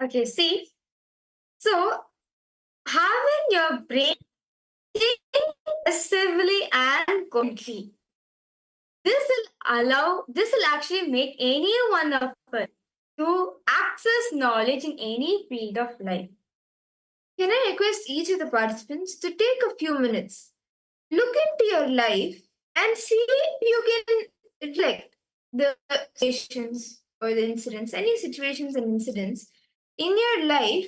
Okay, see. So, having your brain think passively and coherently. This will actually make any one of us to access knowledge in any field of life. Can I request each of the participants to take a few minutes, look into your life and see if you can reflect the situations or the incidents, any situations and incidents in your life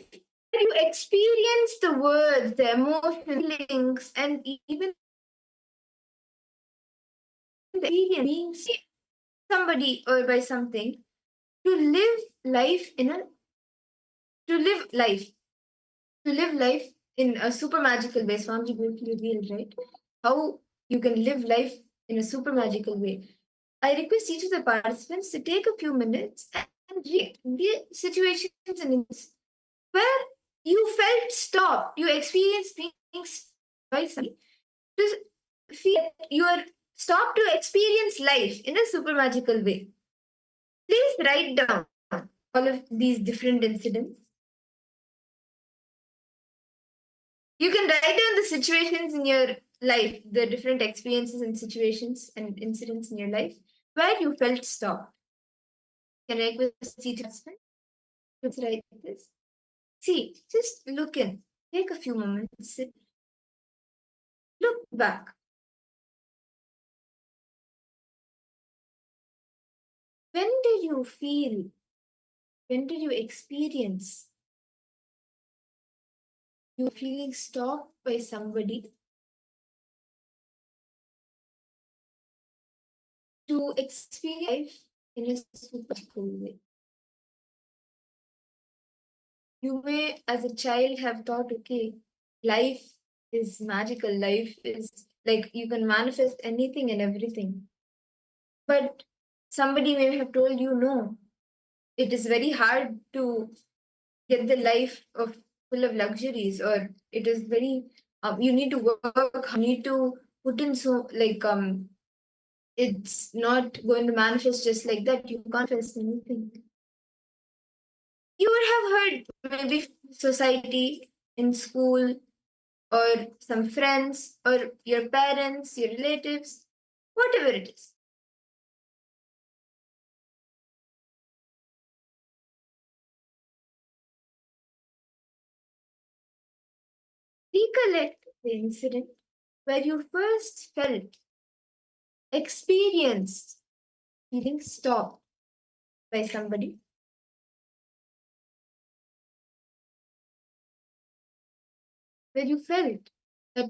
where you experience the words, the emotions, feelings, and even the experience being seen by somebody or by something to live life in a to live life to live life in a super magical way. Swamiji beautifully revealed, right? How you can live life in a super magical way. I request each of the participants to take a few minutes and read the situations and instances where you felt stopped, you experienced being stopped by somebody, to feel that you are stopped to experience life in a super magical way. Please write down all of these different incidents. You can write down the situations in your life, the different experiences and situations and incidents in your life where you felt stopped. Can I request each participant to write this? See, just look in. Take a few moments, sit, look back. When did you feel? When did you experience you feeling stopped by somebody to experience life in a super cool way? You may, as a child, have thought, okay, life is magical, life is like you can manifest anything and everything. But somebody may have told you, no, it is very hard to get the life of full of luxuries, or it is very you need to work, you need to put in so it's not going to manifest just like that. You can't manifest anything. You would have heard maybe society in school or some friends or your parents, your relatives, whatever it is. Recollect the incident where you first felt, experienced feeling stopped by somebody. Where you felt that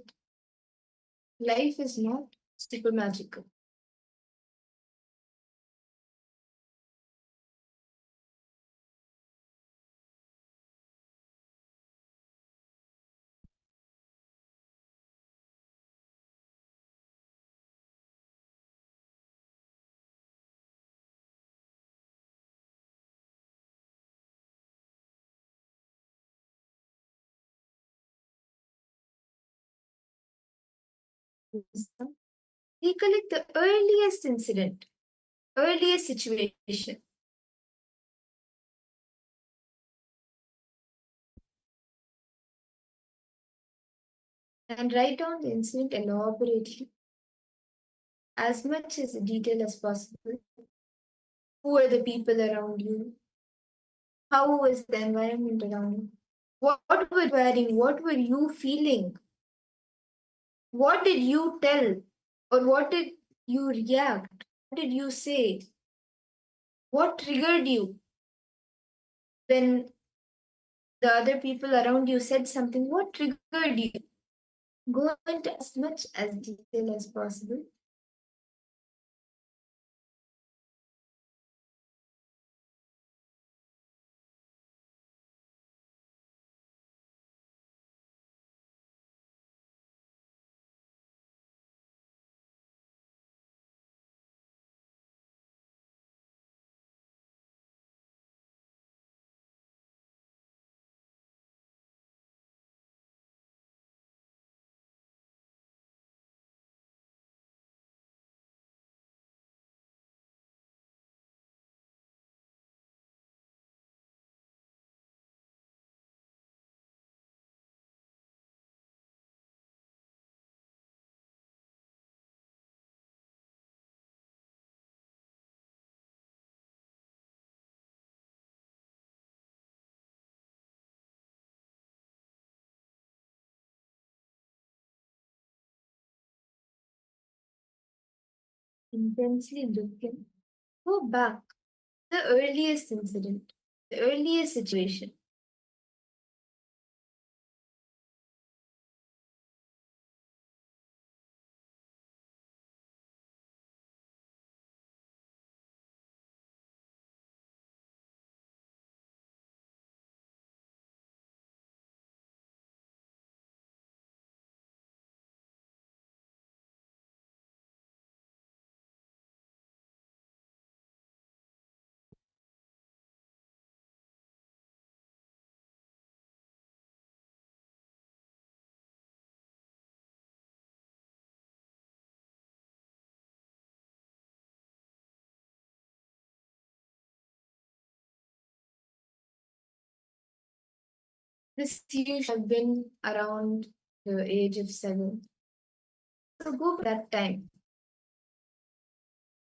life is not super magical. recollect the earliest incident, earliest situation. And write down the incident elaborately, as much as detail as possible. Who are the people around you? How was the environment around you? What were you wearing? What were you feeling? What did you tell? Or what did you react? What did you say? What triggered you when the other people around you said something? What triggered you? Go into as much as detail as possible. Intensely looking. Go back. The earliest incident, the earliest situation. This you should have been around the age of 7. So go back that time,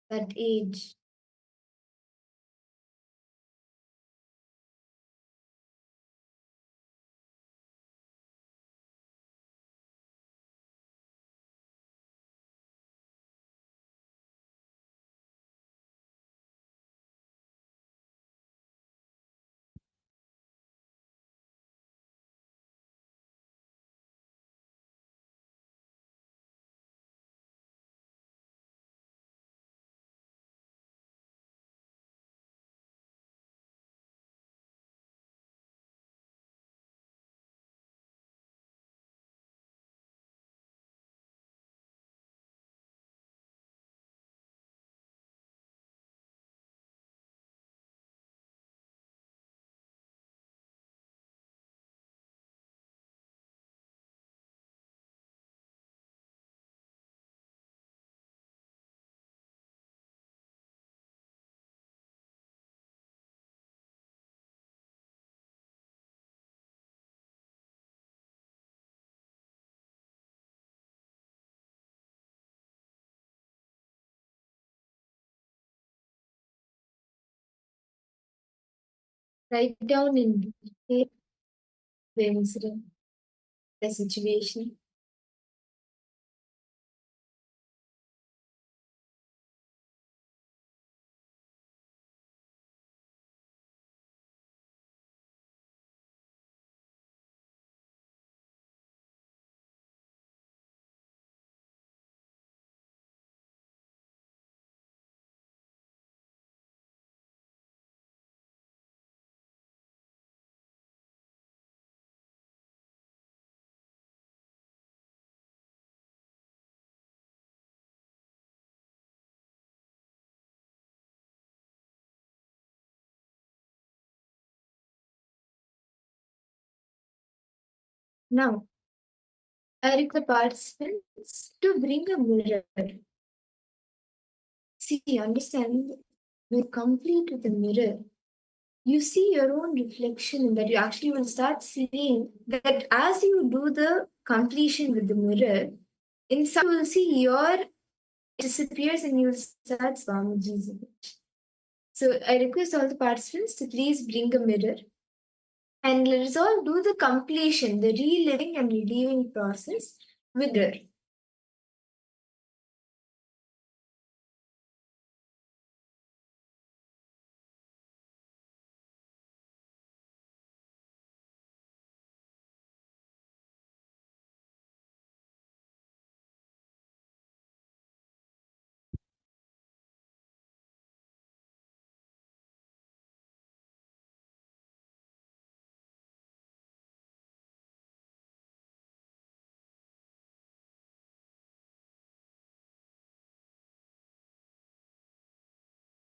that age. Write down in detail the incident, the situation. Now, I request participants to bring a mirror. See, understand, you're complete with the mirror. You see your own reflection in that. You actually will start seeing that as you do the completion with the mirror, inside you will see your disappears and you will start Swamiji's image. So I request all the participants to please bring a mirror and let us all do the completion, the reliving and relieving process with mirror.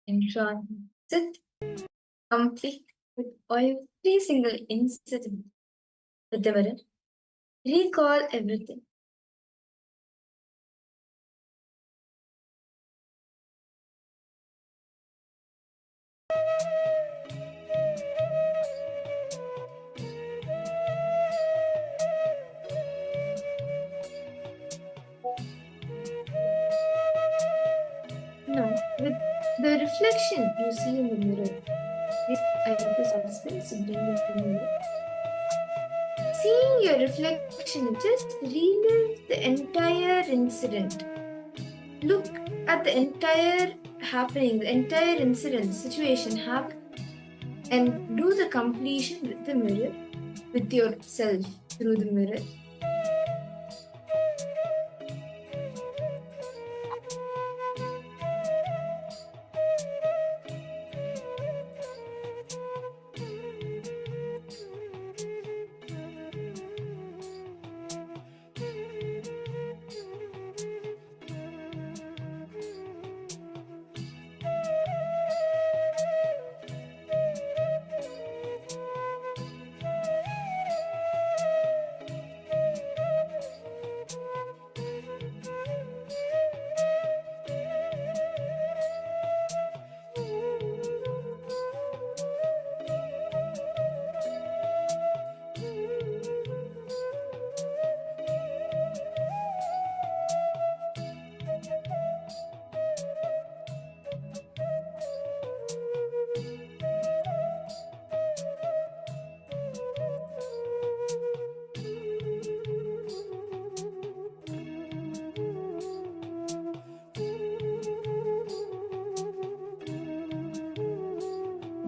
And sit complete with every single incident with the mirror. Recall everything. Now, with the reflection you see in the mirror, this I request participants to bring the mirror. Seeing your reflection, just relive the entire incident. Look at the entire happening, the entire incident, situation happen, and do the completion with the mirror, with yourself through the mirror.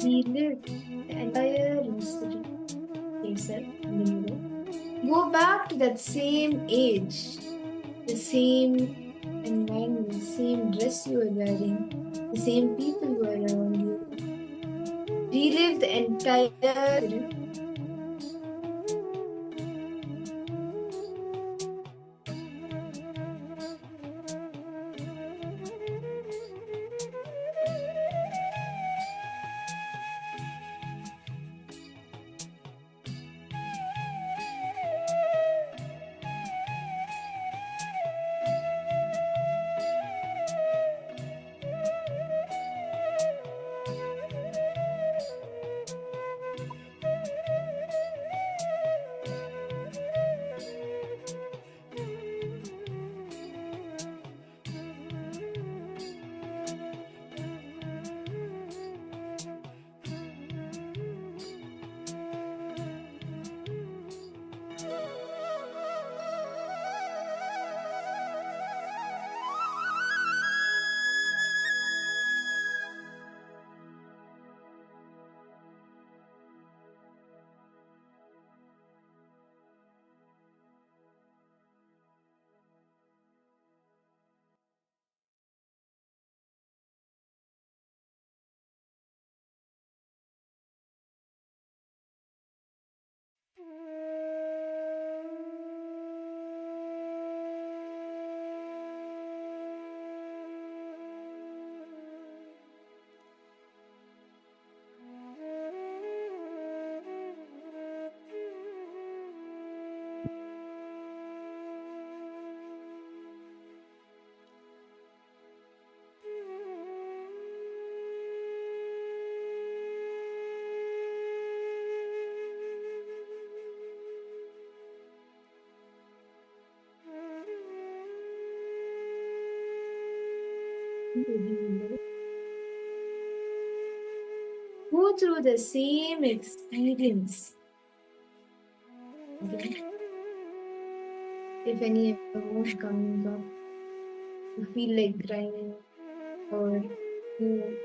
Relive the entire incident yourself in the mirror. Go back to that same age, the same environment, the same dress you were wearing, the same people who were around you. Relive the entire incident. Go through the same experience. Okay. If any emotion comes up, you feel like crying or you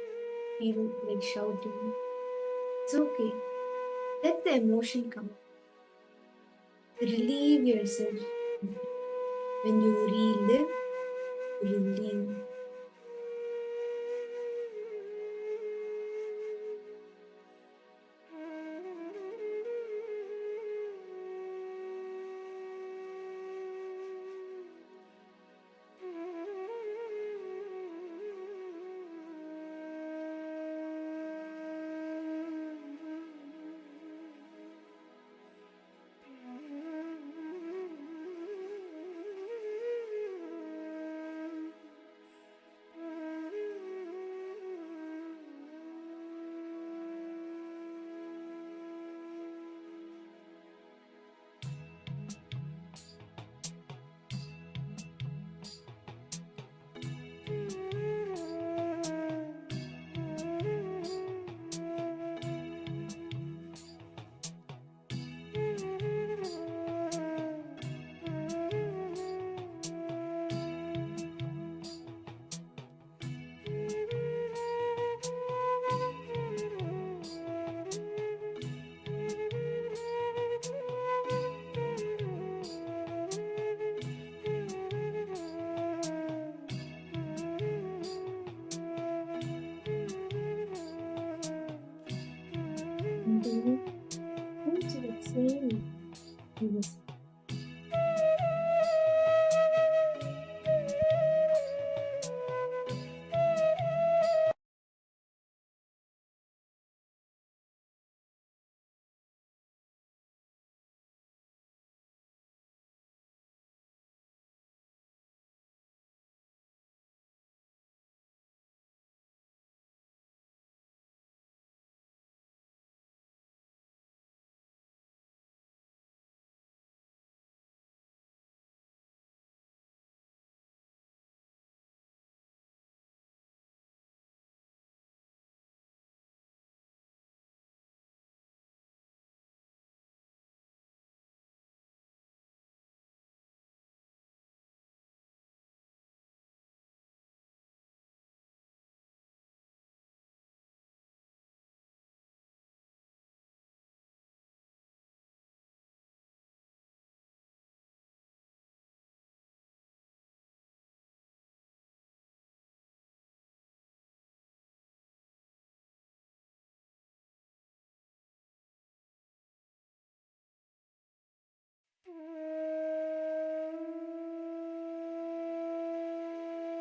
feel like shouting, it's okay. Let the emotion come. Relieve yourself. When you relive, you relieve. Into the same.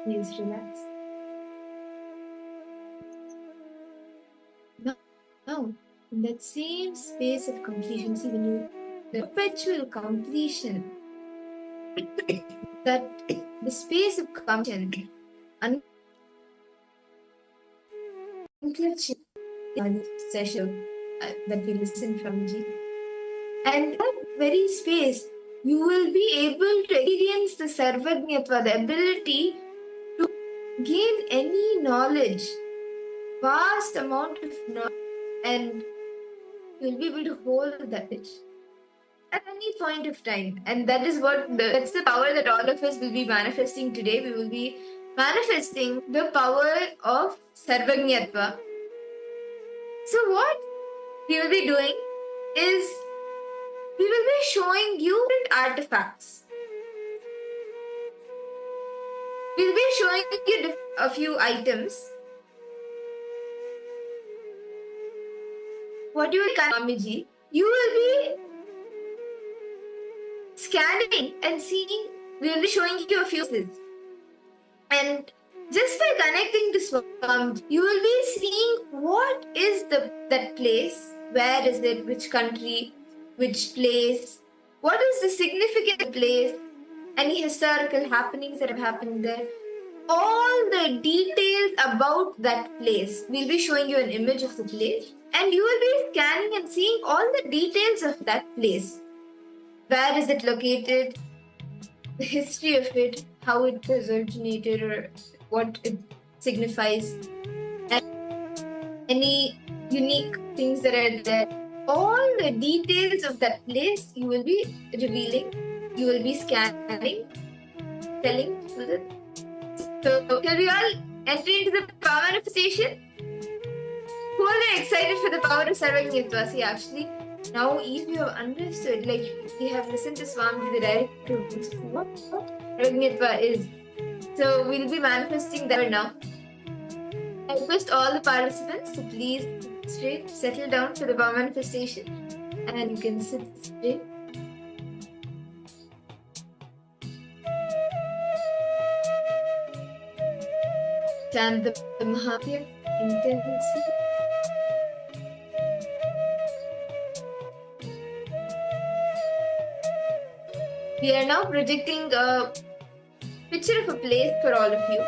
Please relax. Now, in that same space of completion, see when you the perpetual completion, that the space of completion, unclenching session that we listen from G. And that very space, you will be able to experience the sarvajñatva, the ability to gain any knowledge, vast amount of knowledge, and you'll be able to hold that at any point of time. And that is that's the power that all of us will be manifesting today. We will be manifesting the power of sarvajñatva. So what we will be doing is we will be showing you artifacts. We'll be showing you a few items. What you will Swamiji, you will be scanning and seeing. We will be showing you a few things. And just by connecting to Swamiji, you will be seeing what is that place, where is it, which country, which place, what is the significant place, any historical happenings that have happened there, all the details about that place. We'll be showing you an image of the place, and you will be scanning and seeing all the details of that place. Where is it located, the history of it, how it was originated, or what signifies, and any unique things that are there. All the details of that place you will be revealing, you will be scanning, telling to the. So, shall we all enter into the power manifestation? Who are excited for the power of Sarvajñatva? See, actually, now if you have understood, like we have listened to Swami, the director of what Sarvajñatva is. So we'll be manifesting that now. I request all the participants to please sit straight, settle down for the power manifestation, and you can sit straight. Chant the Mahavir intensely. We are now projecting a picture of a place for all of you.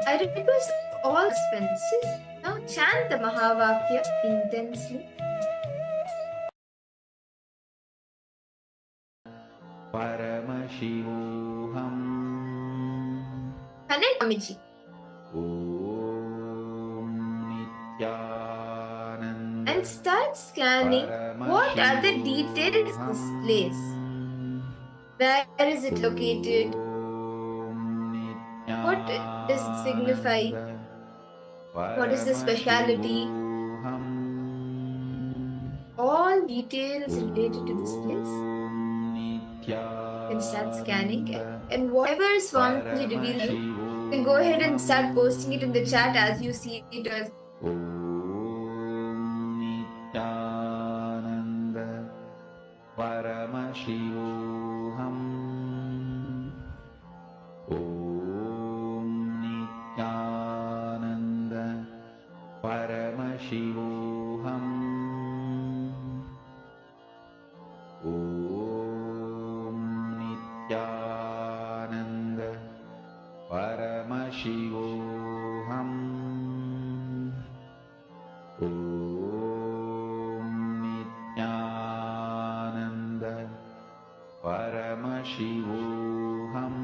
I request all participants now chant the Mahavakya intensely. Paramashivoham. Connect, Amiji. And start scanning what are the details of this place. Where is it located? What does it signify? What is the speciality? All details related to this place. You can start scanning, and whatever Swamiji reveals you, you can go ahead and start posting it in the chat as you see it. As Paramashivoham. Om Nityananda Paramashivoham. Om Nityananda Paramashivoham. Om Nityananda Paramashivoham.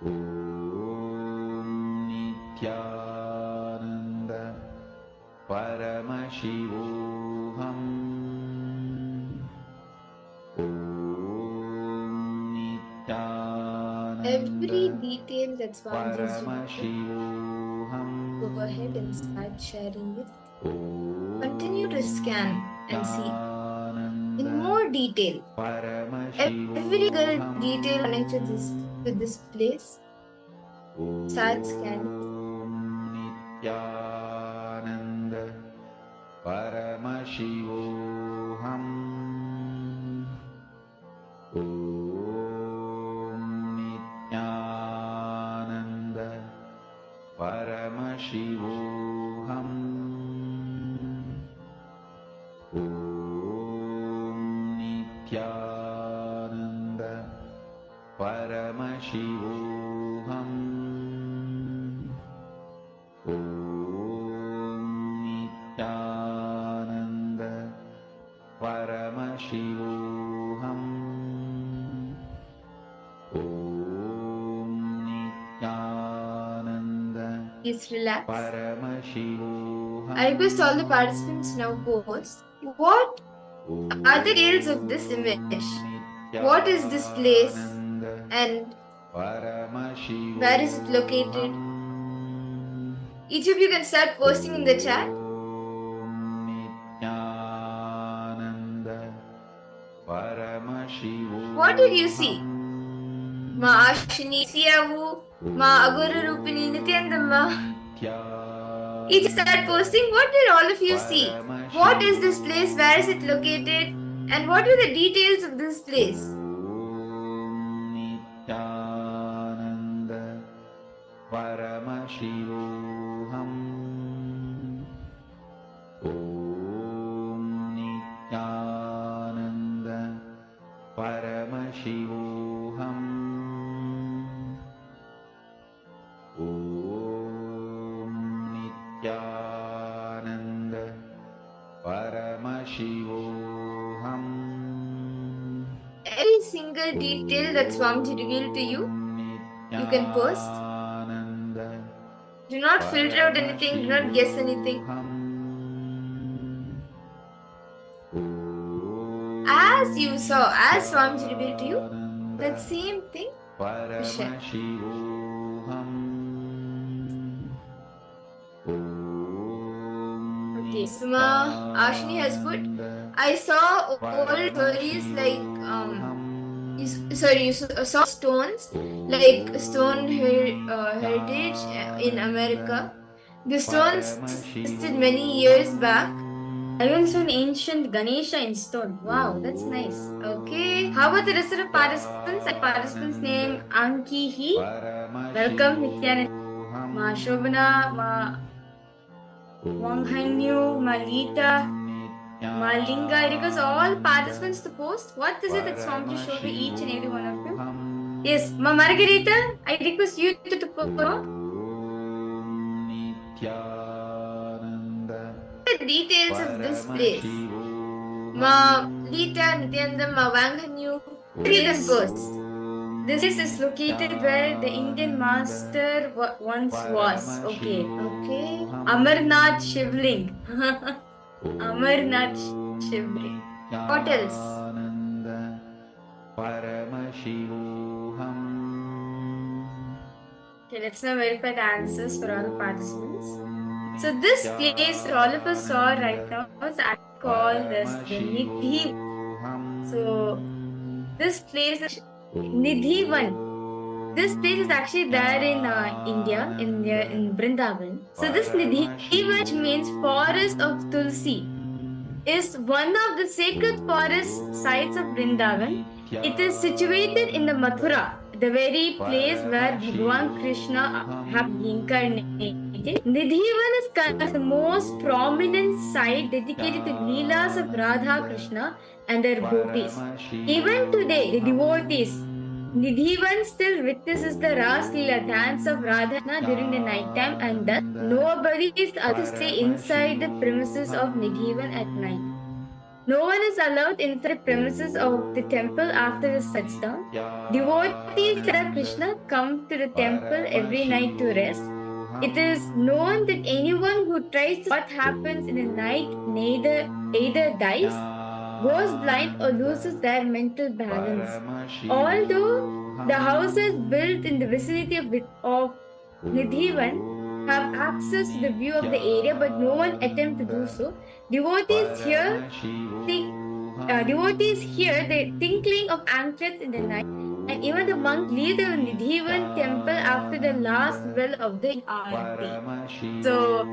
Om Nityananda Paramashivoham. Om Nityananda every detail that Swamiji is Paramashivoham. go ahead and start sharing it. Continue to scan and see in more detail every little detail connected to this place. Start scanning. Nityananda Paramashivoham. Om Nityananda Paramashivoham. Om Nityananda Paramashivoham. Om Nityananda Paramashivoham. Om Nityananda Please relax. Paramashivoham. I request all the participants now post what are the details of this image. What is this place and where is it located? Each of you can start posting in the chat. What did you see? Ma Ashini Siyavu, Ma Aguru Rupini Nityandamma. Each start posting. What did all of you see? What is this place? Where is it located? And what are the details of this place? Nityananda Paramashivoham. Om Nityananda Paramashivoham. Om Nityananda Paramashivoham. Every single detail that Swamiji revealed to you, you You can post. Do not filter out anything, do not guess anything. As you saw, as Swamiji revealed to you, that same thing we share. Okay, Suma Ashni has put, I saw old stories like you saw stones like stone heritage in America. The stones existed many years back. I also saw an ancient Ganesha in stone. Wow, that's nice. Okay. How about the rest of the participants? Participants name Ankihi. Welcome, Nityanand. Ma Shobana, Ma Wanghanyu, Ma Lita, Ma Linga. I request all participants to post. What is it that Swamiji showed to each and every one of you? Yes, Ma Margarita, I request you to post. The details of this place. Ma Lita, Nityananda, Ma Wanghanyu. Read them first. This is located where the Indian master once was. Okay. Amarnath Shivling. Amarnath Shivling. What else? Okay, let's now verify the answers for all the participants. So this place that all of us saw right now is called as the Nidhi. So this place is Nidhivan. This place is actually there in India, in Vrindavan. So this Nidhivan, which means forest of Tulsi, is one of the sacred forest sites of Vrindavan. It is situated in the Mathura, the very place where Bhagwan Krishna have incarnated. Nidhivan is considered the most prominent site dedicated to Leelas of Radha Krishna and their gopis. Even today, the devotees Nidhivan still witnesses the Ras Leela dance of Radha during the night time, and thus nobody is allowed to stay inside the premises of Nidhivan at night. No one is allowed inside the premises of the temple after the sets down. Devotees of Radha Krishna come to the temple every night to rest. It is known that anyone who tries to what happens in the night either dies, goes blind, or loses their mental balance. Although the houses built in the vicinity of Nidhivan have access to the view of the area, but no one attempts to do so. Devotees hear the tinkling of anklets in the night, and even the monks leave the Nidhivan temple after the last bell of the Aarti. So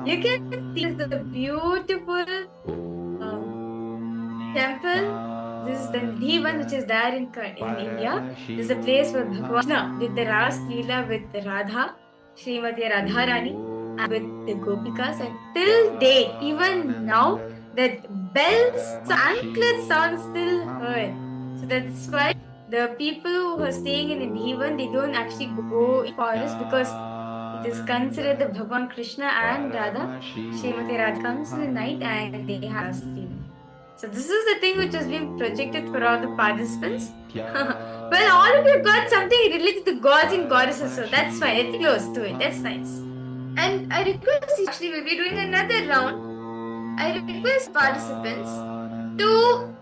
you can see the beautiful temple. This is the Nidhivan, which is there in India. This is the place where Bhagwan did the Ras Leela with Radha, Srimati Radharani, and with the Gopikas. And till date, even now, that bells, anklet sound still heard. So that's why the people who are staying in Nidhivan, they don't actually go in forest because it is considered that Bhagwan Krishna and Radha, Srimati Radha comes in the night and they have sleep. So this is the thing which has been projected for all the participants. Well, all of you got something related to gods and goddesses, so that's fine. It's close to it. That's nice. And I request, actually, we'll be doing another round. I request participants to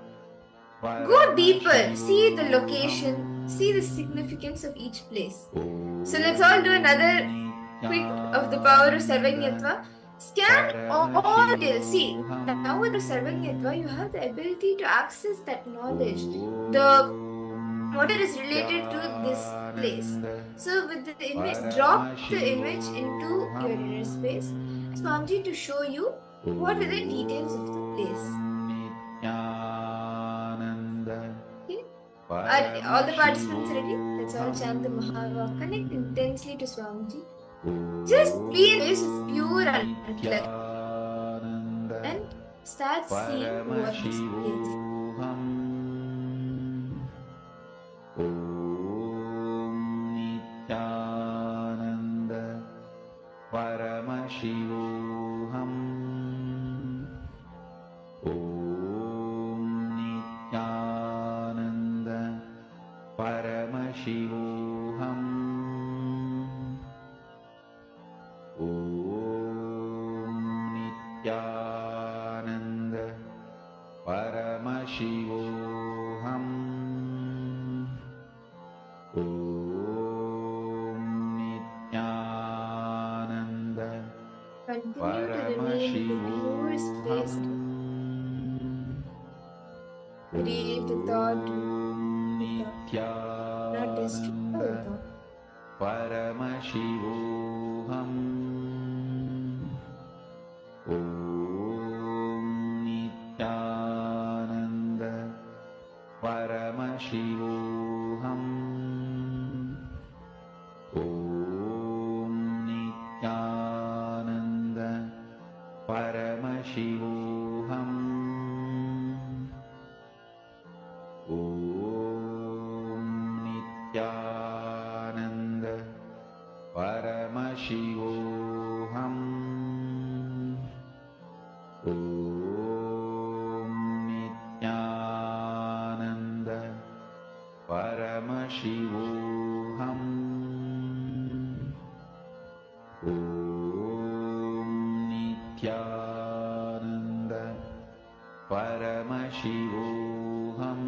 go deeper, see the location, see the significance of each place. So let's all do another quick of the power of Sarvanyatva. Scan all details. See, now with the Sarvanyatva, you have the ability to access that knowledge. What is related to this place. So with the image, drop the image into your inner space. Swamiji to show you what are the details of the place. Okay? Are all the participants ready? Let's all chant the Mahava. Connect intensely to Swamiji. Just be in this pure and start seeing what this place is. Paramashivoham Nityananda Paramashivoham Paramashivoham Om Nityananda Continue to remain in the pure space. Create a thought not destroy a thought. Paramashivoham Om Nityananda Paramashivoham Om Nityananda Paramashivoham Om Nityananda Paramashivoham Om Nityananda Paramashivoham Om Nityananda Paramashivoham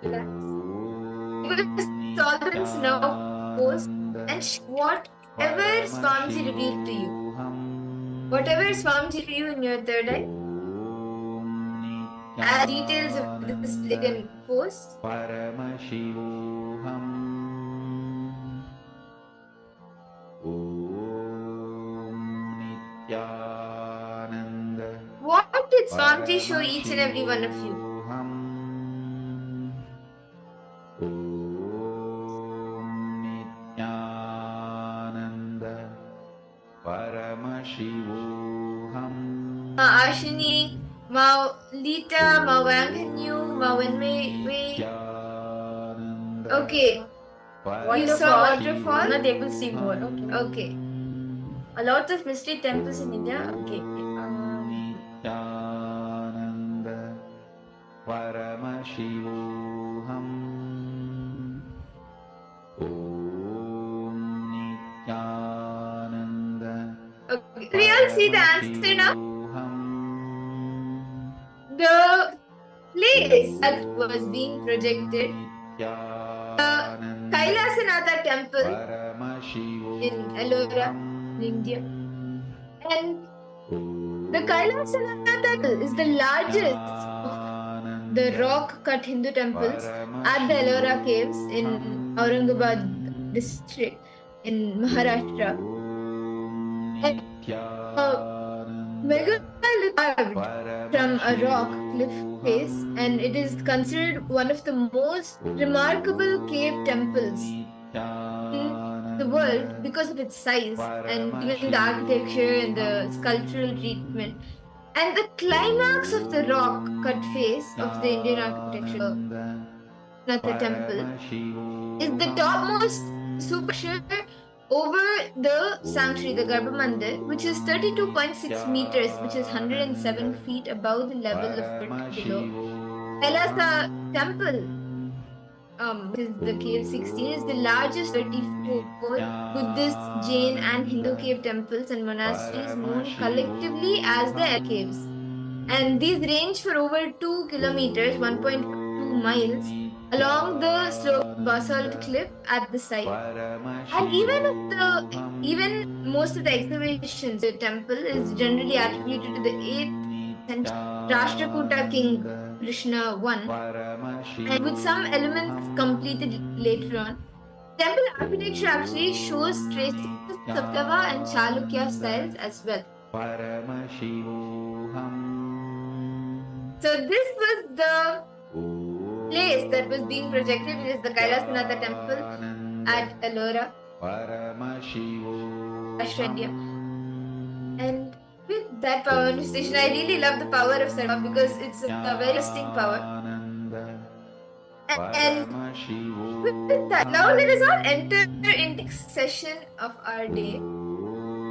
Relax. Solvents now pose and whatever Swamiji revealed to you. Whatever Swamiji to you in your third eye, as details of this again pose. Paramashivoham Om Nityananda What did Swamiji show each and every one of you? Om Nityananda Paramashivoham Ma Ashini, Ma Lita, Ma Wanghanyu, Ma Wenmei. Okay. You saw waterfall? Not able to see more. Okay. A lot of mystery temples in India. Okay. Nityananda Paramashivoham Om Nityananda Okay. We all see the answer now. The place that was being projected, Kailasanatha temple in Ellora, India. And the Kailasanatha temple is the largest of the rock-cut Hindu temples at the Ellora caves in Aurangabad district in Maharashtra. And megalith carved from a rock cliff face, and it is considered one of the most remarkable cave temples in the world because of its size and even the architecture and the sculptural treatment. And the climax of the rock cut face of the Indian architecture, the temple, is the topmost superstructure over the sanctuary, the Garbha Mandir, which is 32.6 meters, which is 107 feet above the level of earth below. Kailasa temple, which is the cave 16, is the largest 34 Buddhist, Jain, and Hindu cave temples and monasteries known collectively as the caves. And these range for over 2 kilometers, 1.2 miles, along the sloped basalt cliff at the site. And even most of the excavations, the temple is generally attributed to the 8th century Rashtrakuta king Krishna I, and with some elements completed later on. Temple architecture actually shows traces of Tava and Chalukya styles as well. So this was the place that was being projected. It is the Kailasanatha temple at Ellora, Maharashtra, India. And with that power manifestation, I really love the power of Sarva because it's a very interesting power. And with that, now let us all enter in the next session of our day.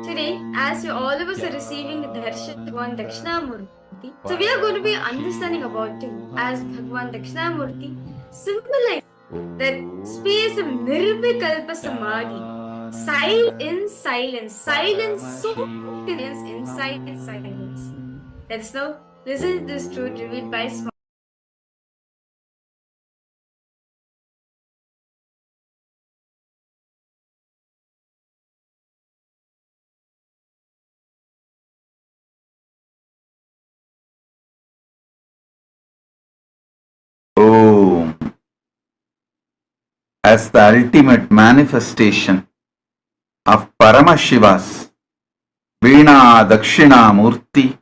Today, as you all of us are receiving the darshan of Bhagwan Dakshinamurti, so we are going to be understanding about him as Bhagwan Dakshinamurti symbolize that space of Nirvikalpa Samadhi, silence, so intense inside silence. Let's now This is this truth revealed by small. Om. As the ultimate manifestation of Paramashiva's Veena Dakshina Murti,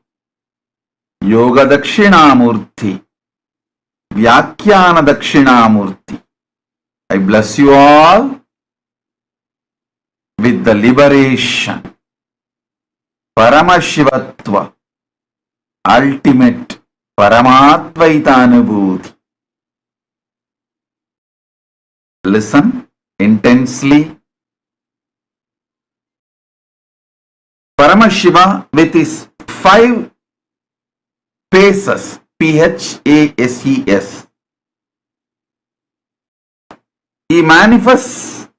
Yoga Dakshina Murti, Vyakhyana Dakshina Murti, I bless you all with the liberation, Paramashivatva, ultimate Paramatvaita. Listen intensely. Paramashiva with his 5 paces, PHASES. He manifests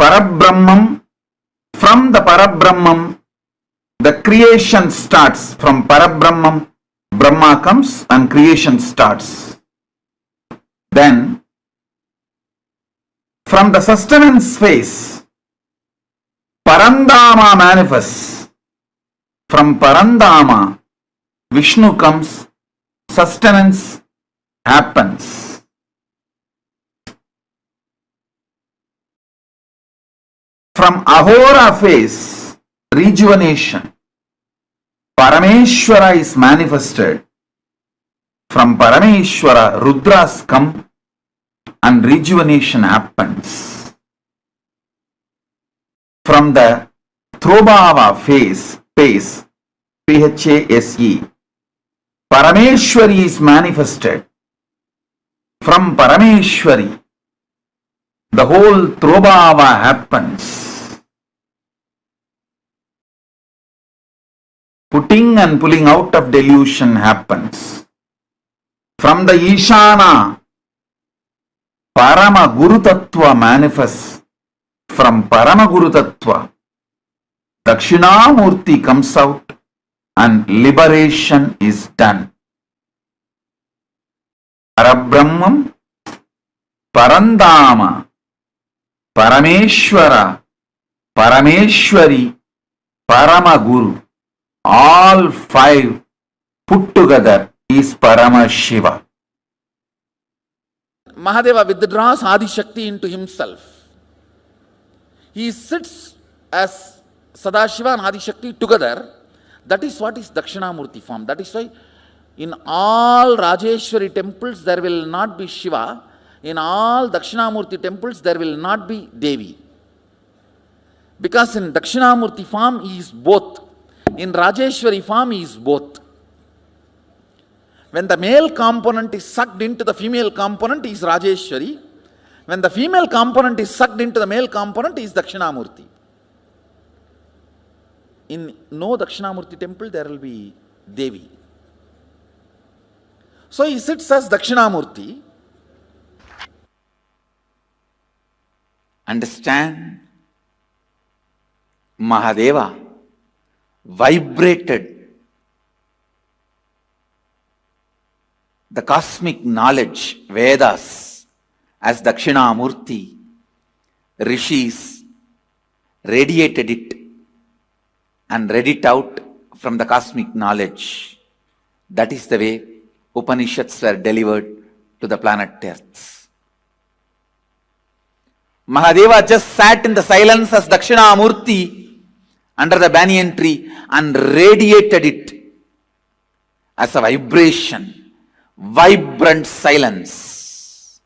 Parabrahman. From the Parabrahman, the creation starts. From Parabrahman, Brahma comes and creation starts. Then, from the sustenance phase, Parandama manifests. From Parandama, Vishnu comes, sustenance happens. From Ahora phase, rejuvenation, Parameshwara is manifested. From Parameshwara, Rudras come and rejuvenation happens. From the Throbhava phase, PHASE, Parameshwari is manifested. From Parameshwari, the whole Throbhava happens. Putting and pulling out of delusion happens. From the Ishana, Parama Guru Tattva manifests. From Parama Guru Tattva, Dakshinamurti comes out and liberation is done. Parabrahmam, Parandama, Parameshwara, Parameshwari, Paramaguru, all 5 put together is Paramashiva. Mahadeva withdraws Adi Shakti into himself. He sits as Sadashiva and Adi Shakti together. That is what is Dakshinamurti form. That is why in all Rajeshwari temples there will not be Shiva. In all Dakshinamurti temples there will not be Devi. Because in Dakshinamurti form he is both. In Rajeshwari form he is both. When the male component is sucked into the female component, he is Rajeshwari. When the female component is sucked into the male component, he is Dakshinamurti. In no Dakshinamurti temple, there will be Devi. So he sits as Dakshinamurti. Understand? Mahadeva vibrated the cosmic knowledge, Vedas, as Dakshinamurti. Rishis radiated it and read it out from the cosmic knowledge. That is the way Upanishads were delivered to the planet Earth. Mahadeva just sat in the silence as Dakshinamurti under the banyan tree and radiated it as a vibration, vibrant silence,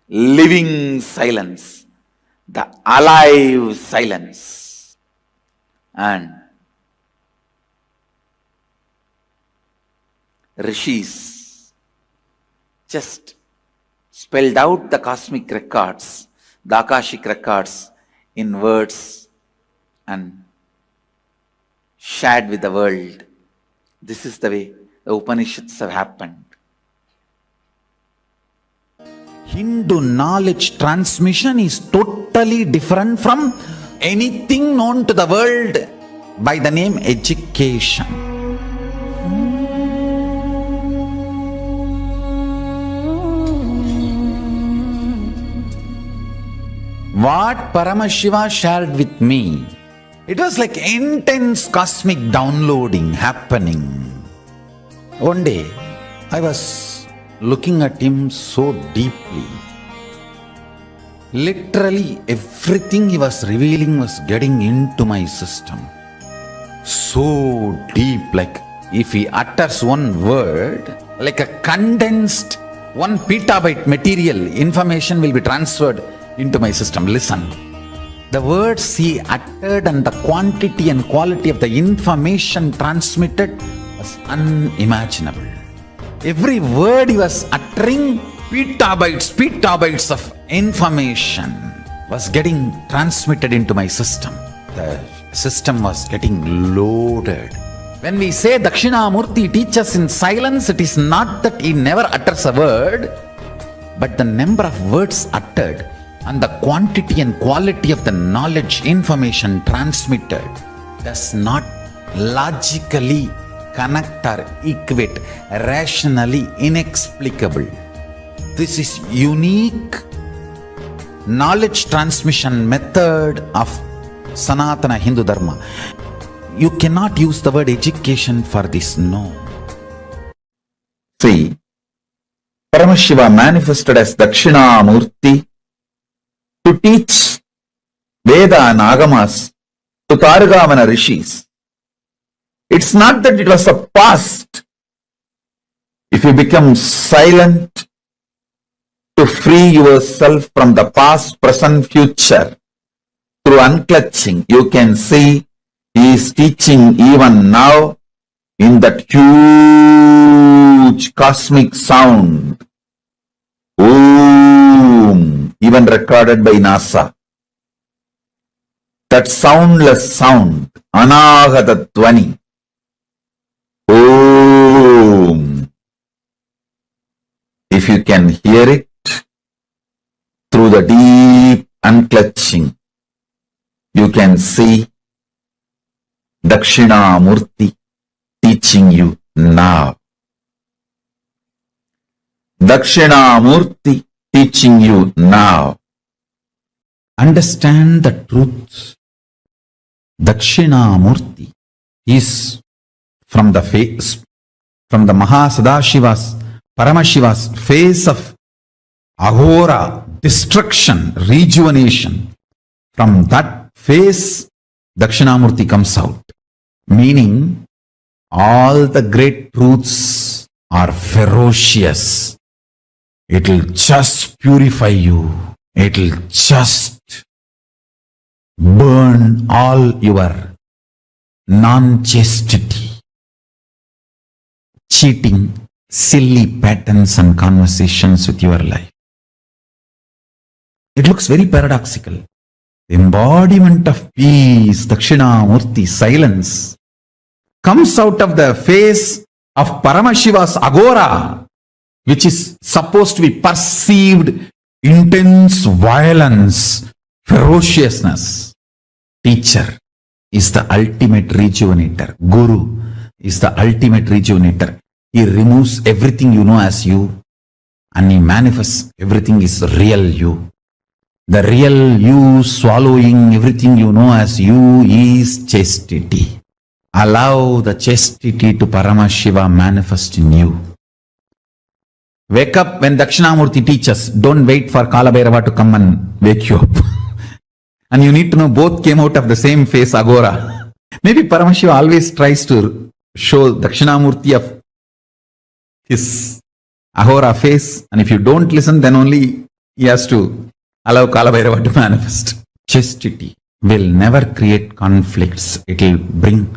living silence, the alive silence. And Rishis just spelled out the cosmic records, the Akashic records in words and shared with the world. This is the way the Upanishads have happened. Hindu knowledge transmission is totally different from anything known to the world by the name education. what Paramashiva shared with me, it was like intense cosmic downloading happening. One day, I was looking at him so deeply. Literally, everything he was revealing was getting into my system. So deep, like if he utters one word, like a condensed 1 petabyte material information will be transferred into my system. Listen, the words he uttered and the quantity and quality of the information transmitted was unimaginable. Every word he was uttering, petabytes of information was getting transmitted into my system. The system was getting loaded. When we say Dakshinamurti teaches in silence, it is not that he never utters a word, but the number of words uttered and the quantity and quality of the knowledge, information transmitted does not logically connect or equate, rationally inexplicable. This is unique knowledge transmission method of Sanatana Hindu Dharma. You cannot use the word education for this, no. See, Paramashiva manifested as Dakshinamurti to teach Veda and Agamas to Targamana Rishis. It's not that it was a past. If you become silent to free yourself from the past, present, future, through unclutching, you can see he is teaching even now in that huge cosmic sound. Om, even recorded by NASA. That soundless sound, Anagata Dvani. Om. If you can hear it through the deep unclutching, you can see Dakshinamurti teaching you now. Dakshinamurti teaching you now. Understand the truth. Dakshinamurti is from the face, from the Mahasadashiva's, Paramashiva's face of Agora, destruction, rejuvenation. From that face, Dakshinamurti comes out. Meaning, all the great truths are ferocious. It'll just purify you. It'll just burn all your non-chastity, cheating, silly patterns and conversations with your life. It looks very paradoxical. Embodiment of peace, Dakshinamurti, silence, comes out of the face of Paramashiva's Agora, which is supposed to be perceived intense violence, ferociousness. Teacher is the ultimate rejuvenator. Guru is the ultimate rejuvenator. He removes everything you know as you and he manifests everything is real you. The real you swallowing everything you know as you is chastity. Allow the chastity to Paramashiva manifest in you. Wake up when Dakshinamurti teaches. Don't wait for Kalabhairava to come and wake you up. And you need to know both came out of the same face, Agora. Maybe Paramashiva always tries to show Dakshinamurti of his Agora face. And if you don't listen, then only he has to allow Kalabhairava to manifest. Chastity will never create conflicts. It will bring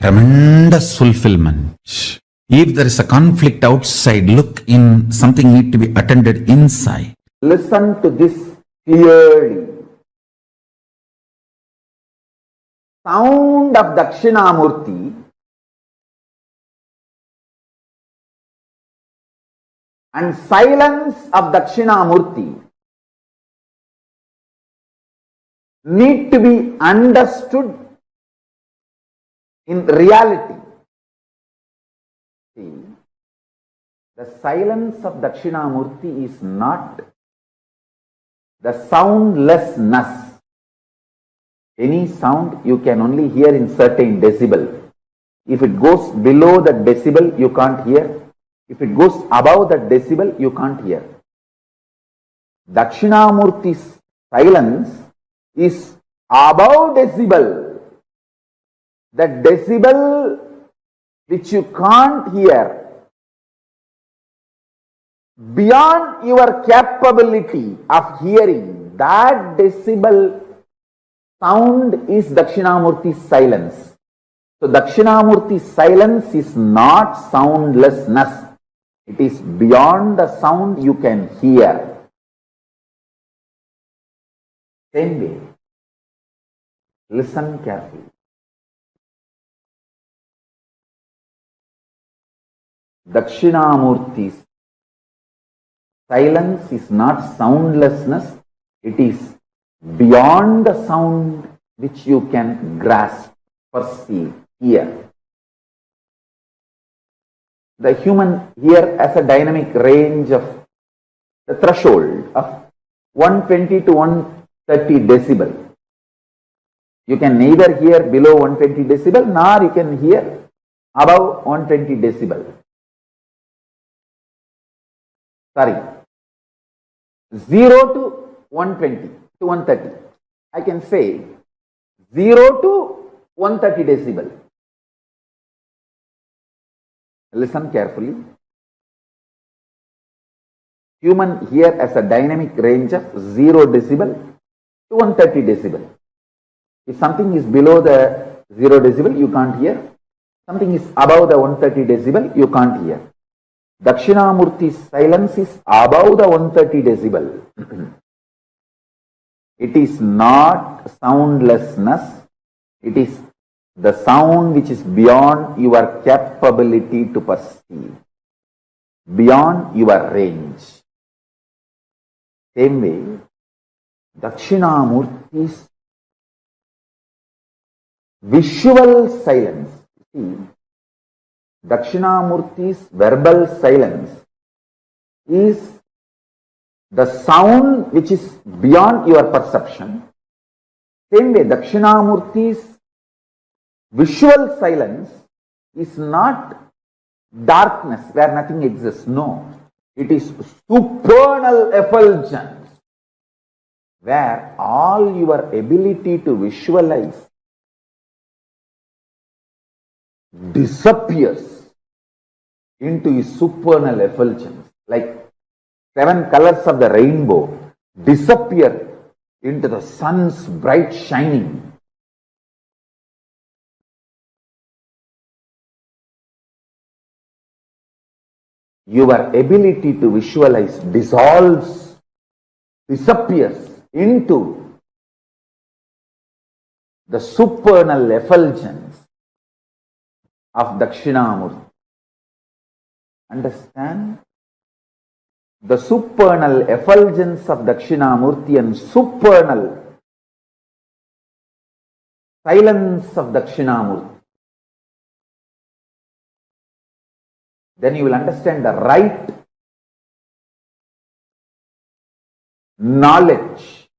tremendous fulfillment. If there is a conflict outside, look in, something need to be attended inside. Listen to this clearly. Sound of Dakshinamurti and silence of Dakshinamurti need to be understood in reality. See, the silence of Dakshinamurti is not the soundlessness. Any sound you can only hear in certain decibel. If it goes below that decibel, you can't hear. If it goes above that decibel, you can't hear. Dakshinamurti's silence is above decibel. That decibel which you can't hear, beyond your capability of hearing, that decibel sound is Dakshinamurti's silence. So Dakshinamurti's silence is not soundlessness. It is beyond the sound you can hear. Same way, listen carefully. Dakshinamurti's silence is not soundlessness, it is beyond the sound which you can grasp, perceive, hear. The human here has a dynamic range of the threshold of 120 to 130 decibel. You can neither hear below 120 decibel nor you can hear above 120 decibel. Sorry, 0 to 120 to 130. I can say 0 to 130 decibel. Listen carefully. Human here has a dynamic range of 0 decibel to 130 decibel. If something is below the 0 decibel, you can't hear. Something is above the 130 decibel, you can't hear. Dakshinamurti's silence is above the 130 decibel. It is not soundlessness. It is the sound which is beyond your capability to perceive, beyond your range. Same way, Dakshinamurti's visual silence. See, Dakshinamurti's verbal silence is the sound which is beyond your perception. Same way, Dakshinamurti's visual silence is not darkness where nothing exists. No, it is supernal effulgence where all your ability to visualize disappears into a supernal effulgence, like 7 colors of the rainbow disappear into the sun's bright shining. Your ability to visualize dissolves, disappears into the supernal effulgence of Dakshinamurti. Understand? The supernal effulgence of Dakshinamurti and supernal silence of Dakshinamurti. Then you will understand the right knowledge,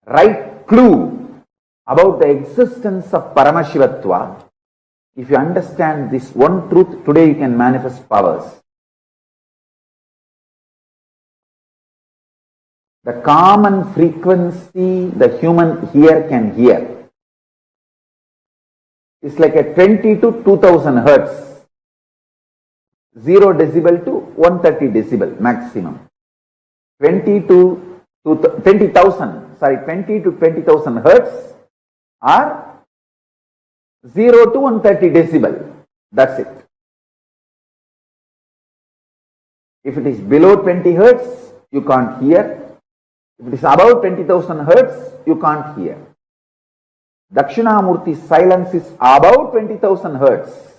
right clue about the existence of Paramashivatva. If you understand this one truth, today you can manifest powers. The common frequency the human here can hear is like a 20 to 2000 hertz. 0 decibel to 130 decibel maximum. 20 to 20,000 hertz or 0 to 130 decibel. That's it. If it is below 20 hertz, you can't hear. If it is above 20,000 hertz, you can't hear. Dakshinamurti's silence is above 20,000 hertz.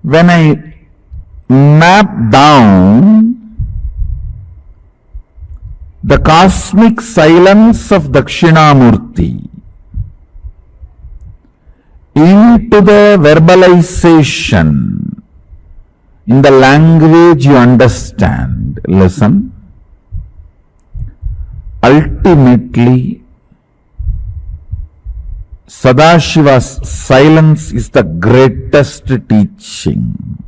When I map down the cosmic silence of Dakshinamurti into the verbalization in the language you understand. Listen. Ultimately, Sadashiva's silence is the greatest teaching,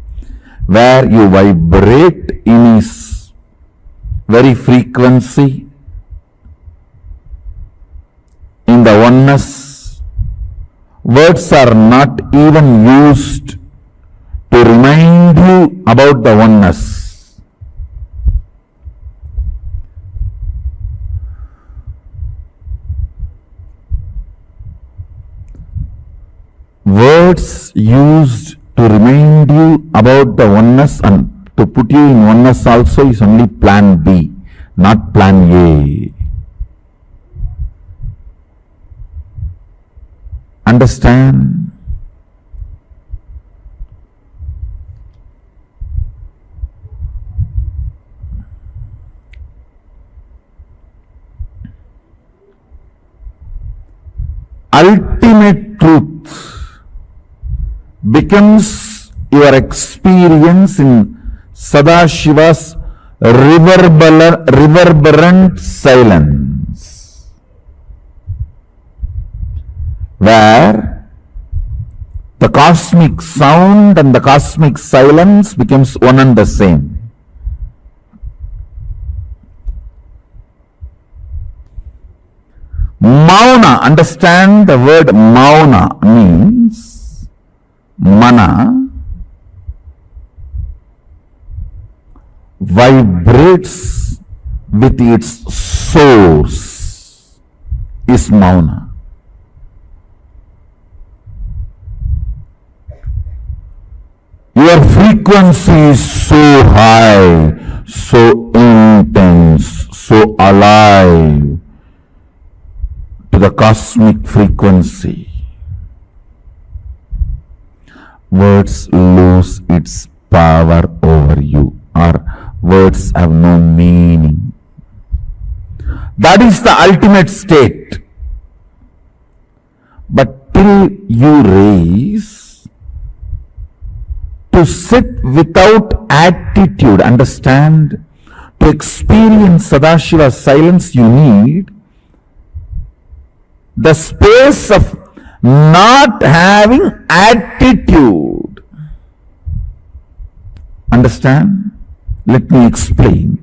where you vibrate in his very frequency, in the oneness. Words are not even used to remind you about the oneness. Words used to remind you about the oneness and to put you in oneness also is only plan B, not plan A. Understand? Ultimate truth becomes your experience in Sadashiva's reverberant silence, where the cosmic sound and the cosmic silence becomes one and the same. Mauna, understand the word mauna means mana vibrates with its source is mauna. Your frequency is so high, so intense, so alive to the cosmic frequency. Words lose its power over you, or words have no meaning. That is the ultimate state. But till you raise to sit without attitude, understand, to experience Sadashiva's silence, you need the space of not having attitude. Understand? Let me explain.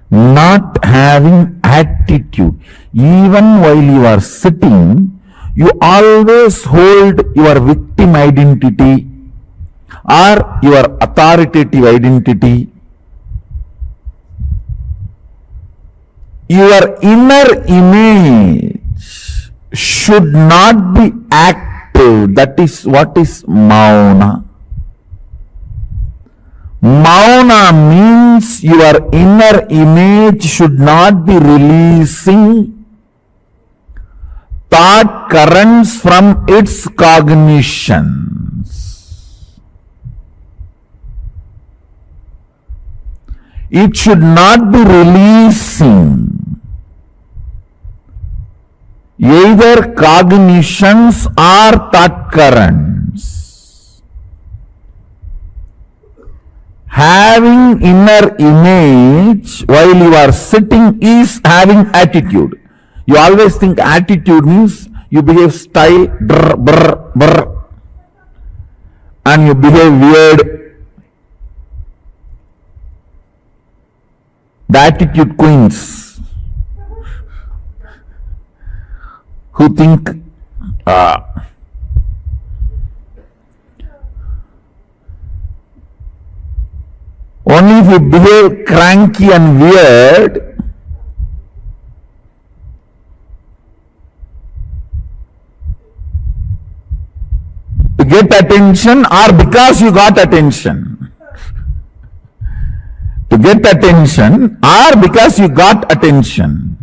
Not having attitude. Even while you are sitting, you always hold your victim identity or your authoritative identity. Your inner image should not be active. That is what is mauna. Mauna means your inner image should not be releasing thought currents from its cognitions. It should not be releasing either cognitions or thought currents. Having inner image while you are sitting is having attitude. You always think attitude means you behave style, brr, brr, brr, and you behave weird. The attitude queens who think only if you behave cranky and weird, to get attention or because you got attention. To get attention or because you got attention.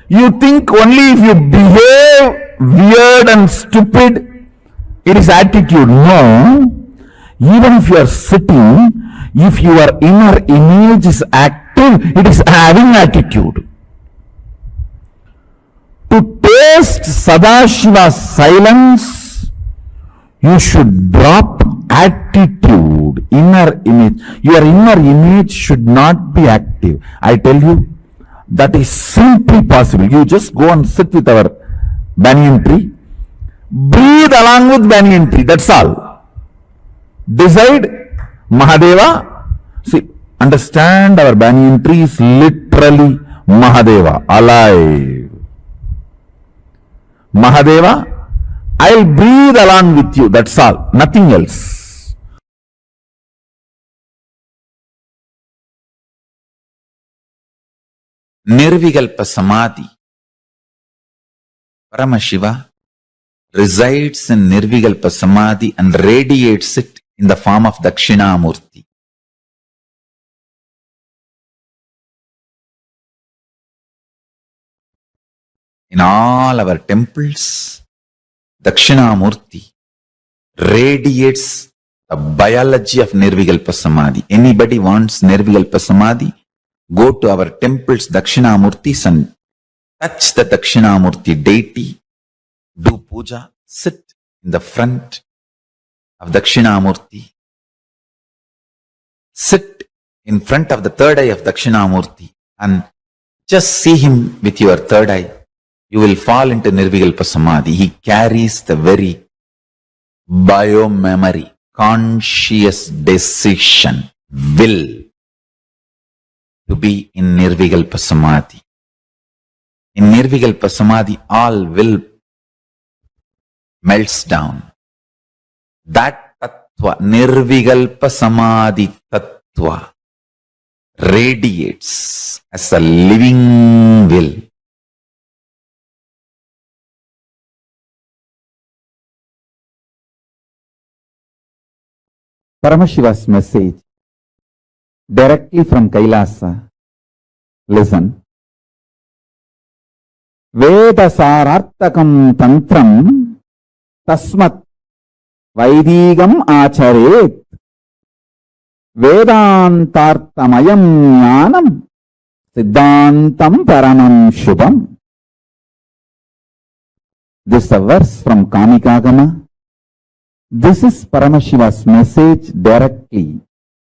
You think only if you behave weird and stupid, it is attitude. No. Even if you are sitting, if your inner image is active, it is having attitude. To take taste Sadashiva's silence, you should drop attitude, inner image. Your inner image should not be active. I tell you, that is simply possible. You just go and sit with our banyan tree, breathe along with banyan tree, that's all. Decide, Mahadeva. See, understand, our banyan tree is literally Mahadeva, alive. Mahadeva, I'll breathe along with you, that's all, nothing else. Nirvikalpa Samadhi. Paramashiva resides in Nirvikalpa Samadhi and radiates it in the form of Dakshinamurti. In all our temples, Dakshinamurti radiates the biology of Nirvikalpa Samadhi. Anybody wants Nirvikalpa Samadhi, go to our temples, Dakshinamurtis, and touch the Dakshinamurti deity, do puja, sit in the front of Dakshinamurti, sit in front of the third eye of Dakshinamurti and just see him with your third eye. You will fall into Nirvikalpa Samadhi. He carries the very bio-memory, conscious decision, will to be in Nirvikalpa Samadhi. In Nirvikalpa Samadhi, all will melts down. That Tattva, Nirvikalpa Samadhi Tattva, radiates as a living will. Paramashiva's message directly from Kailasa. Listen. Vedasarartakam tantram tasmat Vaidigam acharet Vedantartamayam jnanam Siddhantam paramam shubham. This is a verse from Kamikagama. This is Paramashiva's message directly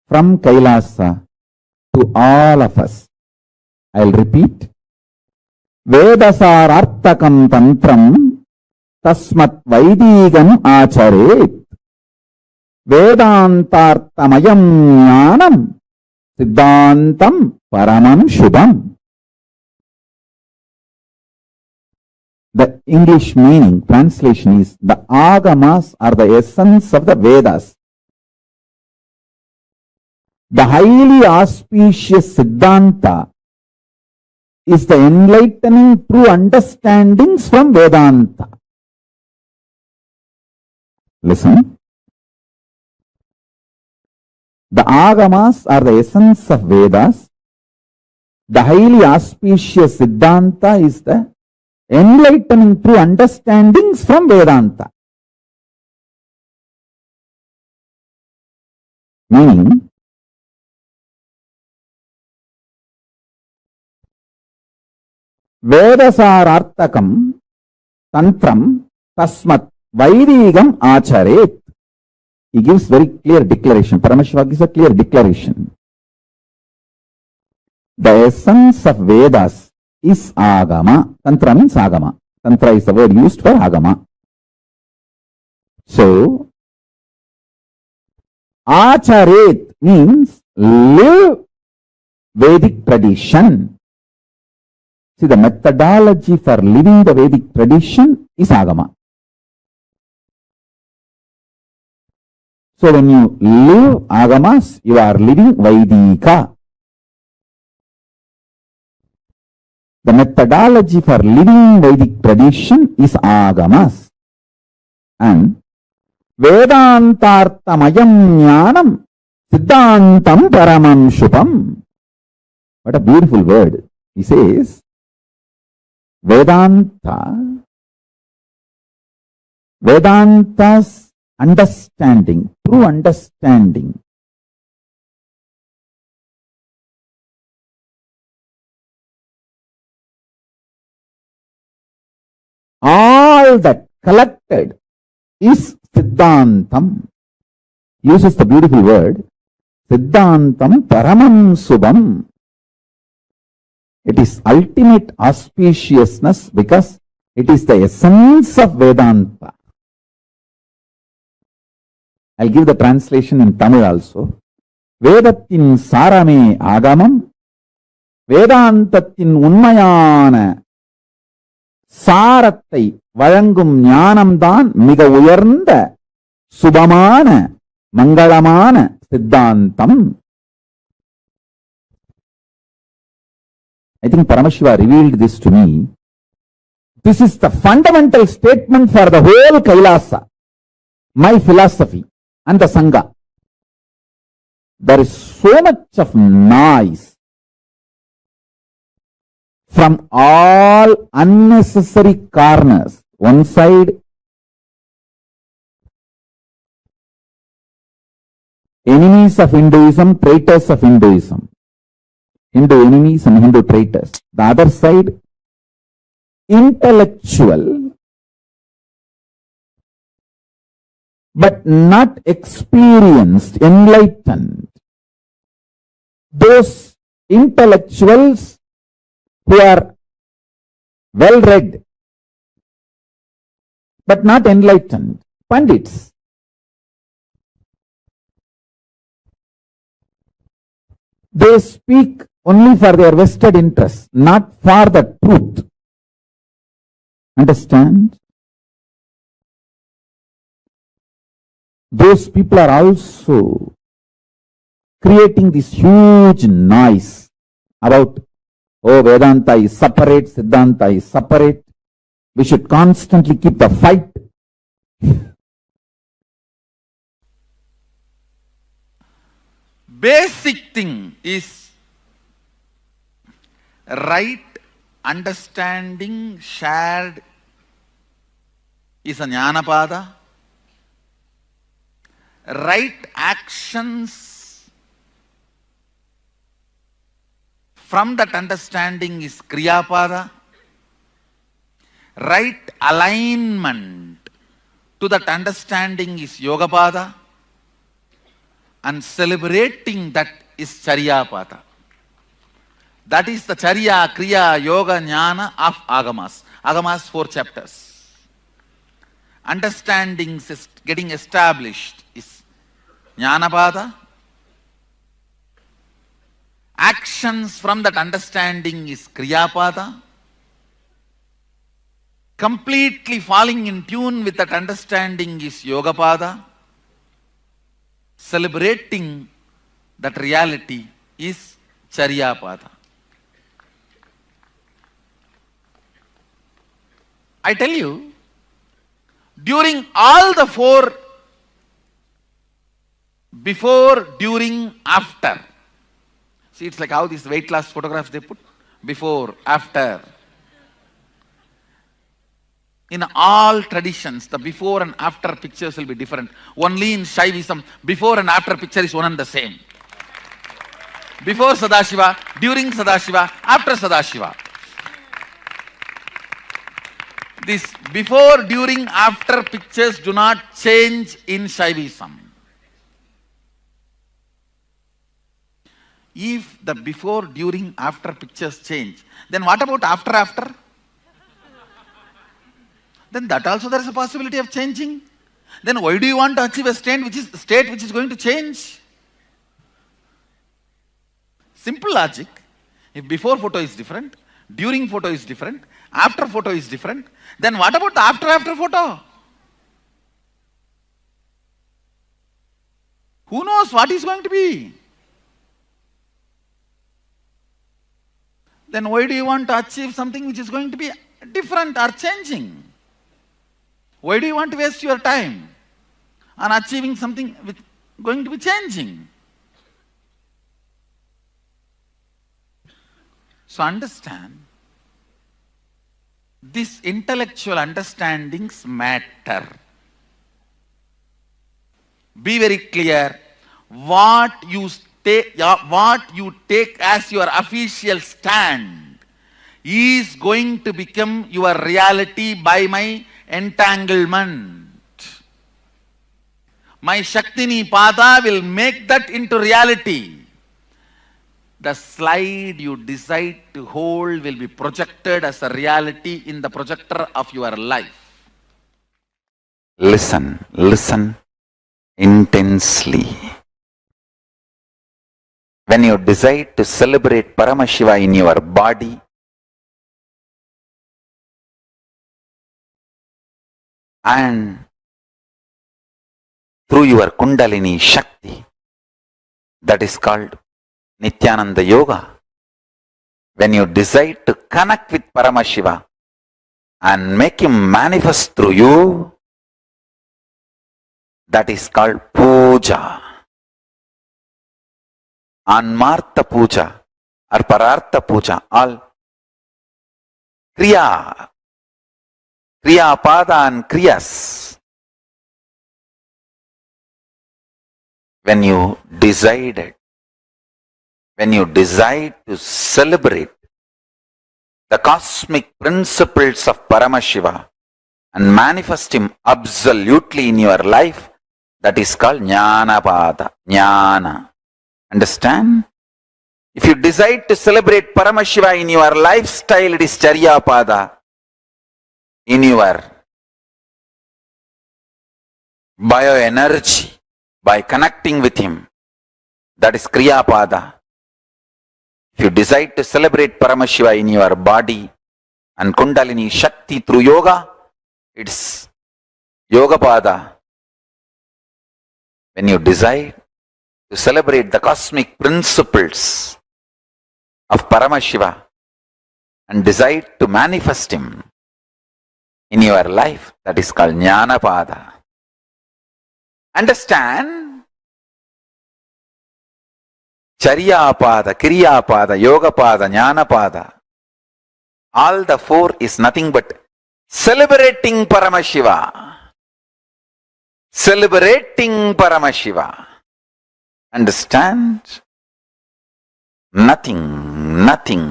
from Kailasa to all of us. I'll repeat. Vedasarartakam tantram tasmat vaidigam acharet Vedantartamayam jnanam Siddhantam paramam shubham. The English meaning, translation is, the Agamas are the essence of the Vedas. The highly auspicious Siddhanta is the enlightening true understandings from Vedanta. Listen. The Agamas are the essence of Vedas. The highly auspicious Siddhanta is the enlightening true understandings from Vedanta. Meaning, Vedasarartakam tantram tasmat Vaidigam acharet. He gives very clear declaration. Paramashiva gives a clear declaration. The essence of Vedas is Agama. Tantra means Agama. Tantra is the word used for Agama. So, Acharet means live Vedic tradition. See, the methodology for living the Vedic tradition is Agama. So, when you live Agamas, you are living Vaidika. The methodology for living Vedic tradition is Agamas. And Vedantartamayam jnanam Siddhantam paramam shubham. What a beautiful word. He says, Vedanta's understanding, true understanding, all that collected is Siddhantam. Uses the beautiful word, Siddhantam Paramam Subham. It is ultimate auspiciousness because it is the essence of Vedanta. I'll give the translation in Tamil also. Vedatin sarame agamam, Vedantatin unmayana சாரத்தை வழங்கும் ஞானம்தான் மிக உயர்ந்த சுபமான மங்களமான சித்தாந்தம். I think Paramashiva revealed this to me. This is the fundamental statement for the whole Kailasa, my philosophy and the Sangha. There is so much of noise from all unnecessary corners. One side, enemies of Hinduism, traitors of Hinduism. Hindu enemies and Hindu traitors. The other side, intellectual, but not experienced, enlightened. Those intellectuals who are well read, but not enlightened, Pandits. They speak only for their vested interests, not for the truth. Understand? Those people are also creating this huge noise about, oh, Vedanta is separate, Siddhanta is separate. We should constantly keep the fight. Basic thing is right understanding shared is a Jnanapada. Right actions from that understanding is Kriyapada. Right alignment to that understanding is Yogapada. And celebrating that is Charyapada. That is the Charya, Kriya, Yoga, Jnana of Agamas. Agamas 4 chapters. Understandings is getting established is Jnanapada. Actions from that understanding is Kriyapada. Completely falling in tune with that understanding is Yogapada. Celebrating that reality is Charyapada. I tell you, during all the 4, before, during, after. See, it's like how these weight loss photographs they put. Before, after. In all traditions, the before and after pictures will be different. Only in Shaivism, before and after picture is one and the same. Before Sadashiva, during Sadashiva, after Sadashiva. This before, during, after pictures do not change in Shaivism. If the before, during, after pictures change, then what about after? Then that also there is a possibility of changing. Then why do you want to achieve a state which is going to change? Simple logic. If before photo is different, during photo is different, after photo is different, then what about the after photo? Who knows what is going to be? Then why do you want to achieve something which is going to be different or changing? Why do you want to waste your time on achieving something which is going to be changing? So understand, these intellectual understandings matter. Be very clear, what you take as your official stand is going to become your reality by my entanglement. My Shaktini Pada will make that into reality. The slide you decide to hold will be projected as a reality in the projector of your life. Listen, listen intensely. When you decide to celebrate Paramashiva in your body, and through your Kundalini Shakti, that is called Nityananda Yoga. When you decide to connect with Paramashiva and make him manifest through you, that is called Puja. Anmartha Puja or Parartha Puja, all Kriya Pada and Kriyas. When you decide to celebrate the cosmic principles of Paramashiva and manifest him absolutely in your life, that is called Jnana Pada, Jnana. Understand? If you decide to celebrate Paramashiva in your lifestyle, it is Charya Pada. In your bioenergy, by connecting with him, that is Kriya Pada. If you decide to celebrate Paramashiva in your body and Kundalini Shakti through yoga, it's Yoga Pada. When you decide to celebrate the cosmic principles of Paramashiva and decide to manifest him in your life, that is called Jnana Pada. Understand? Charya Pada, Kriya Pada, Yoga Pada, Jnana Pada. All the four is nothing but celebrating Paramashiva. Celebrating Paramashiva. Understand? Nothing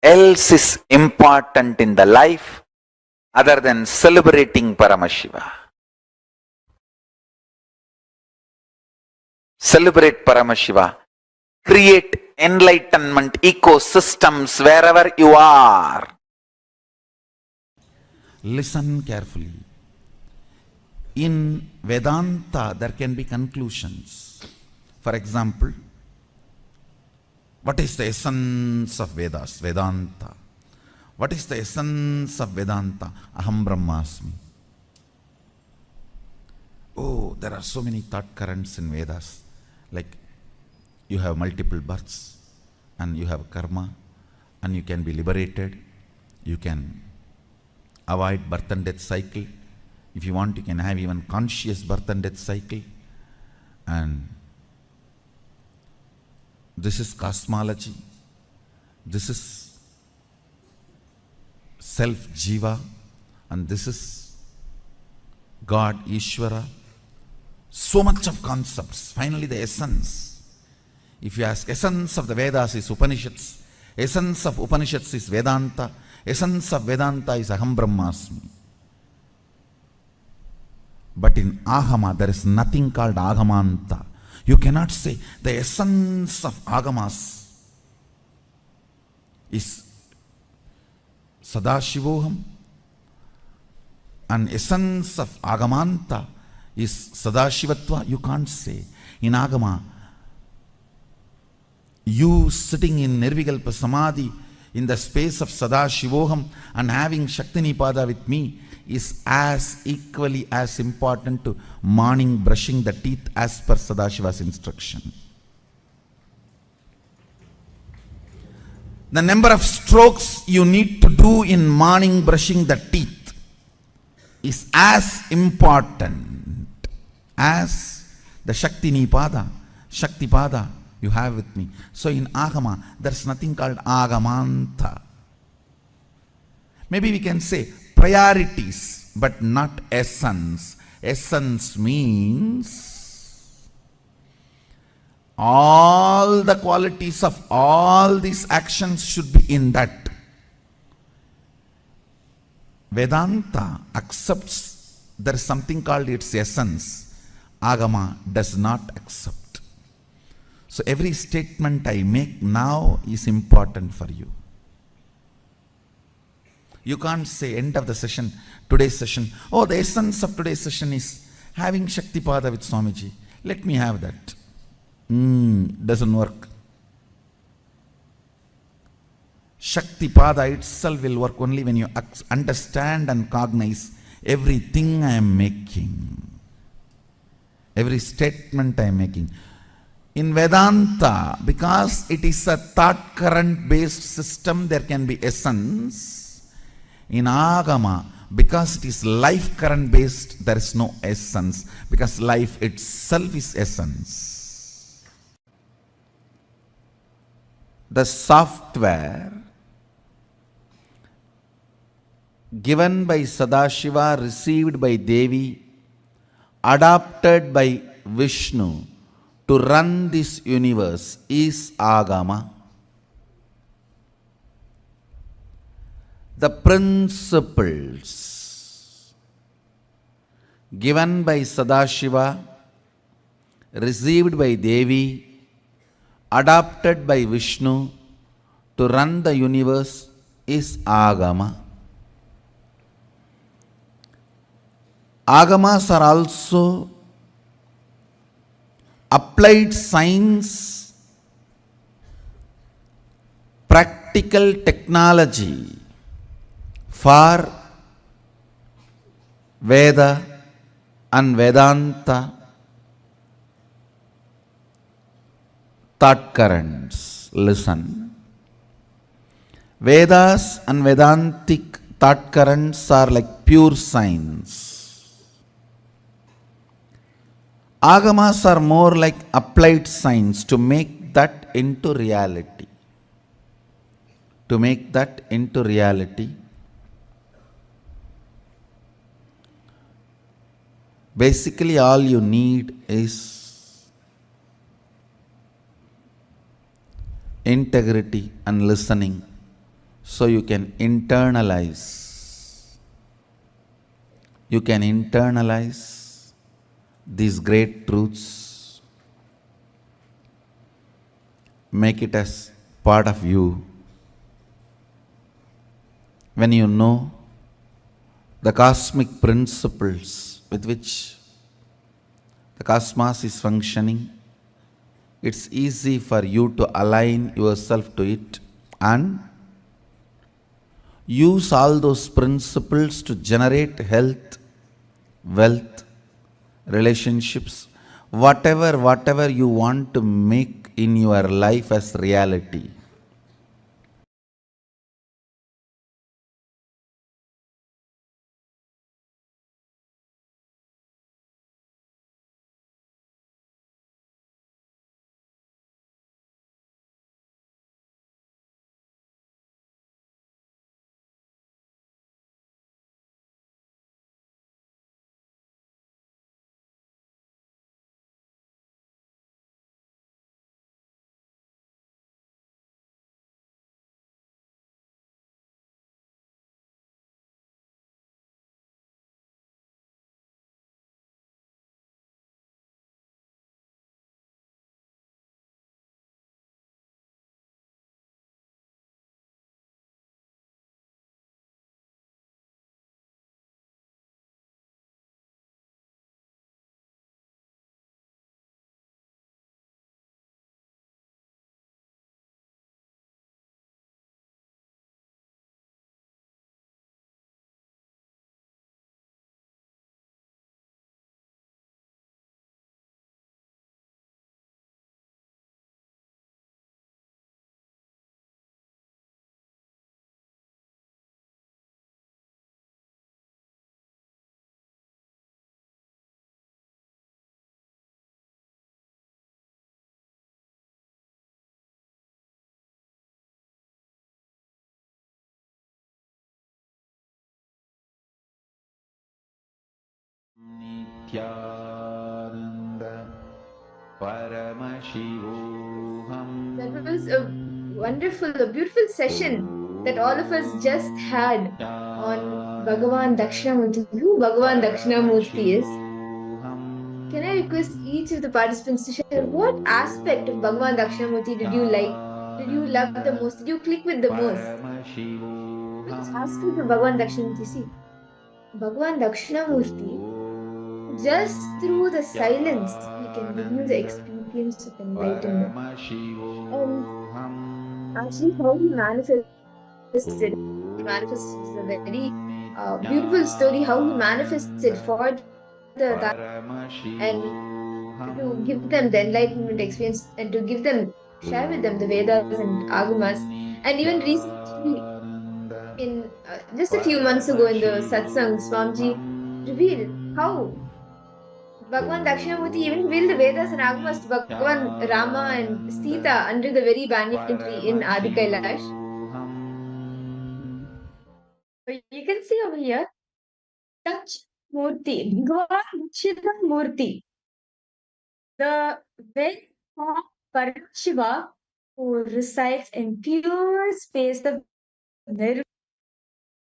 else is important in the life other than celebrating Paramashiva. Celebrate Paramashiva. Create enlightenment ecosystems wherever you are. Listen carefully. In Vedanta, there can be conclusions. For example, what is the essence of Vedas? Vedanta. What is the essence of Vedanta? Aham Brahmasmi. Oh, there are so many thought currents in Vedas. Like, you have multiple births, and you have karma, and you can be liberated. You can avoid birth and death cycle. If you want, you can have even conscious birth and death cycle. And this is cosmology. This is self-jiva. And this is God, Ishvara. So much of concepts. Finally, the essence. If you ask, essence of the Vedas is Upanishads. Essence of Upanishads is Vedanta. Essence of Vedanta is Aham Brahmasmi. But in Agama, there is nothing called Agamanta. You cannot say the essence of Agamas is Sadashivoham, and essence of Agamanta is Sadashivatva. You can't say. In Agama, you sitting in Nirvikalpa Samadhi in the space of Sadashivoham and having Shaktini Pada with me is as equally as important to morning brushing the teeth as per Sadashiva's instruction. The number of strokes you need to do in morning brushing the teeth is as important as the Shaktini Pada, Shakti Pada you have with me. So in Agama, there's nothing called Agamanta. Maybe we can say priorities, but not essence. Essence means All the qualities of all these actions should be in that. Vedanta accepts there is something called its essence. Agama does not accept. So every statement I make now is important for you. You can't say end of the session, today's session, oh, the essence of today's session is having Shakti Pada with Swamiji. Let me have that. Doesn't work. Shakti Pada itself will work only when you understand and cognize everything I am making. Every statement I am making. In Vedanta, because it is a thought current based system, there can be essence. In Agama, because it is life current based, there is no essence, because life itself is essence. The software given by Sadashiva, received by Devi, adopted by Vishnu to run this universe is Agama. The principles given by Sadashiva, received by Devi, adopted by Vishnu to run the universe is Agama. Agamas are also applied science, practical technology for Veda and Vedanta thought currents. Listen. Vedas and Vedantic thought currents are like pure science. Agamas are more like applied science to make that into reality. To make that into reality. Basically, all you need is integrity and listening, so you can internalize. You can internalize these great truths, make it as part of you. When you know the cosmic principles with which the cosmos is functioning, it's easy for you to align yourself to it and use all those principles to generate health, wealth, relationships, whatever you want to make in your life as reality. Nityananda Paramashivoham That was a wonderful, a beautiful session that all of us just had on Bhagavan Dakshinamurti. Who Bhagavan Dakshinamurti is? Can I request each of the participants to share what aspect of Bhagavan Dakshinamurti did you like? Did you love the most? Did you click with the most? Which aspect of Bhagavan Dakshinamurti? See, Bhagavan Dakshinamurti, just through the silence, he can give you the experience of enlightenment. And actually, how he manifested, is a very beautiful story. How he manifested for the and to give them the enlightenment experience and to give them, share with them the Vedas and Agamas. And even recently, in just a few months ago in the satsang, Swamiji revealed how Bhagavan Dakshinamurti even revealed the Vedas and Agamas to Bhagavan Rama and Sita under the very banyan tree in Adi Kailash. So you can see over here, Touch Murti, Bhagavan Murti, the very form Paramashiva who resides in pure space, the Nirvana,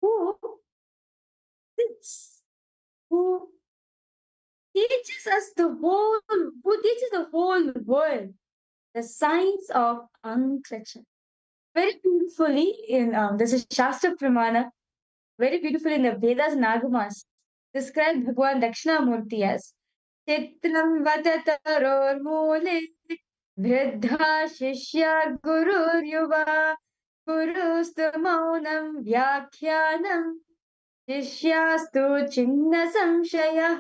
who sits, who teaches us who teaches the whole world the science of unclutching. Very beautifully in this is Shastra Pramana, very beautifully in the Vedas and Agamas, described Bhagavan Dakshinamurti as Chitram Vatataror Mule Vriddha Shishya Gurur Yuva Gurustu Maunam Vyakhyanam Shishyastu Chinna Samshayah.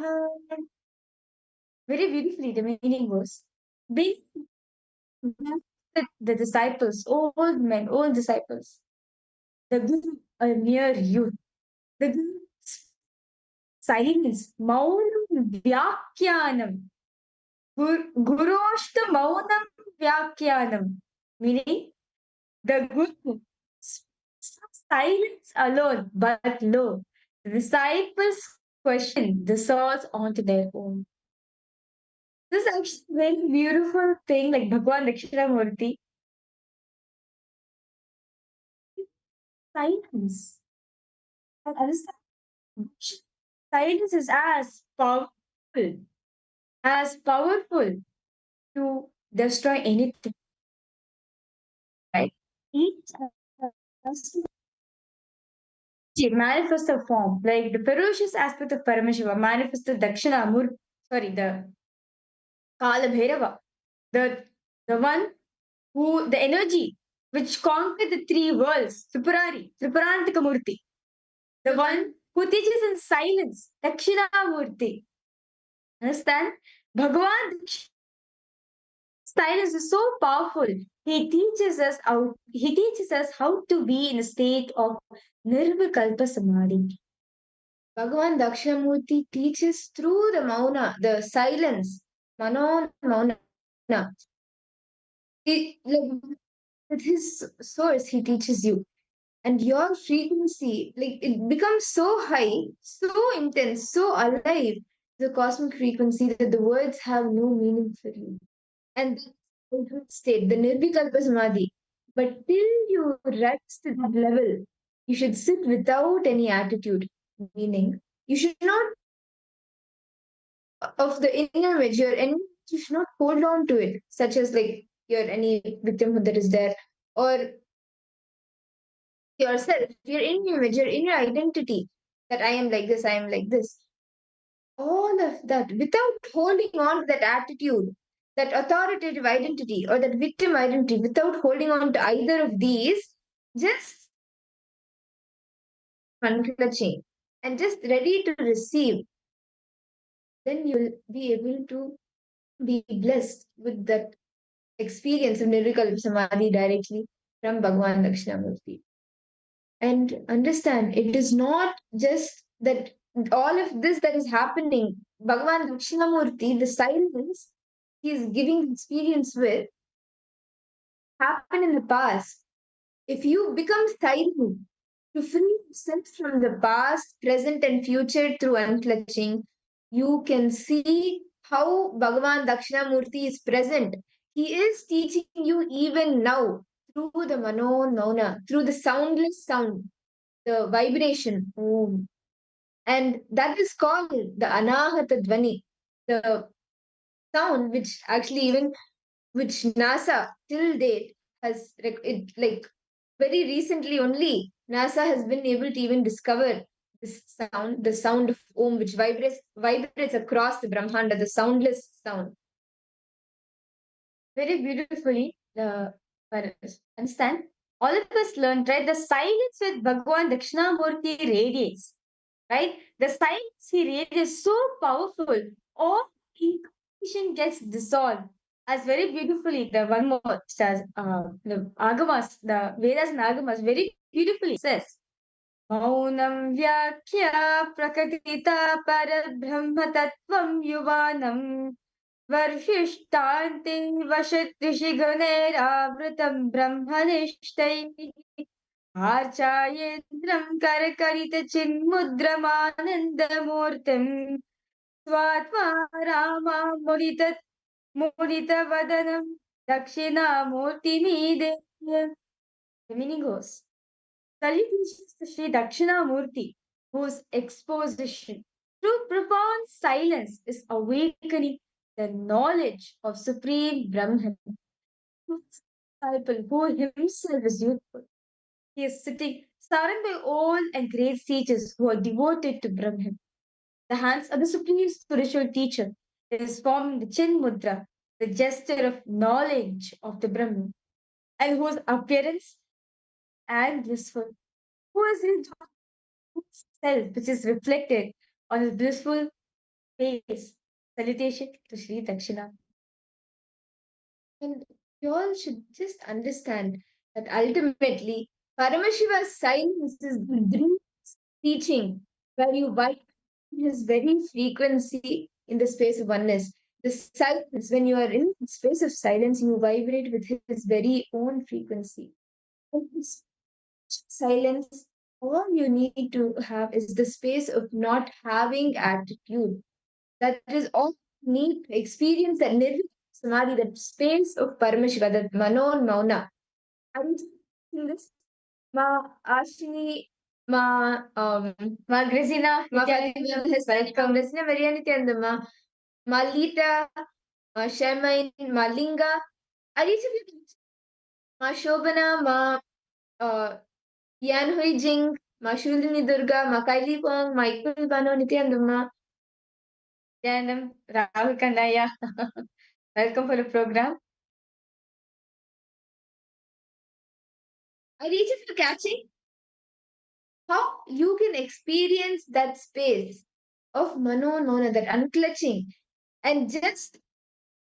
Very beautifully, the meaning was being the disciples, old men, old disciples, the Guru, a mere youth, the Guru's silence, Maunam Vyakhyanam, Guroshta Maunam Vyakhyanam, meaning the Guru silence alone, but lo, the disciples question the source onto their own. This is actually a very beautiful thing, like Bhagavan Dakshinamurti. Silence. And understand, silence is as powerful to destroy anything. Right? Each has to manifest a form. Like the ferocious aspect of Paramashiva manifested the Kala Bhairava, the one who, the energy which conquered the three worlds, Tripurantika Murti, the one who teaches in silence, Dakshinamurti. Understand? Bhagavan silence is so powerful. He teaches us how to be in a state of Nirvikalpa Samadhi. Bhagavan Dakshinamurti teaches through the Mauna, the silence, Manon Mauna. With his source, he teaches you. And your frequency, like it becomes so high, so intense, so alive, the cosmic frequency that the words have no meaning for you. And the ultimate state, the Nirvikalpa Samadhi. But till you rise to that level, you should sit without any attitude, meaning you should not of the inner image, you should not hold on to it, such as like your any victimhood that is there, or yourself, your inner image, your inner identity, that I am like this, I am like this. All of that without holding on to that attitude, that authoritative identity or that victim identity, without holding on to either of these, just unclutching and just ready to receive, then you'll be able to be blessed with that experience of Nirvikalpa Samadhi directly from Bhagavan Dakshinamurti. And understand, it is not just that all of this that is happening, Bhagavan Dakshinamurti, the silence he is giving experience with, happened in the past. If you become silent to free yourself from the past, present, and future through unclutching, you can see how Bhagavan Dakshinamurti is present He is teaching you even now through the Mano Mauna, through the soundless sound, the vibration. Om. And that is called the Anahata Dvani, the sound which actually even which NASA till date has like very recently only NASA has been able to even discover this sound, the sound of Om, which vibrates across the Brahmanda, the soundless sound. Very beautifully, understand. All of us learned, right? The silence with Bhagwan Dakshinamurti radiates, right? The silence he radiates is so powerful. All incarnation gets dissolved. As very beautifully, the one more says, the Agamas, the Vedas and Agamas, very beautifully says, Maunam Vyakya Prakatita Parabrahma Tattvam Yuvanam वर्षिष्टान्ते वशत्रिशिगणैरावृतं ब्रह्मनिष्ठैः आचार्येन्द्रं करकलितचिन्मुद्रमानन्दमूर्तिं स्वात्मा मुदितवदनं दक्षिणामूर्तिमीदे. The meaning goes, salutations to Sri Dakshinamurti, whose exposition through profound silence is awakening the knowledge of Supreme Brahman. Whose disciple, who himself is youthful, he is sitting surrounded by old and great sages who are devoted to Brahman. The hands of the supreme spiritual teacher is forming the Chin Mudra, the gesture of knowledge of the Brahman, and whose appearance and blissful, who is his self, which is reflected on his blissful face. Salutation to Sri Dakshina. And you all should just understand that ultimately, Paramashiva's silence is the dream teaching where you vibrate his very frequency in the space of oneness. The silence, when you are in the space of silence, you vibrate with his very own frequency. And this silence, all you need to have is the space of not having attitude. That is all you need to experience that nirvana samadhi, that space of Paramashiva, that Mano Mauna. And in this, Ma Ashini, Ma Grisina, Ma Fatima has welcome. Grisina Marianity and the Ma Lita, Ma Shemain, Ma Linga. Are each of you Ma Shobana, Ma Yan Hui Jing, Ma Shulini Durga, Ma Kaili Pong, Ma Ikul Bano Nityandama, Yanam, Rahul Kandaya. Welcome for the program. Are each of you catching how you can experience that space of Mano Nona, that unclutching, and just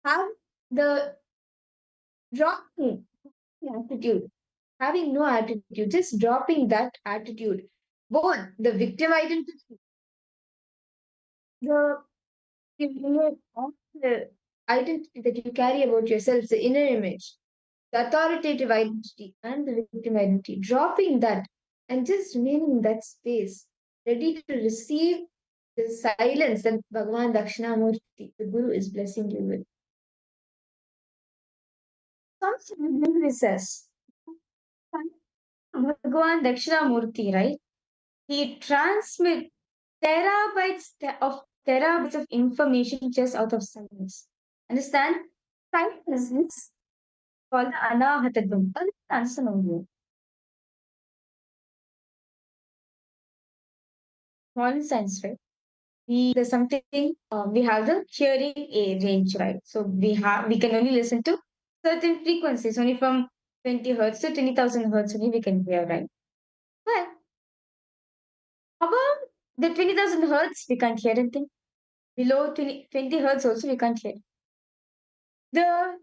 have the dropping attitude, having no attitude, just dropping that attitude, both the victim identity, the of the identity that you carry about yourself, the inner image, the authoritative identity, and the victim identity, dropping that and just remaining in that space, ready to receive the silence that Bhagavan Dakshinamurti, the Guru, is blessing you with. Something says, Bhagavan Dakshinamurti, right? He transmits terabytes of information just out of silence. Understand? Silence is called the Anahatadvam. Answer no. Small sense, right? There's something we have the hearing range, right? So we can only listen to certain frequencies, only from 20 hertz to 20,000 hertz only we can hear, right? But above the 20,000 hertz, we can't hear anything. Below 20 hertz also we can't hear. The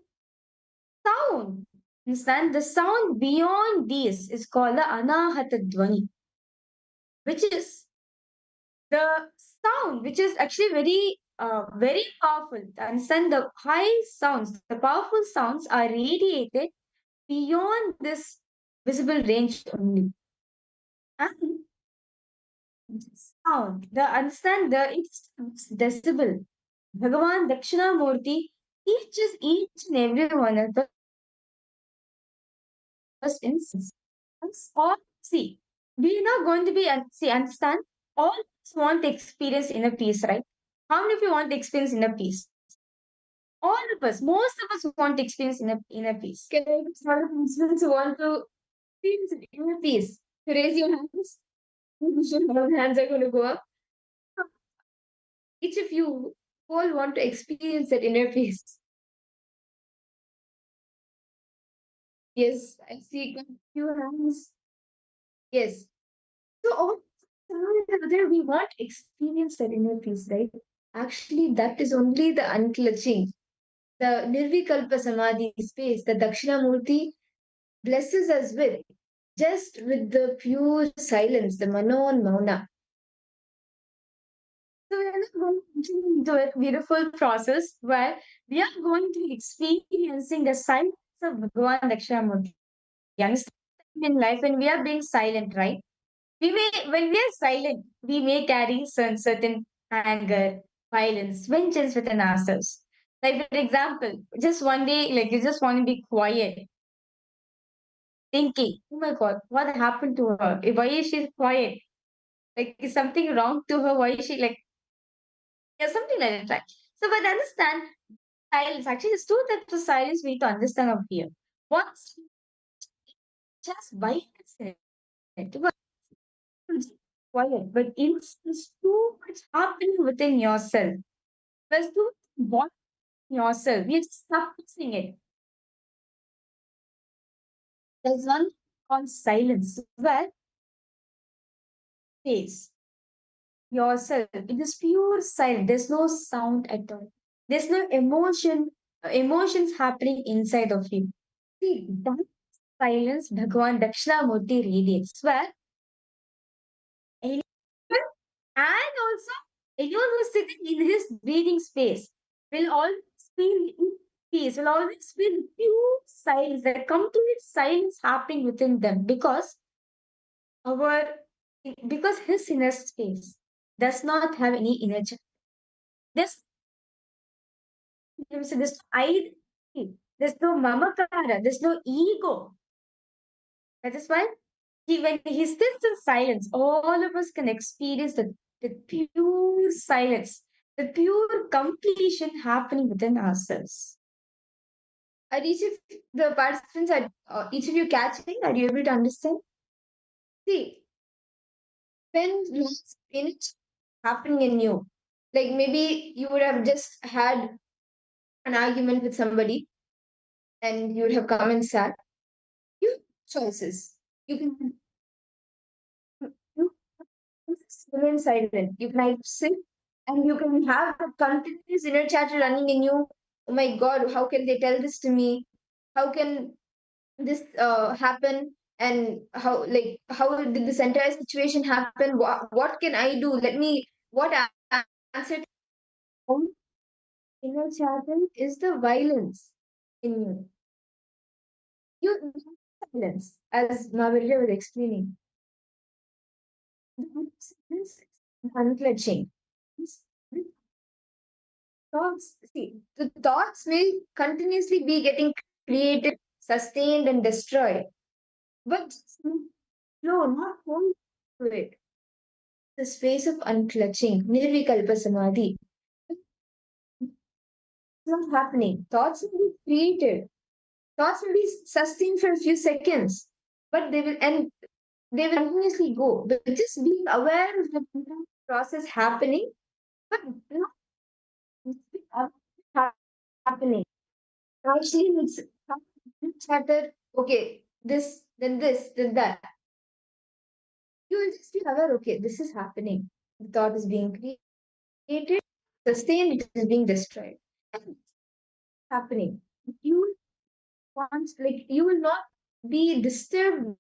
sound, understand? The sound beyond these is called the Anahata Dvani, which is the sound, which is actually very powerful. Understand, the high sounds, the powerful sounds are radiated beyond this visible range only. And sound, it's decibel. Bhagavan Dakshinamurti teaches each and every one of us instance. Or see, we are not going to be understand. All of us want to experience inner peace, right? How many of you want to experience inner peace? All of us, most of us want to experience inner peace. Can I give some of the instance who want to experience inner peace? Raise your hands. All hands are going to go up. Each of you all want to experience that inner peace. Yes, I see a few hands. Yes. So all there we want to experience that inner peace, right? Actually, that is only the unclutching, the Nirvikalpa Samadhi space, the Dakshinamurti blesses us with, just with the pure silence, the Mano and Mauna. So we are not going into a beautiful process where we are going to be experiencing the silence of Bhagavan Dakshinamurti. Understand? In life, when we are being silent, right? When we are silent, we may carry certain anger, violence, vengeance within ourselves. Like, for example, just one day, like you just want to be quiet, thinking, oh my God, what happened to her? Why is she quiet? Like, is something wrong to her? Why is she like, yeah, something like that, right? So, but understand silence. Actually, it's two types of silence we need to understand up here. One's just violence in it. Quiet, but there's too much happening within yourself. There's too much in yourself. You're just suppressing it. There's one called silence, where face yourself. It is pure silence. There's no sound at all. There's no emotions happening inside of you. See, that silence Bhagavan Dakshinamurti radiates, where anyone and also anyone who's sitting in his breathing space will always feel peace, will always feel pure silence, that complete silence happening within them our because his inner space does not have any inner child. There's there's no identity, there's no mamakara, there's no ego. That is why when he sits in silence, all of us can experience the pure silence, the pure completion happening within ourselves. Are each of the participants, are each of you catching? Are you able to understand? See, when lots in it happening in you, like maybe you would have just had an argument with somebody and you would have come and sat. You have choices. You can you remain silent. You can either sit and you can have a continuous inner chatter running in you. Oh my God, how can they tell this to me? How can this happen? And how did this entire situation happen? What can I do? What answer? All inner chatter is the violence in you. You silence, as Mavirya was explaining. This unclenching. Thoughts, see, the thoughts will continuously be getting created, sustained, and destroyed. But no, not hold to it. The space of unclutching, nirvikalpa samadhi. It's not happening. Thoughts will be created. Thoughts will be sustained for a few seconds, but they will continuously go. But just being aware of the process happening, but not happening. Actually, it's chatter. Okay, this, then that. You will just be aware. Okay, this is happening. The thought is being created, sustained. It is being destroyed. And happening. You you will not be disturbed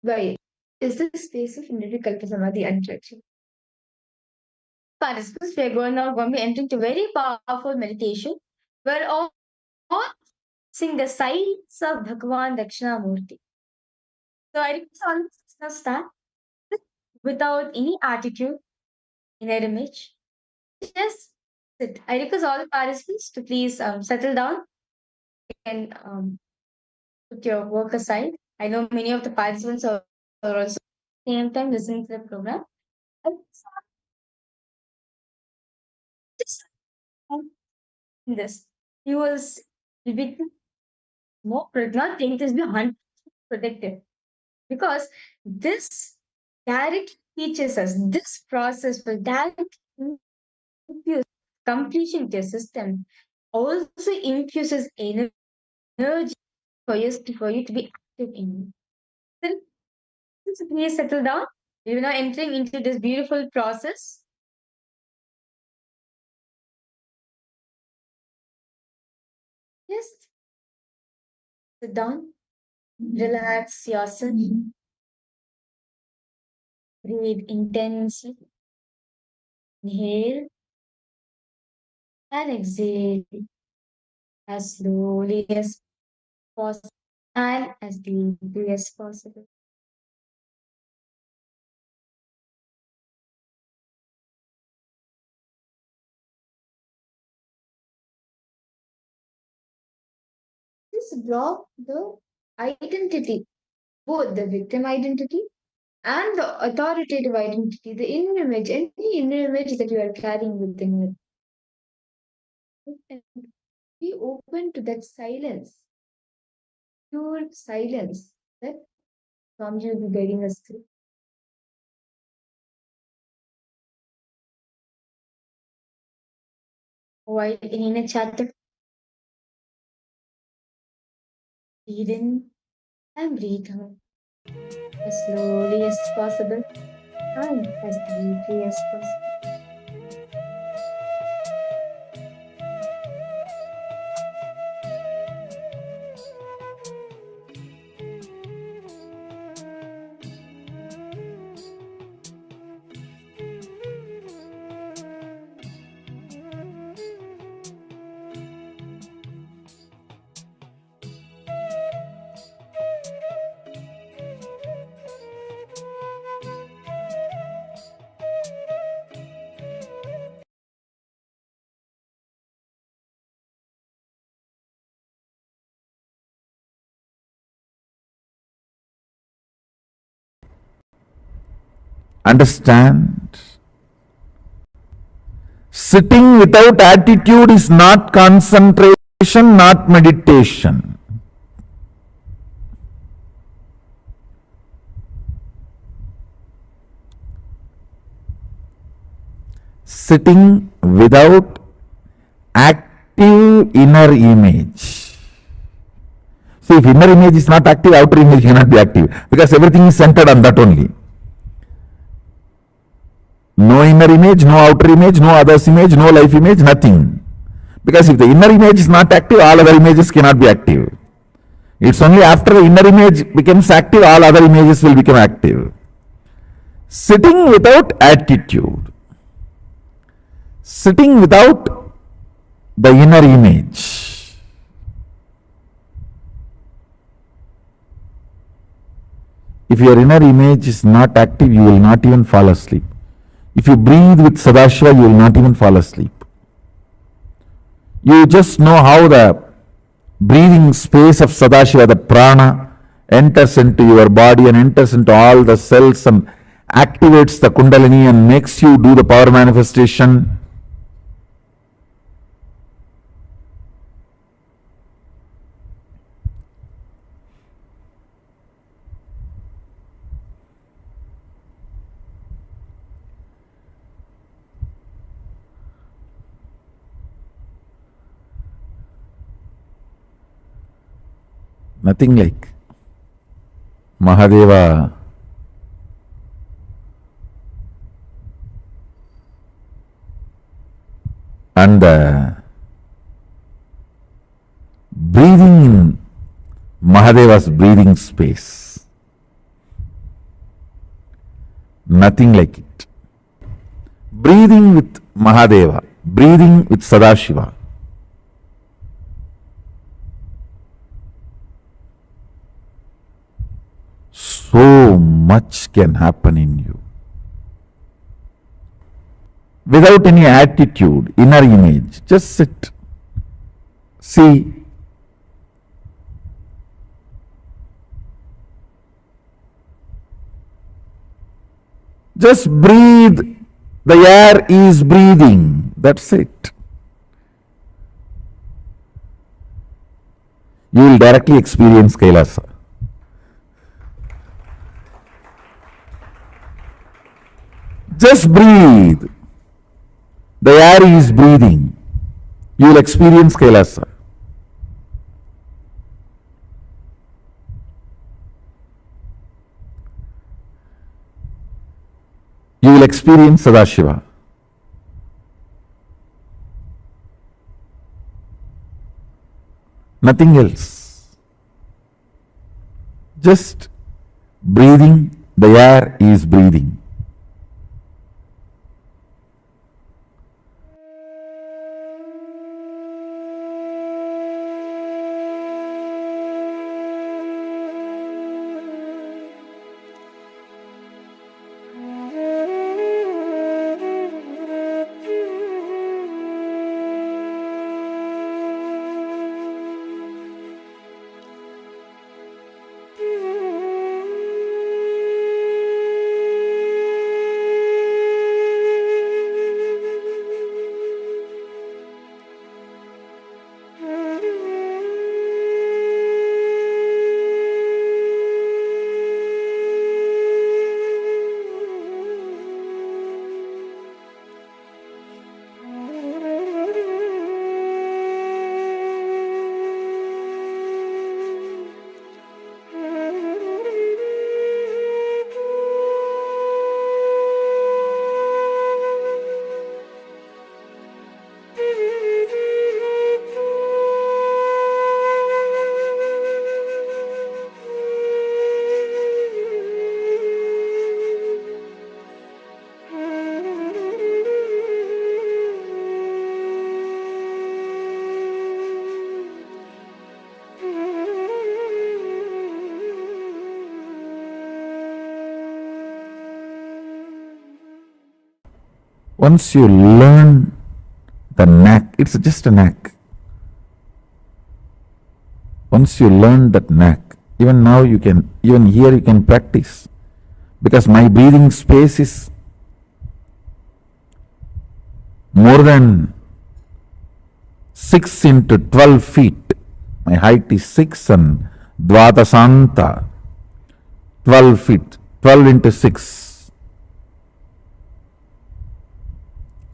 by it. Is the space of Nirvikalpa Samadhi untouchable? Participants, we are going to be entering to very powerful meditation where all sing the silence of Bhagavan Dakshinamurti. So I request all of us to start without any attitude, inner image. Just Sit. I request all the participants to please settle down and put your work aside. I know many of the participants are also same time listening to the program. And just in this, you will be more not think this be 100% predictive because this direct teaches us this process will direct infuse completion to your system also infuses energy for you to be active in. Then please settle down. We are now entering into this beautiful process. Just sit down, relax yourself, breathe intensely, inhale and exhale as slowly as possible and as deeply as possible. Just drop the identity, both the victim identity and the authoritative identity, the inner image, any inner image that you are carrying within you. And be open to that silence, pure silence that Swamiji will be guiding us through. While in a chatter, breathe in and breathe out as slowly as possible and as deeply as possible. Understand? Sitting without attitude is not concentration, not meditation. Sitting without active inner image. See, if inner image is not active, outer image cannot be active because everything is centered on that only. No inner image, no outer image, no others image, no life image, nothing. Because if the inner image is not active, all other images cannot be active. It's only after the inner image becomes active, all other images will become active. Sitting without attitude. Sitting without the inner image. If your inner image is not active, you will not even fall asleep. If you breathe with Sadashiva, you will not even fall asleep. You just know how the breathing space of Sadashiva, the prana, enters into your body and enters into all the cells and activates the Kundalini and makes you do the power manifestation. Nothing like Mahadeva and the breathing in Mahadeva's breathing space. Nothing like it. Breathing with Mahadeva, breathing with Sadashiva. So much can happen in you. without any attitude, inner image. Just sit. See. Just breathe. The air is breathing. That's it. You will directly experience Kailasa. Just breathe. The air is breathing. You will experience Kailasa. You will experience Sadashiva. Nothing else. Just breathing, the air is breathing. Once you learn the knack, it's just a knack. Once you learn that knack, even now you can, even here you can practice. Because my breathing space is more than 6 into 12 feet. My height is 6 and Dvatasanta, 12 feet, 12 into 6.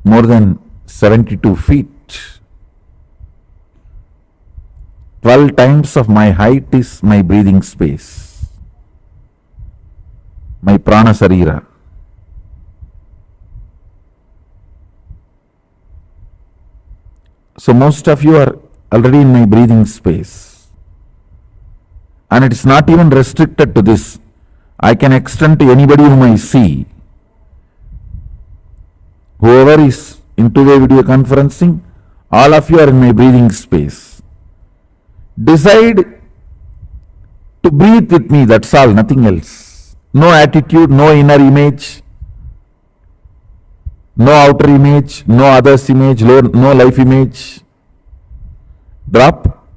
More than 72 feet. 12 times of my height is my breathing space. My prana sarira. So most of you are already in my breathing space. And it is not even restricted to this. I can extend to anybody whom I see. Whoever is in two-way video conferencing, all of you are in my breathing space. Decide to breathe with me, that's all, nothing else. No attitude, no inner image, no outer image, no others image, no life image. Drop.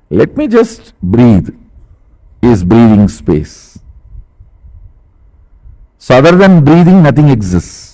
Let me just breathe, is breathing space. So other than breathing, nothing exists.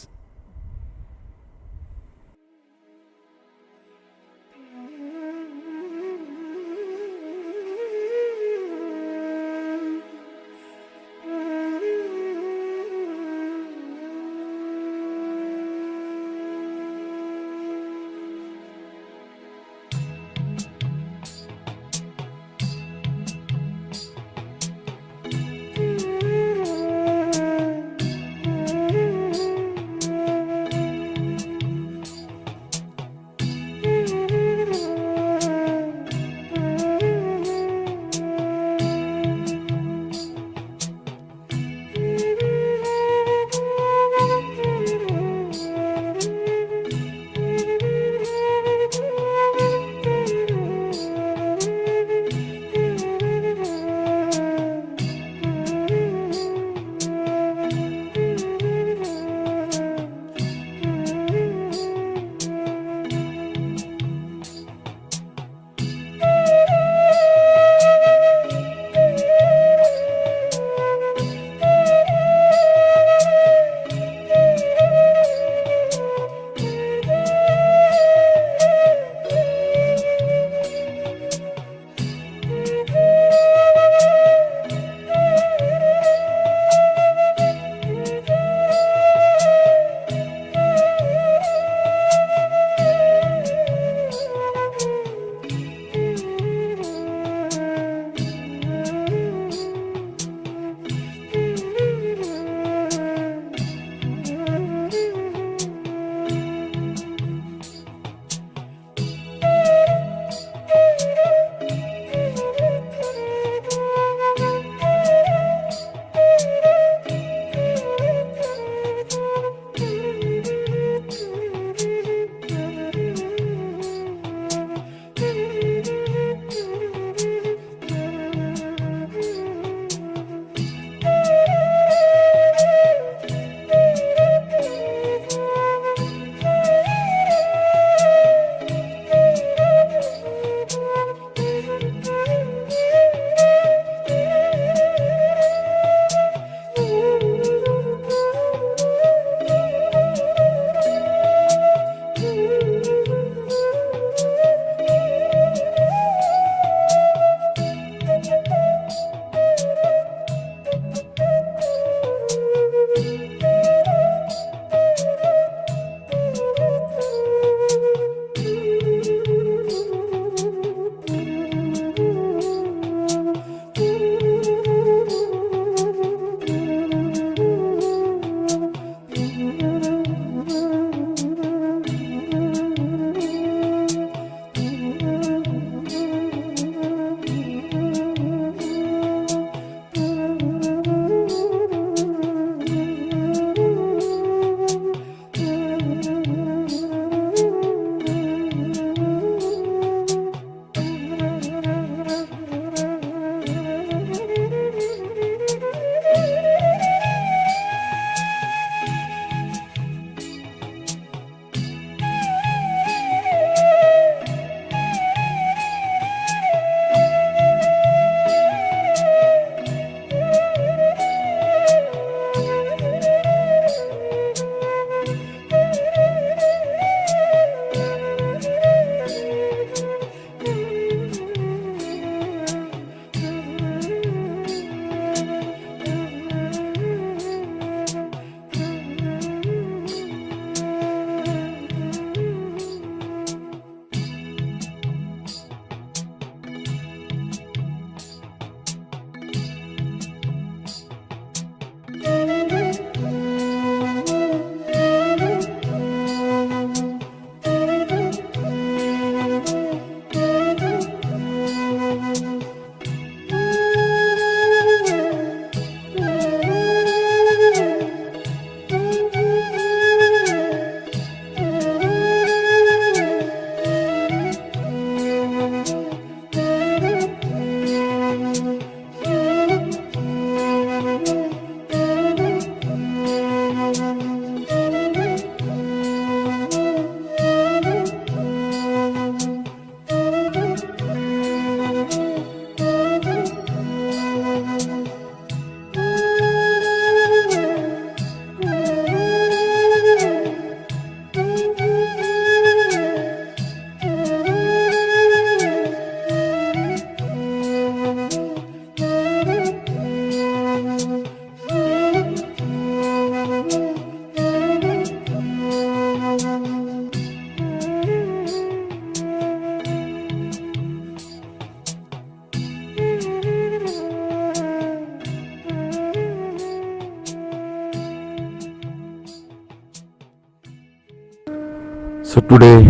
So today,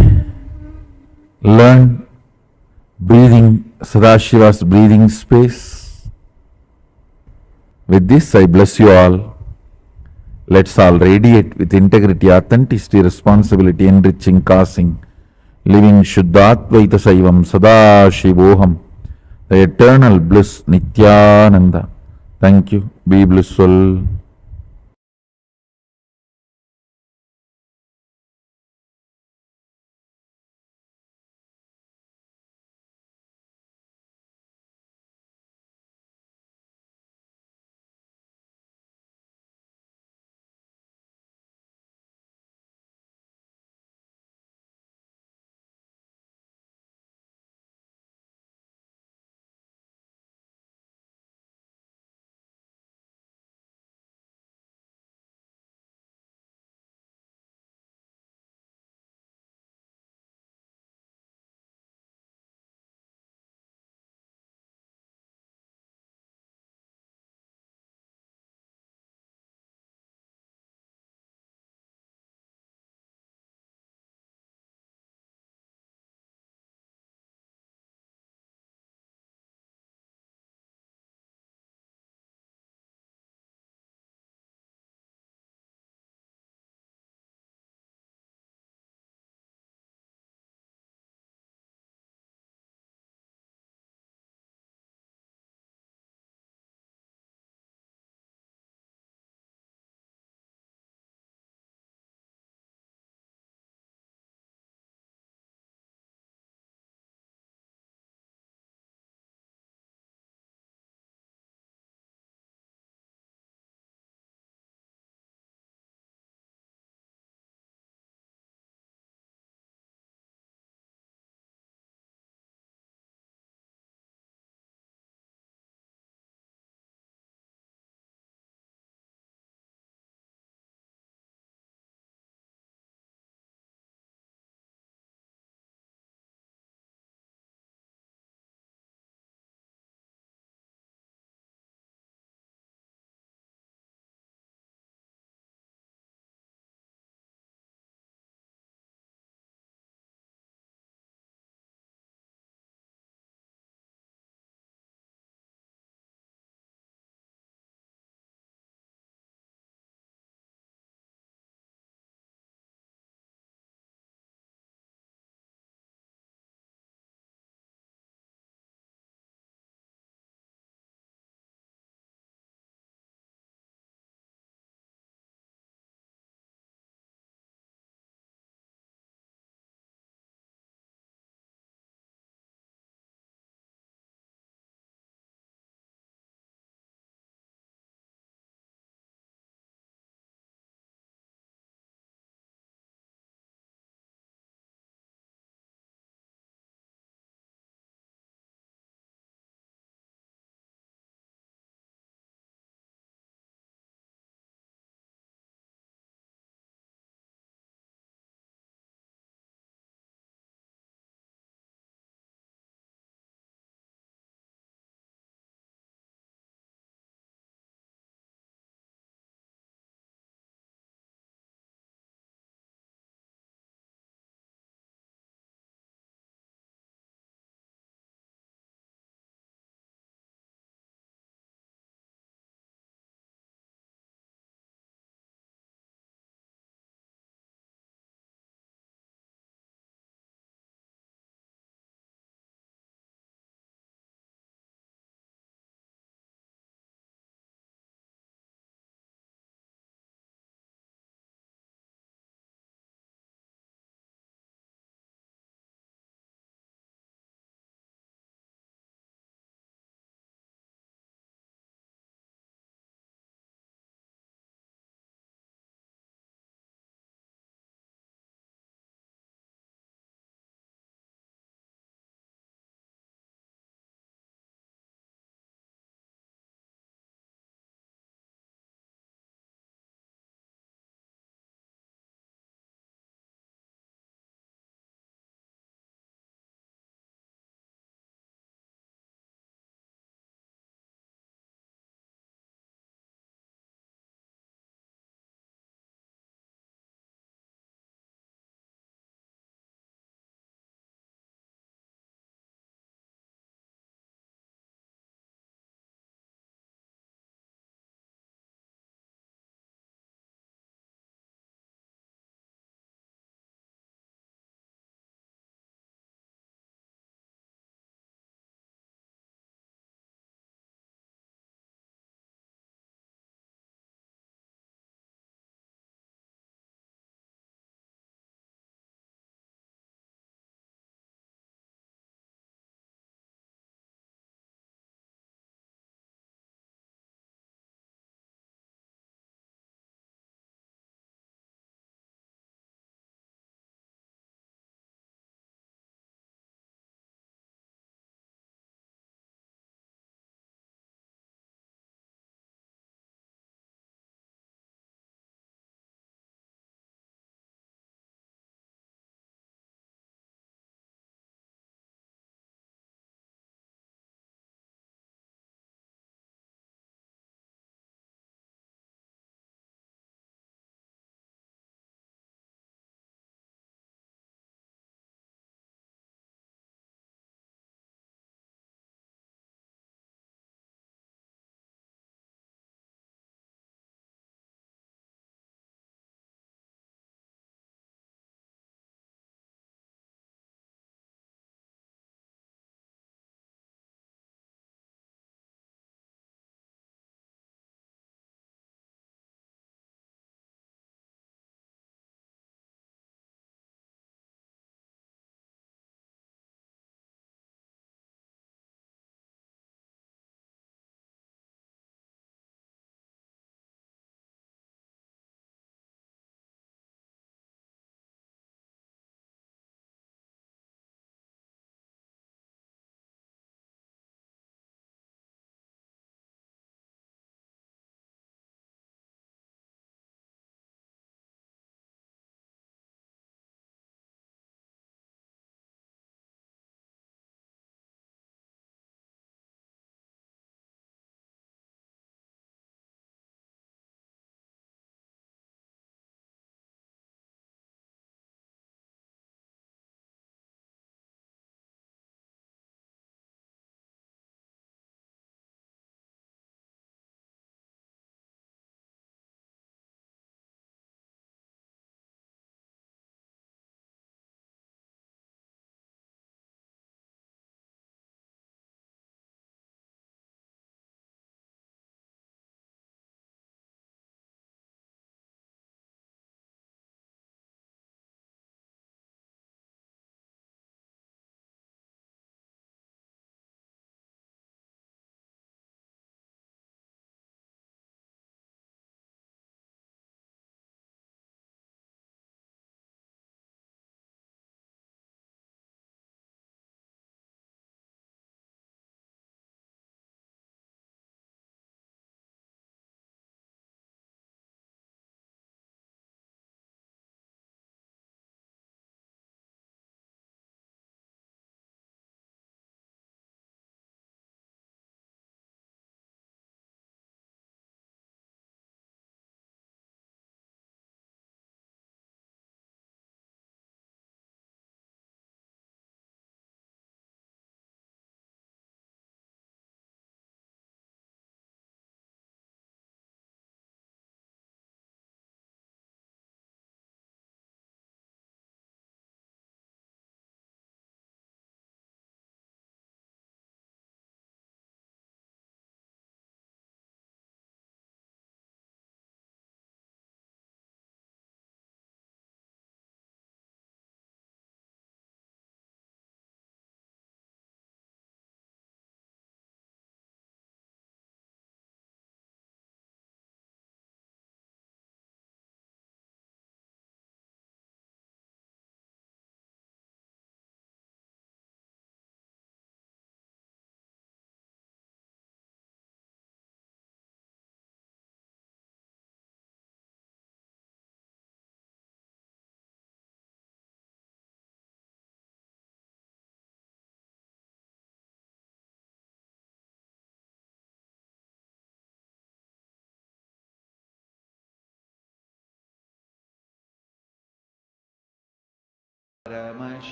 learn breathing, Sadashiva's breathing space. With this, I bless you all. Let's all radiate with integrity, authenticity, responsibility, enriching, causing, living Shuddhatvaita Saivam Sadashivoham, the eternal bliss Nityananda. Thank you. Be blissful.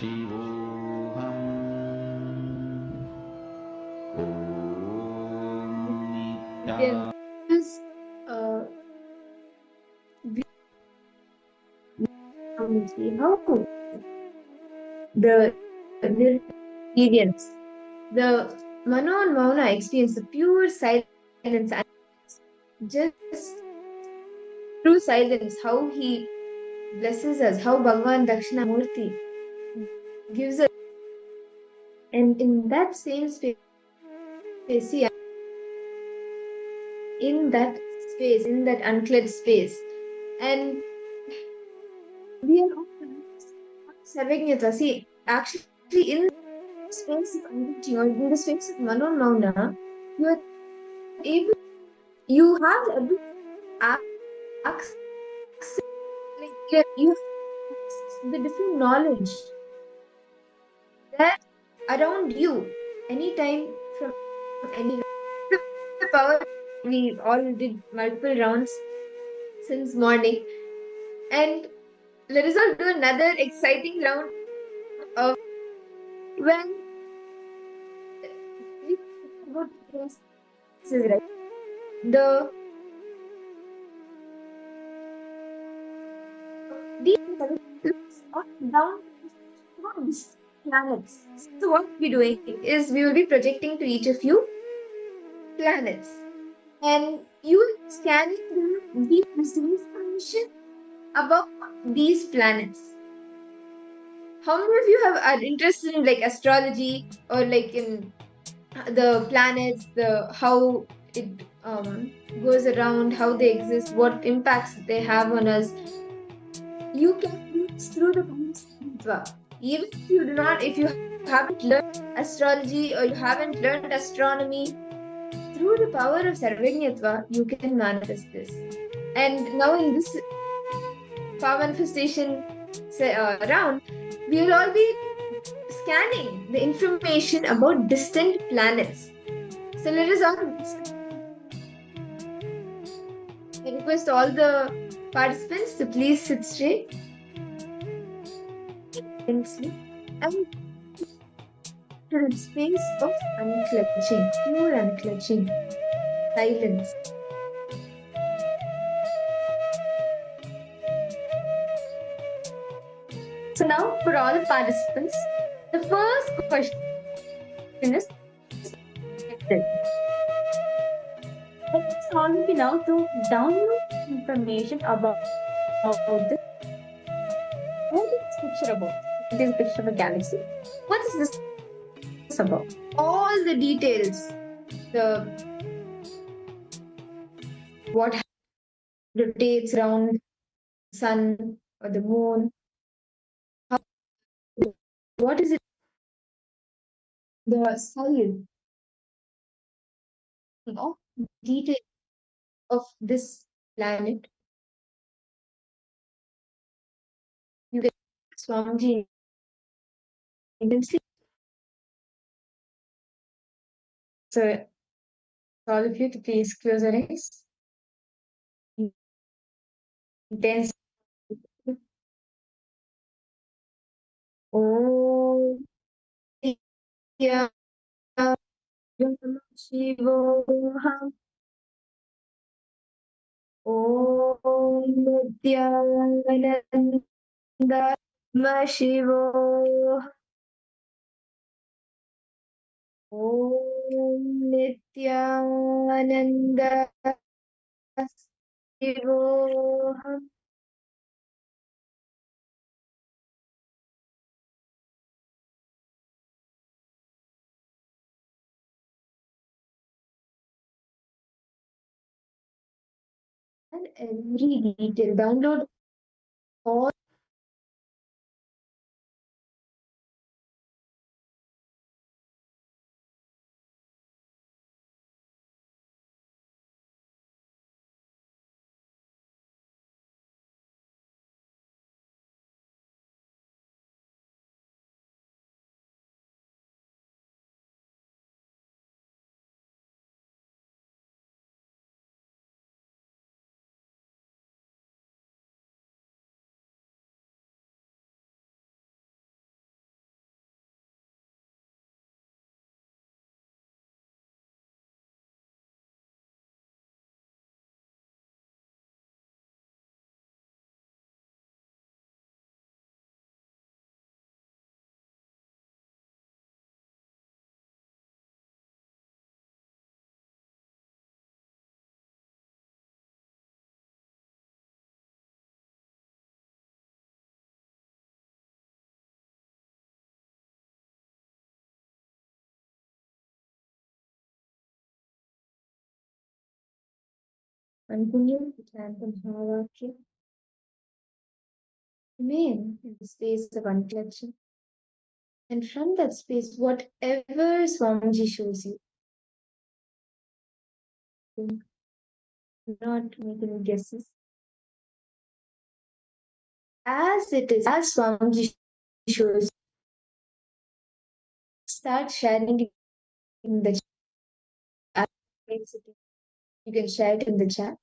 Then is uh, we see how the experience, the Mano and Mauna experience, the pure silence, and just through silence, how he blesses us, how Bhagavan Dakshinamurti gives us, and in that same space, see, in that space, in that unclad space, and we are all serving it. See, actually, in the space of unreaching or in the space of Mano and Mauna, you are able, you have the ability to access, like you have the different knowledge that around you anytime from anywhere. The power, we all did multiple rounds since morning, and let us all do another exciting round of when we talk about places, right? The deep down these planets. So what we're doing is we will be projecting to each of you planets, and you will be scanning the deep information about these planets. How many of you are interested in like astrology or like in the planets, the how it goes around, how they exist, what impacts they have on us? You can do this through the Paramashivoham. Even if you do not, if you haven't learned astrology or you haven't learned astronomy, through the power of Sarvajñatva, you can manifest this. And now in this power manifestation round, we will all be scanning the information about distant planets. So let us all I request all the participants to please sit straight and sleep and to the space of unclutching, pure unclutching, silence. So now for all the participants, the first question is let's all be now to download information about this. What is this picture about? It is a picture of a galaxy. What is this about? All the details, the what rotates around the sun or the moon, how, what is it, the size of detail of this planet. You get Swamiji intensely. So all of you to please close your eyes. Intense. Oh, yeah. Paramashivoham. Om Nityananda Shivoham. Om Nityananda Shivoham. And every detail, download all Continue to chant the Mahavakya. Remain in the space of uncollection. And from that space, whatever Swamiji shows you, do not make any guesses. As it is, as Swamiji shows, start sharing it in the chat. You can share it in the chat.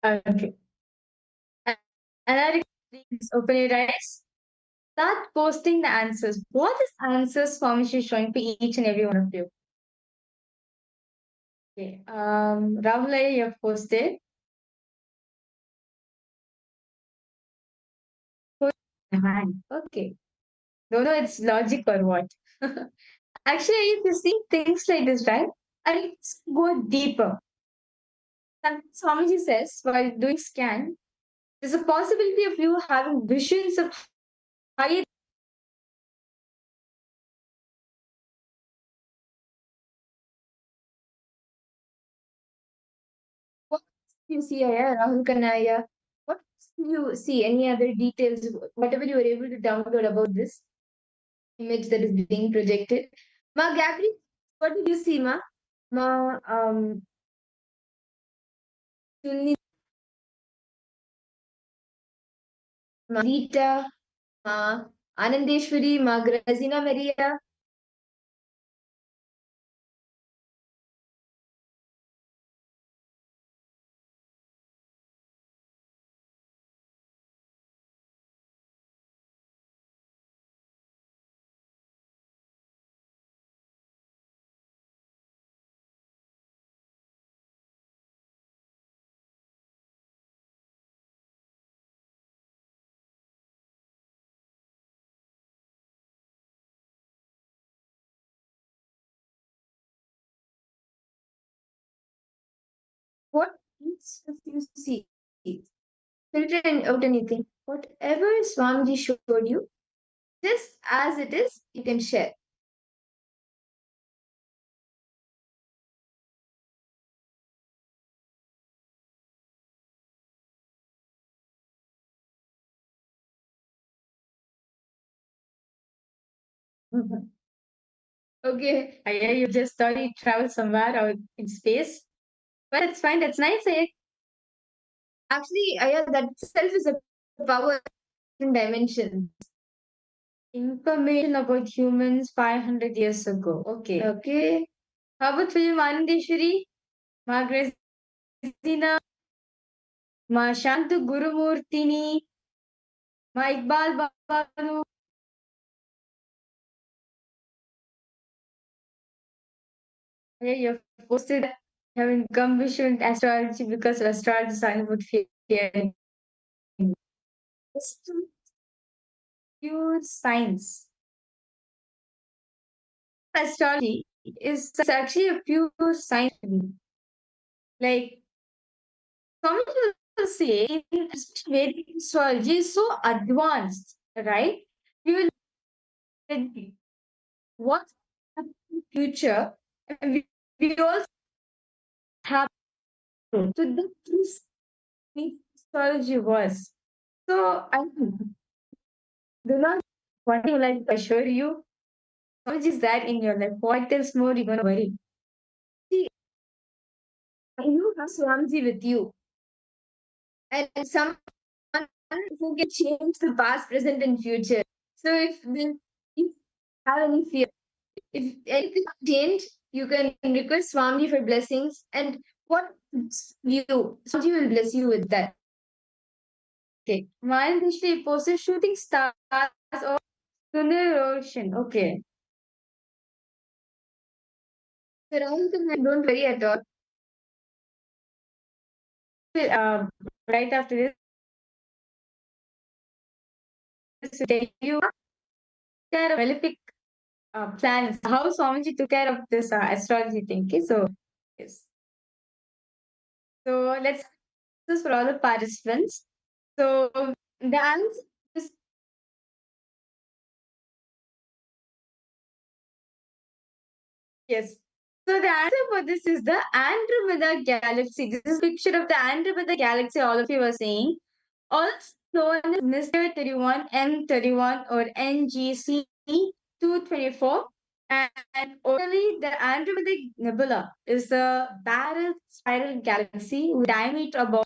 Okay. And please open your eyes. Start posting the answers. What is answers Swamiji is showing for each and every one of you? Okay. Rahul, you have posted. Okay. Don't know it's logic or what. Actually, if you see things like this, right? I go deeper. And Swamiji says while doing scan, there's a possibility of you having visions of higher. What you see here, Rahul Kanaya? What do you see? Any other details? Whatever you were able to download about this image that is being projected. Ma Gabri, what did you see, Ma? Ma Sunni, Ma Lolita, Ma Anandeshwari, Ma Grazina Maria. What else do you see? Filter out anything. Whatever Swamiji showed you, just as it is, you can share. Okay, Aya, you just thought you travel somewhere out in space. But it's fine, that's nice, Aya. Actually, Aya, that itself is a power in dimensions. Information about humans 500 years ago. Okay. Okay. How about for you, Manandeshwari? Margaret Zina, Ma Shantu Gurumurtini, Ma Iqbal Babalu. Yeah, you've posted having come vision astrology because astrology is all about fear. It's pure science. Astrology is actually a pure science. Like, Swamiji say in Vedic astrology is so advanced, right? We will what's happening in the future, and we also have to the truth astrology was. So I do not want to like assure you how much is that in your life. What else more you gonna worry? See, you have Swamiji with you, and someone who can change the past, present, and future. So if you have any fear, if anything change, you can request Swami for blessings, and what you Swami will bless you with that. Okay. Mind Dishti poses shooting stars or lunar ocean. Okay. Surround them and don't worry at all. Uh, right after this, to tell you care of malefic plans, how Swamiji took care of this astrology thing. Okay, so yes. So let's this for all the participants. So the answer is yes. So the answer for this is the Andromeda Galaxy. This is a picture of the Andromeda Galaxy all of you were saying. Also known as Mr. 31, M31 or NGC 224. And originally the Andromeda Nebula is a barrel spiral galaxy with diameter about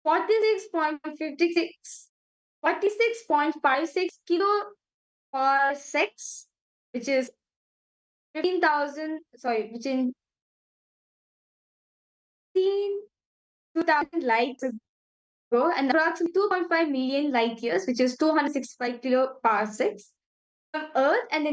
46.56 kilo parsecs, which is 15,000, sorry, which in 2,000 light ago, and approximately 2.5 million light years, which is 265 kiloparsecs from Earth, and the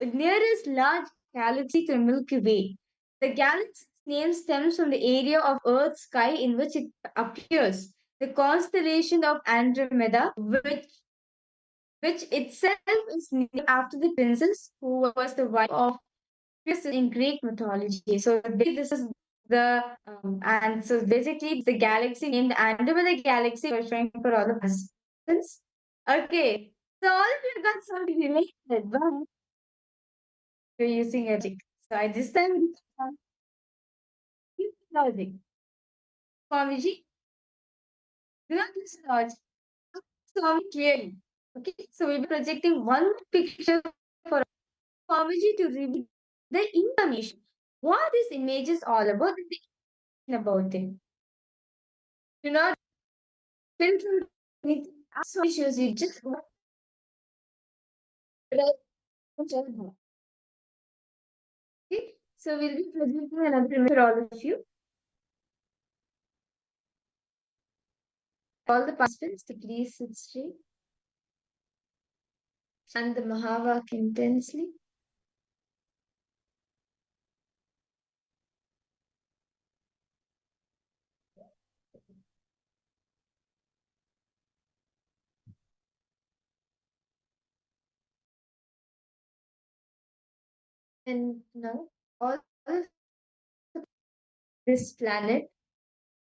nearest large galaxy to the Milky Way. The galaxy's name stems from the area of Earth's sky in which it appears, the constellation of Andromeda, which itself is named after the princess who was the wife of Perseus in Greek mythology. So this is the and so basically the galaxy named Andromeda Galaxy was showing for all the participants. Okay, so all of you got something related, but you're using a logic. So at this time, use logic. Swamiji, do not use logic. Swami clearly. Okay, so we'll be projecting one picture for Swamiji to reveal the information. What this image is all about, and the information about it. Do not filter anything. Swami shows you just what okay, so we'll be projecting another image for all of you. All the participants to please sit straight. Chant the Mahavak intensely. And now, all this planet,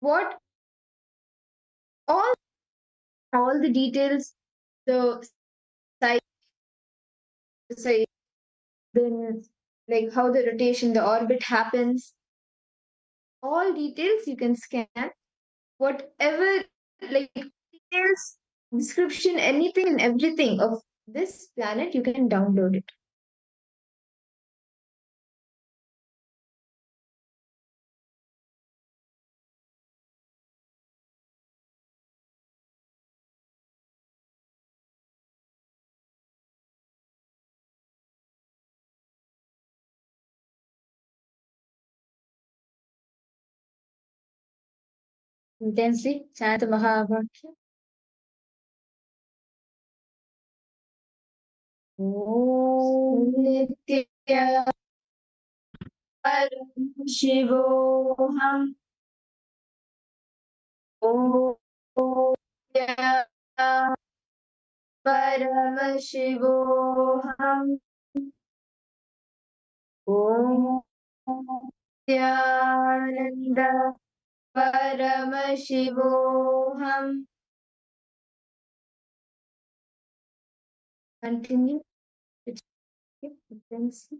what all the details, the size, then like how the rotation, the orbit happens, all details you can scan. Whatever like details, description, anything and everything of this planet, you can download it. Intensely chant the Mahavakya. Om Nitya Paramashivoham Om Nitya Paramashivoham Om Nityananda Paramashivoham. Continue with frequency.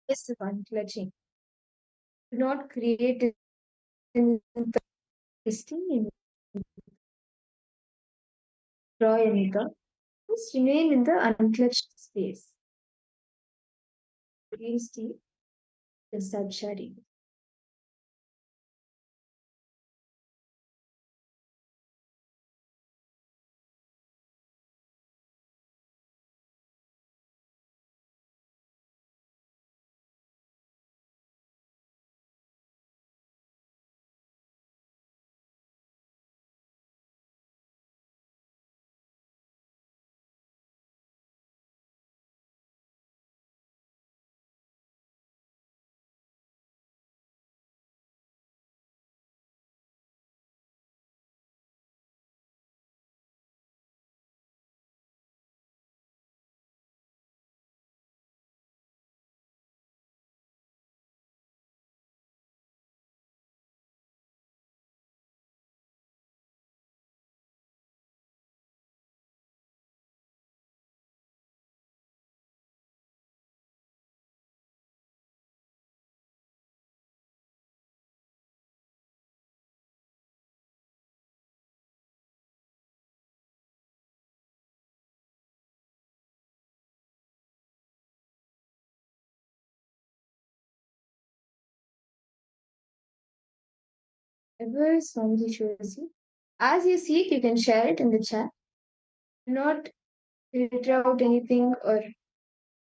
Yes, one clutching. Do not create in the listing draw anything. Just remain in the unclutched space. Release the subshading. Whatever Swamiji shows you. As you see it, you can share it in the chat. Do not filter out anything or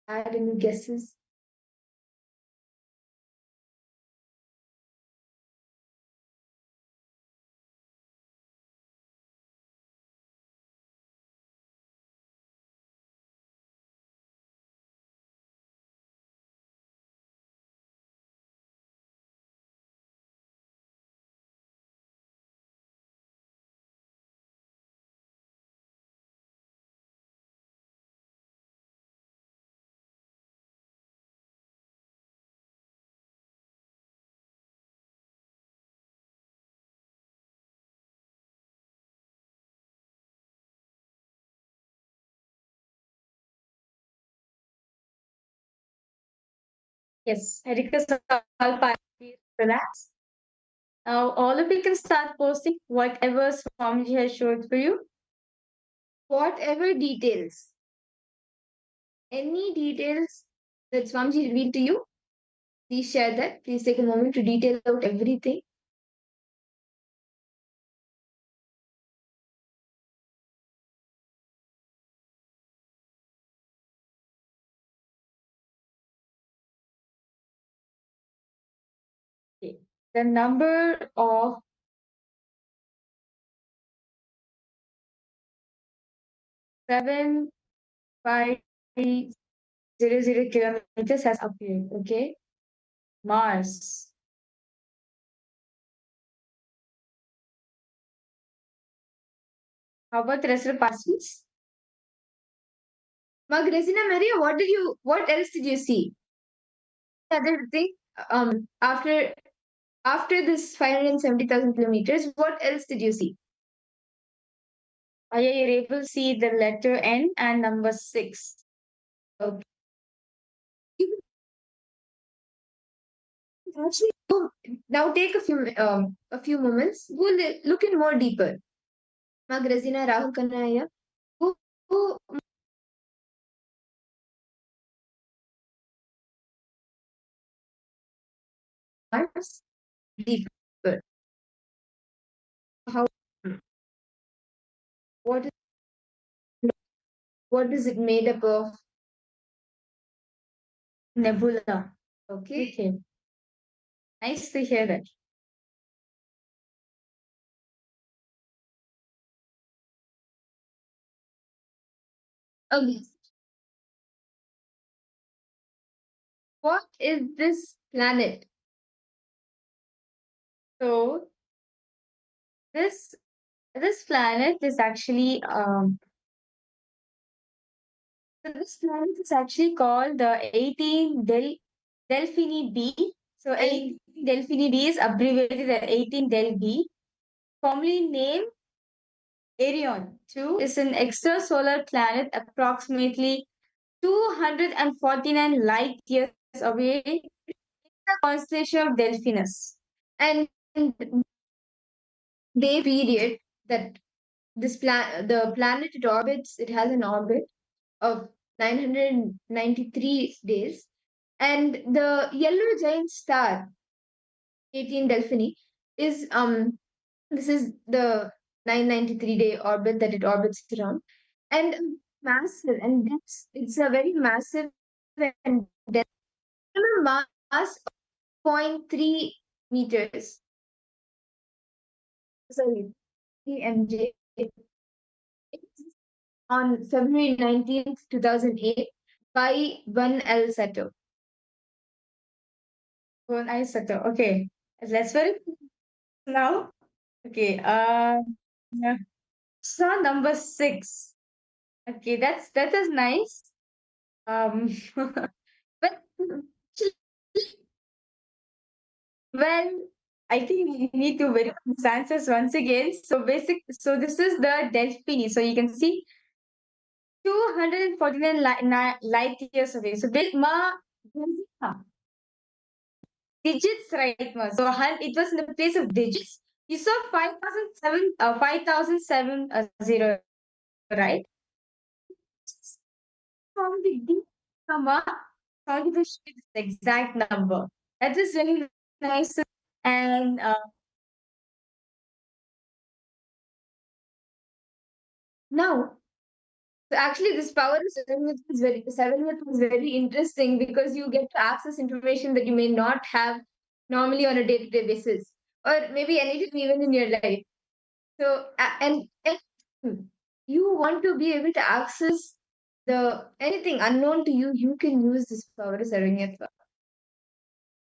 add any guesses. Yes, I request all parties relax. Now all of you can start posting whatever Swamiji has showed for you. Whatever details, any details that Swamiji revealed to you, please share that. Please take a moment to detail out everything. Okay. The number of seven, 500 kilometers has appeared. Okay. Mars. How about the rest of the participants? Magresina Maria, what else did you see? Other thing, after this 570,000 kilometers, what else did you see? Are you able to see the letter N and number 6? Okay. Actually, now take a few moments. Go look in more deeper. Magresina Rahul Kanaya. Go Mars deeper. How? What is it made up of? Nebula. Okay. Nice to hear that. Okay. What is this planet? So this planet is actually this planet is actually called the 18 Delphini B. So 18 Delphini D is abbreviated as 18 Del B, formerly named Arion. 2 is an extrasolar planet approximately 249 light years away in the constellation of Delphinus. And day period that the planet it orbits, it has an orbit of 993 days. And the yellow giant star, 18 Delphini, is this is the 993-day orbit that it orbits around. And massive, and it's a very massive and dense mass of 0.3 meters. Sorry, 3 mj. On February 19th, 2008 by Van Sato. Van Sato. Okay. Let's very now. Okay. Yeah. So number 6. Okay, that is nice. But well, I think we need to verify these answers once again. So this is the Delphini. So you can see 249 light years away. So digits, right? So it was in the place of digits. You saw 5070, right? From the D comma, found the exact number. That is really nice. And now, so actually, this power of 7 is very interesting because you get to access information that you may not have normally on a day-to-day basis, or maybe anything even in your life. So and you want to be able to access the anything unknown to you, you can use this power of Saranyatva.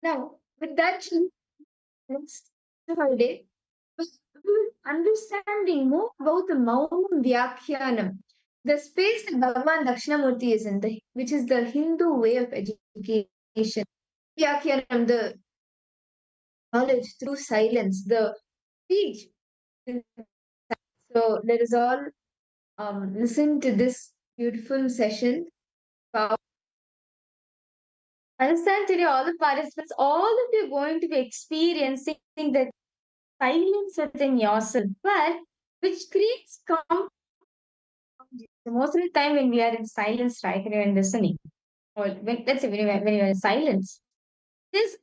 Now, with that, next holiday, understanding more about the Maunam Vyakhyanam, the space that Bhagavan Dakshinamurti is in, which is the Hindu way of education. Vyakhyanam, the knowledge through silence, the speech. So let us all listen to this beautiful session. Understand today, all the participants, all of you are going to be experiencing that silence within yourself, but which creates most of the time when we are in silence, right, when we are listening, or let's say when we are in silence, there's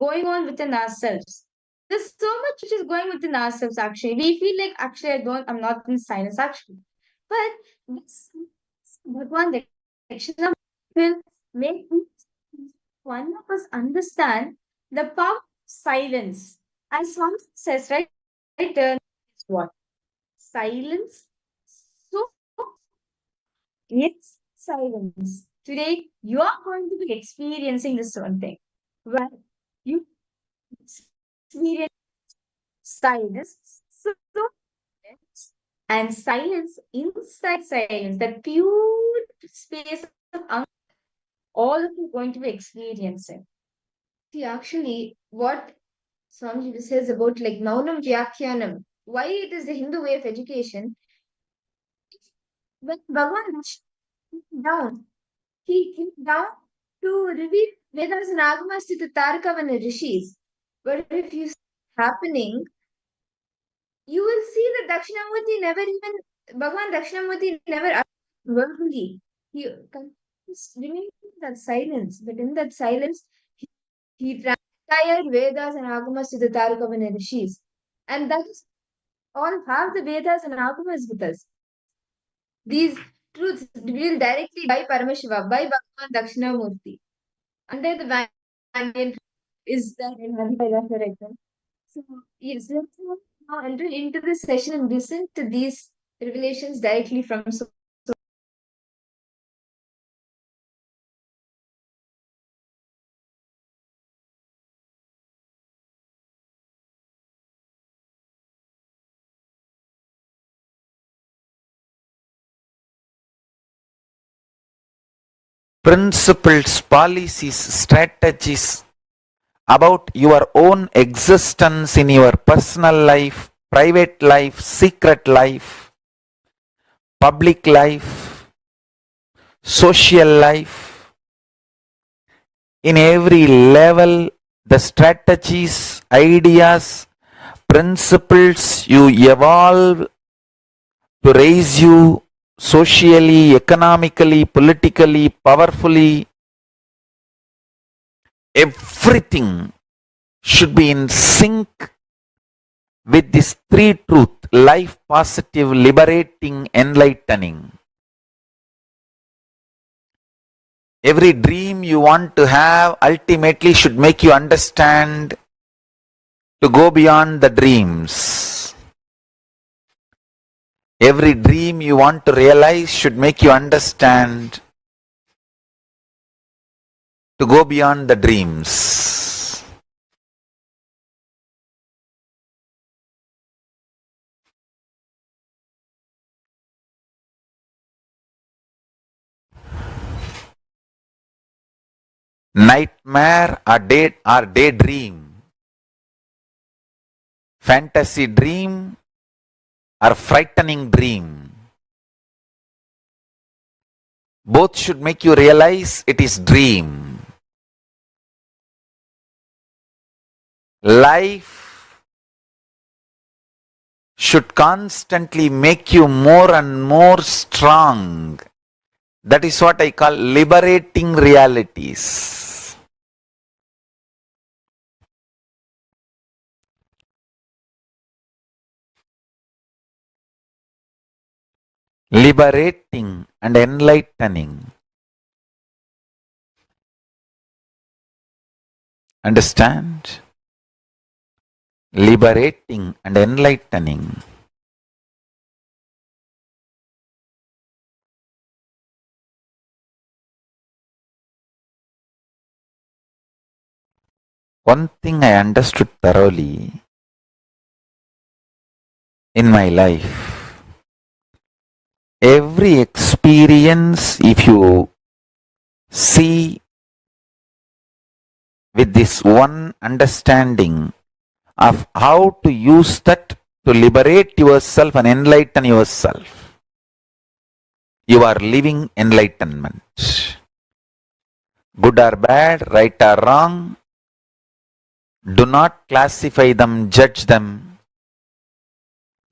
going on within ourselves. There's so much which is going within ourselves actually. We feel like actually I'm not in silence actually. But this Bhagwan Dakshina will make one of us understand the power of silence. As one says, right, what? Silence. So it's silence. Today, you are going to be experiencing this one thing. Where you experience silence. So, and silence inside silence, that pure space of all of you are going to be experiencing. See, actually, what Swamiji says about like Maunam Vyakhyanam, why it is the Hindu way of education, when Bhagavan down, he came down to reveal Vedas and Agamas to the Tarkavana rishis. But if you see happening, you will see that Dakshinamurti never even, Bhagavan Dakshinamurti never verbally. He remains in that silence. But in that silence, he transpired Vedas and Agamas to the Tarkavana rishis. And that is all have the Vedas and Agamas with us. These truths revealed directly by Paramashiva, by Bhagavan Dakshinamurti. Under the banyan is the referendum. So, yes, let's now enter into this session and listen to these revelations directly from principles, policies, strategies about your own existence in your personal life, private life, secret life, public life, social life. In every level, the strategies, ideas, principles you evolve to raise you socially, economically, politically, powerfully, everything should be in sync with this three truth: life, positive, liberating, enlightening. Every dream you want to have ultimately should make you understand to go beyond the dreams. Every dream you want to realize should make you understand to go beyond the dreams. Nightmare or daydream, fantasy dream or frightening dream, both should make you realize it is dream. Life should constantly make you more and more strong. That is what I call liberating realities. Liberating and enlightening. Understand? Liberating and enlightening. One thing I understood thoroughly in my life, every experience, if you see with this one understanding of how to use that to liberate yourself and enlighten yourself, you are living enlightenment. Good or bad, right or wrong, do not classify them, judge them.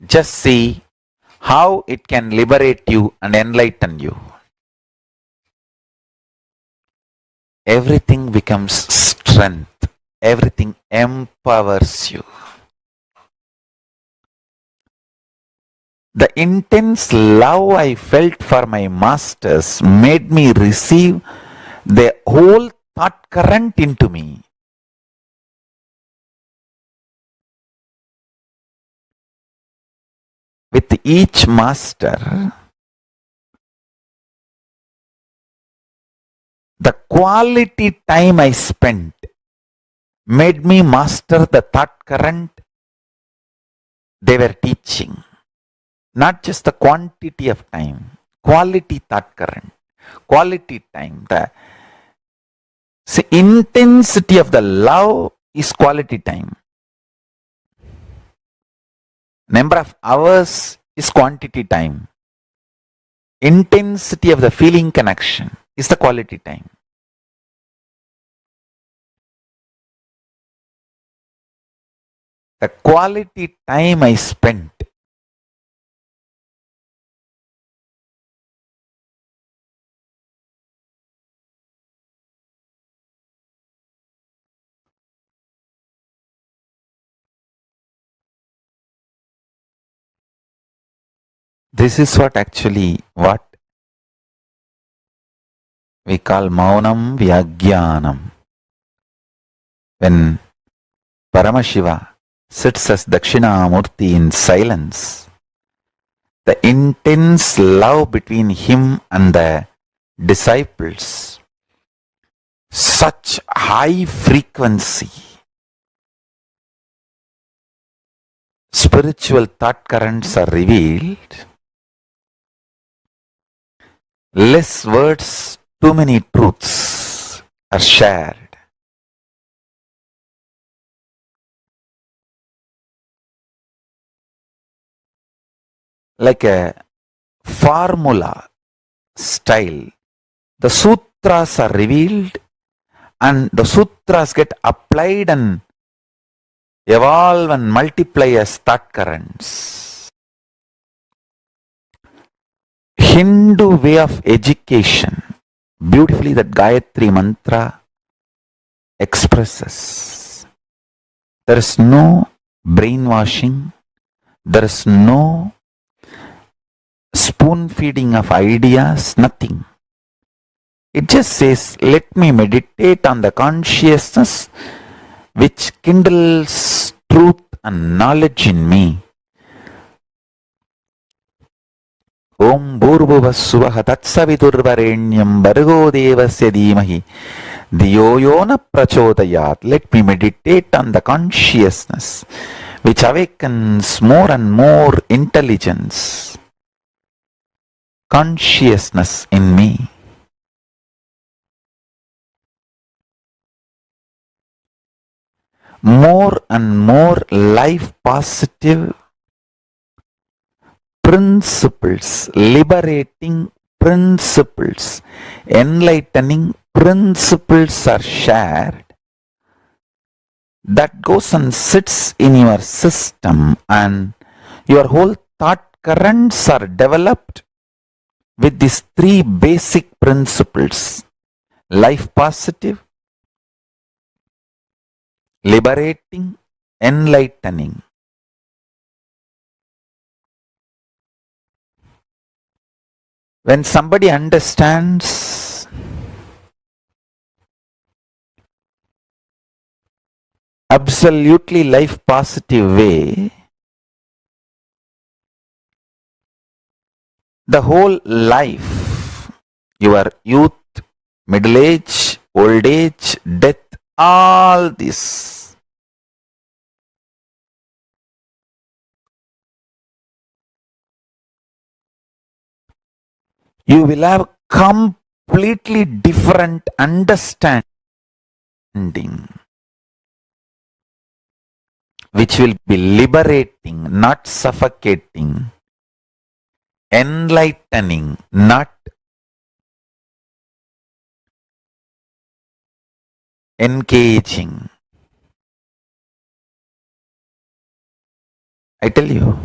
Just see how it can liberate you and enlighten you. Everything becomes strength. Everything empowers you. The intense love I felt for my masters made me receive the whole thought current into me. With each master, the quality time I spent made me master the thought current they were teaching. Not just the quantity of time, quality thought current, quality time. The intensity of the love is quality time. Number of hours is quantity time. Intensity of the feeling connection is the quality time. The quality time I spent this is what we call Maunam Vyagyanam. When Paramashiva sits as Dakshinamurti in silence, the intense love between him and the disciples, such high frequency, spiritual thought currents are revealed. Less words, too many truths are shared. like a formula style. The sutras are revealed and the sutras get applied and evolve and multiply as thought currents. Hindu way of education, beautifully that Gayatri mantra expresses. There is no brainwashing, there is no spoon feeding of ideas, nothing. It just says, let me meditate on the consciousness which kindles truth and knowledge in me. Om Bhurvuvassuvaha Tatsavidurvarenyam Bhargo Devasya Dhimahi Dhiyo Yona Prachodayat. Let me meditate on the consciousness which awakens more and more intelligence, consciousness in me. More and more life positive principles, liberating principles, enlightening principles are shared. That goes and sits in your system and your whole thought currents are developed with these three basic principles: life positive, liberating, enlightening. When somebody understands absolutely life positive way, the whole life, your youth, middle age, old age, death, all this, you will have completely different understanding, which will be liberating, not suffocating, enlightening, not engaging. I tell you.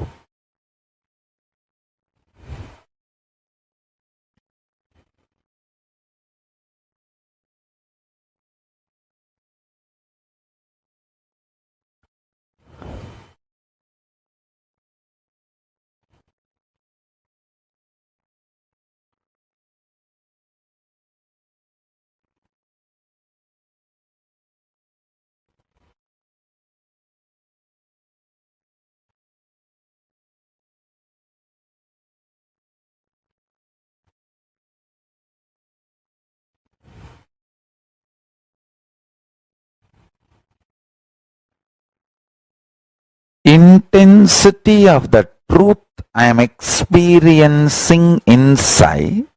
Intensity of the truth I am experiencing inside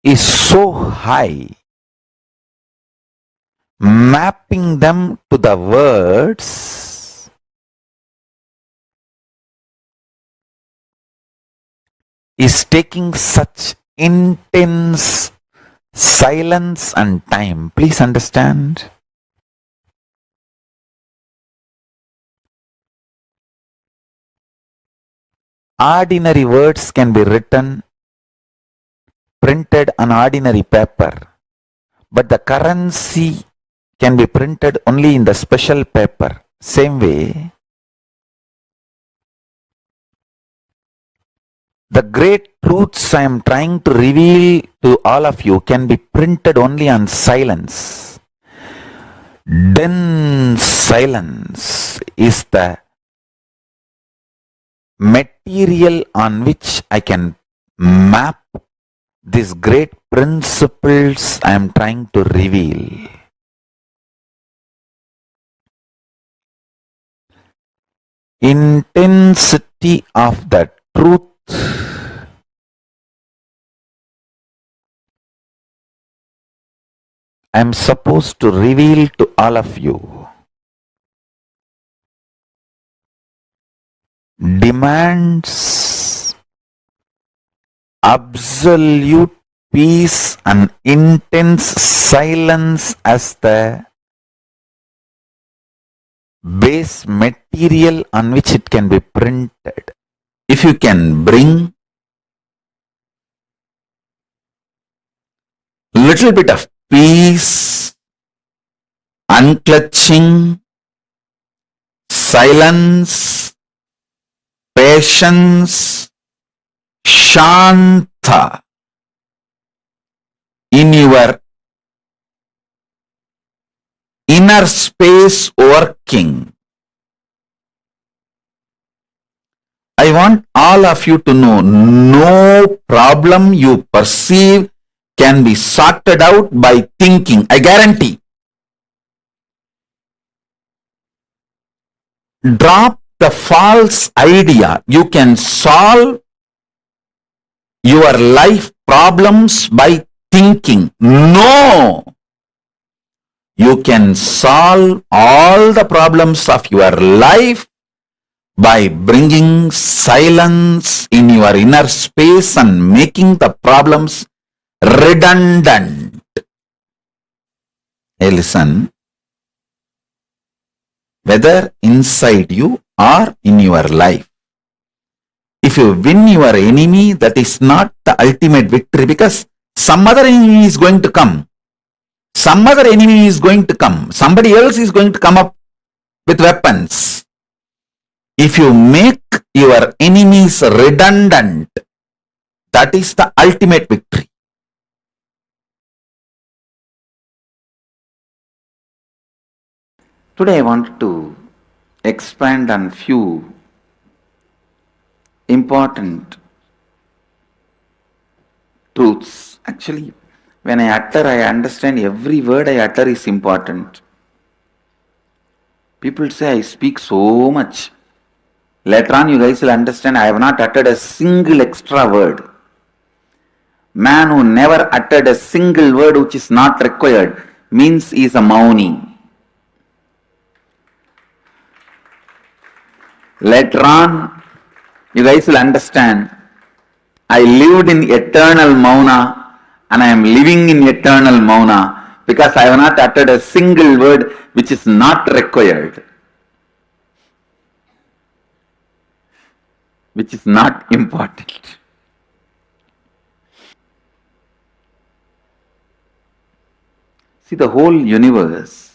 is so high, mapping them to the words is taking such intense silence and time. Please understand. Ordinary words can be written, printed on ordinary paper, but the currency can be printed only in the special paper. Same way, the great truths I am trying to reveal to all of you can be printed only on silence. Dense silence is the material on which I can map these great principles I am trying to reveal. Intensity of the truth I am supposed to reveal to all of you demands absolute peace and intense silence as the base material on which it can be printed. If you can bring little bit of peace, unclutching, silence, patience, shanta in your inner space working. I want all of you to know, no problem you perceive can be sorted out by thinking. I guarantee. Drop the false idea. You can solve your life problems by thinking. No! You can solve all the problems of your life by bringing silence in your inner space and making the problems redundant. Hey, listen. Whether inside you or in your life, if you win your enemy, that is not the ultimate victory, because some other enemy is going to come. Some other enemy is going to come. Somebody else is going to come up with weapons. If you make your enemies redundant, that is the ultimate victory. Today I want to expand on few important truths. Actually, when I utter, I understand every word I utter is important. People say I speak so much. Later on you guys will understand I have not uttered a single extra word. Man who never uttered a single word which is not required means he is a Mauni. Later on, you guys will understand I lived in eternal Mauna and I am living in eternal Mauna because I have not uttered a single word which is not required, which is not important. See, the whole universe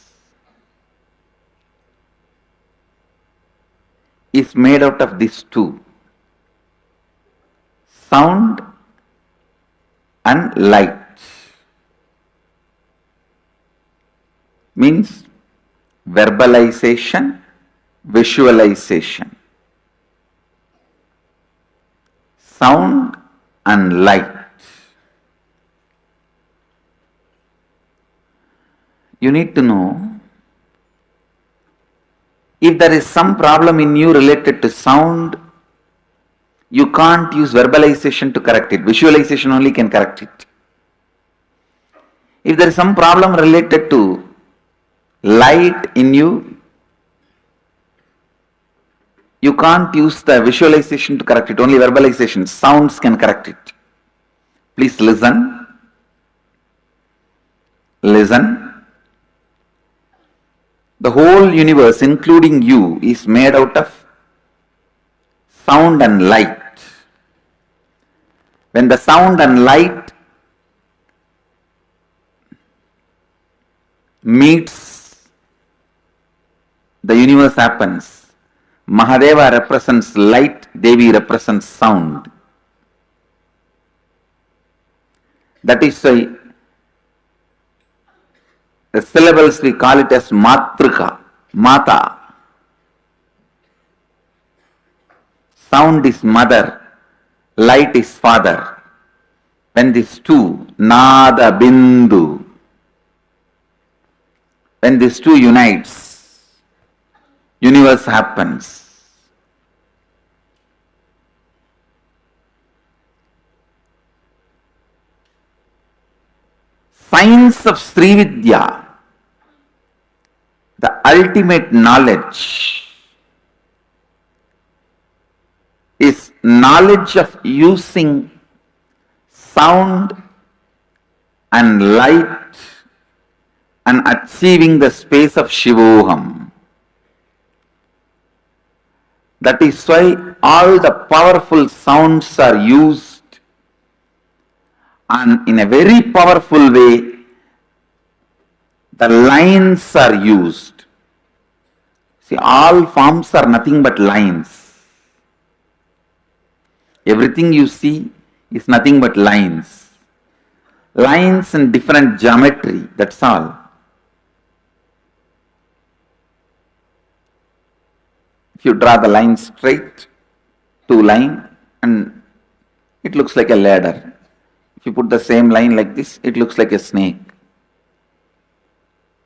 is made out of these two, sound and light. Means verbalization, visualization. Sound and light. You need to know, if there is some problem in you related to sound, you can't use verbalization to correct it. Visualization only can correct it. If there is some problem related to light in you, you can't use the visualization to correct it. Only verbalization, sounds can correct it. Please listen. Listen. The whole universe, including you, is made out of sound and light. When the sound and light meets, the universe happens. Mahadeva represents light, Devi represents sound. That is why the syllables we call it as Matrika, Mata. Sound is mother, light is father. When these two, Nada Bindu, when these two unites, universe happens. Science of Srividya, the ultimate knowledge, is knowledge of using sound and light and achieving the space of Shivoham. That is why all the powerful sounds are used, and in a very powerful way the lines are used. See, all forms are nothing but lines. Everything you see is nothing but lines. Lines in different geometry, that's all. If you draw the line straight, two line, and it looks like a ladder. If you put the same line like this, it looks like a snake.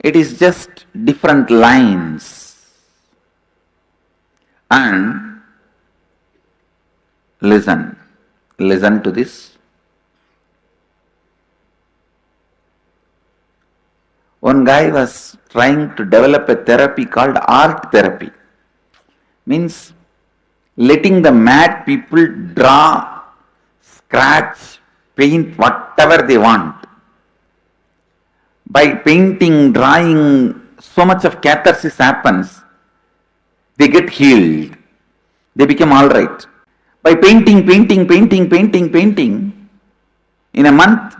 It is just different lines. And listen to this. One guy was trying to develop a therapy called art therapy. Means letting the mad people draw, scratch, paint whatever they want. By painting, drawing, so much of catharsis happens. They get healed. They become alright. By painting, in a month,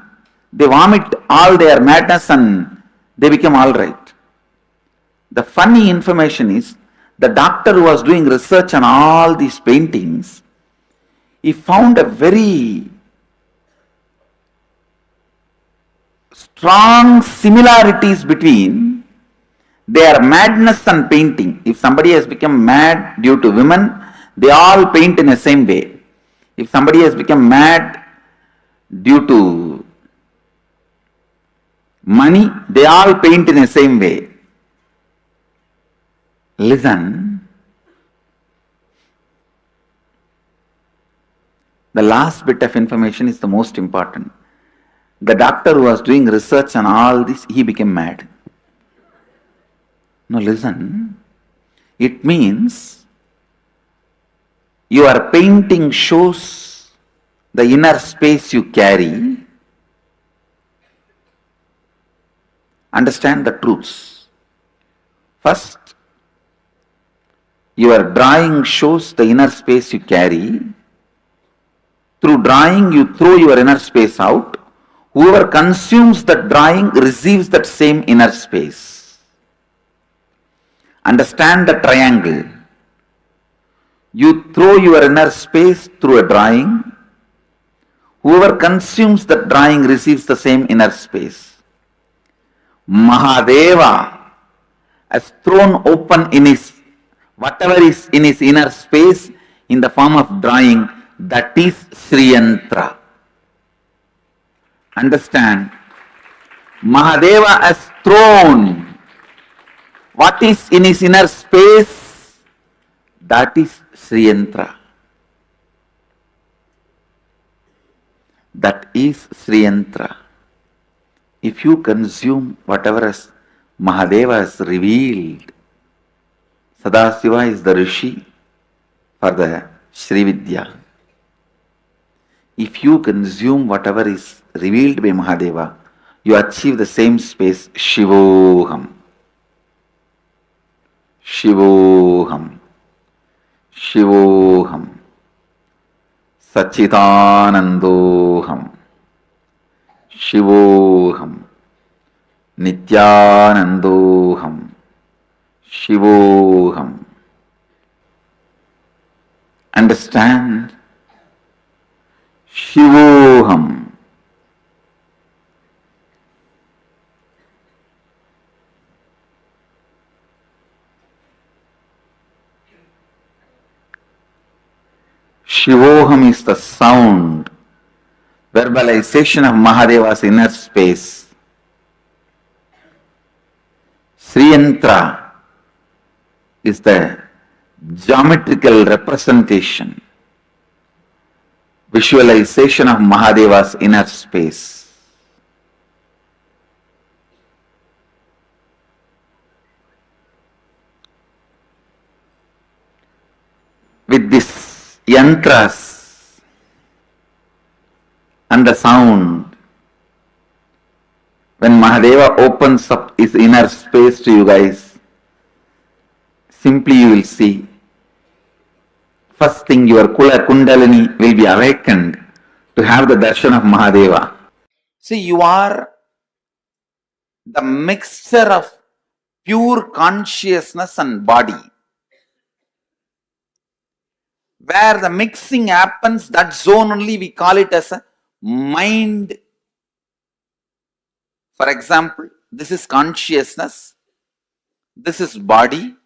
they vomit all their madness and they become alright. The funny information is, the doctor who was doing research on all these paintings, he found a very strong similarities between their madness and painting. If somebody has become mad due to women, they all paint in the same way. If somebody has become mad due to money, they all paint in the same way. Listen. The last bit of information is the most important. The doctor who was doing research on all this, he became mad. Now listen. It means your painting shows the inner space you carry. Understand the truths. First, your drawing shows the inner space you carry. Through drawing, you throw your inner space out. Whoever consumes that drawing receives that same inner space. Understand the triangle. You throw your inner space through a drawing. Whoever consumes that drawing receives the same inner space. Mahadeva has thrown open in his whatever is in his inner space in the form of drawing, that is Sriyantra. Understand? Mahadeva has thrown what is in his inner space, that is Sriyantra. That is Sriyantra. If you consume whatever has Mahadeva has revealed, Sadasiva is the Rishi for the Sri Vidya. If you consume whatever is revealed by Mahadeva, you achieve the same space, Shivoham. Shivoham. Shivoham. Sachidanandoham. Shivoham. Nityanandoham. Shivoham. Understand? Shivoham. Shivoham is the sound, verbalization of Mahadeva's inner space. Sriyantra is the geometrical representation, visualization of Mahadeva's inner space. With this yantras and the sound. When Mahadeva opens up his inner space to you guys, simply you will see. First thing, your Kula Kundalini will be awakened to have the darshan of Mahadeva. See, you are the mixture of pure consciousness and body. Where the mixing happens, that zone only we call it as a mind. For example, this is consciousness, this is body.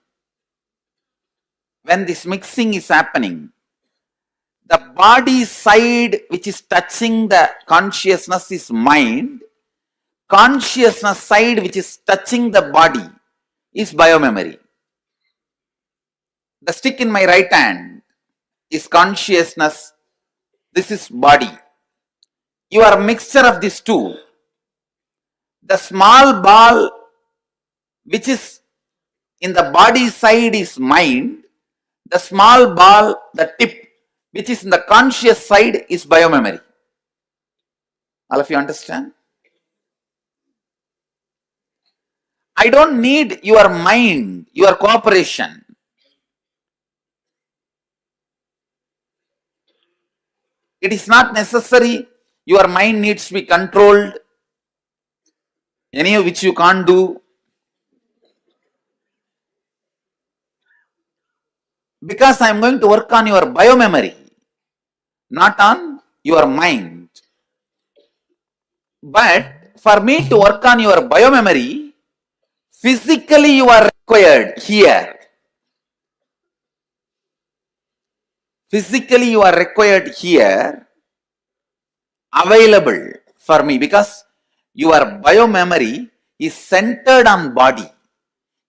When this mixing is happening, the body side which is touching the consciousness is mind. Consciousness side which is touching the body is biomemory. The stick in my right hand is consciousness, this is body. You are a mixture of these two. The small ball which is in the body side is mind. The small ball, the tip which is in the conscious side is biomemory. All of you understand? I don't need your mind, your cooperation. It is not necessary your mind needs to be controlled, any of which you can't do. Because I am going to work on your biomemory, not on your mind. But for me to work on your biomemory, physically you are required here. Physically you are required here, available for me, because your biomemory is centered on body.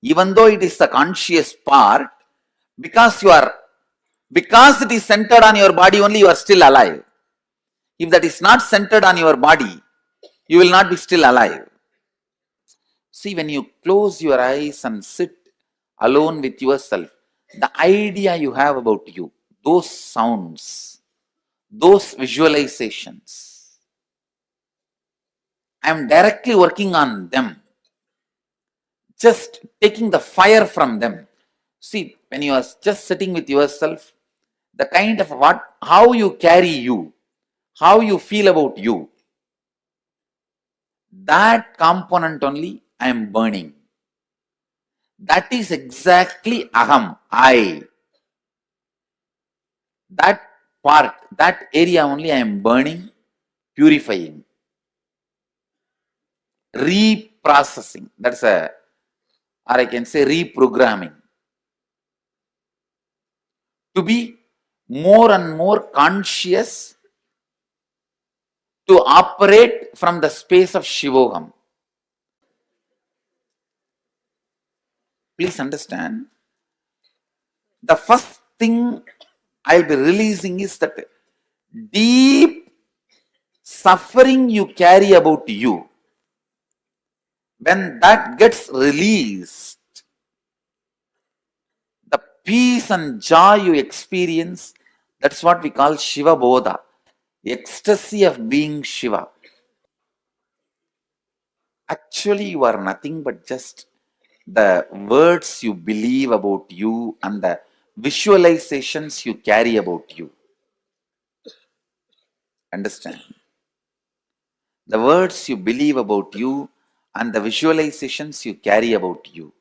Even though it is the conscious part, because it is centered on your body only, you are still alive. If that is not centered on your body, you will not be still alive. See, when you close your eyes and sit alone with yourself, the idea you have about you, those sounds, those visualizations, I am directly working on them, just taking the fire from them. See, when you are just sitting with yourself, the kind of how you carry you, how you feel about you, that component only I am burning. That is exactly aham, I. That part, that area only I am burning, purifying, reprocessing. That's or I can say reprogramming. To be more and more conscious, to operate from the space of Shivoham. Please understand, the first thing I'll be releasing is that deep suffering you carry about you. When that gets released, the peace and joy you experience, that's what we call Shiva Bodha, ecstasy of being Shiva. Actually, you are nothing but just the words you believe about you and the visualizations you carry about you. Understand? The words you believe about you and the visualizations you carry about you.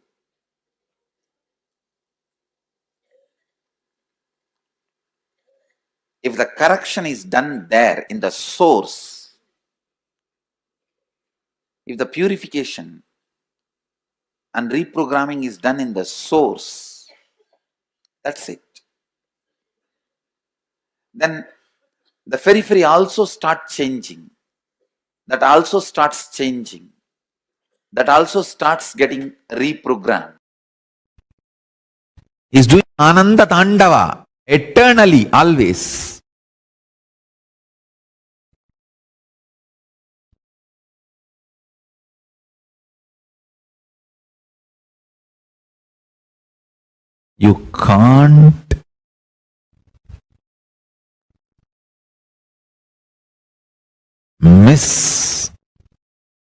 If the correction is done there in the source, if the purification and reprogramming is done in the source, that's it. Then the periphery also starts changing. That also starts changing. That also starts getting reprogrammed. He's doing Ananda Tandava eternally, always. You can't Yes,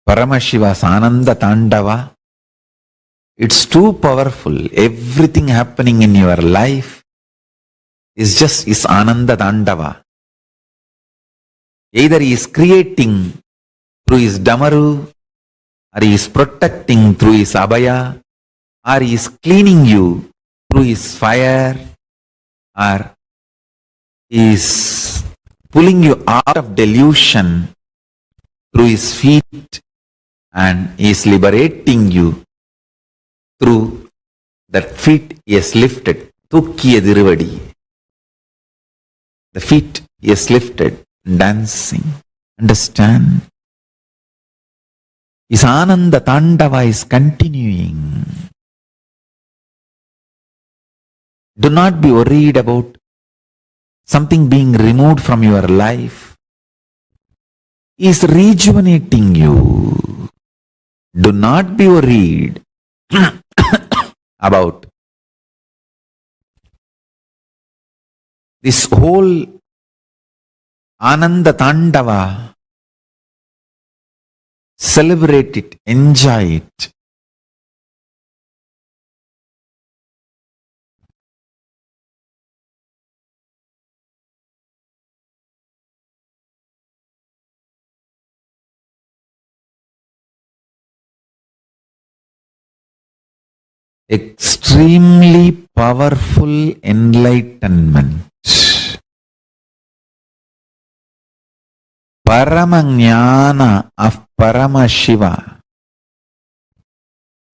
Paramashiva's Ananda Tandava, it's too powerful. Everything happening in your life is Ananda Tandava. Either he is creating through his Damaru, or he is protecting through his Abhaya, or he is cleaning you through his fire, or he is pulling you out of delusion through his feet, and he is liberating you through that feet he has lifted. Thukkiya Diruvadi. The feet he has lifted, dancing. Understand? His Ananda Tandava is continuing. Do not be worried about something being removed from your life. He is rejuvenating you. Do not be worried about this whole Ananda Tandava. Celebrate it, enjoy it. Extremely powerful enlightenment. Paramajnana of Paramashiva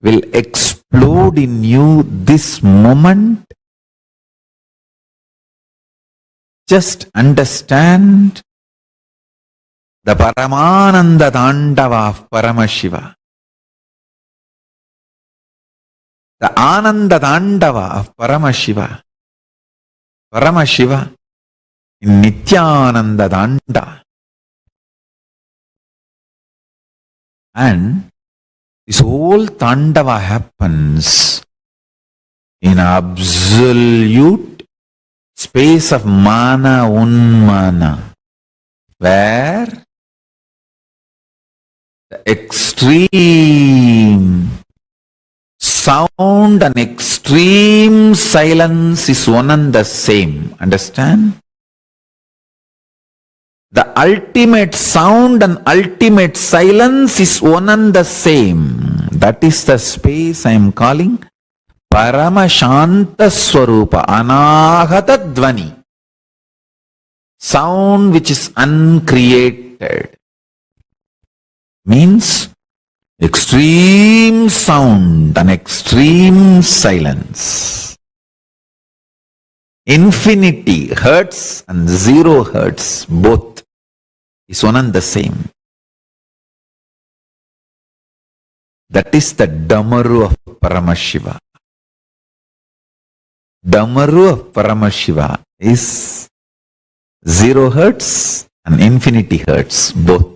will explode in you this moment. Just understand the Paramananda Tandava of Paramashiva. The Ananda Tandava of Paramashiva. Paramashiva in Nityananda Tanda. And this whole Tandava happens in absolute space of Mana Unmana, where the extreme sound and extreme silence is one and the same. Understand? The ultimate sound and ultimate silence is one and the same. That is the space I am calling Paramashanta Swarupa Anahata Dvani. Sound which is uncreated. Means extreme sound and extreme silence. Infinity, hertz and 0 hertz, both is one and the same. That is the Damaru of Paramashiva. Damaru of Paramashiva is 0 hertz and infinity hertz, both.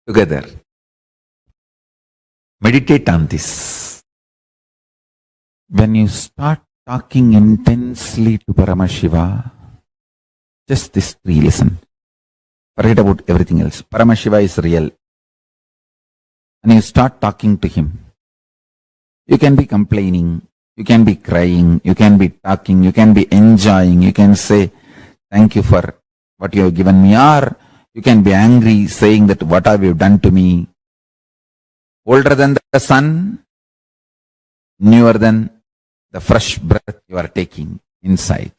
Together. Meditate on this. When you start talking intensely to Paramashiva, just this 3 listen. Forget about everything else. Paramashiva is real. And you start talking to him. You can be complaining, you can be crying, you can be talking, you can be enjoying, you can say, thank you for what you have given me, or you can be angry, saying that what have you done to me? Older than the sun, newer than the fresh breath you are taking inside.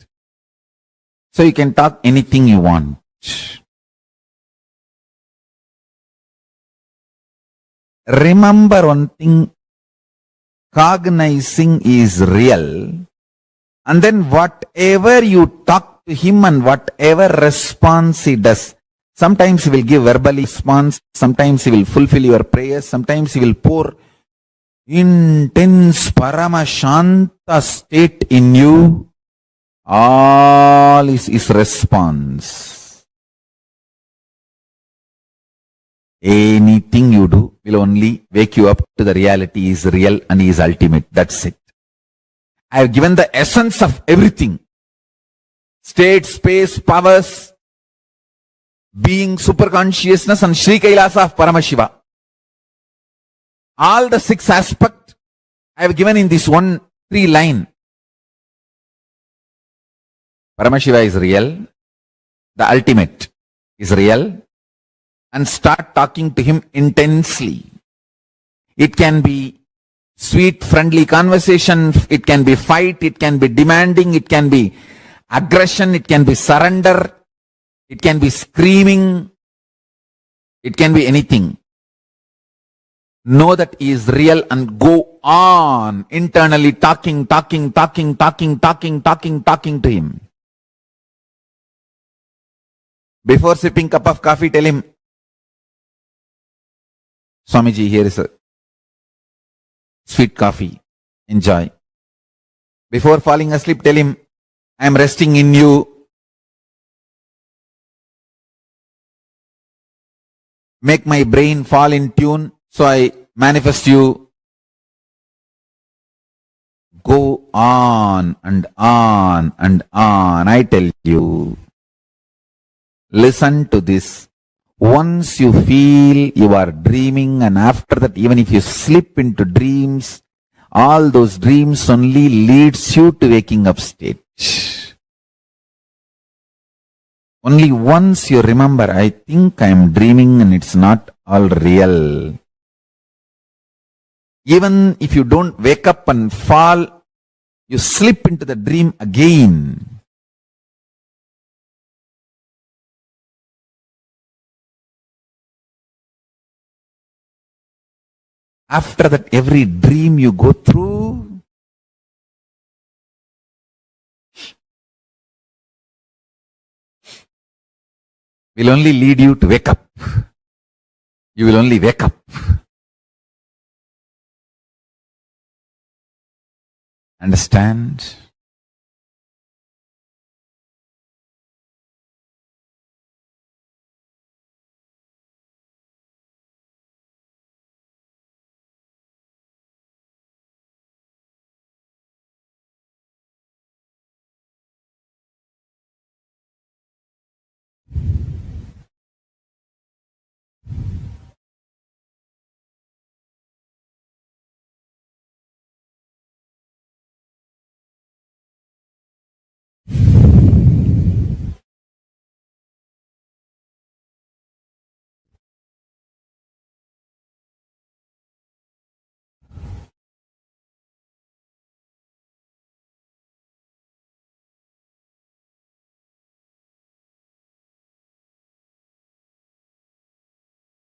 So you can talk anything you want. Remember one thing, cognizing is real, and then whatever you talk to him and whatever response he does, sometimes he will give verbal response, sometimes he will fulfill your prayers, sometimes he will pour intense Paramashanta state in you. All is his response. Anything you do will only wake you up to the reality. He is real and he is ultimate. That's it. I have given the essence of everything. state, space, powers, being, super consciousness, and Sri Kailasa of Paramashiva. All the 6 aspects I have given in this 1-3 line. Paramashiva is real. The ultimate is real. And start talking to him intensely. It can be sweet, friendly conversation. It can be fight. It can be demanding. It can be aggression. It can be surrender. It can be screaming. It can be anything. Know that he is real and go on internally talking to him. Before sipping cup of coffee, tell him, Swamiji, here is a sweet coffee. Enjoy. Before falling asleep, tell him, I am resting in you. Make my brain fall in tune, so I manifest you. Go on and on and on. I tell you. Listen to this. Once you feel you are dreaming, and after that, even if you slip into dreams, all those dreams only leads you to waking up state. Only once you remember, I think I am dreaming and it's not all real. Even if you don't wake up and fall, you slip into the dream again. After that, every dream you go through, will only lead you to wake up. You will only wake up. Understand?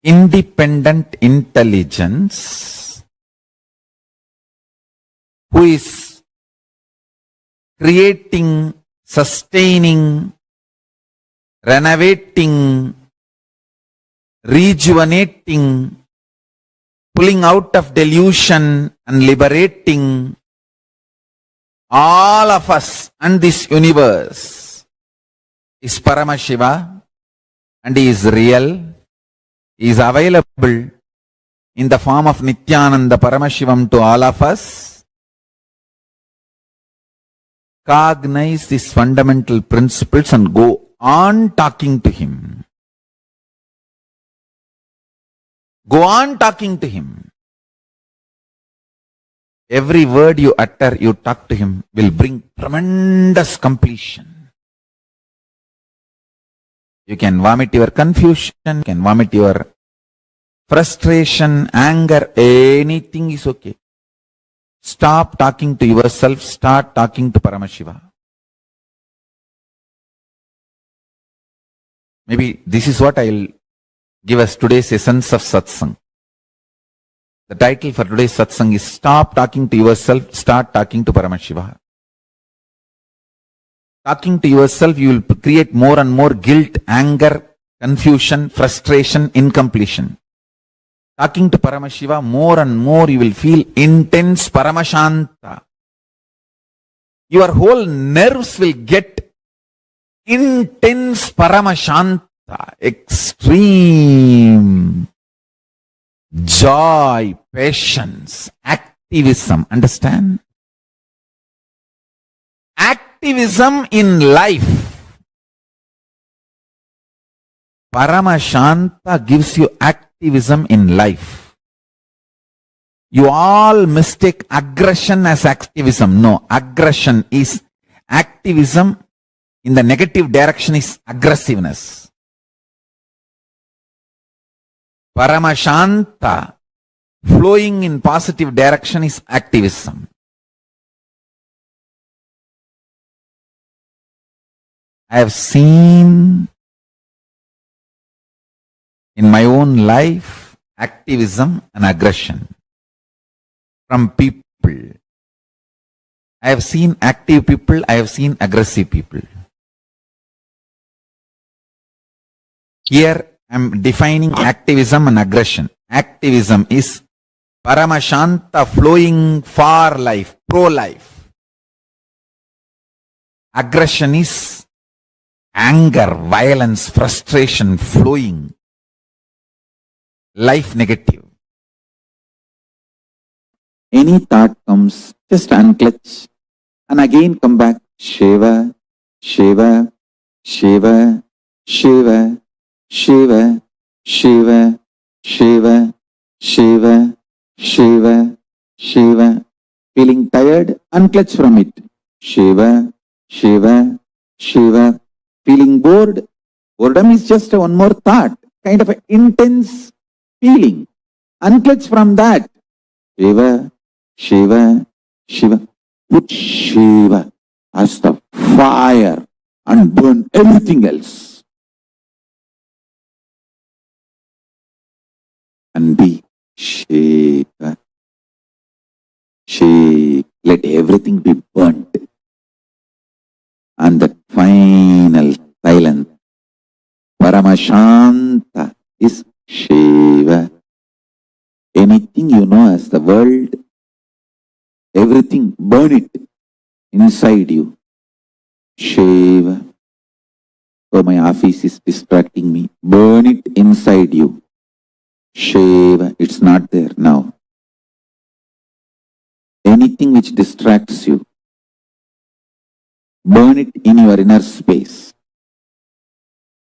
Independent intelligence who is creating, sustaining, renovating, rejuvenating, pulling out of delusion and liberating all of us and this universe is Paramashiva, and he is real. He is available in the form of Nityananda Paramashivam to all of us. Cognize these fundamental principles and go on talking to him. Go on talking to him. Every word you utter, you talk to him, will bring tremendous completion. You can vomit your confusion, you can vomit your frustration, anger, anything is okay. Stop talking to yourself, start talking to Paramashiva. Maybe this is what I will give us today's essence of satsang. The title for today's satsang is Stop Talking to Yourself, Start Talking to Paramashiva. Talking to yourself, you will create more and more guilt, anger, confusion, frustration, incompletion. Talking to Paramashiva, more and more you will feel intense Paramashanta. Your whole nerves will get intense Paramashanta, extreme joy, patience, activism. Understand? Activism in life Paramashanta gives you activism in life. You all mistake aggression as activism. No, aggression is activism in the negative direction is aggressiveness. Paramashanta flowing in positive direction is activism. I have seen in my own life activism and aggression from people. I have seen active people, I have seen aggressive people. Here I am defining activism and aggression. Activism is Paramashanta flowing for life, pro-life. Aggression is anger, violence, frustration flowing. Life negative. Any thought comes, just unclutch and again come back. Shiva, Shiva, Shiva, Shiva, Shiva, Shiva, Shiva, Shiva, Shiva, Shiva. Feeling tired, unclutch from it. Shiva, Shiva, Shiva. Feeling bored, boredom is just one more thought, kind of an intense feeling. Unclutch from that. Shiva, Shiva, Shiva. Put Shiva as the fire and burn everything else. And be Shiva. Shiva. Let everything be burnt. And the final silence, Paramashanta, is Shiva. Anything you know as the world, everything, burn it inside you. Shiva. Oh, my office is distracting me. Burn it inside you. Shiva. It's not there now. Anything which distracts you, burn it in your inner space.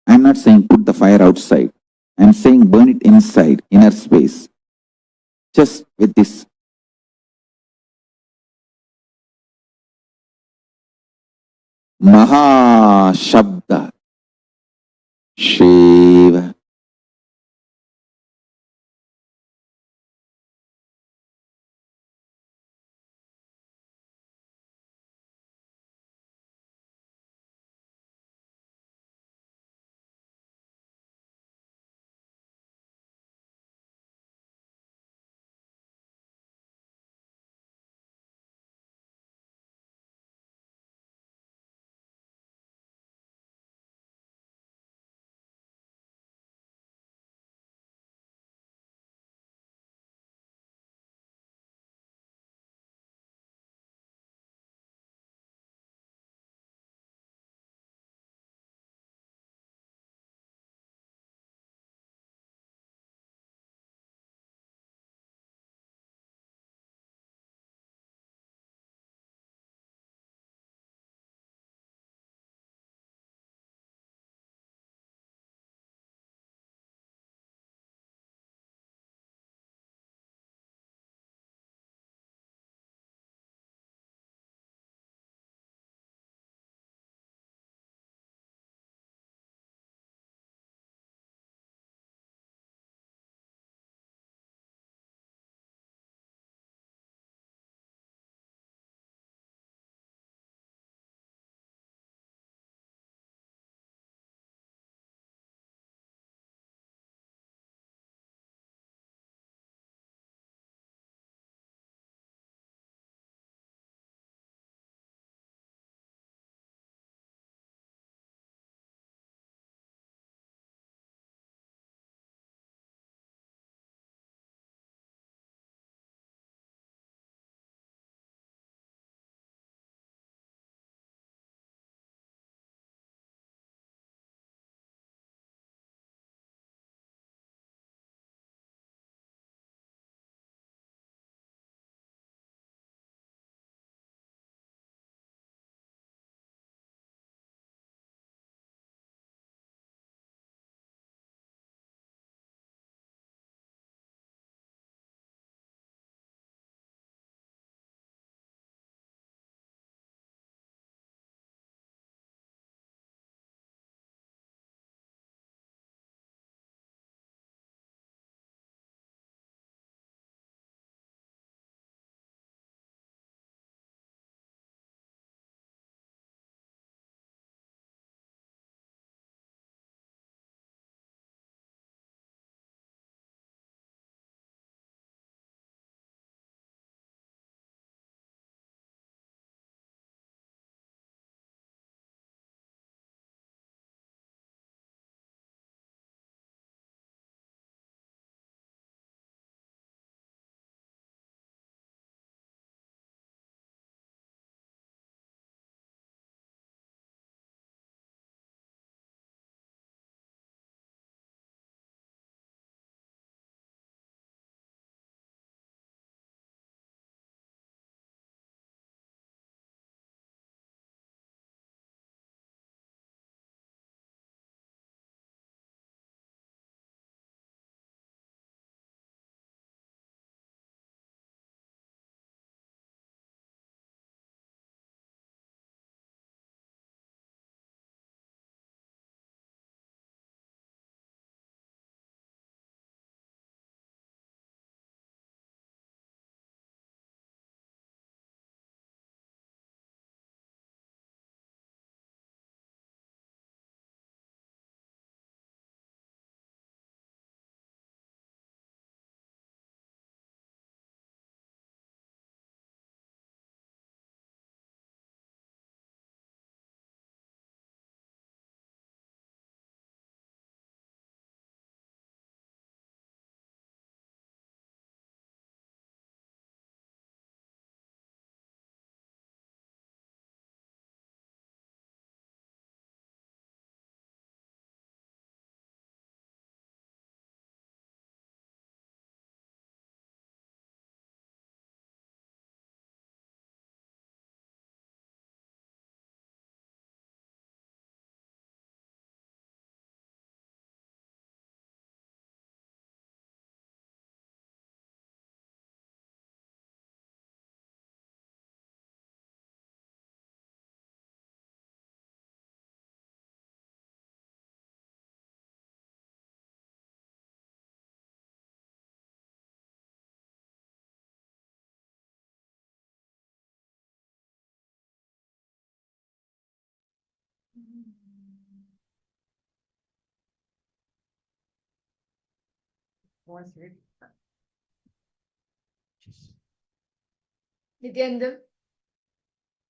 I'm not saying put the fire outside. I'm saying burn it inside, inner space. Just with this. Maha Shabda. Shiva. Nityendra,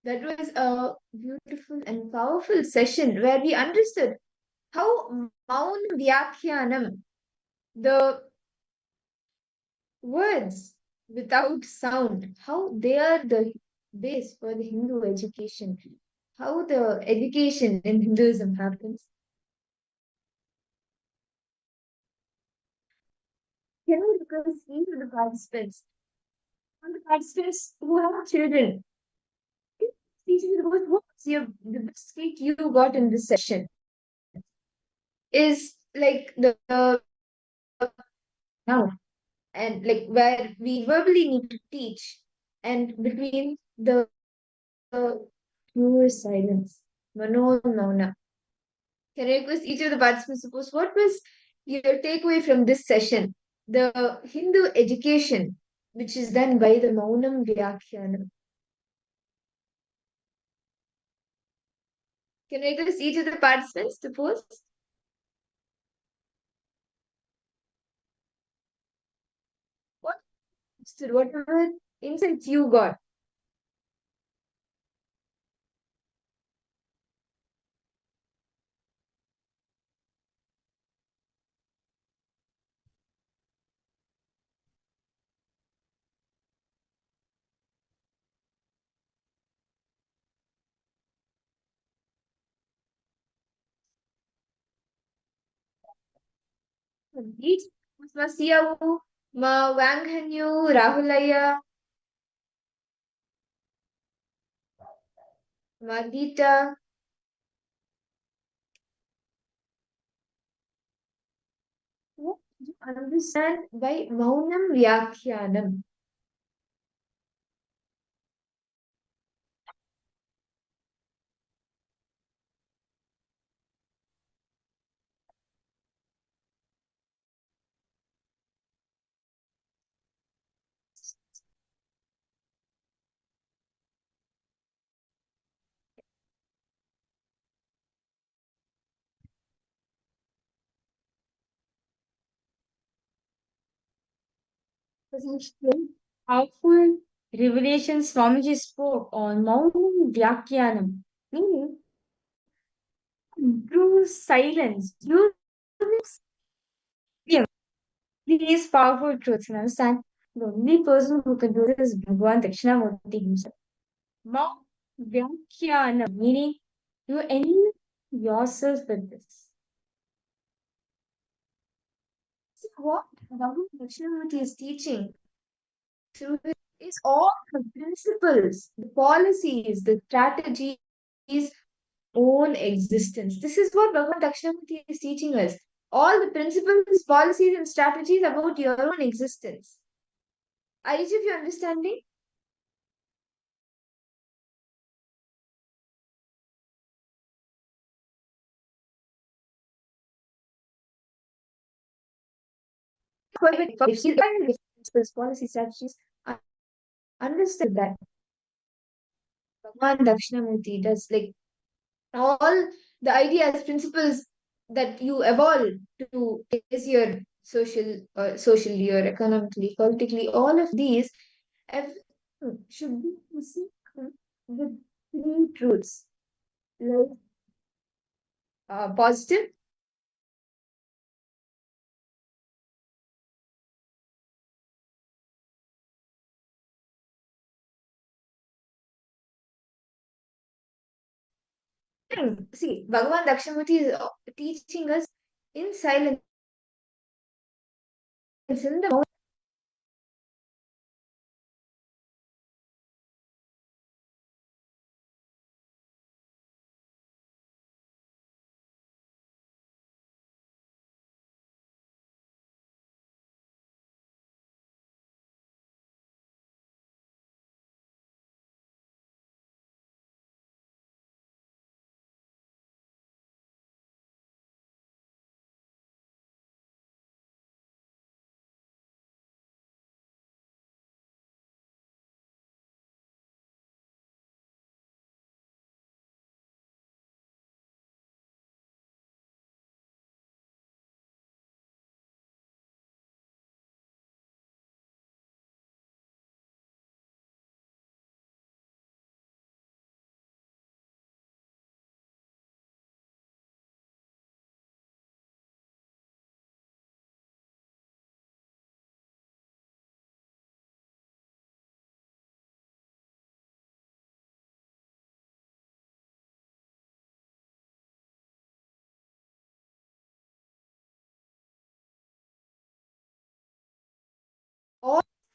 that was a beautiful and powerful session where we understood how Mauna Vyakhyanam, the words without sound, how they are the base for the Hindu education, how the education in Hinduism happens. Can I request each of the participants, and the participants who have children, teach me what was the best treat you got in this session? Is like the now and like where we verbally need to teach and between the pure silence, Mano Mauna. Can I request each of the participants to post what was your takeaway from this session? The Hindu education, which is done by the Maunam Vyakhyanam. Can I request each of the participants to post? Whatever insights you got. Each Musasiyavu, Ma Wanghanyu, Rahulaya, Madita. What do you understand by Maunam Vyakhyanam? Powerful revelations Swamiji spoke on Maunam Vyakhyanam, meaning true silence. These powerful truths and understand the only person who can do this is Bhagwan Dakshinamurti himself. Maunam Vyakhyanam, meaning you end yourself with this. See what Bhagwan Dakshinamurti is teaching through this is all the principles, the policies, the strategies, own existence. This is what Bhagavan Dakshinamurti is teaching us. All the principles, policies, and strategies about your own existence. Are each of you understanding? Principles, policies, strategies, understand that Bhagavan Dakshinamurti does like all the ideas, principles that you evolve to is your socially or economically, politically, all of these should be with three truths like positive, see, Bhagavan Dakshamurti is teaching us in silence in the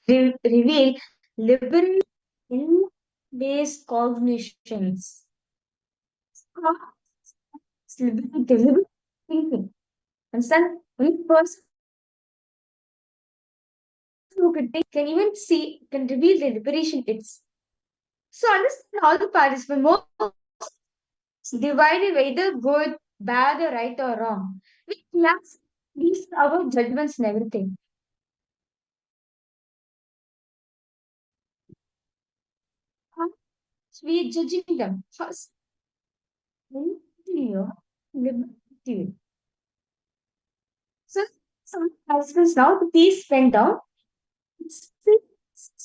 reveal liberal in-based cognitions. It's liberal thinking. Understand? Only person who can think can even see, can reveal the liberation it's. So understand all the participants, most divided either good, bad, or right or wrong. We class these our judgments and everything. We are judging them. First, liberty. So some participants now the piece went down. It's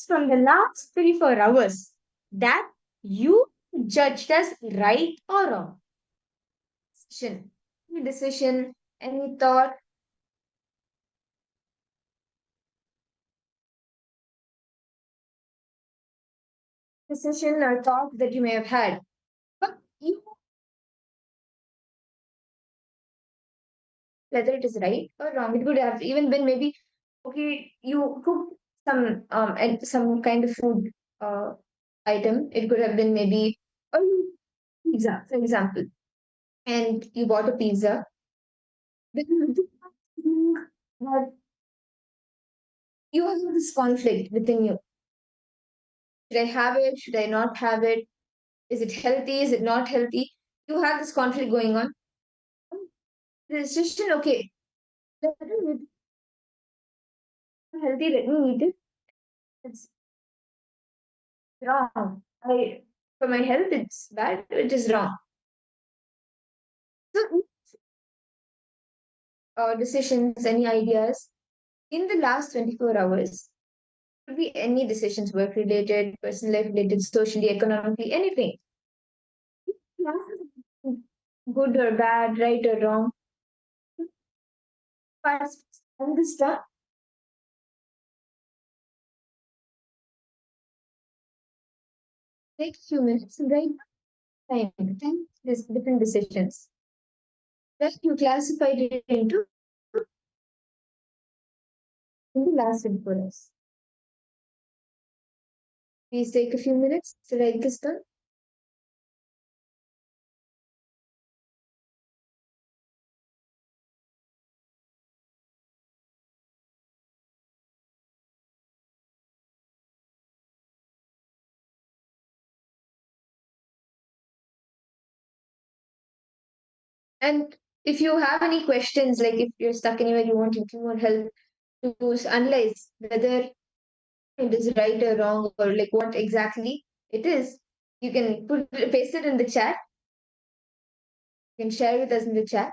from the last 3 4 hours that you judged as right or wrong. Any decision, any thought, decision or thought that you may have had. But you, whether it is right or wrong, it could have even been maybe okay. You cooked some kind of food item. It could have been maybe a pizza, for example, and you bought a pizza. Then you think that you have this conflict within you. Should I have it? Should I not have it? Is it healthy? Is it not healthy? You have this conflict going on. The decision, okay, let me eat healthy, let me eat it. It's wrong. For my health, it's bad, it is wrong. So, decisions, any ideas in the last 24 hours, could be any decisions, work related, personal life related, socially, economically, anything. Good or bad, right or wrong. And this stuff. Take a few minutes and write time, these different decisions that you classified it into in the last 24 hours. Please take a few minutes to write this down. And if you have any questions, like if you're stuck anywhere, you want more help to analyze whether it is right or wrong or like what exactly it is, you can paste it in the chat. You can share with us in the chat.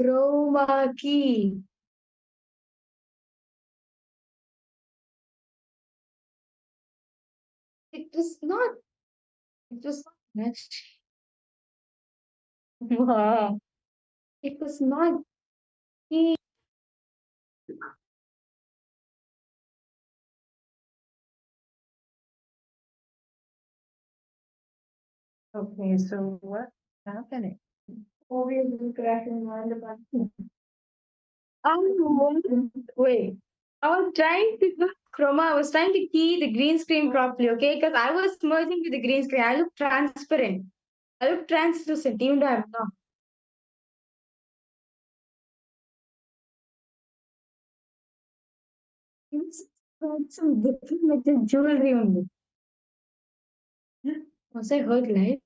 Chroma key. It was not. It was not much. Wow. It was not. Okay, so what's happening? Obviously, crashing on the button. Wait. I was trying to do chroma. I was trying to key the green screen properly, okay? Because I was merging with the green screen. I look transparent. I look translucent, even though I'm not. It's got some different metal jewelry on it. Was I heard right?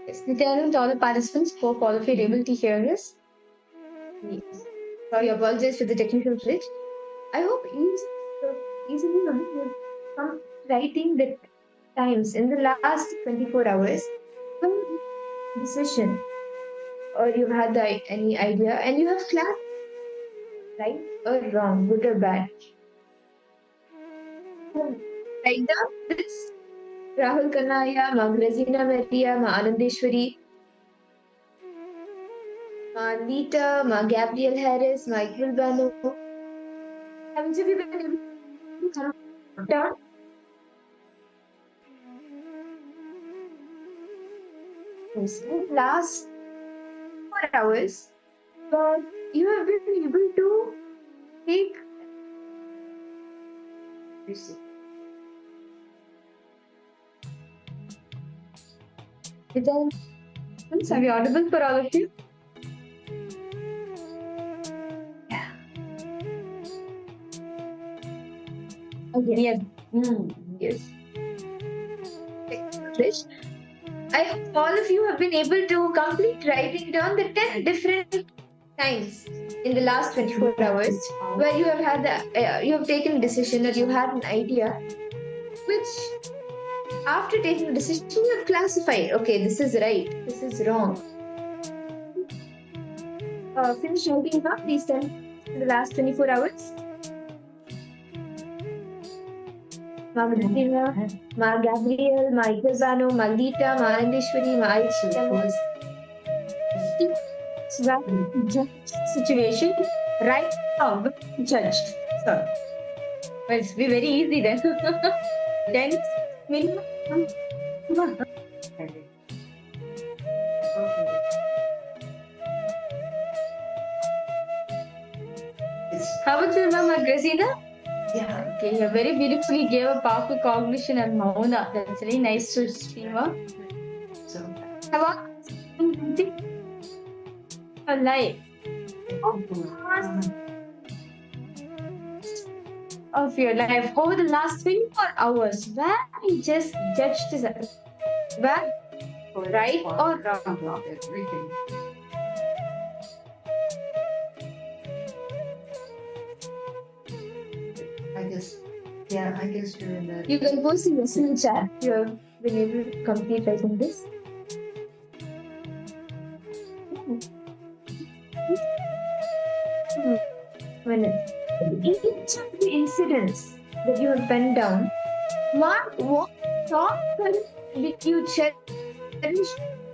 Yes, Nityanand, to all the participants, hope all of you are able to hear us. Yes. Sorry, apologize for the technical glitch. I hope easily you come writing the times in the last 24 hours. Some decision or you've had any idea and you have class right or wrong, good or bad. Write down this Rahul Kanaya, Ma Grazina Maria, Ma Anandeshwari, Ma Lita, Ma Gabriel Harris, Ma Iqbal Banu. Haven't you been able to come down? Yes, in the last 4 hours, but you have been able to take. Then, are we audible for all of you? Yeah. Okay. Yes. Yes. Rich. I hope all of you have been able to complete writing down the 10 different times in the last 24 hours where you have had you have taken a decision or you had an idea which after taking a decision you have classified, okay, this is right, this is wrong. Finish writing down these 10 in the last 24 hours. Ma Valentina, Ma Gabriel, Ma Itazano, Ma Lolita, Ma Anandeshwari, Ma Aisha, situation right now judged. So, well, it's be very easy then. Then, how about you, Mama Grazina? Yeah. Okay, you very beautifully gave a powerful cognition and Mauna. That's very nice to stream up. So, how about alive? Of your life over the last 24 hours, where I just judged this, where right or wrong? Everything. I guess you're in the. You can post in the chat. You have been able to complete writing this. Minute. Each of the incidents that you have penned down, what thought did you cherish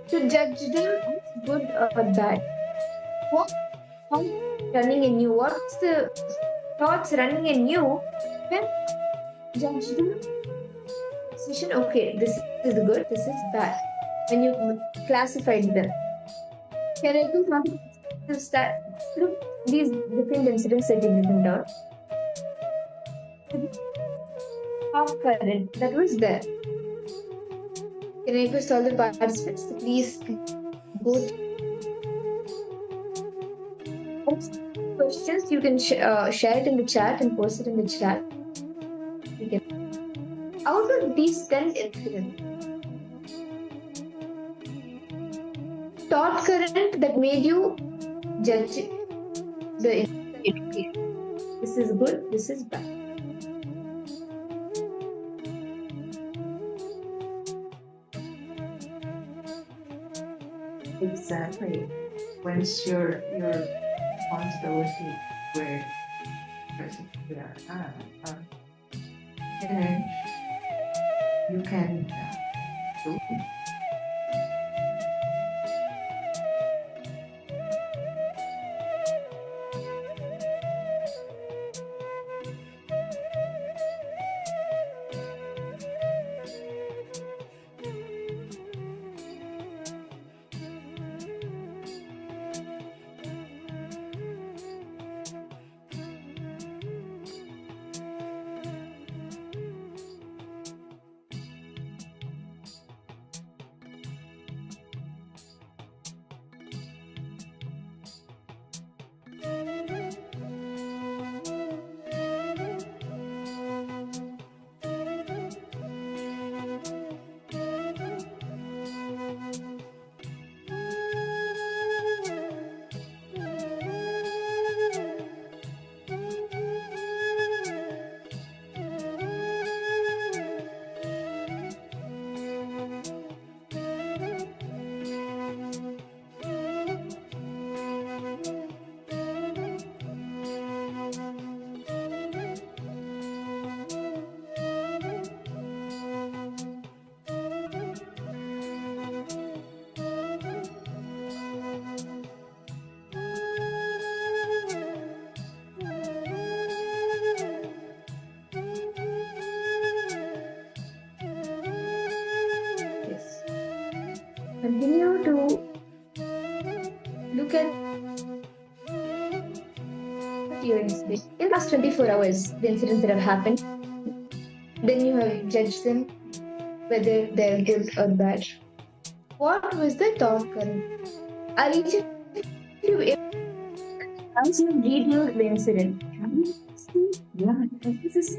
to judge them as good or bad? What thoughts running in you? What's the thoughts running in you when judge them? Decision, okay, this is good, this is bad. When you classified them. Can I do something to start? Look, these different incidents that you've written down. Half current that was there. Can I request all the participants to please go to questions? You can share it in the chat and post it in the chat. Out of these 10 incidents, thought current that made you judge the incident. This is good, this is bad. Exactly. When's your responsibility where and then you can do. Continue to look at your incidents. In the last 24 hours, the incidents that have happened, then you have judged them, whether they're good or bad. What was the thought current? Are each of you as you read the incident? Yeah, this is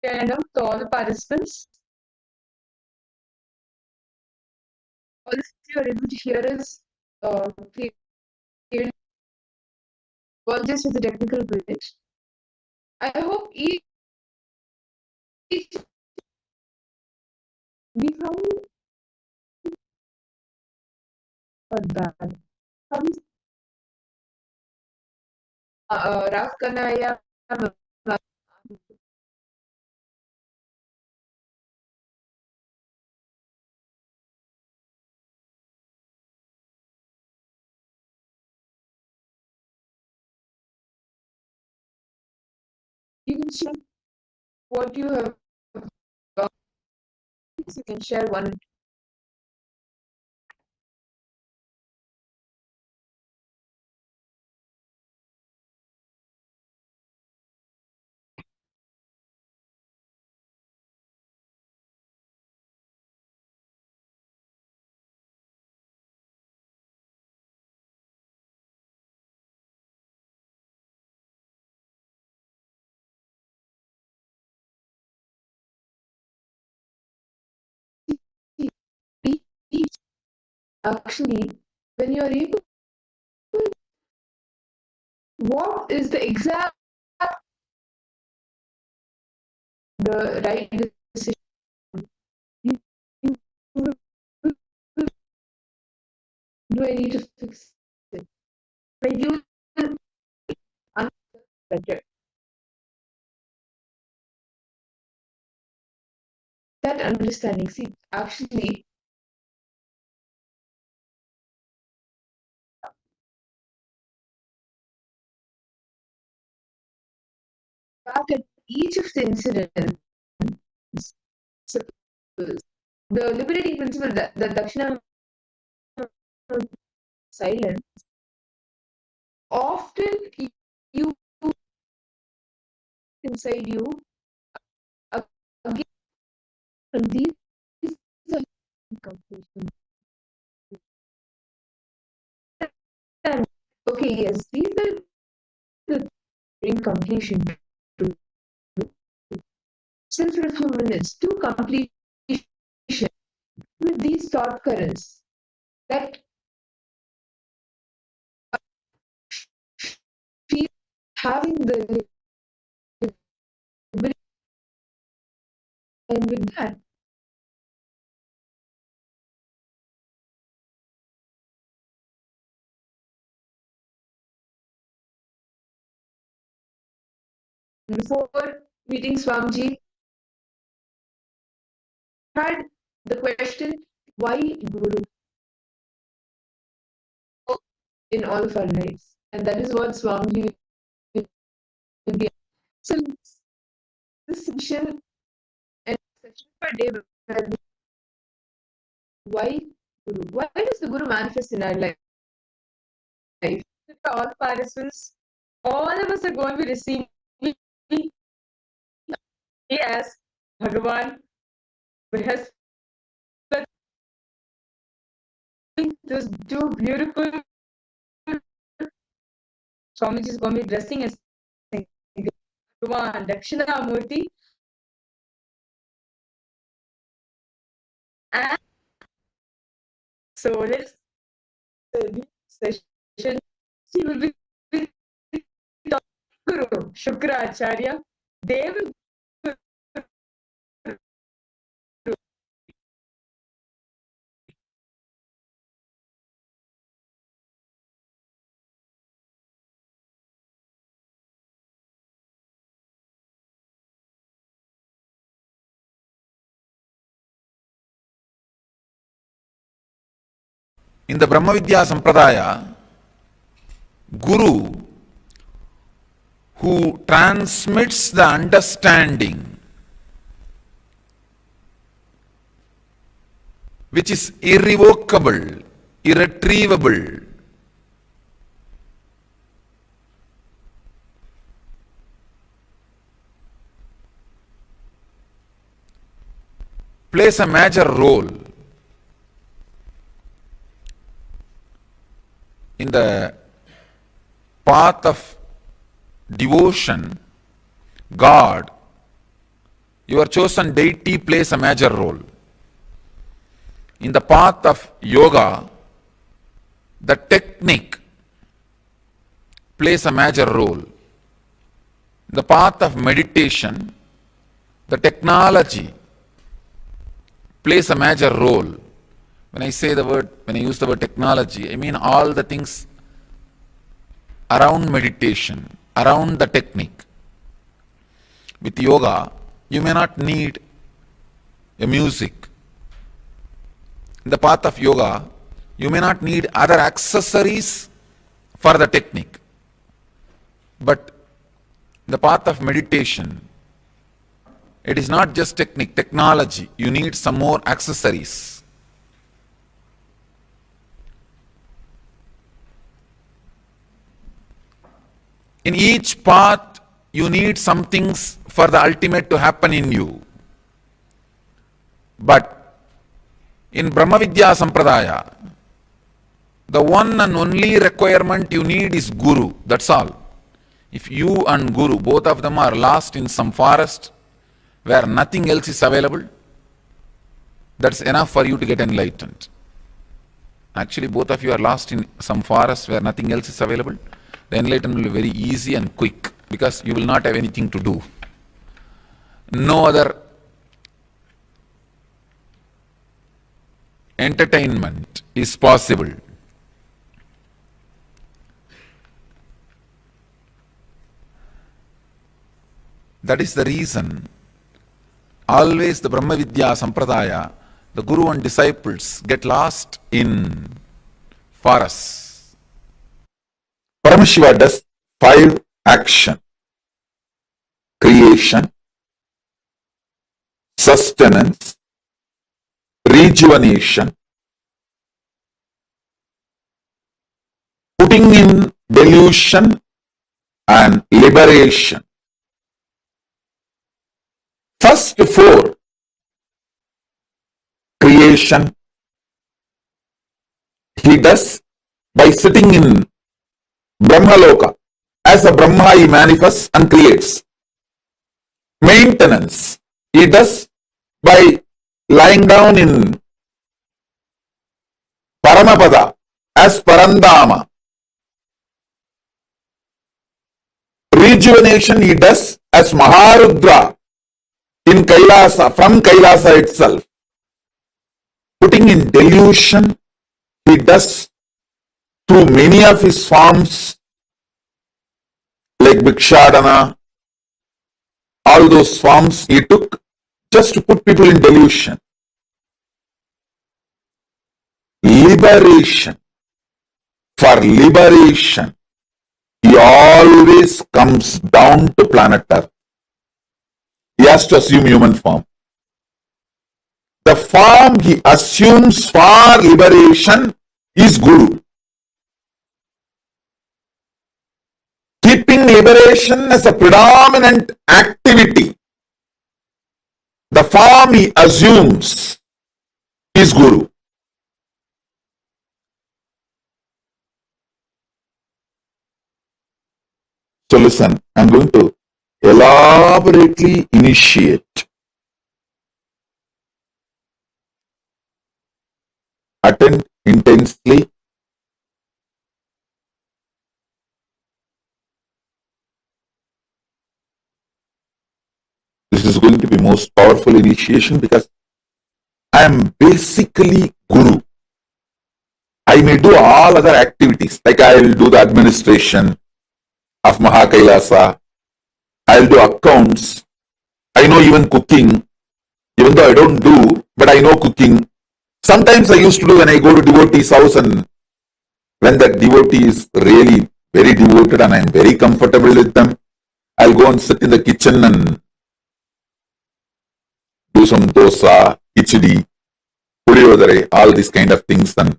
to all the participants. All of you are able to hear us clearly. Apologies for the technical glitch. I hope each we found bad. Rafkanaya. You can share what you have. You can share one. Actually, when you are able, what is the exact the right decision? Do I need to fix it? Like you better. That understanding, see, actually, back at each of the incidents, the liberating principle that the Dakshina silence, often you inside you again, these are completion. Okay, yes, these are the bring completion to since for a few minutes to completion with these thought currents that feel having the ability, and with that before meeting Swamiji had the question, why Guru in all of our lives? And that is what Swamiji will be. So this session and session per day will be why Guru? Why does the Guru manifest in our life? For all participants, all of us are going to be receiving as Bhagavan Brihaspati. Those two beautiful Swamiji is going to be dressing as Bhagavan Dakshinamurti. And so let's session. She will be Guru Shukra Acharya. They will In the Brahmavidya Sampradaya, Guru, who transmits the understanding which is irrevocable, irretrievable, plays a major role in the path of devotion. God Your chosen deity plays a major role. In the path of yoga, the technique plays a major role. In the path of meditation, the technology plays a major role. When I use the word technology, I mean all the things around meditation, around the technique. With yoga, you may not need a music. In the path of yoga, you may not need other accessories for the technique. But in the path of meditation, it is not just technique, technology. You need some more accessories. In each path, you need some things for the ultimate to happen in you. But in Brahma Vidya Sampradaya, the one and only requirement you need is Guru. That's all. If you and Guru, both of them are lost in some forest where nothing else is available, that's enough for you to get enlightened. Actually, both of you are lost in some forest where nothing else is available. The enlightenment will be very easy and quick because you will not have anything to do. No other entertainment is possible. That is the reason always the Brahma Vidya Sampradaya, the Guru and disciples get lost in forests. Paramashiva does 5 actions: creation, sustenance, rejuvenation, putting in delusion, and liberation. First 4, creation, he does by sitting in Brahmaloka. As a Brahma, he manifests and creates. Maintenance, he does by lying down in Paramapada as Parandama. Rejuvenation, he does as Maharudra in Kailasa, from Kailasa itself. Putting in delusion, he does through many of his forms, like Bhikshadana, all those forms he took just to put people in delusion. Liberation. For liberation, he always comes down to planet Earth. He has to assume human form. The form he assumes for liberation is Guru. Keeping liberation as a predominant activity, the form he assumes is Guru. So listen, I'm going to elaborately initiate. Attend intensely. This is going to be most powerful initiation because I am basically Guru. I may do all other activities, like I will do the administration of Mahakailasa. I will do accounts. I know even cooking, even though I don't do, but I know cooking. Sometimes I used to do when I go to devotee's house, and when that devotee is really very devoted and I am very comfortable with them, I'll go and sit in the kitchen and do some dosa, khichdi, puliyodare, all these kind of things, and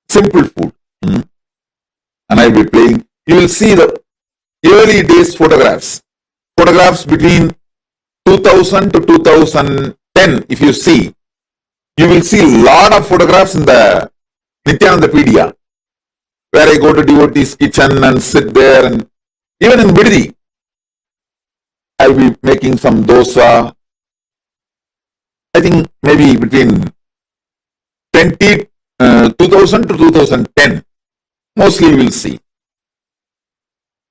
simple food. And I'll be playing. You will see the early days photographs between 2000 to 2010. If you see, you will see a lot of photographs in the Nityanandapedia, where I go to devotee's kitchen and sit there, and even in Bidri, I'll be making some dosa. I think maybe between 2000 to 2010. Mostly we'll see.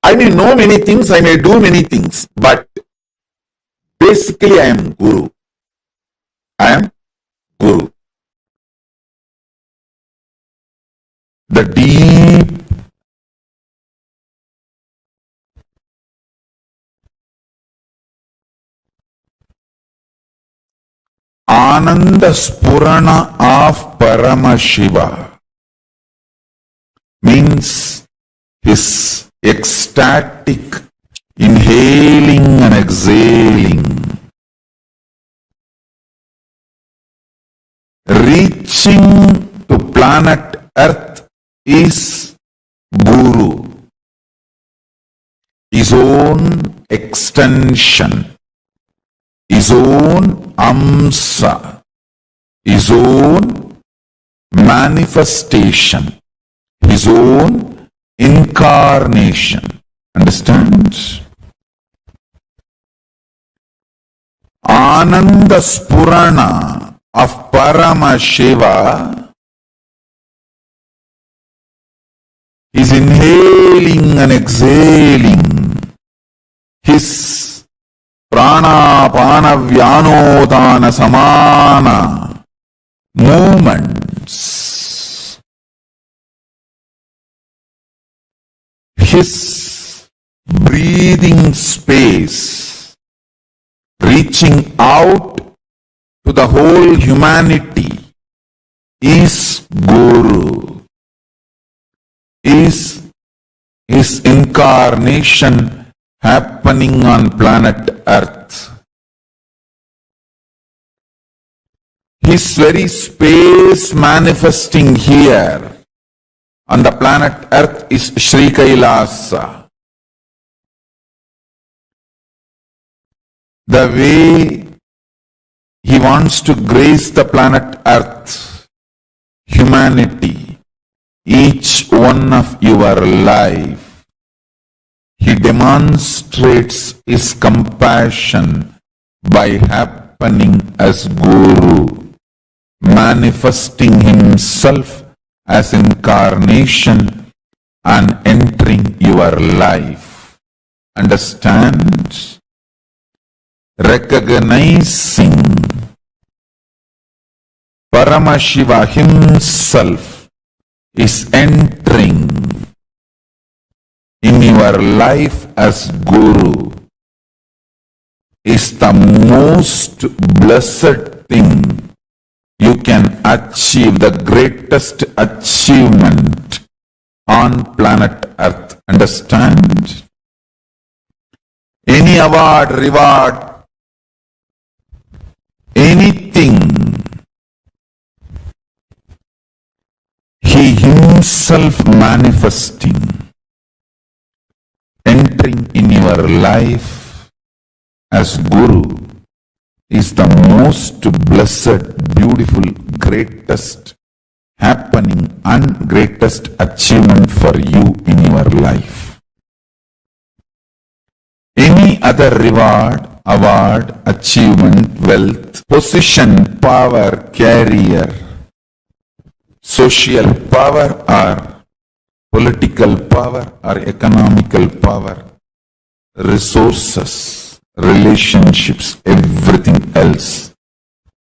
I may know many things, I may do many things, but basically I am Guru. I am Guru. The deep Ananda Spurana of Paramashiva means his ecstatic inhaling and exhaling, reaching to planet Earth is Guru, his own extension, his own amsa, his own manifestation, his own incarnation. Understand? Ananda Spurana of Paramashiva is inhaling and exhaling his prana pana vyanodana samana movements, his breathing space, reaching out to the whole humanity is Guru, is his incarnation happening on planet Earth. His very space manifesting here on the planet Earth is Sri Kailasa. The way he wants to grace the planet Earth, humanity, each one of your life, he demonstrates his compassion by happening as Guru, manifesting himself as incarnation and entering your life. Understand? Recognizing Paramashiva himself is entering in your life as Guru is the most blessed thing you can achieve, the greatest achievement on planet Earth. Understand? Any award, reward, anything, he himself manifesting, entering in your life as Guru is the most blessed, beautiful, greatest happening and greatest achievement for you in your life. Any other reward, award, achievement, wealth, position, power, career, social power or political power or economical power, resources, relationships, everything else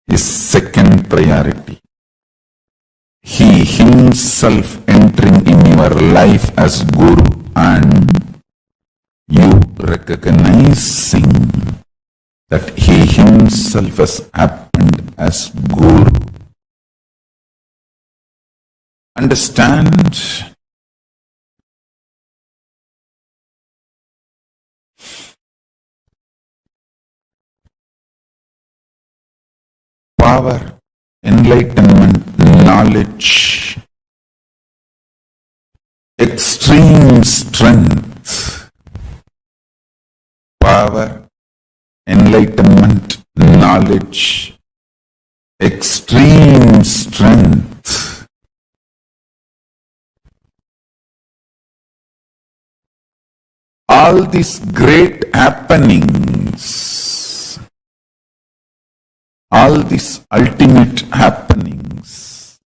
is second priority. He himself entering in your life as Guru and you recognizing that he himself has happened as Guru. Understand? Power, enlightenment, knowledge, extreme strength, power, enlightenment, knowledge, extreme strength, all this great happening happenings, all these ultimate happenings,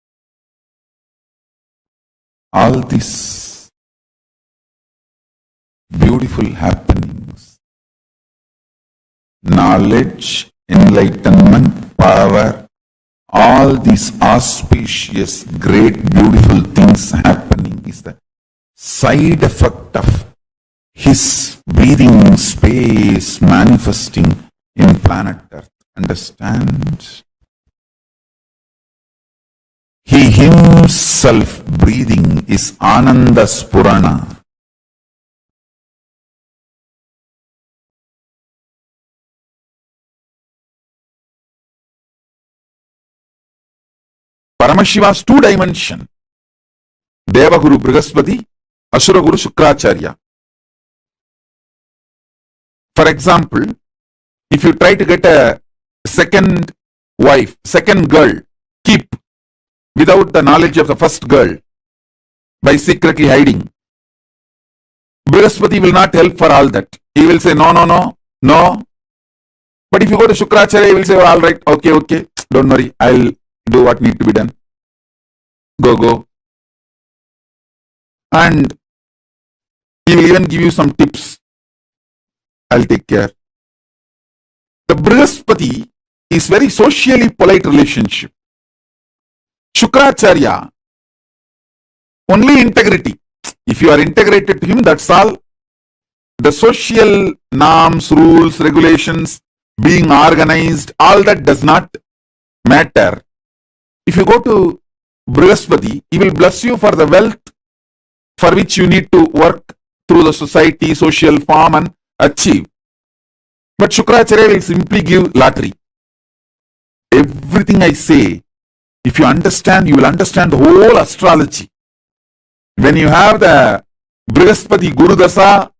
all these beautiful happenings, knowledge, enlightenment, power, all these auspicious, great, beautiful things happening is the side effect of his breathing space manifesting in planet Earth. Understand? He himself breathing is Ananda Spurana. Paramashiva's two dimension. Devaguru Brihaspati, Asura Guru Shukracharya. For example, if you try to get a second wife, second girl, keep without the knowledge of the first girl, by secretly hiding, Brihaspati will not help for all that. He will say, no, no, no, no. But if you go to Shukracharya, he will say, oh, all right, okay, don't worry, I'll do what need to be done. Go. And he will even give you some tips. I'll take care. The Brihaspati is very socially polite relationship. Shukracharya, only integrity. If you are integrated to him, that's all. The social norms, rules, regulations, being organized, all that does not matter. If you go to Brihaspati, he will bless you for the wealth for which you need to work through the society, social form and achieve. But Shukracharya will simply give lottery. Everything I say, if you understand, you will understand the whole astrology. When you have the Brihaspati Guru Dasa,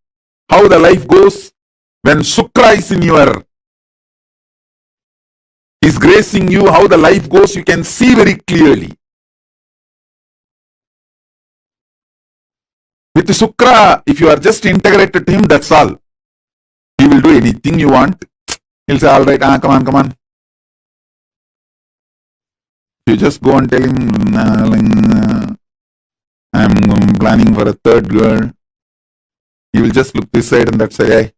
how the life goes, when Shukra is gracing you, how the life goes, you can see very clearly. With Shukra, if you are just integrated to him, that's all. He will do anything you want. He'll say, all right, come on. You just go and tell him, I'm planning for a third girl. He will just look this side and that side. Hey,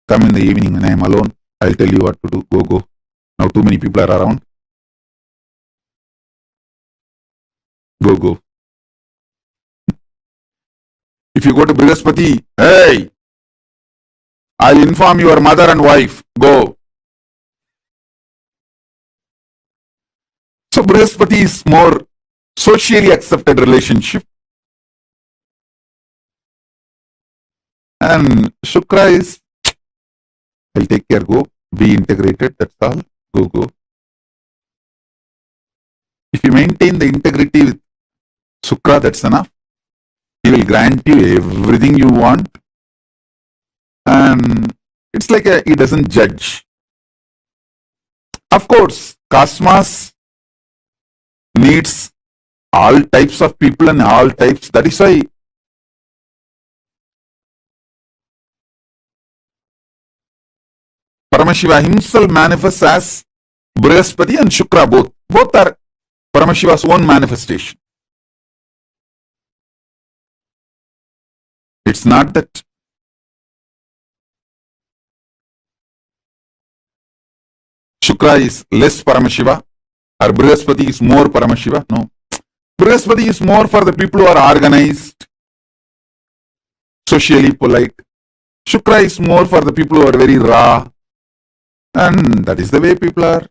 come in the evening when I am alone. I'll tell you what to do. Go. Now too many people are around. Go. If you go to Brihaspati, hey, I'll inform your mother and wife. Go. So Brihaspati is more socially accepted relationship. And Shukra is, I'll take care, go. Be integrated, that's all. Go. If you maintain the integrity with Shukra, that's enough. He will grant you everything you want. And it's like he doesn't judge. Of course, Cosmos needs all types of people and all types. That is why Paramashiva himself manifests as Brihaspati and Shukra both. Both are Paramashiva's own manifestation. It's not that Shukra is less Paramashiva or Brihaspati is more Paramashiva. No. Brihaspati is more for the people who are organized, socially polite. Shukra is more for the people who are very raw. And that is the way people are.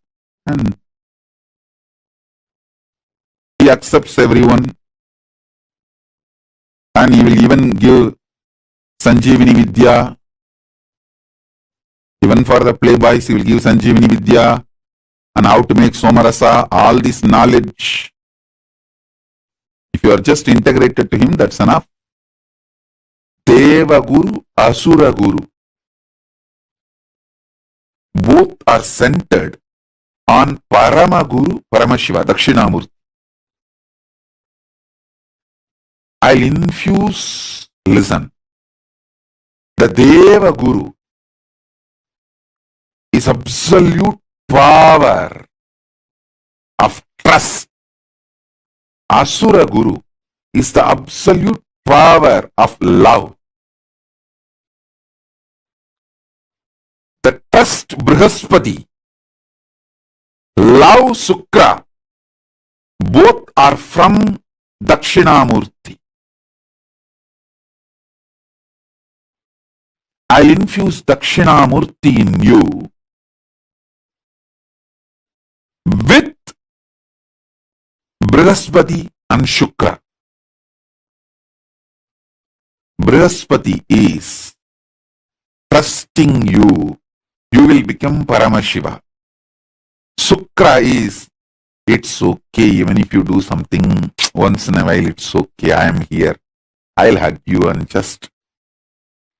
And he accepts everyone. And he will even give Sanjeevani Vidya. Even for the playboys, he will give Sanjeevani Vidya and how to make Somarasa, all this knowledge. If you are just integrated to him, that's enough. Deva Guru, Asura Guru. Both are centered on Parama Guru, Paramashiva, Dakshinamurti. I'll infuse, listen. The Deva Guru is absolute power of trust. Asura Guru is the absolute power of love. The trust Brihaspati, love Shukra, both are from Dakshinamurti. I infuse Dakshinamurti in you with Brihaspati and Shukra. Brihaspati is trusting you. You will become Paramashiva. Shukra is, it's okay, even if you do something once in a while, it's okay, I am here. I'll hug you and just,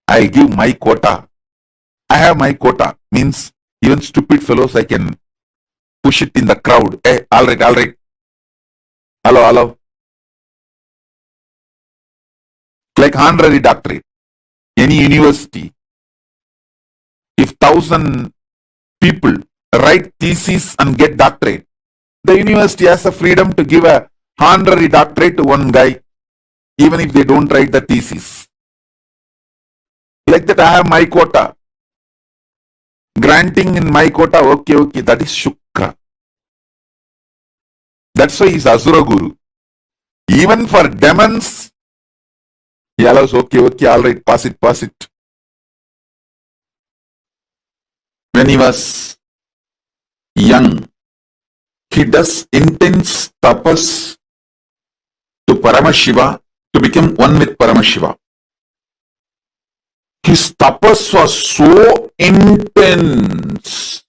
I'll give my quota. I have my quota, means even stupid fellows I can push it in the crowd. Hey, all right. Hello. Like honorary doctorate. Any university, if 1,000 people write thesis and get doctorate, the university has the freedom to give a honorary doctorate to one guy, even if they don't write the thesis. Like that, I have my quota. Granting in my quota, okay, that is Shukra. That's why he is Asura Guru. Even for demons, he allows, okay, all right, pass it. When he was young, he does intense tapas to Paramashiva to become one with Paramashiva. His tapas was so intense.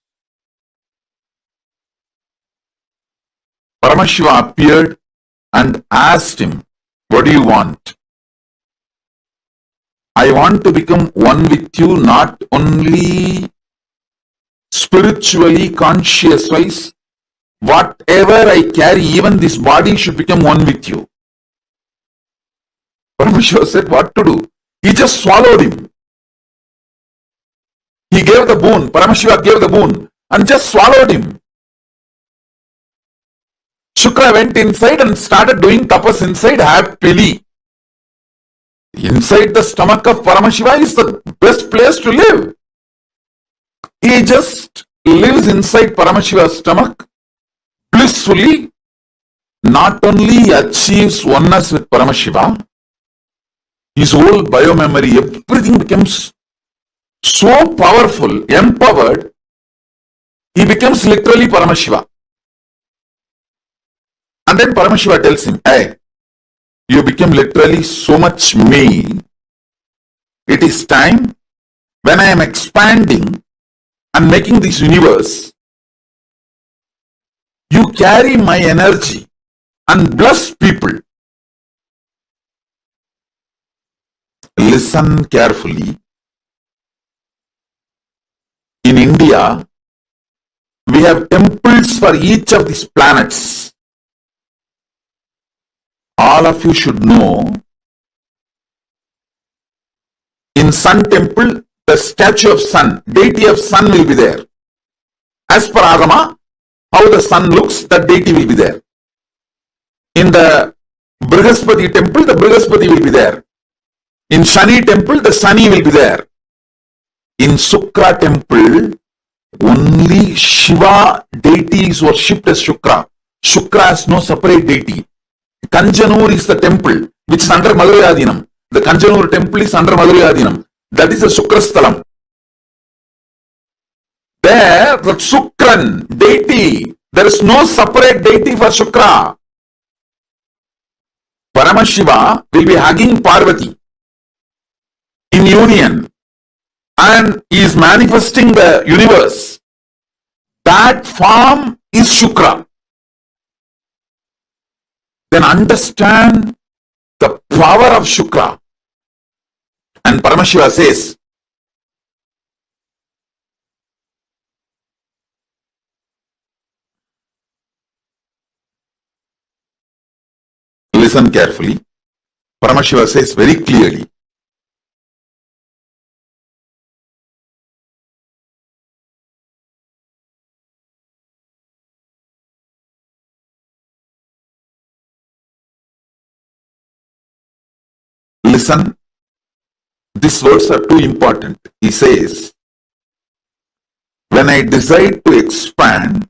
Paramashiva appeared and asked him, what do you want? I want to become one with you, not only spiritually, conscious-wise. Whatever I carry, even this body should become one with you. Paramashiva said, what to do? He just swallowed him. He gave the boon, Paramashiva gave the boon and just swallowed him. Shukra went inside and started doing tapas inside happily. Inside the stomach of Paramashiva is the best place to live. He just lives inside Paramashiva's stomach blissfully. Not only achieves oneness with Paramashiva, his whole biomemory, everything becomes so powerful, empowered, he becomes literally Paramashiva. And then Paramashiva tells him, hey, you become literally so much me. It is time, when I am expanding and making this universe, you carry my energy and bless people. Listen carefully. In India, we have temples for each of these planets. All of you should know, in Sun Temple, the statue of Sun, deity of Sun will be there. As per Agama, how the Sun looks, that deity will be there. In the Brihaspati temple, the Brihaspati will be there. In Shani temple, the Shani will be there. In Shukra temple, only Shiva deity is worshipped as Shukra. Shukra has no separate deity. Kanjanur is the temple which is under Madhurayadinam. The Kanjanur temple is under Madhurayadinam. That is the Shukrastalam. There, the Shukran deity, there is no separate deity for Shukra. Paramashiva will be hugging Parvati in union and is manifesting the universe. That form is Shukra. Then understand the power of Shukra. And Paramashiva says, listen carefully. Paramashiva says very clearly, Listen, these words are too important. He says, when I decide to expand,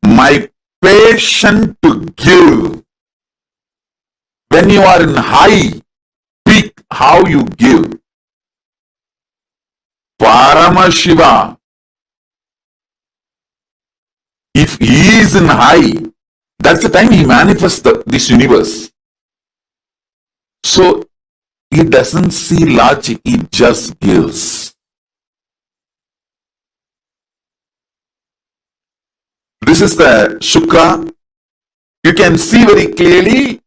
my passion to give, when you are in high peak, how you give. Paramashiva, if he is in high, that's the time he manifests this universe. So he doesn't see logic, he just gives. This is the Shukra. You can see very clearly,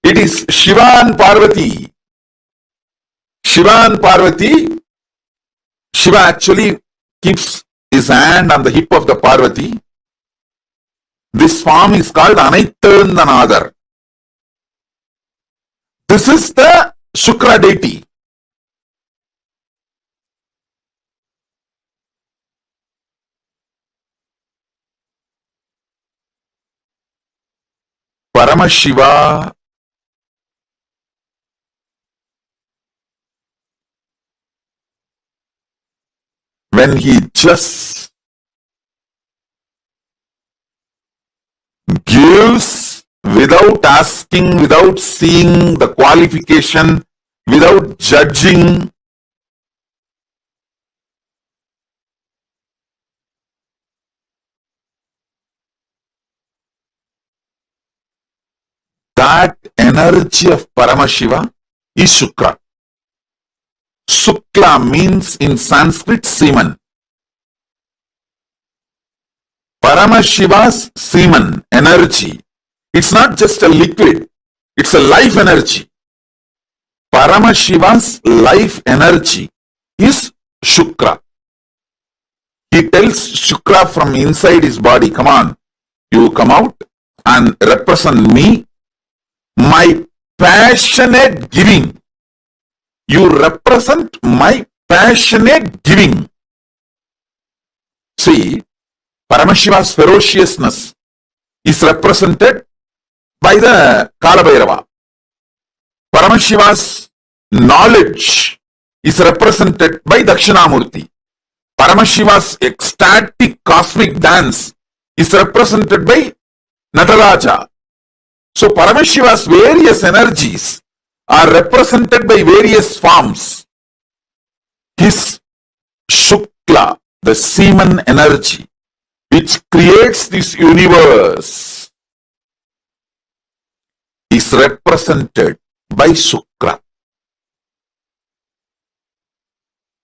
it is Shiva and Parvati. Shiva and Parvati, Shiva actually keeps his hand on the hip of the Parvati. This form is called Anaittandanadar. This is the Shukra deity. Paramashiva, when he just gives without asking, without seeing the qualification, without judging, that energy of Paramashiva is Shukra. Shukla means in Sanskrit semen. Paramashiva's semen, energy, it's not just a liquid, it's a life energy. Paramashiva's life energy is Shukra. He tells Shukra from inside his body, come on, you come out and represent me, my passionate giving. You represent my passionate giving. See, Paramashiva's ferociousness is represented by the Kalabhairava. Paramashiva's knowledge is represented by Dakshinamurti. Paramashiva's ecstatic cosmic dance is represented by Nataraja. So Paramashiva's various energies are represented by various forms. His Shukla, the semen energy, which creates this universe, is represented by Shukra.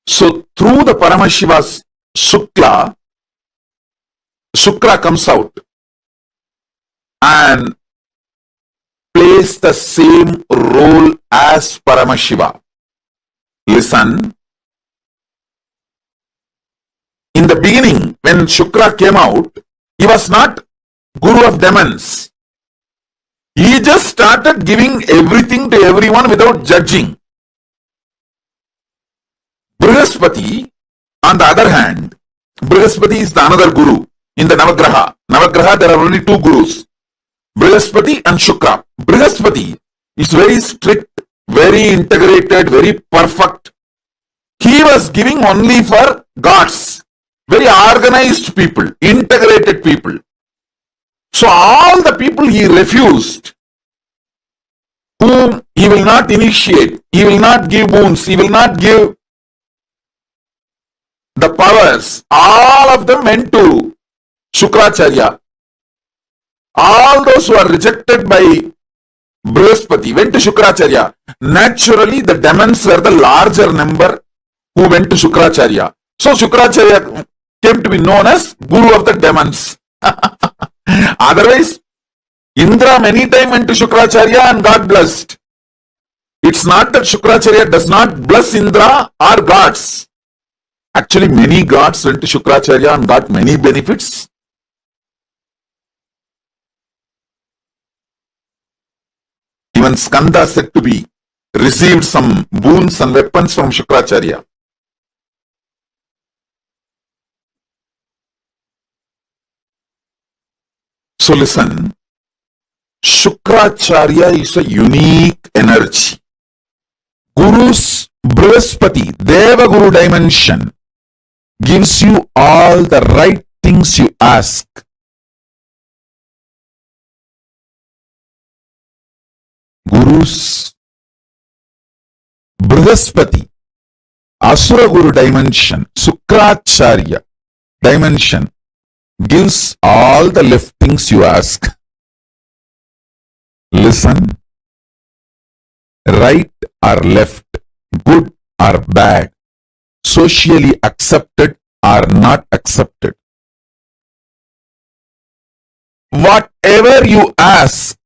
So through the Paramashiva's Shukla, Shukra comes out and plays the same role as Paramashiva. Listen, in the beginning, when Shukra came out, he was not guru of demons. He just started giving everything to everyone without judging. Brihaspati, on the other hand, Brihaspati is the another guru in the Navagraha. Navagraha, there are only two gurus, Brihaspati and Shukra. Brihaspati is very strict, very integrated, very perfect. He was giving only for gods, very organized people, integrated people. So all the people he refused, whom he will not initiate, he will not give boons, he will not give the powers, all of them went to Shukracharya. All those who are rejected by Brihaspati went to Shukracharya. Naturally, the demons were the larger number who went to Shukracharya. So Shukracharya came to be known as Guru of the demons. Otherwise, Indra many times went to Shukracharya and got blessed. It's not that Shukracharya does not bless Indra or gods. Actually, many gods went to Shukracharya and got many benefits. Even Skanda said to be received some boons and weapons from Shukracharya. So listen, Shukracharya is a unique energy. Guru's Brihaspati, Deva Guru dimension, gives you all the right things you ask. Guru's Brihaspati, Asura Guru dimension, Shukracharya dimension, gives all the left things you ask. Listen, right or left, good or bad, socially accepted or not accepted. Whatever you ask,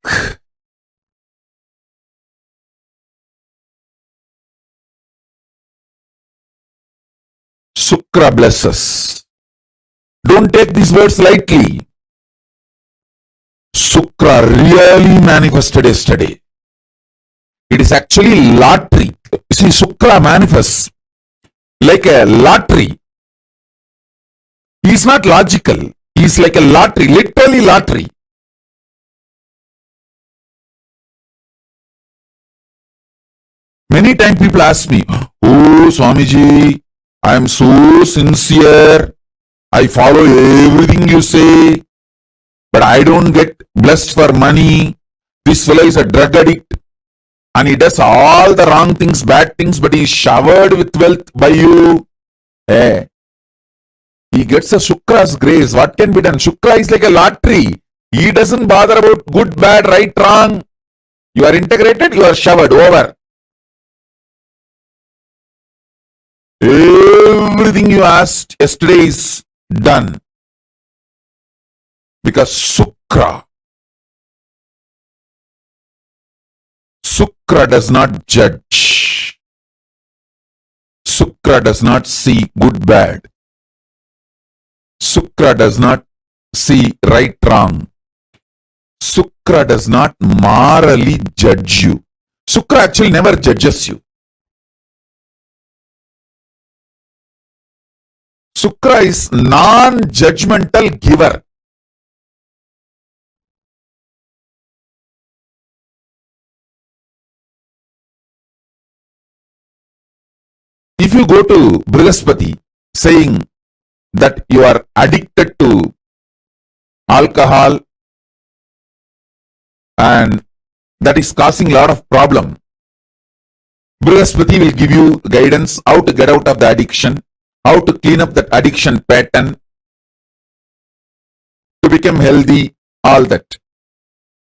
Shukra blesses. Don't take these words lightly. Shukra really manifested yesterday. It is actually lottery. See, Shukra manifests like a lottery. He is not logical. He is like a lottery, literally lottery. Many times people ask me, "Oh, Swamiji, I am so sincere. I follow everything you say, but I don't get blessed for money. This fellow is a drug addict and he does all the wrong things, bad things, but he is showered with wealth by you." Hey, he gets a Shukra's grace. What can be done? Shukra is like a lottery. He doesn't bother about good, bad, right, wrong. You are integrated, you are showered over. Everything you asked yesterday is done. Because Shukra does not judge. Shukra does not see good, bad. Shukra does not see right, wrong. Shukra does not morally judge you. Shukra actually never judges you. Shukra is non-judgmental giver. If you go to Brihaspati saying that you are addicted to alcohol and that is causing a lot of problem, Brihaspati will give you guidance how to get out of the addiction, how to clean up that addiction pattern, to become healthy, all that.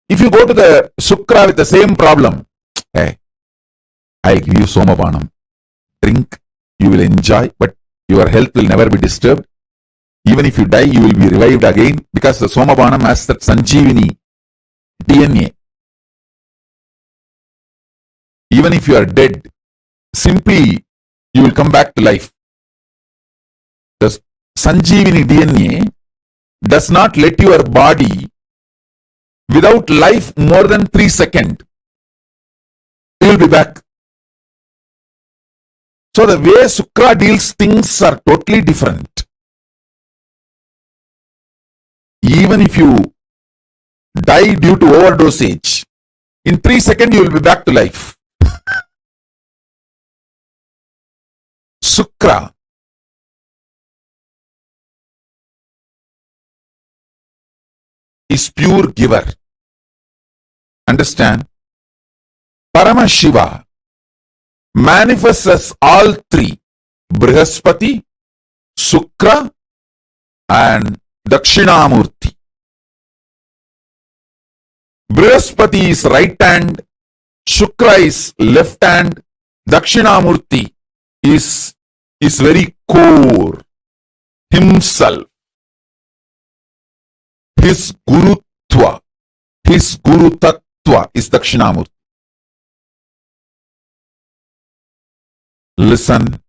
If you go to the Shukra with the same problem, hey, I'll give you Somapanam. Drink, you will enjoy, but your health will never be disturbed. Even if you die, you will be revived again because the Somapanam has that Sanjeevani DNA. Even if you are dead, simply you will come back to life. The Sanjeevani DNA does not let your body without life more than 3 seconds. You will be back. So the way Shukra deals things are totally different. Even if you die due to overdosage, in 3 seconds you will be back to life. Shukra is pure giver. Understand? Paramashiva manifests as all three: Brihaspati, Shukra, and Dakshinamurti. Brihaspati is right hand, Shukra is left hand, Dakshinamurti is very core, himself. His Gurutva, his Guru Tattva is Dakshinamurti. Listen.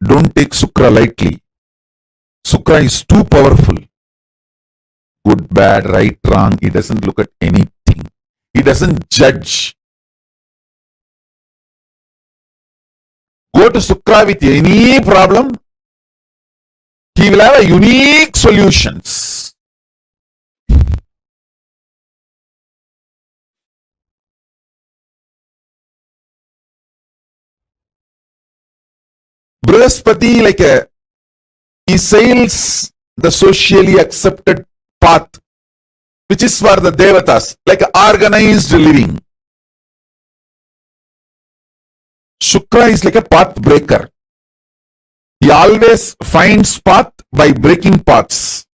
Don't take Shukra lightly. Shukra is too powerful. Good, bad, right, wrong. He doesn't look at anything. He doesn't judge. Go to Shukra with any problem. He will have a unique solutions. Brihaspati, he sails the socially accepted path, which is for the devatas, like organized living. Shukra is like a path breaker. He always finds path by breaking paths.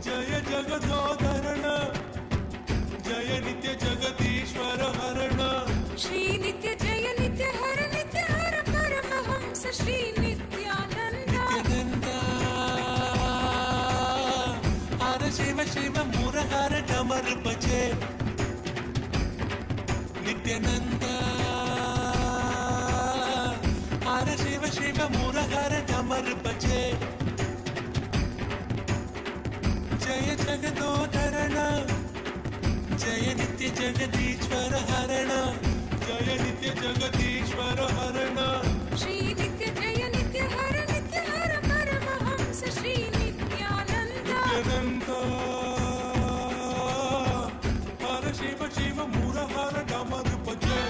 Jaya जगदीश्वर हरण जय नित्य जगदीश्वर हरण श्री नित्य जय नित्य हर परमहंस श्री नित्यानंद नित्यानंद हर शिव शिव मुरहर डमर बजे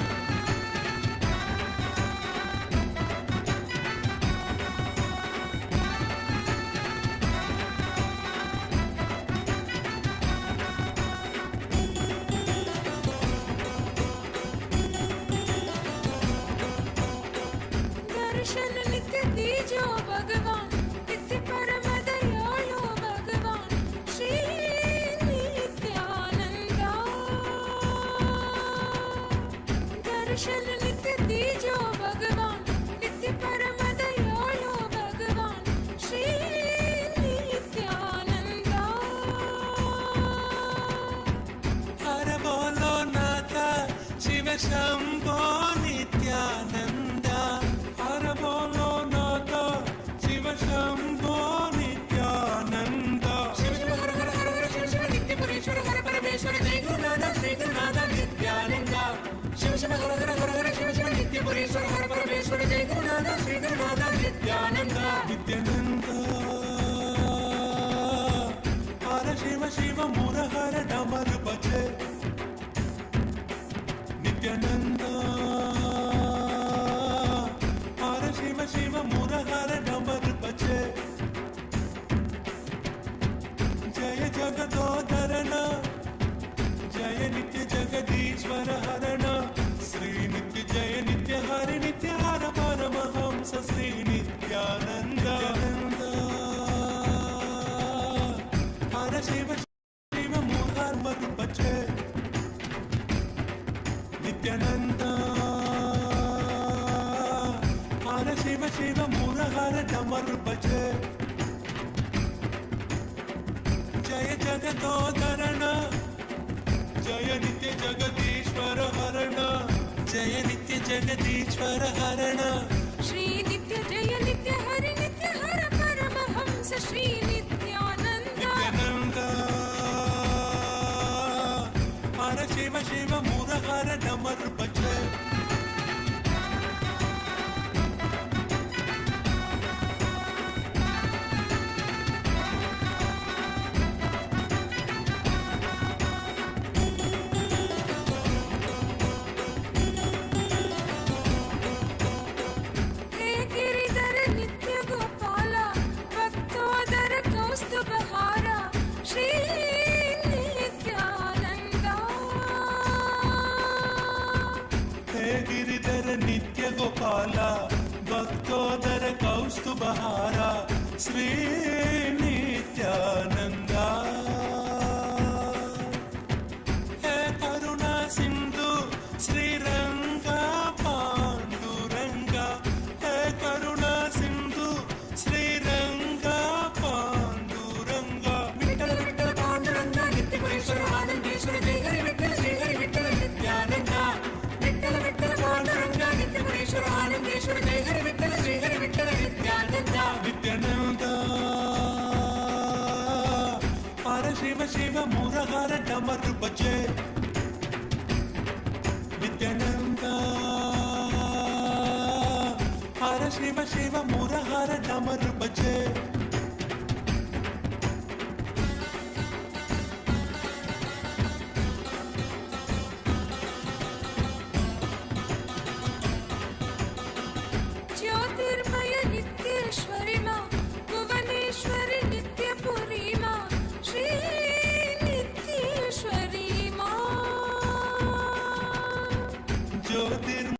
दर्शन नित्य दीजो भगवान नित्य परम दयालो भगवान श्री नित्यानंद दर्शन नित्य दीजो भगवान नित्य परम दयालो भगवान श्री नित्यानंद हर बोलो नाथ शिव शंभो नित्यानंद हर बोलो नाथ शिव शंभो नित्यानंद शिव शिव हर हर हर हर शिव शिव नित्य पुरेश्वर हर परमेश्वर जय गुरुनाथ श्री गुरुनाथ नित्यानंद शिव शिव हर हर हर हर शिव शिव नित्य पुरेश्वर हर परमेश्वर जय गुरुनाथ श्री गुरुनाथ नित्यानंद नित्यानंद हर शिव शिव मुरहर डमर बजे नित्यानंद हर शिव शिव मुरहर डमर बजे जय जगदोधरण जय नित्य जगदीश्वर हरण श्री नित्य जय नित्य हर परमहंस श्री नित्यानंद हर शिव शिव मुरहर बजे नित्यानंद हर शिव शिव मुरहर डमर बजे जय जगदोधरण जय नित्य जगदीश्वर हरण जय नित्य जगदीश्वर हरण श्री नित्य जय नित्य हर परमहंस श्री नित्यानंद नित्यानंद हर शिव शिव मुरहर डमर बजे हे गिरिधर नित्य गोपाला भक्तोदर कौस्तुभहारा श्री नित्यानंद हे गिरिधर नित्य गोपाला भक्तोदर कौस्तुभहारा श्री नित्यानंद हे करुणा सिंधु श्रीरंग पांडुरंग हे करुणा सिंधु श्रीरंग पांडुरंग विठ्ठल विठ्ठल पांडुरंग नित्य पुरेश्वर आनंदेश्वर जय हरि विठ्ठल श्री हरि विठ्ठल नित्यानंद विठ्ठल विठ्ठल पांडुरंग नित्य पुरेश्वर आनंदेश्वर जय हरि विठ्ठल श्री हरि विठ्ठल नित्यानंद नित्यानंद हर शिव शिव मुरहर डमर बजे नित्यानंद हर शिव शिव मुरहर डमर बजे ज्योतिर्मय नित्येश्वरी मां भुवनेश्वरी नित्यपुरी मां श्री नित्येश्वरी मां ज्योतिर्मय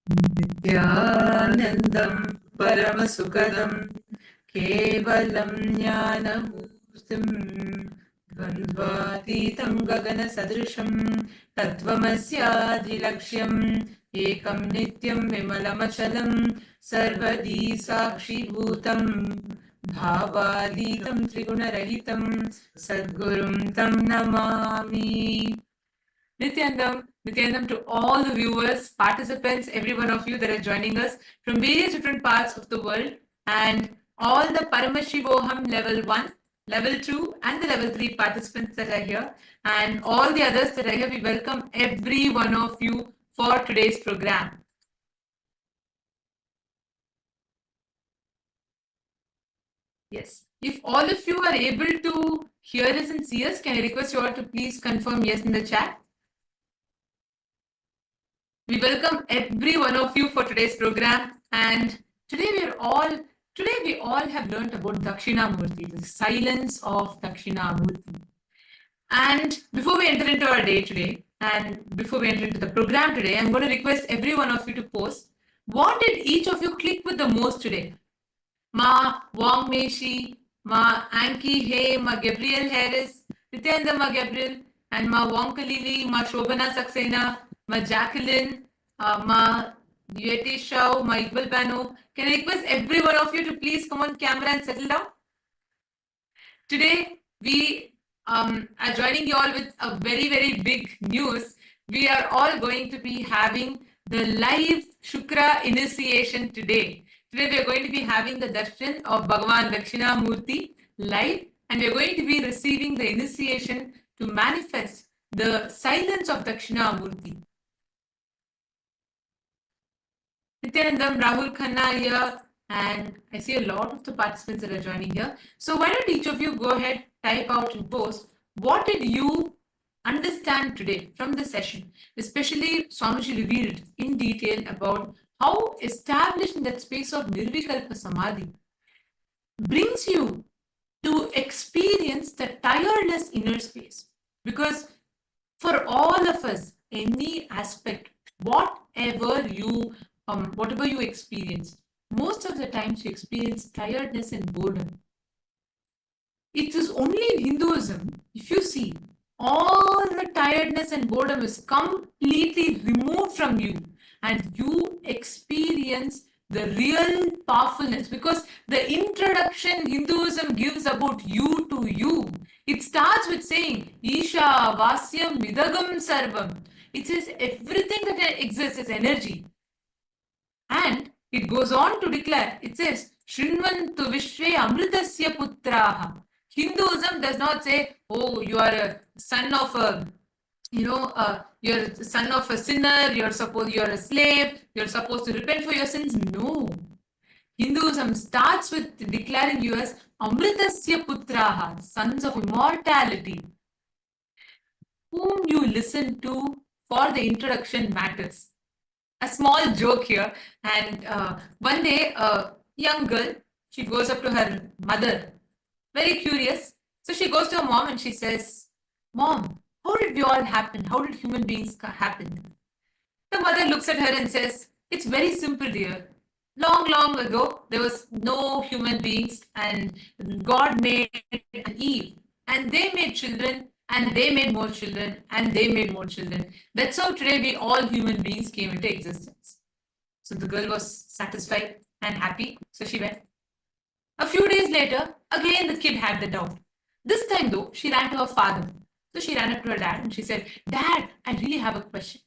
नित्यानन्दं परमसुखदं केवलं ज्ञानमूर्तिं द्वन्द्वातीतं गगनसदृशं तत्त्वमस्यादिलक्ष्यम् एकं नित्यं विमलमचलं सर्वदी साक्षीभूतं भावातीतं त्रिगुणरहितं सद्गुरुं तं Namami. Nityanandam to all the viewers, participants, every one of you that are joining us from various different parts of the world, and all the Paramashivoham Level 1, Level 2 and the Level 3 participants that are here, and all the others that are here. We welcome every one of you for today's program. Yes, if all of you are able to hear us and see us, can I request you all to please confirm yes in the chat? We welcome every one of you for today's program, and today we all have learnt about Dakshinamurti, the silence of Dakshinamurti. And before we enter into our day today, and before we enter into the program today, I'm going to request every one of you to post what did each of you click with the most today. Ma Wong Meshi, Ma Anki Hay, Ma Gabriel Harris, Nityananda Ma Gabriel, and Ma Wong Kalili, Ma Shobana Saxena, Ma Jacqueline, Ma Yeti Shao, Ma Iqbal Bano. Can I request every one of you to please come on camera and settle down? Today, we are joining you all with a very, very big news. We are all going to be having the live Shukra initiation today. Today, we are going to be having the darshan of Bhagavan Dakshinamurti live, and we are going to be receiving the initiation to manifest the silence of Dakshinamurti. Nityanandam, Rahul Khanna here, and I see a lot of the participants that are joining here. So why don't each of you go ahead, type out and post, what did you understand today from the session? Especially Swamiji revealed in detail about how establishing that space of Nirvikalpa Samadhi brings you to experience the tireless inner space. Because for all of us, any aspect, whatever you experience, most of the times you experience tiredness and boredom. It is only in Hinduism, if you see, all the tiredness and boredom is completely removed from you, and you experience the real powerfulness, because the introduction Hinduism gives about you to you, it starts with saying Isha Vasyam Vidagam Sarvam. It says everything that exists is energy. And it goes on to declare, it says Shrinvantu Vishve Amritasya Putraha. Hinduism does not say, oh, you are a son of a you're a son of a sinner, you're a slave, you're supposed to repent for your sins. No. Hinduism starts with declaring you as Amritasya Putraha, sons of immortality. Whom you listen to for the introduction matters. A small joke here, and one day a young girl, she goes up to her mother, very curious. So she goes to her mom and she says, Mom, how did we all happen? How did human beings happen? The mother looks at her and says, it's very simple, dear. Long, long ago, there was no human beings, and God made an Eve, and they made children, and they made more children, and they made more children. That's how today we all human beings came into existence. So the girl was satisfied and happy, so she went. A few days later, again the kid had the doubt. This time though, she ran to her father. So she ran up to her dad and she said, Dad, I really have a question.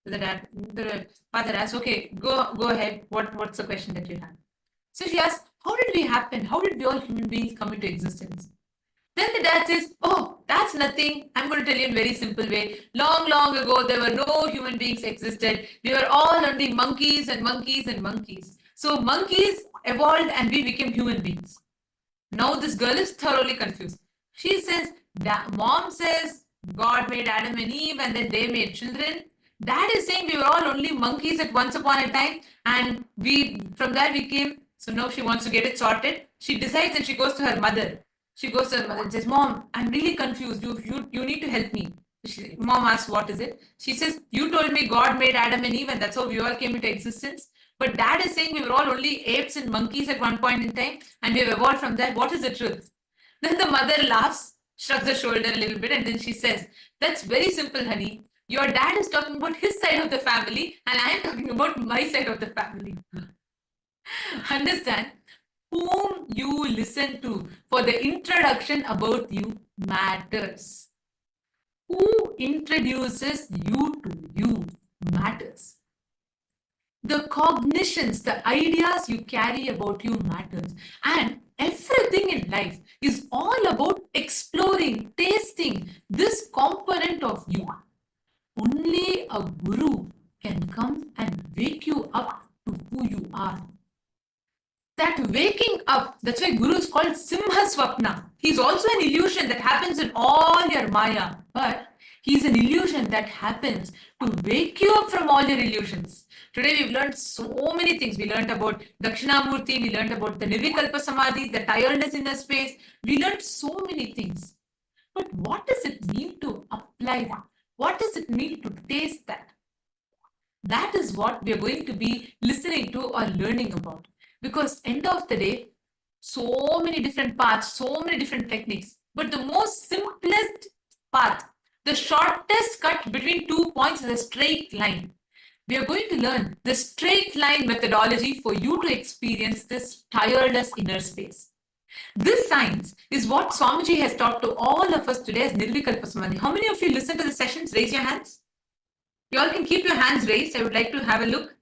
So the father asked, okay, go ahead. What's the question that you have? So she asked, how did we happen? How did we all human beings come into existence? Then the dad says, oh, that's nothing. I'm going to tell you in a very simple way. Long, long ago, there were no human beings existed. We were all only monkeys and monkeys and monkeys. So monkeys evolved and we became human beings. Now this girl is thoroughly confused. She says, Mom says God made Adam and Eve and then they made children. Dad is saying we were all only monkeys at once upon a time, and from that we came. So now she wants to get it sorted. She decides and she goes to her mother. She goes to her mother and says, Mom, I'm really confused. You need to help me. Mom asks, what is it? She says, you told me God made Adam and Eve and that's how we all came into existence. But dad is saying we were all only apes and monkeys at one point in time and we have evolved from that. What is the truth? Then the mother laughs, shrugs her shoulder a little bit, and then she says, that's very simple, honey. Your dad is talking about his side of the family and I am talking about my side of the family. Understand? Whom you listen to for the introduction about you matters. Who introduces you to you matters. The cognitions, the ideas you carry about you matters. And everything in life is all about exploring, tasting this component of you. Only a guru can come and wake you up to who you are. That waking up, that's why Guru is called Simha Swapna. He's also an illusion that happens in all your Maya, but he's an illusion that happens to wake you up from all your illusions. Today we've learned so many things. We learned about Dakshinamurti, we learned about the Nirvikalpa Samadhi, the tiredness in the space. We learned so many things. But what does it mean to apply that? What does it mean to taste that? That is what we are going to be listening to or learning about. Because end of the day, so many different paths, so many different techniques, but the most simplest path, the shortest cut between 2 points is a straight line. We are going to learn the straight line methodology for you to experience this tireless inner space. This science is what Swamiji has taught to all of us today as Nirvikalpa Samadhi. How many of you listen to the sessions? Raise your hands. You all can keep your hands raised. I would like to have a look.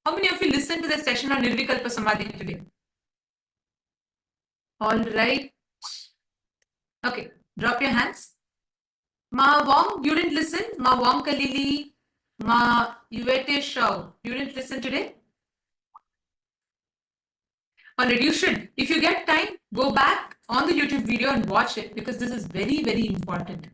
How many of you listened to the session on Nirvikalpa Samadhi today? All right. Okay, drop your hands. Ma Wong, you didn't listen? Ma Wong Kalili, Ma Yuvete Shao, you didn't listen today? All right, you should. If you get time, go back on the YouTube video and watch it because this is very, very important.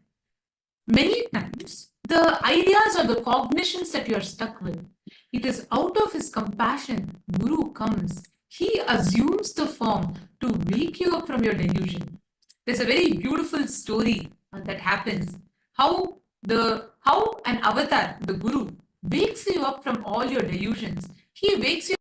Many times, the ideas or the cognitions that you are stuck with, it is out of his compassion, Guru comes. He assumes the form to wake you up from your delusion. There's a very beautiful story that happens. How an avatar, the Guru, wakes you up from all your delusions. He wakes you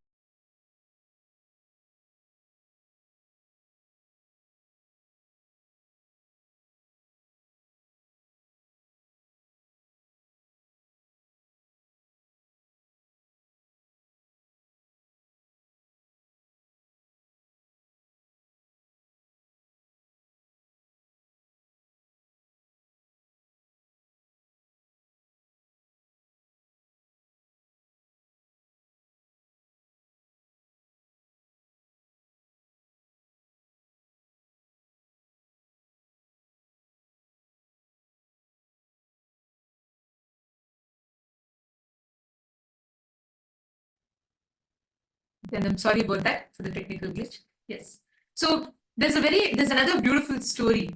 and I'm sorry about that for the technical glitch. Yes. So there's another beautiful story.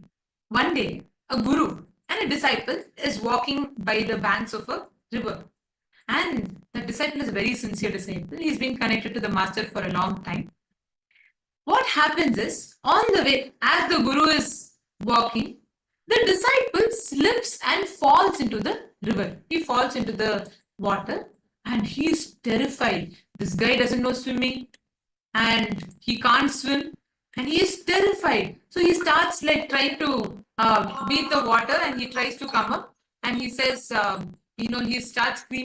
One day, a guru and a disciple is walking by the banks of a river. And the disciple is a very sincere disciple. He's been connected to the master for a long time. What happens is, on the way, as the guru is walking, the disciple slips and falls into the river. He falls into the water and he is terrified. This guy doesn't know swimming and he can't swim and he is terrified. So he starts like trying to beat the water and he tries to come up and he says, he starts screaming.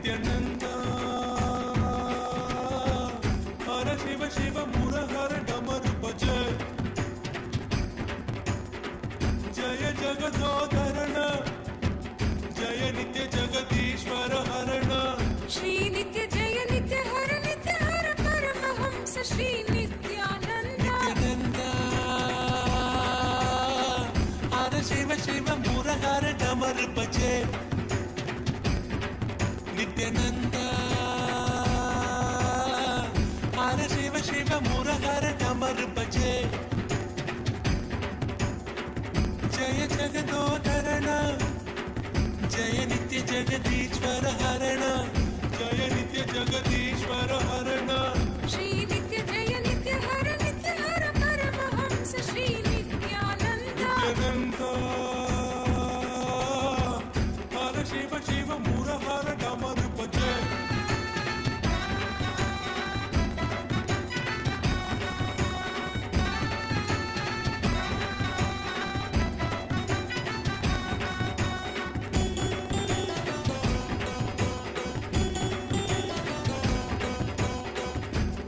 Nityananda. Hara Shiva Shiva Mura Hara Damar Bhaja. Jaya Jagadodharana. Jaya Nitya Jagadishwara Harana. Shri Nitya Jaya Nitya Hara Paramahamsa Shri Nityananda. Nityananda. Hara Shiva Shiva Mura Hara Damar Bhaja. Nityananda. Hara Shiva Shiva Mura Hara Damar Bhaja. Jaya Jagadodharana. Jaya Nitya Jagadishwara Harana. Jaya Nitya Jagadishwara Harana. Shri Nitya Jaya Nitya Hara Paramahamsa Shri Nityananda. Nityananda. Hara Shiva Shiva Mura Hara Damar Bhaja.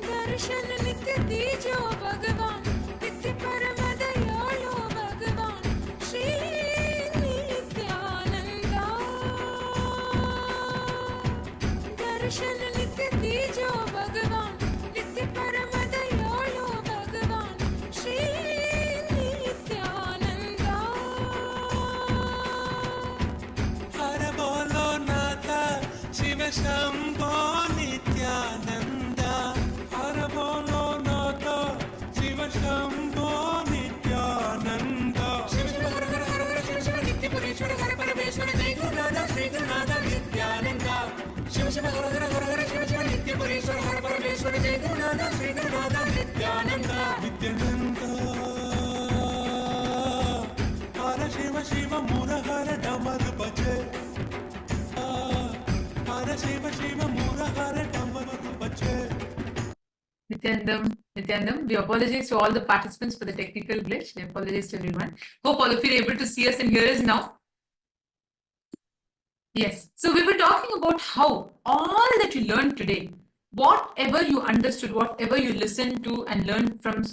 Darshan Nitya Tejo Bhagavan Nitya Paramadayalo Bhagavan Shri Nityananda. Darshan Nitya Tejo Bhagavan Nitya Paramadayalo Bhagavan Shri Nityananda. Hara Bolo Nata Shiva Shambho Nityananda. Hara Bolo Nata Shiva Shambho Nityananda. Shiva Shiva Hara Hara Hara Hara Shiva Shiva Nitya Pureshwara Hara Parameshwara Jai Gurunada Shri Gurunada Nityananda. Shiva Shiva Hara Hara Hara Hara Shiva Shiva Nitya Pureshwara Hara Parameshwara Jai Gurunada Shri Gurunada Nityananda. Nityananda. Hara Shiva Shiva Mura Hara Damar Bhaja. Hara Shiva Shiva Mura Hara Damar Bhaja. Nityanandam, we apologize to all the participants for the technical glitch. We apologize to everyone. Hope all of you are able to see us and hear us now. Yes. So we were talking about how all that you learned today, whatever you understood, whatever you listened to and learned from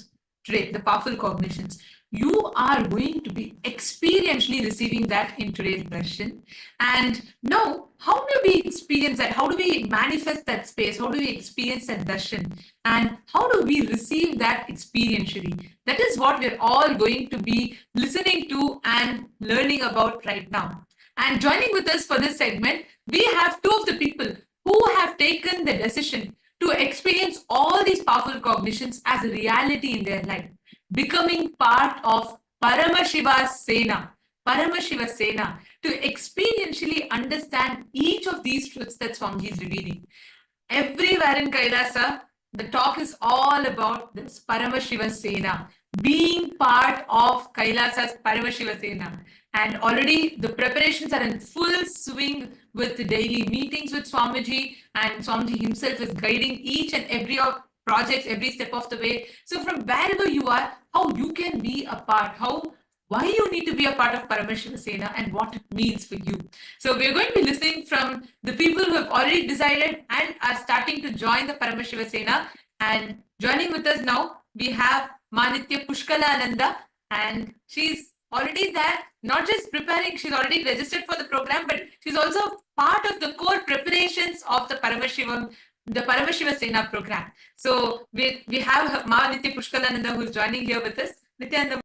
today, the powerful cognitions, you are going to be experientially receiving that in today's version. And now, how do we experience that? How do we manifest that space? How do we experience that darshan? And how do we receive that experientially? That is what we're all going to be listening to and learning about right now. And joining with us for this segment, we have two of the people who have taken the decision to experience all these powerful cognitions as a reality in their life, becoming part of Paramashivoham to experientially understand each of these truths that Swamiji is revealing. Everywhere in Kailasa, the talk is all about this Paramashivoham, being part of Kailasa's Paramashivoham. And already the preparations are in full swing with the daily meetings with Swamiji, and Swamiji himself is guiding each and every projects every step of the way. So from wherever you are, how you can be a part, why you need to be a part of Paramashivoham and what it means for you. So we're going to be listening from the people who have already decided and are starting to join the Paramashivoham. And joining with us now, we have Manitya Pushkalananda, and she's already there, not just preparing, she's already registered for the program, but she's also part of the core preparations of the Paramashivoham program. So we have Manitya Pushkalananda who's joining here with us. Nityananda,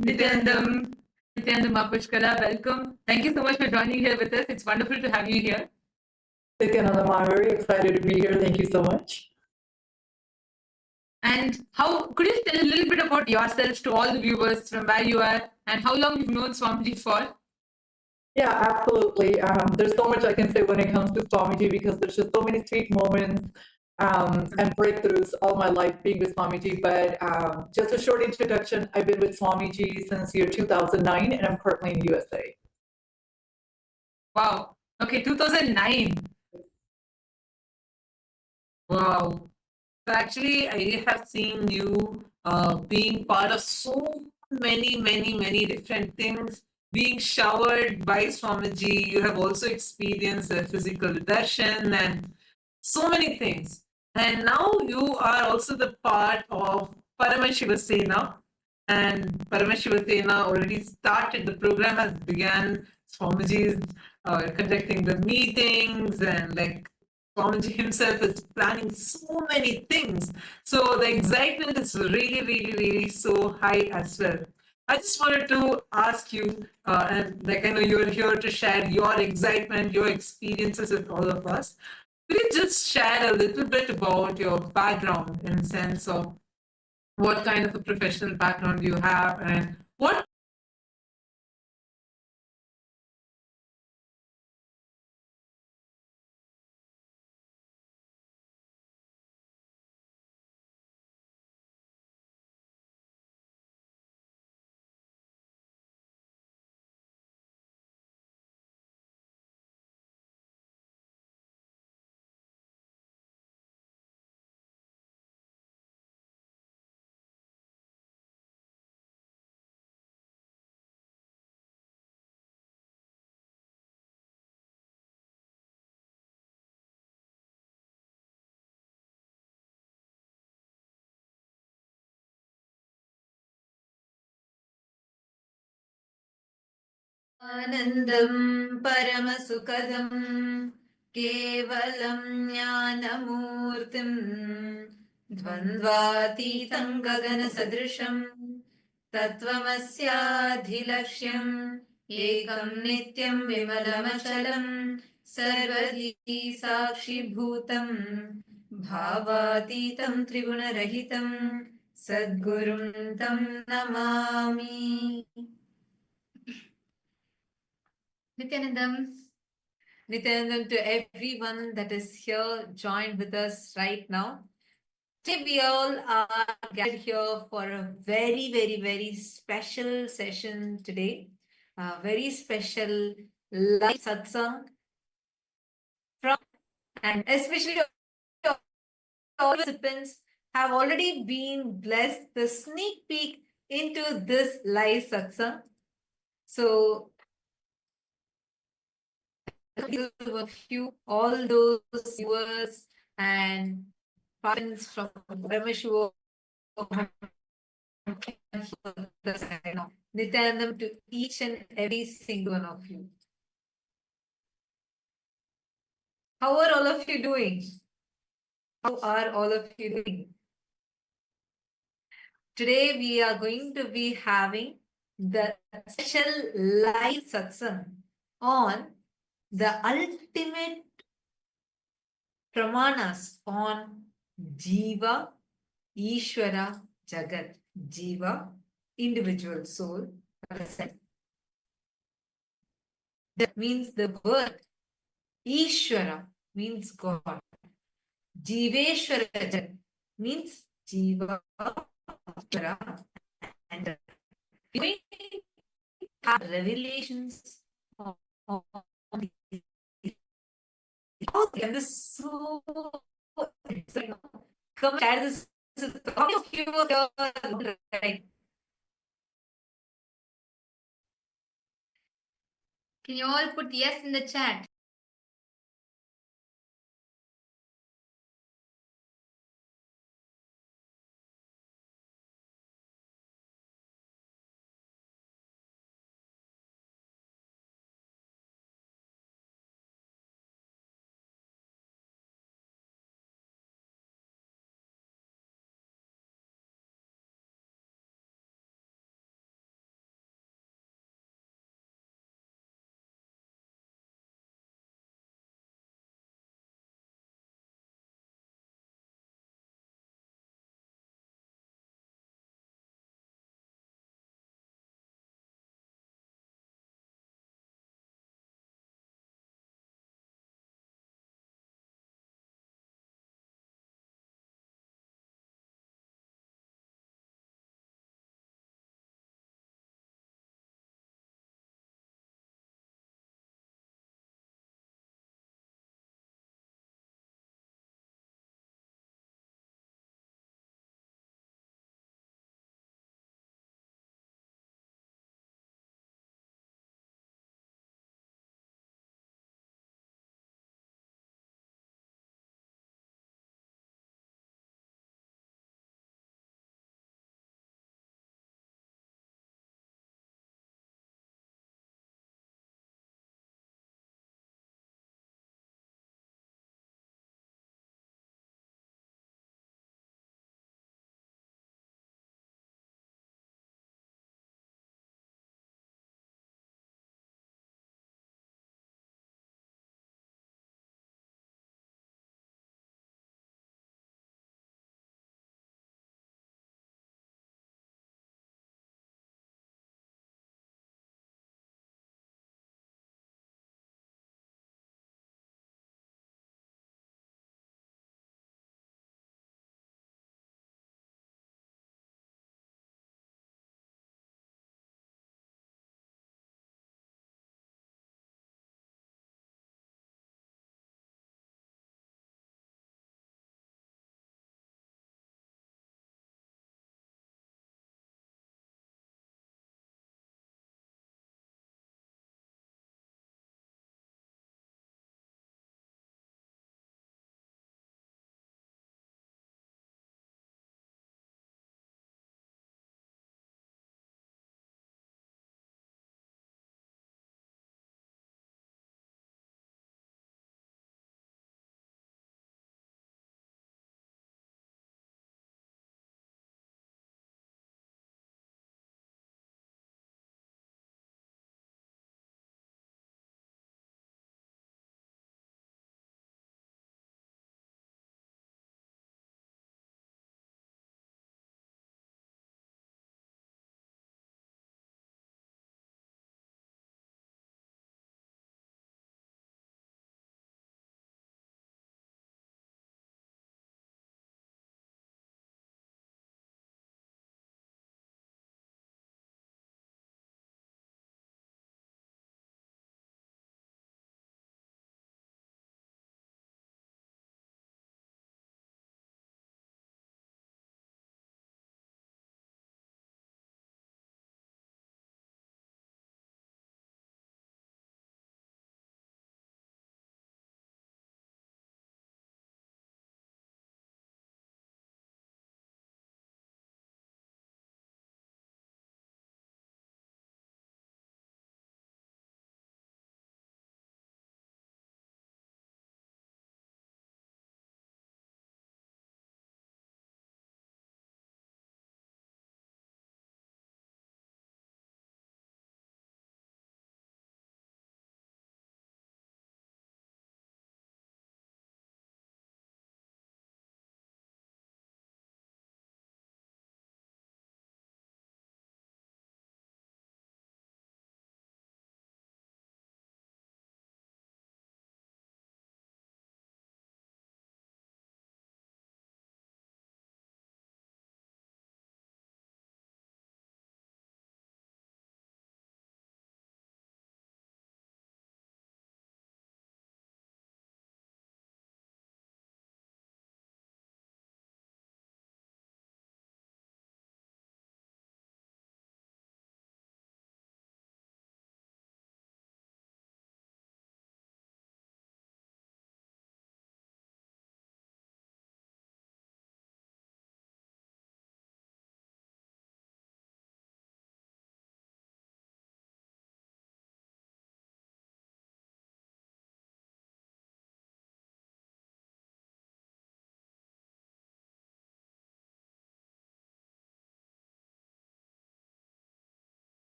Nityanandam, Pushkala, welcome. Thank you so much for joining here with us. It's wonderful to have you here. Nityanandam, I'm very excited to be here. Thank you so much. And how could you tell a little bit about yourself to all the viewers from where you are and how long you've known Swamiji for? Yeah, absolutely. There's so much I can say when it comes to Swamiji because there's just so many sweet moments and breakthroughs all my life being with Swamiji. But just a short introduction, I've been with Swamiji since year 2009 and I'm currently in USA. Wow. Okay, 2009. Wow. So actually, I have seen you being part of so many different things, being showered by Swamiji. You have also experienced the physical darshan and so many things. And now you are also the part of Paramashivoham, and Paramashivoham already started. The program has begun. Swamiji is conducting the meetings and like Swamiji himself is planning so many things. So the excitement is really so high as well. I just wanted to ask you, and like I know you're here to share your excitement, your experiences with all of us. Could you just share a little bit about your background in the sense of what kind of a professional background you have and what आनन्दं परमसुखदं केवलं ज्ञानमूर्तिं द्वन्द्वातीतं गगनसदृशं तत्त्वमस्याधिलक्ष्यम् एकं नित्यं विमलमचलं सर्वधी साक्षिभूतं भावातीतं त्रिगुणरहितं सद्गुरुं तं Namami. Nityanandam to everyone that is here joined with us right now. Today we all are gathered here for a very special session today. Very special live satsang from, and especially all participants have already been blessed the sneak peek into this live satsang. So of you, all those viewers and parents from Paramashivoham Nityanandam to each and every single one of you. How are all of you doing? How are all of you doing? Today we are going to be having the special live satsang on the ultimate pramanas on Jiva, Ishvara, Jagat. Jiva, individual soul. That means the word. Ishvara means God. Jiveshwara Jagat means Jiva, and we have revelations on and this so come share this with all of you right. Can you all put yes in the chat?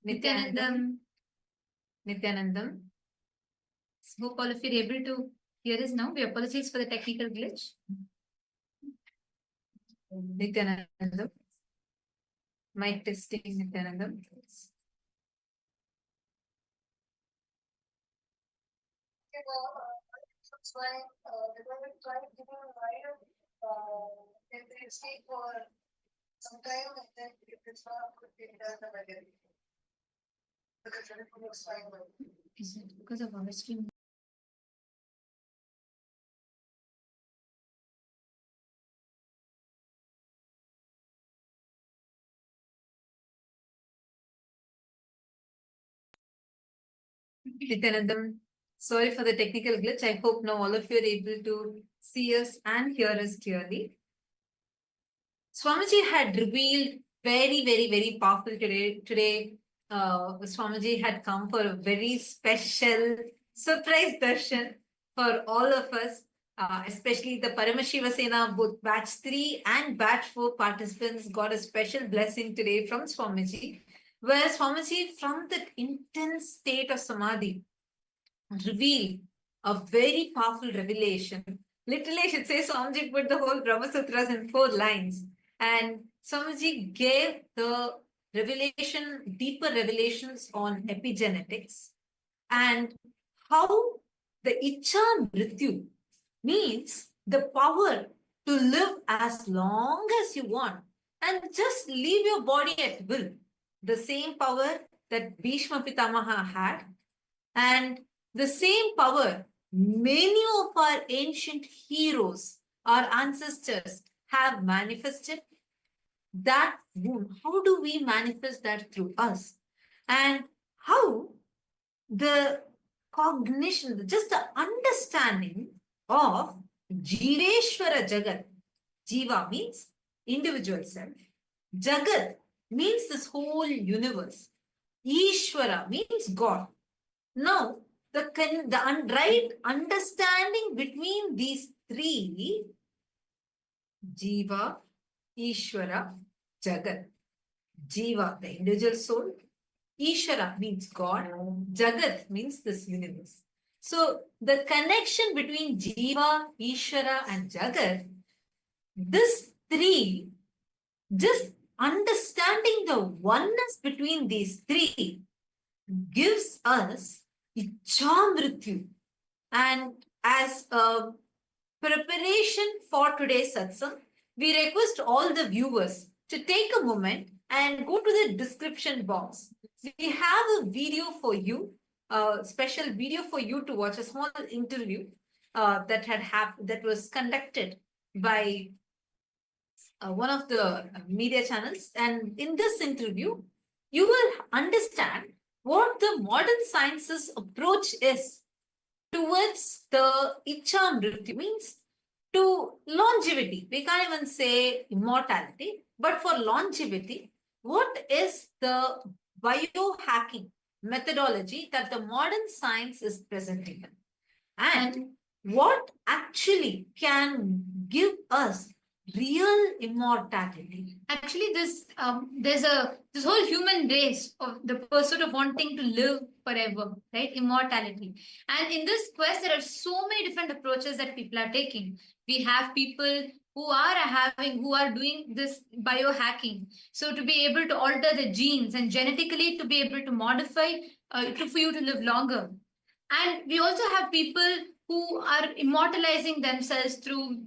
Nityanandam. Nityanandam. Hope all of you are able to hear us now. We apologize for the technical glitch. Nityanandam. Mic testing, Nityanandam. Is it because of our stream? Nityanandam, sorry for the technical glitch. I hope now all of you are able to see us and hear us clearly. Swamiji had revealed very powerful today. Swamiji had come for a very special surprise darshan for all of us, especially the Paramashivoham, both batch 3 and batch 4 participants got a special blessing today from Swamiji, where Swamiji, from that intense state of Samadhi, revealed a very powerful revelation. Literally, I should say Swamiji put the whole Brahma Sutras in 4 lines. And Swamiji gave the revelation, deeper revelations on epigenetics and how the Icha Mrityu means the power to live as long as you want and just leave your body at will. The same power that Bhishma Pitamaha had, and the same power many of our ancient heroes, our ancestors, have manifested. That wound, how do we manifest that through us? And how the cognition, just the understanding of Jiveshwara Jagat. Jiva means individual self. Jagat means this whole universe. Ishwara means God. Now, the right understanding between these 3, Jiva, Ishwara, Jagat. Jiva, the individual soul. Ishwara means God. Jagat means this universe. So, the connection between Jiva, Ishwara and Jagat, this 3, just understanding the oneness between these 3 gives us Ichamrityu. And as a preparation for today's satsang, we request all the viewers to take a moment and go to the description box. We have a video for you, a special video for you to watch, a small interview that was conducted by one of the media channels. And in this interview, you will understand what the modern science's approach is towards the Ichamrityu, means to longevity. We can't even say immortality, but for longevity, what is the biohacking methodology that the modern science is presenting? And what actually can give us real immortality? Actually, there's this whole human race of the pursuit of wanting to live forever, right? Immortality. And in this quest, there are so many different approaches that people are taking. We have people who are doing this biohacking. So to be able to alter the genes and genetically to be able to modify for you to live longer. And we also have people who are immortalizing themselves through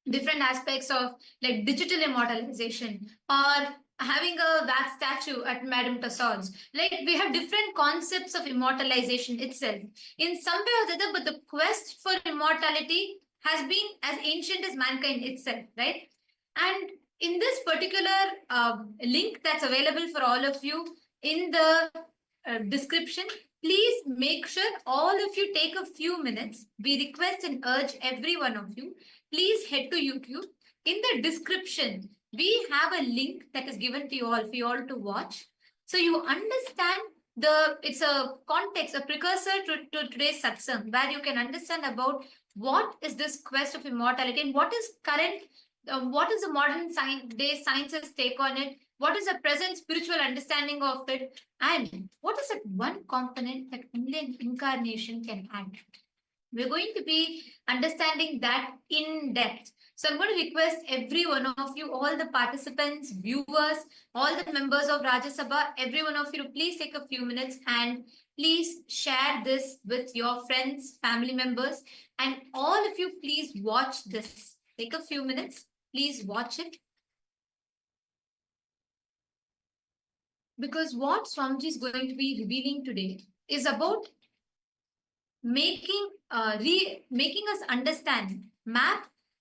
different aspects of like digital immortalization or having a wax statue at Madame Tussauds. Like we have different concepts of immortalization itself in some way or the other, but the quest for immortality has been as ancient as mankind itself, right? And in this particular link that's available for all of you in the description, please make sure all of you take a few minutes. We request and urge every one of you, please head to YouTube. In the description, we have a link that is given to you all for you all to watch. So you understand it's a context, a precursor to today's satsang, where you can understand about what is this quest of immortality and what is current, what is the modern day science's take on it, What is the present spiritual understanding of it? And what is that one component that only an incarnation can add? We're going to be understanding that in depth. So I'm going to request every one of you, all the participants, viewers, all the members of Rajya Sabha, every one of you to please take a few minutes and please share this with your friends, family members, and all of you please watch this. Take a few minutes, please watch it. Because what Swamiji is going to be revealing today is about making us understand, map